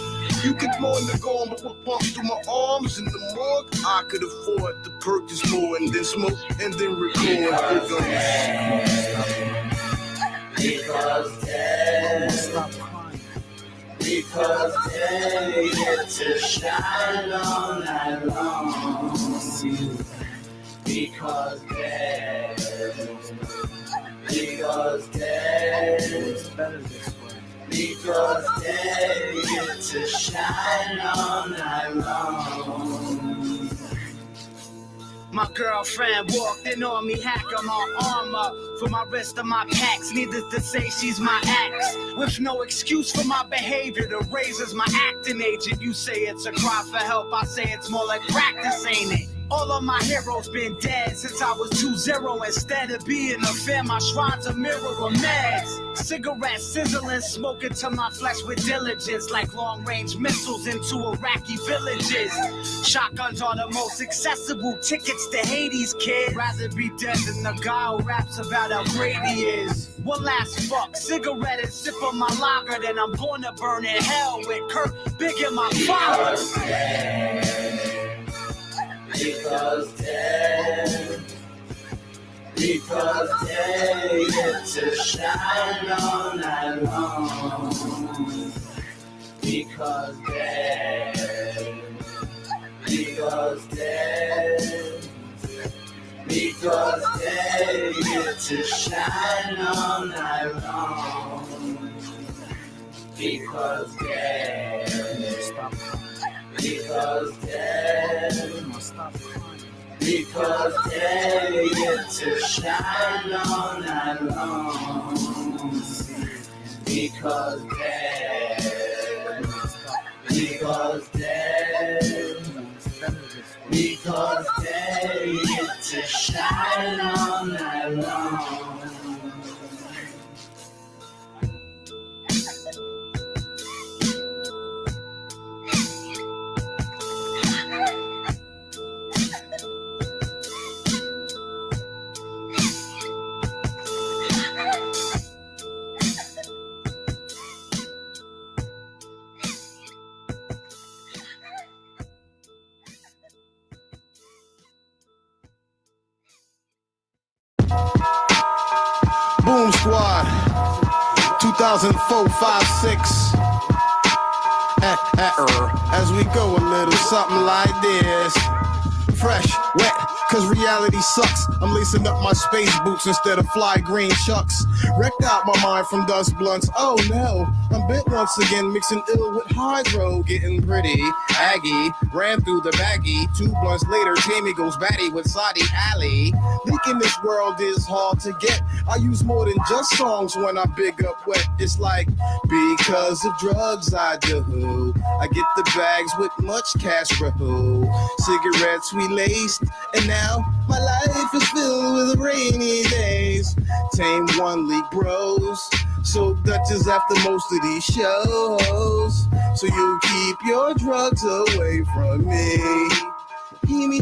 You could mourn the gone, but what bumps through my arms in the morgue? I could afford to purchase more and then smoke and then record. Because they get to shine all night long. Because they get to shine all night long. My girlfriend walked in on me, hacking my arm up for my rest of my packs. Needless to say, she's my ex. With no excuse for my behavior, the razor's my acting agent. You say it's a cry for help, I say it's more like practice, ain't it? All of my heroes been dead since I was 2-0. Instead of being a fan, my shrine's a mirror of meds. Cigarettes sizzling, smoking to my flesh with diligence, like long-range missiles into Iraqi villages. Shotguns are the most accessible tickets to Hades, kid. Rather be dead than the guy who raps about how great he is. One last fuck, cigarette and sip on my lager, then I'm born to burn in hell with Kurt Big and my father. Because they get to shine all night long. Because they get to shine all night long. Because they get to shine all night long. Because they get to shine all night long. Boom Squad, 2004, 5, 6. As we go, a little something like this. Fresh, wet, cause reality sucks. I'm lacing up my space boots instead of fly green chucks. Wrecked out my mind from dust blunts. Oh no, I'm bit once again, mixing ill with hydro, getting pretty aggy. Ran through the baggie. 2 blunts later, Jamie goes batty with Saudi Ali. Leaking this world is hard to get. I use more than just songs when I big up wet. It's like, because of drugs I do. I get the bags with much cash for who. Cigarettes we laced, and now my life is filled with rainy days. Tame one league bros, so Dutchess after most of these shows. So you keep your drugs away from me. Heemy.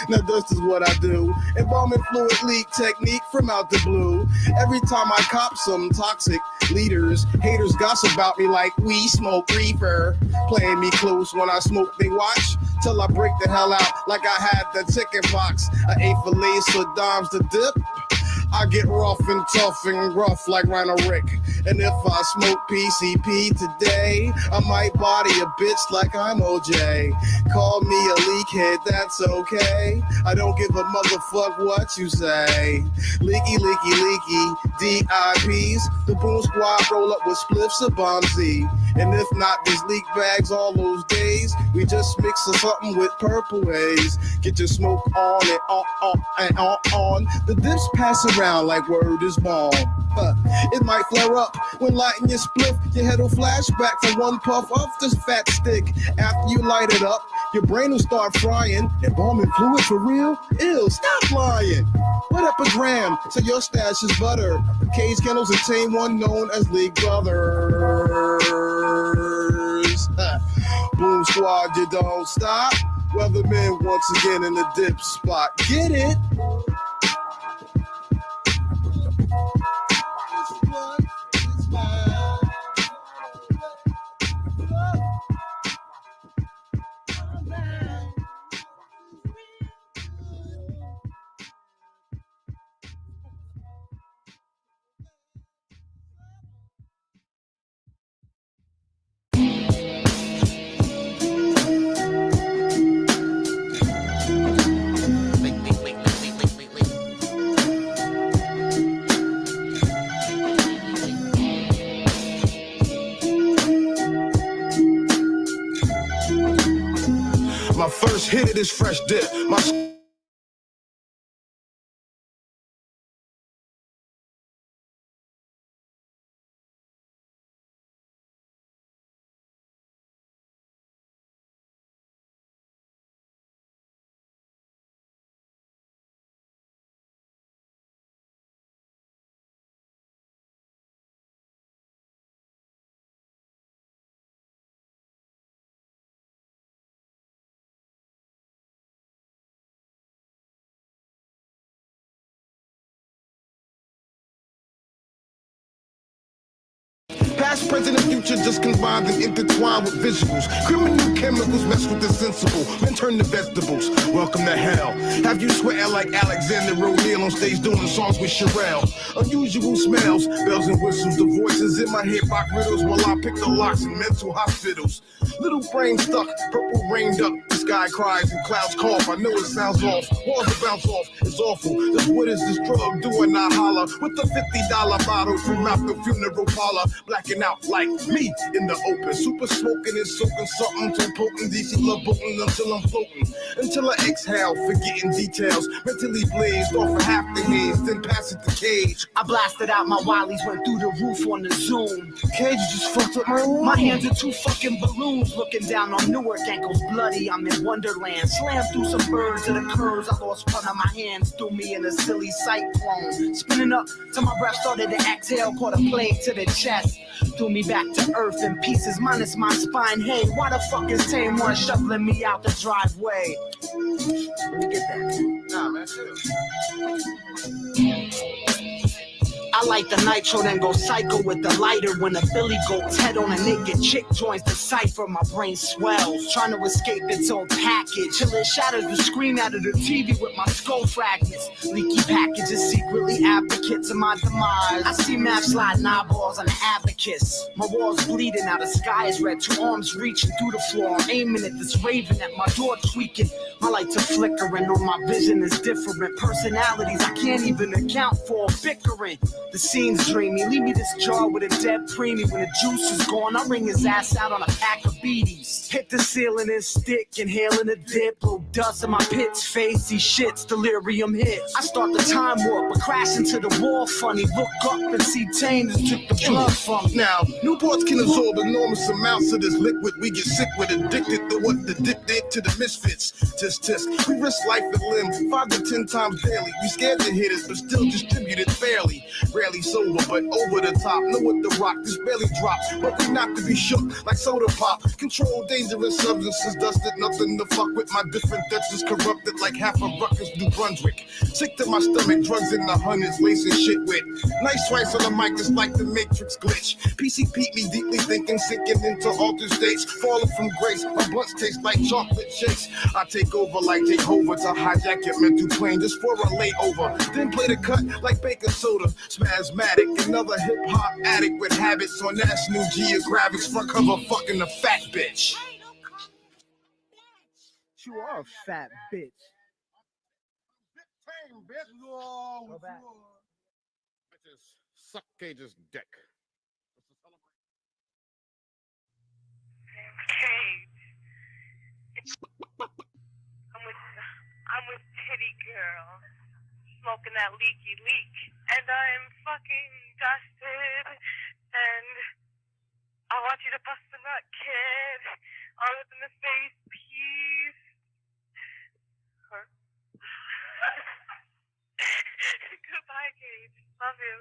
Now this is what I do. Embalming fluid leak technique from out the blue. Every time I cop some toxic leaders, haters gossip about me like we smoke reefer. Playing me close when I smoke, they watch till I break the hell out like I had the chicken pox. I ate fillets, Saddam's the dip. I get rough and tough and rough like Rhino Rick. And if I smoke PCP today, I might body a bitch like I'm OJ. Call me a leakhead, that's okay. I don't give a motherfuck what you say. Leaky, leaky, leaky, DIPs. The Boom Squad roll up with spliffs of Bonzi. And if not, these leak bags all those days. We just mix something with Purple Haze. Get your smoke on and on and on. The dips pass around like word is born. It might flare up when lighting your spliff. Your head will flash back from one puff of this fat stick. After you light it up, your brain will start frying. Embalming fluid for real? Ew, stop lying. What epigram? So your stash is butter. Cage Kennels and Tame One known as League Brothers. Boom Squad, you don't stop. Weatherman once again in the dip spot. Get it? My first hit of this fresh dip. Past, present, and future just combined and intertwined with visuals. Criminal chemicals mess with the sensible. Men turn to vegetables. Welcome to hell. Have you sweating like Alexander O'Neal on stage doing songs with Sherelle? Unusual smells, bells and whistles. The voices in my head rock riddles while I pick the locks in mental hospitals. Little brain stuck, purple rained up. The sky cries and clouds cough. I know it sounds off. Walls will bounce off. It's awful. Just what is this drug doing? I holler with the $50 bottle from out the funeral parlor. Blacking out like me in the open. Super smoking and soaking something too potent. DC love potent until I'm floating. Until I exhale, forgetting details. Mentally blazed off of half the haze, then pass it to Cage. I blasted out my Wiley's, went through the roof on the Zoom. Cage just fucked up my room. My hands are two fucking balloons, looking down on Newark, ankles bloody. I'm in Wonderland. Slammed through some birds and the curves. I lost one of my hands, threw me in a silly cyclone. Spinning up till my breath started to exhale, caught a plane to the chest. Threw me back to earth in pieces, minus my spine. Hey, why the fuck is Tame One shuffling me out the driveway? Let me get that. Nah, man, I light the nitro, then go psycho with the lighter. When a Billy goat's head on a naked chick joins the cipher, my brain swells, trying to escape its own package. Till it shatters the screen out of the TV with my skull fragments. Leaky packages, secretly advocates of my demise. I see maps sliding eyeballs on the abacus. My walls bleeding, now the sky is red. Two arms reaching through the floor, I'm aiming at this raven at my door, tweaking. My lights are flickering, or my vision is different. Personalities I can't even account for, bickering. The scene's dreamy, leave me this jar with a dead preemie. When the juice is gone, I wring his ass out on a pack of beaties. Hit the ceiling and stick, inhaling a dip. Blow dust in my pit's face, these shits, delirium hits. I start the time warp, but crash into the wall funny. Look up and see Tame just took the blood from me. Now, Newports can absorb enormous amounts of this liquid. We get sick with, addicted to what the dip did to the misfits. Tisk. We risk life and limb 5 to 10 times daily. We scared to hit it, but still distribute it fairly. Rare rarely sober, but over the top. Know what the rock, this belly drop, but we not to be shook like soda pop. Control dangerous substances, dusted, nothing to fuck with. My different debts is corrupted like half of Rutgers, New Brunswick. Sick to my stomach, drugs in the hundreds, lacing shit with. Nice twice on the mic, just like the Matrix glitch. PC Pete me deeply thinking, sinking into altered states, falling from grace. My blunts taste like chocolate shakes. I take over like Jehovah to hijack your mental plane just for a layover. Then play the cut like baking soda, spasmatic. Another hip hop addict with habits on National Geographic's front cover, fucking a fat bitch. You are a fat bitch. Go back. Bitches suck Cage's dick. I'm with Titty Girl, smoking that leaky leak, and I'm fucking dusted, and I want you to bust a nut, kid. Arms in the face, peace. Goodbye, Cage. Love you.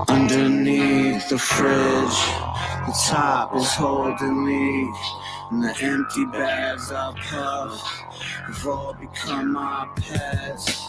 Underneath the fridge, the top is holding me, and the empty bags I puff have all become my pets.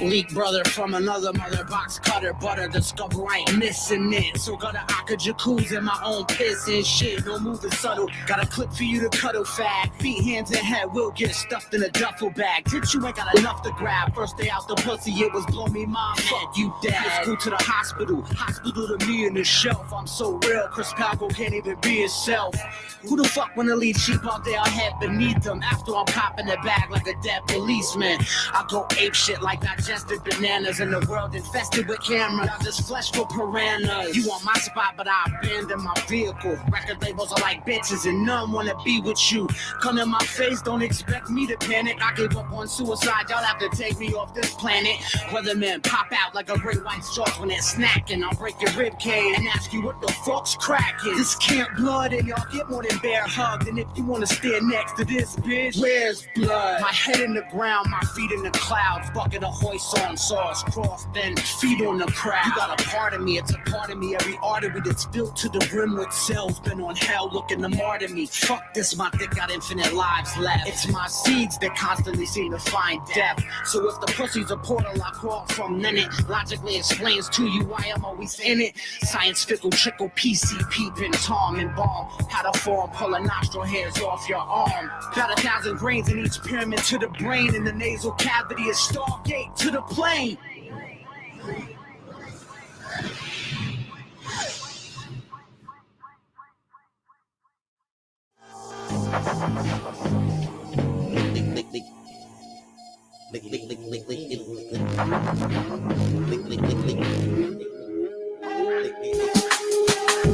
Leak brother from another mother, box cutter, butter, discover I ain't missing it. So got an Aka jacuzzi in my own piss and shit, no moving subtle. Got a clip for you to cuddle fag. Feet, hands, and head will get stuffed in a duffel bag. Tits, you ain't got enough to grab. First day out the pussy, it was blow me mom. Fuck you, dad. School to the hospital to me in the shelf. I'm so real, Chris Paco can't even be himself. Who the fuck wanna leave sheep out there? I head beneath them. After I'm popping the bag like a dead policeman. I go ape shit like digested bananas. In the world infested with cameras. I just flesh for piranhas. You want my spot, but I abandoned my vehicle. Record labels are like bitches and none wanna be with you. Come in my face, don't expect me to panic. I gave up on suicide, y'all have to take me off this planet. Weathermen pop out like a great white shark when they're snacking. I'll break your rib cage and ask you what the fuck's cracking. This camp blood and y'all get more than bear hugged. And if you wanna stand next to this bitch, where's blood? My head in the ground, my feet in the clouds. Bucket of hoist on sauce, cross, then feet on the crowd. You got a part of me, it's a part of me. Every artery that's filled to the brim with cells. Been on hell looking to martyr me. Fuck this, my dick got infinite lives left. It's my seeds that constantly seem to find death. So if the pussy's a portal I crawl from, then it logically explains to you why I'm always in it. Science fickle, trickle, PCP, pin, Tom, and bomb. How to form, pulling nostril hairs off your arm. Got 1,000 grains in each pyramid to the brain. In the nasal cavity is Stargate to the plane.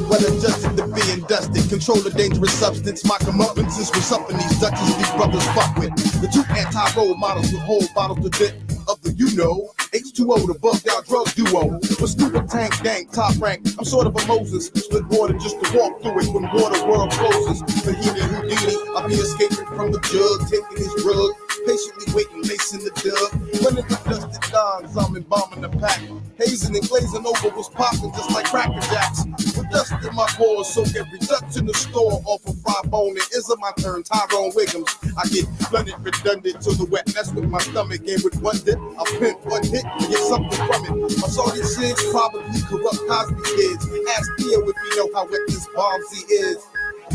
Well adjusted to being dusted, control a dangerous substance. My comeuppance was something these Dutchies, these brothers fuck with. The two anti-role models with whole bottles of dip of the H2O, the bugged out drug duo. With scuba tank gang, top rank. I'm sort of a Moses, split water just to walk through it when water world closes. But he and Houdini, I'll be escaping from the jug, taking his drug. Patiently waiting, lacing the dub. Running the dusted dons, I'm embalming the pack. Hazing and glazing over was popping just like Cracker Jacks. With dust in my pores, soak every Dutch in the store off of fried bone. It isn't my turn, Tyrone Wiggums. I get blunted, redundant to the wet mess with my stomach. And with one dip, I pimp one hit to get something from it. My salty sins probably corrupt Cosby kids. Ask Theo if you know how wet this bombsy is.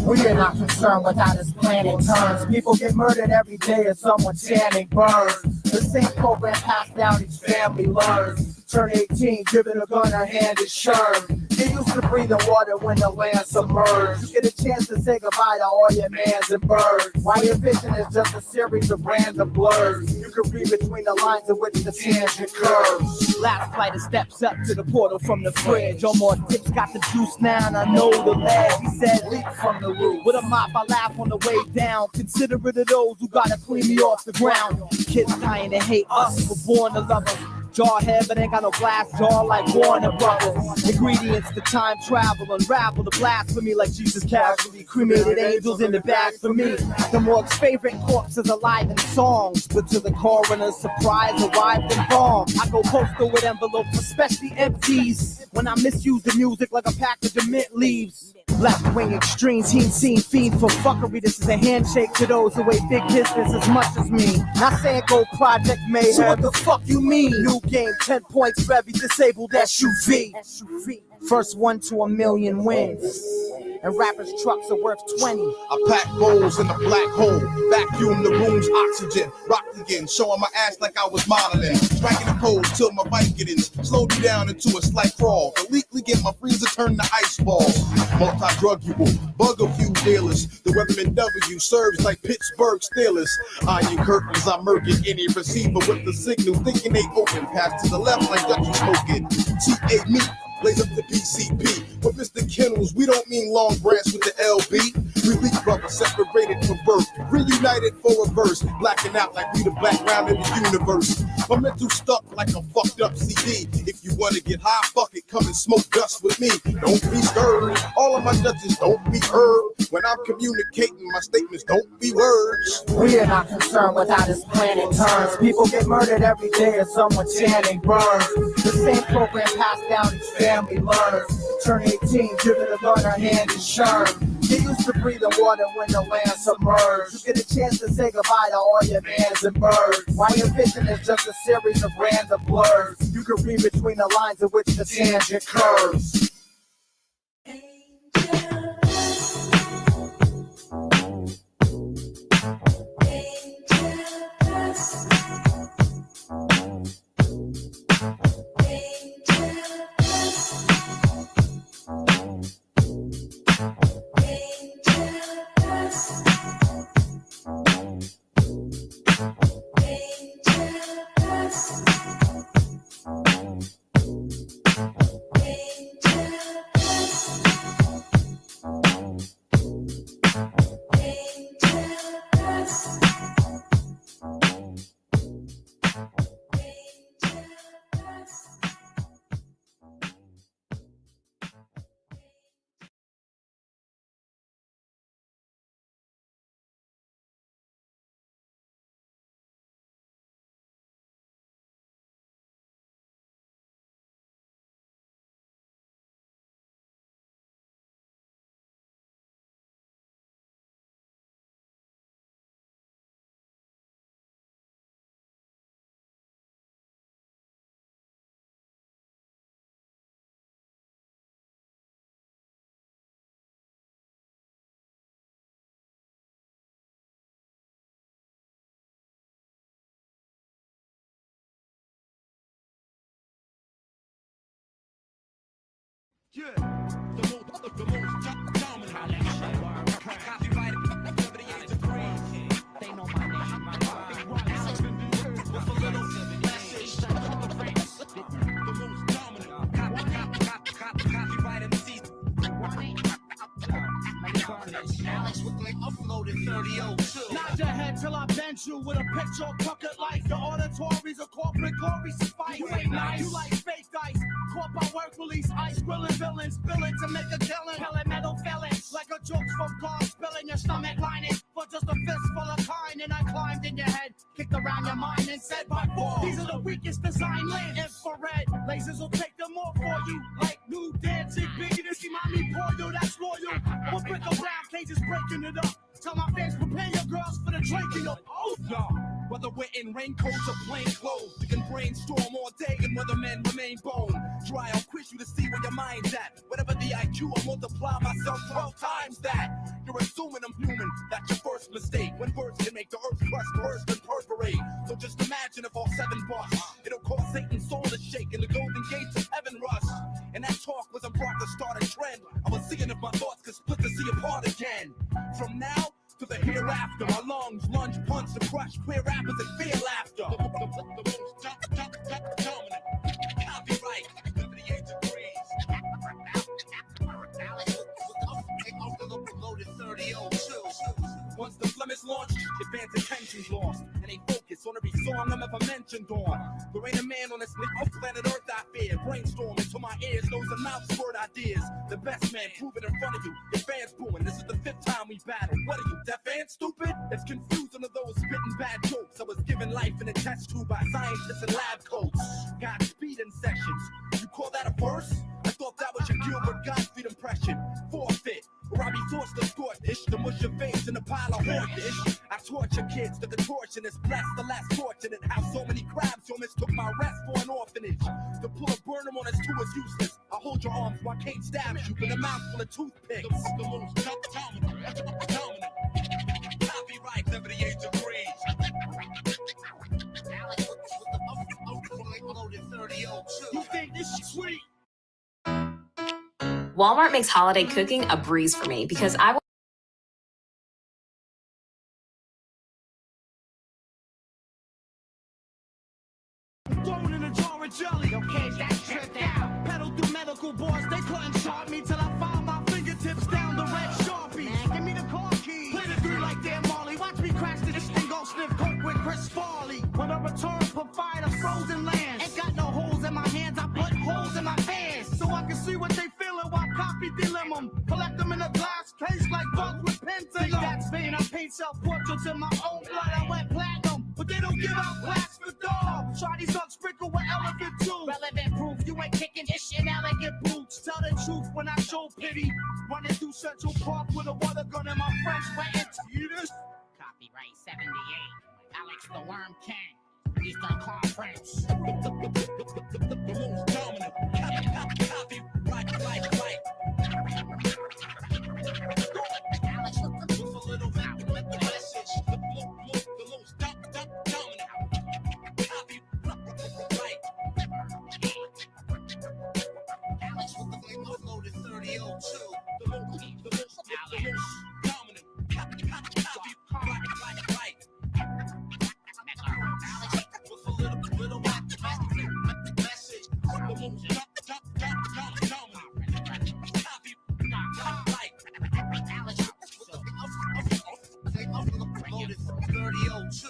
We are not concerned with how this planet turns. People get murdered every day as someone chanting burns. The same program passed down each family learns. Turn 18, giving a gun, her hand is sherm. You used to breathe in water when the land submerged. You get a chance to say goodbye to all your mans and birds. While your vision is just a series of random blurs. You can read between the lines in which the tangent curves. Last flight of steps up to the portal from the fridge. All more dicks got the juice now and I know the ledge. He said leap from the roof. With a mop I laugh on the way down. Considerate of those who gotta clean me off the ground. Kids dying to hate us, we're born to love us. Jawhead, but ain't got no glass jaw like Warner Brothers. Ingredients to time travel, unravel the blasphemy like Jesus casually cremated angels in the bags for me. The morgue's favorite corpse is alive in songs, but to the coroner's surprise, arrived in bomb. I go postal with envelopes, especially empties, when I misuse the music like a package of mint leaves. Left wing extreme team scene fiend for fuckery. This is a handshake to those who ain't big business as much as me. Not saying go Project Mayhem. So what the fuck you mean? New game, 10 points for every disabled SUV. First 1 to 1,000,000 wins. And rappers' trucks are worth 20. I pack bowls in a black hole, vacuum the room's oxygen, rock again, showing my ass like I was modeling, striking the pose till my bike get in, slowed me down into a slight crawl, obliquely get my freezer turned to ice balls. Multi-drugable, bug a few dealers, the Weatherman W serves like Pittsburgh Steelers. Iron curtains, I murking any receiver with the signal, thinking they open, pass to the left like Dutchy smoking. TA meat. Blaze up the PCP. With Mr. Kennels, we don't mean Long Branch with the LB. We weak brothers separated from birth, reunited for a verse, blacking out like we the black round in the universe. My mental stuck like a fucked up CD. If you wanna get high, fuck it, come and smoke dust with me. Don't be scared. All of my judges don't be heard. When I'm communicating, my statements don't be words. We are not concerned with how this planet turns. People get murdered every day as someone chanting burns. The same program passed down each family learns. Turn 18, give it a gun, her hand is churned. You used to breathe in water when the land submerged. You get a chance to say goodbye to all your mans and birds. Why your vision is just a series of random blurs. You can read between the lines of which the tangent curves. Yeah, the most dominant. Copyright, everybody age of green. They know my name, my name. With a little message. The most dominant. Copyright MCs. Alex with me uploaded 3002. Nod your head till I bend you with a picture crooked like the auditories of corporate glory suffice. You ain't nice, you like fake dice. Caught by work release, ice grilling villains, spilling to make a killing. Killing metal felons, like a joke from cars, spilling your stomach lining for just a fistful of kind. And I climbed in your head, kicked around your mind and said by four. These are the weakest design land. Infrared lasers will take them all for you. Like new dancing, biggie to see mommy boy, yo, that's loyal. We'll break around cages, breaking it up. Tell my fans, prepare your girls for the drinking of oath. Nah, whether we're in raincoats or plain clothes, we can brainstorm all day and weathermen remain bone dry. I'll quiz you to see where your mind's at. Whatever the IQ, I'll multiply myself 12 times that. You're assuming I'm human, that's your first mistake. When words can make the earth crust burst and perforate. So just imagine if all 7 bust. It'll cause Satan's soul to shake and the golden gates of heaven rust. And that talk wasn't brought to start a trend. I was seeing if my thoughts could split to see apart again. From now to the hereafter, my lungs lunge, punch, and crush queer rappers and fear laughter. The most dominant. Copyright, 78 degrees. Loaded 3002. Once the Flemish launched, advanced attention's lost. And they focus on every song I'm ever mentioned on. There ain't a man on this planet Earth I fear. Brainstorm into my ears, nose and mouth word ideas. The best man, prove it in front of you. Your fans booing. This is the 5th time we battle. What are you, deaf and stupid? It's confusing to those spitting bad jokes. I was given life in a test tube by scientists and lab coats. Got speed in sections. You call that a verse? I thought that was your Gilbert Gottfried impression. Forfeit. Robbie forced the scorch-ish to mush your face in a pile of horse-ish. I torture kids, the contortionist, bless the less fortunate. How so many crabs you mistook my rest for an orphanage. To pull a Burnham on us too is useless. I hold your arms while Kate stabs you with a mouthful of toothpicks. The most dominant. Copyright 78 degrees. You think this is sweet? Walmart makes holiday cooking a breeze for me because I Thrown in a jar of jelly. Okay, that's tripped out. Pedal through medical boards, they couldn't chart me till I found my fingertips down the red Sharpie. Man, give me the car keys. Play the 3 like Dan Marley. Watch me crash to this thing, go sniff coke with Chris Farley. When I return, provide a frozen land. Ain't got no holes in my hands, I put holes in my pants. So I can see what they feeling while copy dilemma them. Collect them in a glass case like bugs with pens in them. That's vain, I paint self-portraits in my own blood. I went platinum, but they don't give out plaques for dogs. Try these up sprinkle with elephant too. Relevant proof, you ain't kicking this shit elegant boots. Tell the truth when I show pity. Running through Central Park with a water gun in my French wetting tears. Copyright 78, Alex the Worm King. Eastern Conference. The most dominant. Copy, right. Alex with a little mouth, let the message. The most dominant. Copy, right. Alex with the loaded 3002. The most dominant. Copy, right. Alex with a little message. The most dominant. Copy, right. Alex with the loaded 3002.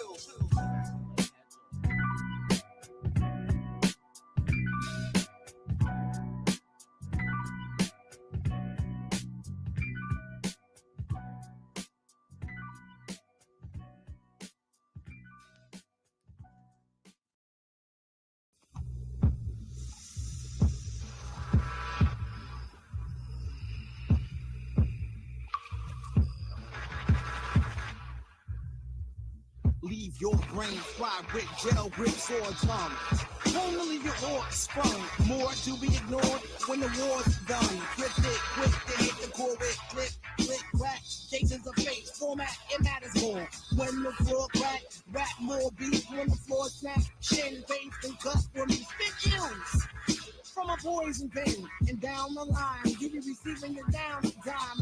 Leave your brain fried with gel grips or tongue. Only your orcs sprung. More to be ignored when the war's done. Grip it quick to hit the core with click, crack. Cases of face, format, it matters more. When the floor crack, rap more beats when the floor snap. Shin, face, and cut for me. Spit ills from a poison vein. And down the line, you be receiving your down, with gas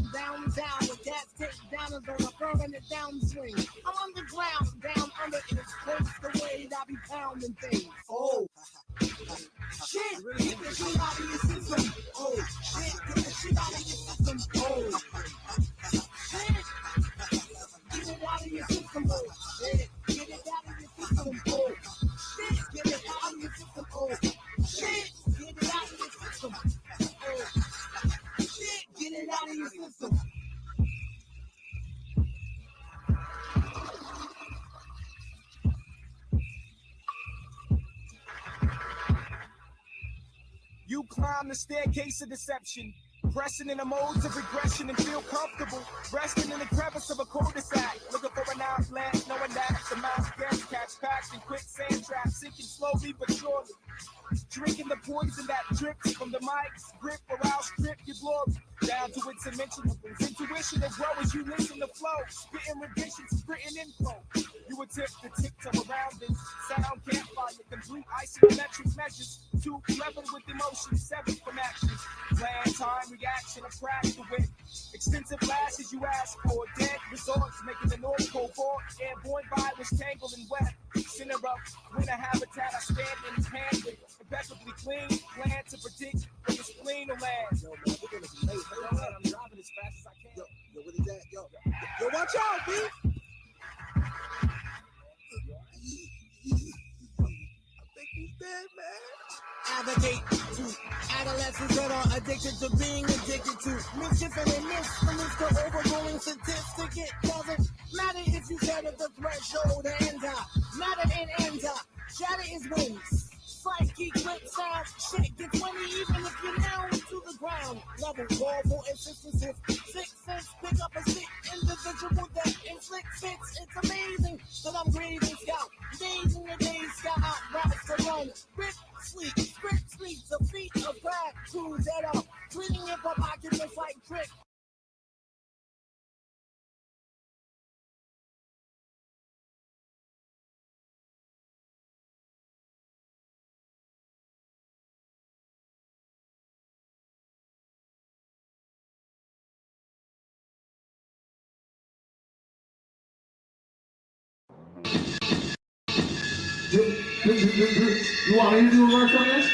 take downers on a permanent downswing. I'm underground, down under, and it's close the way I be pounding things. Oh, shit, get the shit out of your system. Oh, shit, get the shit out of your system. Oh, shit, get it out of your system. Oh, shit, get it out of your system. Oh, shit, get it out of your system. Oh, shit, get it out of your system. Oh, shit, get it out of your system. You climb the staircase of deception, pressing in the modes of regression and feel comfortable, resting in the crevice of a cul-de-sac, looking for an outlet, knowing that the mouth gets catch packed in quicksand traps, sinking slowly but surely, drinking the poison that drips from the mic's grip, or I'll strip your glory down to its dimension. Intuition to grow as you listen to flow, spitting renditions, written info. You attempt to tiptoe around it. Sound campfire, complete isometric measures. 2 level with emotion, 7 from action. Plan, time, reaction, a crash to wit. Extensive lashes you ask for. Dead resorts, making the North Pole fall. Airborne virus tangled and wet. Center up, winter habitat, I stand in hand with. Impeccably clean, plan to predict where the spleen will land. Yo, man, we're gonna be late. I'm driving as fast as I can. Yo, what is that? Yo, watch out, B! that are addicted to being addicted to mischief and they miss the list of overruling statistics. It doesn't matter if you set at the threshold and enter. Matter and enter. Shatter is wings. Psyche, quick sound, shit gets windy even if you're down to the ground. Level, lawful, insistency, sixth sense, pick up a sick individual that inflicts fits. It's amazing that I'm grieving scout. Days in the days, scout out, routes to run. Rip, sleep, script, sleep, the feet of crack, tools that are treating hip hop occupants like trick. You want me to do a verse on this?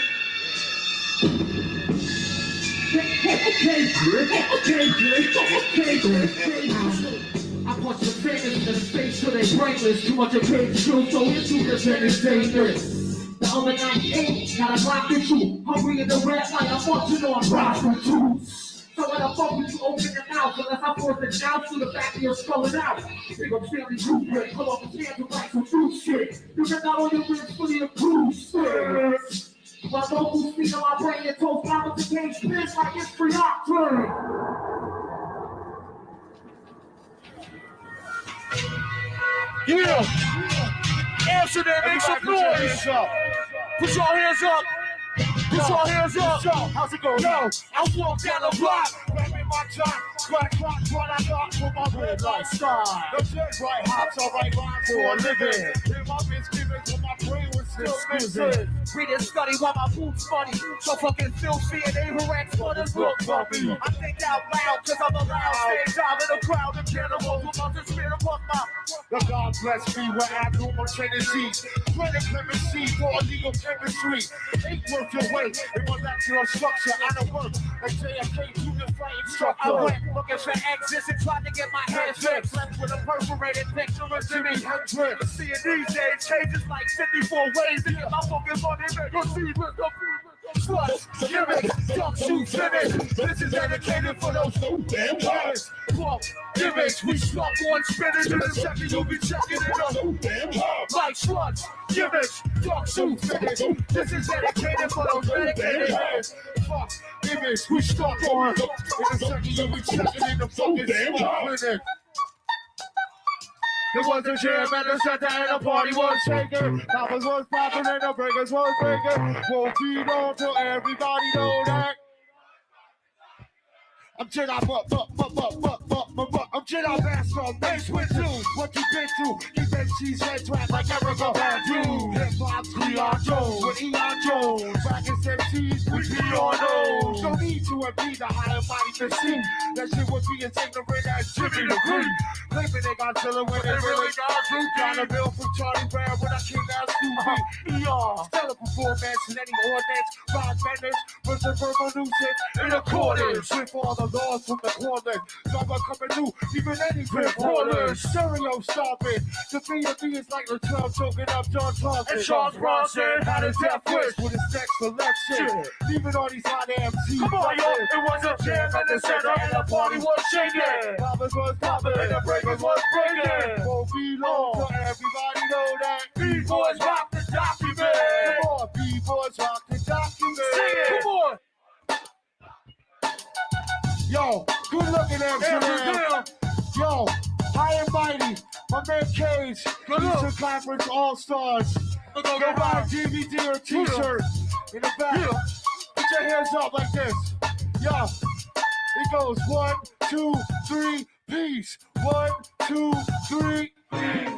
Okay. I punch the fingers in the face till they brainless. Too much of cage truth, so into this and it's dangerous. The other 98, got a block with you. Hungry in the red light, I want to know I'm prostitutes. So when I fuck with you, open your mouth, unless I force it down through the back of your skull and out. Big up feeling blueprint, pull off the hands and write some true shit. You got that on your wrist fully of cruise. My locals speak on my brain and told flowers to cage piss like it's free octrine. Yeah! Amsterdam, make some noise! Put your hands up! Put your hands up! How's it going? Yo, I walk down the block, grabbing my time, crack, what I got for my red light style. The jet right hops, I write rhymes for a living. In my bitch giving till my brain was still missing. Read and study while my boots funny. So fucking filthy and Averx for the book for me. I think out loud cause I'm a loud stage out in a crowd of cannibals who about to spit above my. The God bless me where abnormal tendencies. Credit clemency for illegal chemistry. Ain't worth your weight in molecular structure. I don't work like JFK to the flight instructor. I went looking for exits and tried to get my head fixed. Left with a perforated picture of Jimi Hendrix. Seeing these days changes like 54 ways to get my fucking money back. Go see with the sluts, gimmicks, don't shoot finish. This is dedicated for those damn guys. Fuck, gimmicks, we stuck on spinach. In a second you'll be checking it up. Like sluts, gimmicks, don't shoot finish. This is dedicated for those dedicated guys. Fuck, gimmicks, we stuck on. In a second you'll be checking in the fucking clinic. It was a jam and the center and the party was shaking. Poppers was popping and the breakers was breaking. Won't feed on till everybody know that. I'm Jedi, I'm Jedi Master, Mace Windu. What you been through? Keep that cheese head trap like Erica Badu. Hip hop's Cleon Jones with Eon Jones. Back in 70s, we be on those. No need to be the higher body to see. That shit would be as ignorant as Jimmy the Green. Claiming they got Zilla when they really got Drew. Got a bill from Charlie Brown when I came down to Eon. Stellar performance in any ordinance. Rock madness with the verbal nuisance in accordance with all the laws from the corner. Drama coming new, even any grip rollers. Stereo stopping. The B&B is like the 12 choking up John Thompson. And Charles Bronson had a death wish with his next selection. Leaving all these hot MCs. Come on, yo, it was a jam in the center and the party was shaking. Poppers was popping and the breakers was breaking. Won't be long till everybody know that B-boys rock the document. Come on, B-boys rock the document. Sing it. Come on. Yo, good looking Amsterdam. Yo, high and mighty. My man Cage. Eastern Conference All-Stars. Go buy a DVD or a t-shirt in the back. Put your hands up like this. Yo, it goes 1, 2, 3, peace. 1, 2, 3, peace.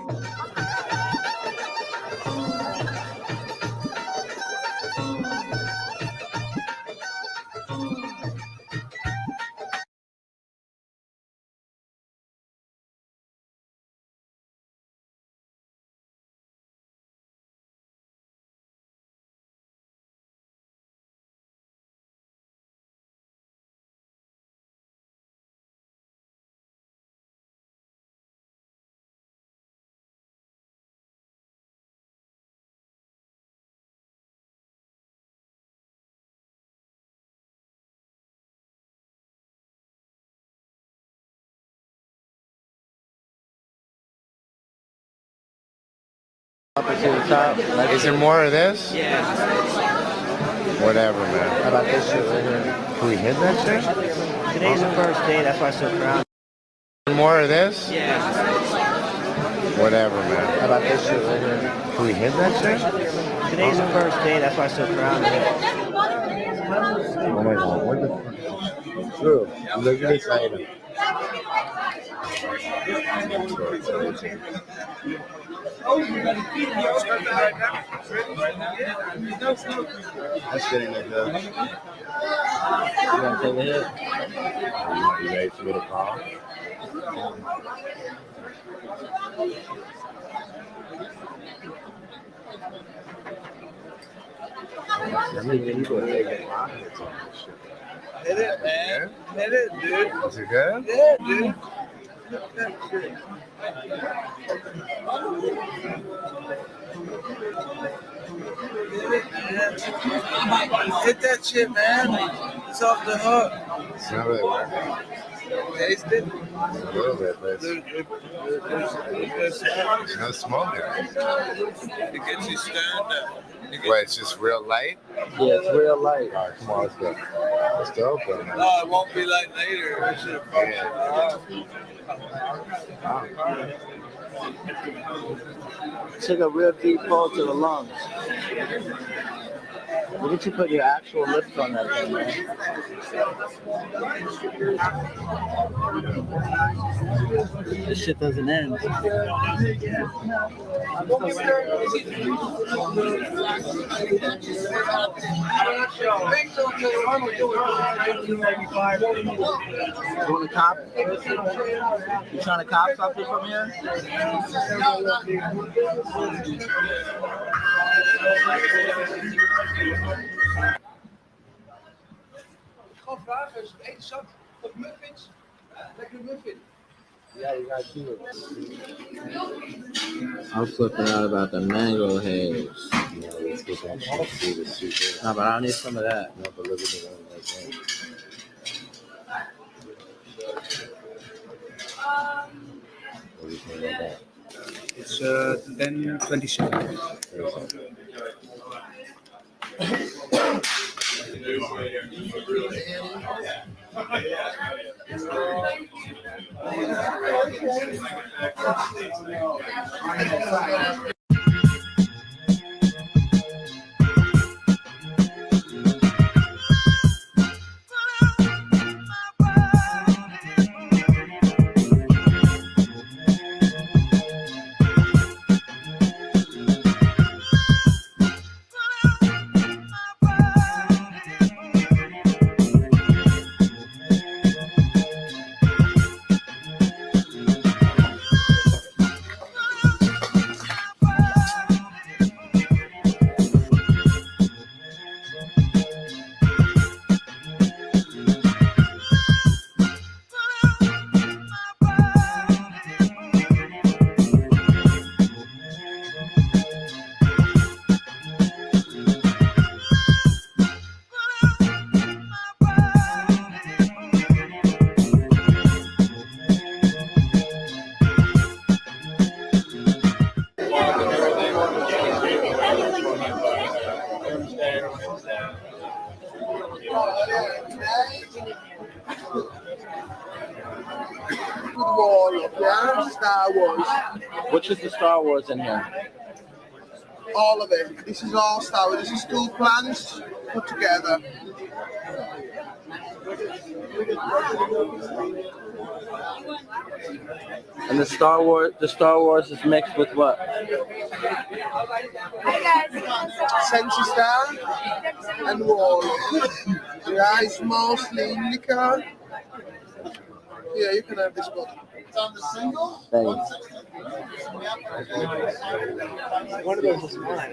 Up to the top. Is there more of this? Yeah. Whatever, man. How about this shit right here? Can we hit that shit? Today's the first day, that's why I'm so proud. More of this? Yeah. Whatever, man. How about this shit right here? Can we hit that shit? Today's the first day, that's why I'm so proud. Oh my god, what the fuck? True. Look at this item. That's getting like that. You want to take a hit? You ready for me to call? Hit it, man. Hit it, dude. Is it good? Yeah, dude. Hit that shit, man. It's off the hook. It's not really working. Taste it. A little bit, but There's no smoke there. it gets you stoned up. Wait, it's just real light? Yeah, it's real light. All right, come on, let's go. Let's go, bro. No, it won't be like later. It should Took a real deep pull to the lungs. Look at you put your actual lips on that thing, man. This shit doesn't end. You want to cop? You trying to cop something from here? Yeah, you gotta do it. I'm flipping out about the mango haze. No, but I don't need some of that. No, but look at the one like that. What do you think about that? It's 10:27. Star Wars. Which is the Star Wars in here? All of it. This is all Star Wars. This is school plans put together. And the Star Wars is mixed with what? Sensi Star and Wall. Yeah, it's mostly liquor. Yeah, you can have this one. It's on the single? Thanks. One of those is mine.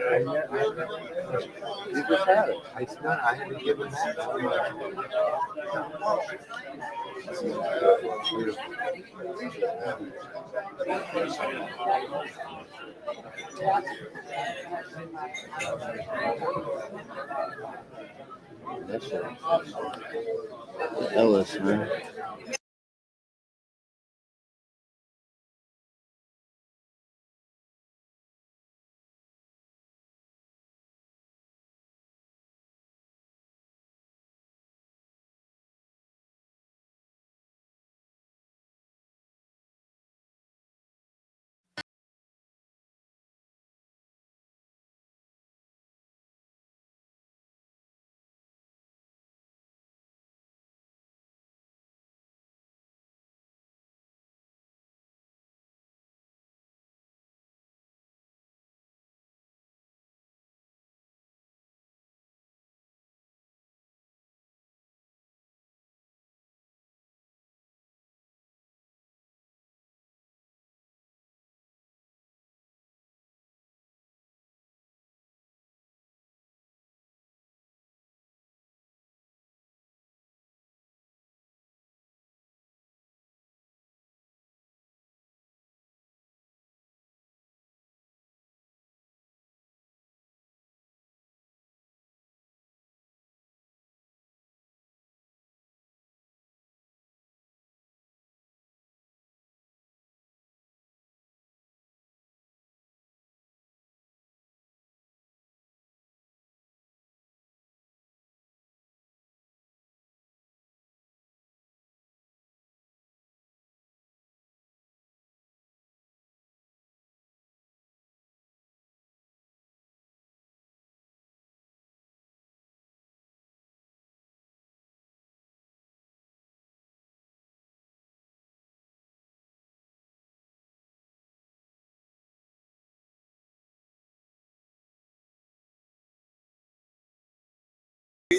You just had it. It's not. I haven't given that. Ellis, man.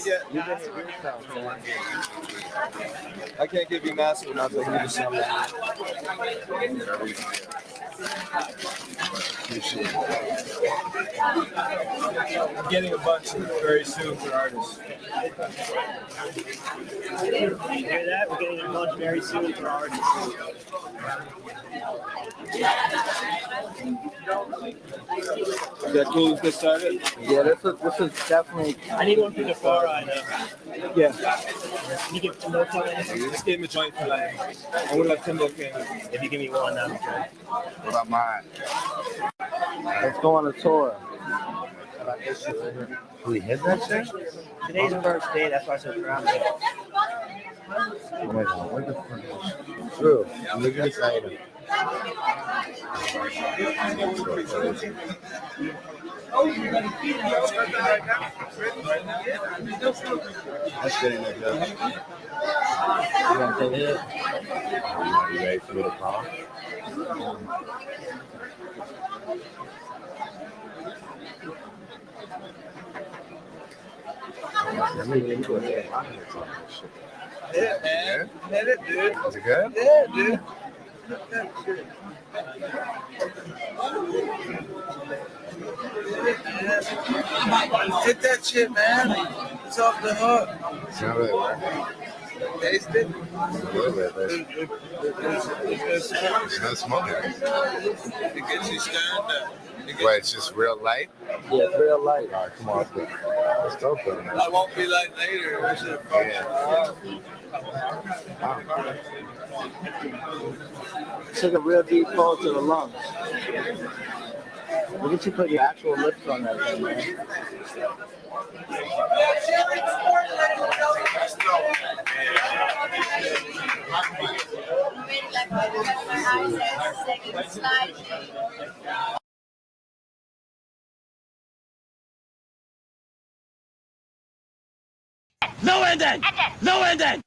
get. I can't give you massive enough to give you some. I'm getting a bunch very soon for artists. You hear that? We're getting a bunch very soon for artists. Is that cool to get started? Yeah, this is definitely. I need one for the far eye though. Yeah. You get some more time. Just give him a joint for like. I would like Timbo King. If you give me one, that'd be good. What about mine? Let's go on a tour. We hit that shit? Today's the first day, that's why I said around it. Oh my God, what the fuck is this? True. Look at this item. That's getting like that. You want to take it? You ready for me to call? Yeah, man. Hit it, dude. Is it good? Yeah, dude. Hit that shit, man. It's off the hook. It's not really working. Taste it. A little bit. It's not smoking. It gets you stirred up. Wait, it's just real light? Yeah, it's real light. All right, come on. Let's go for it. I won't be light later. Take a real deep pull to the lungs. Look at you put your actual lips on that thing, man. No ending! No ending!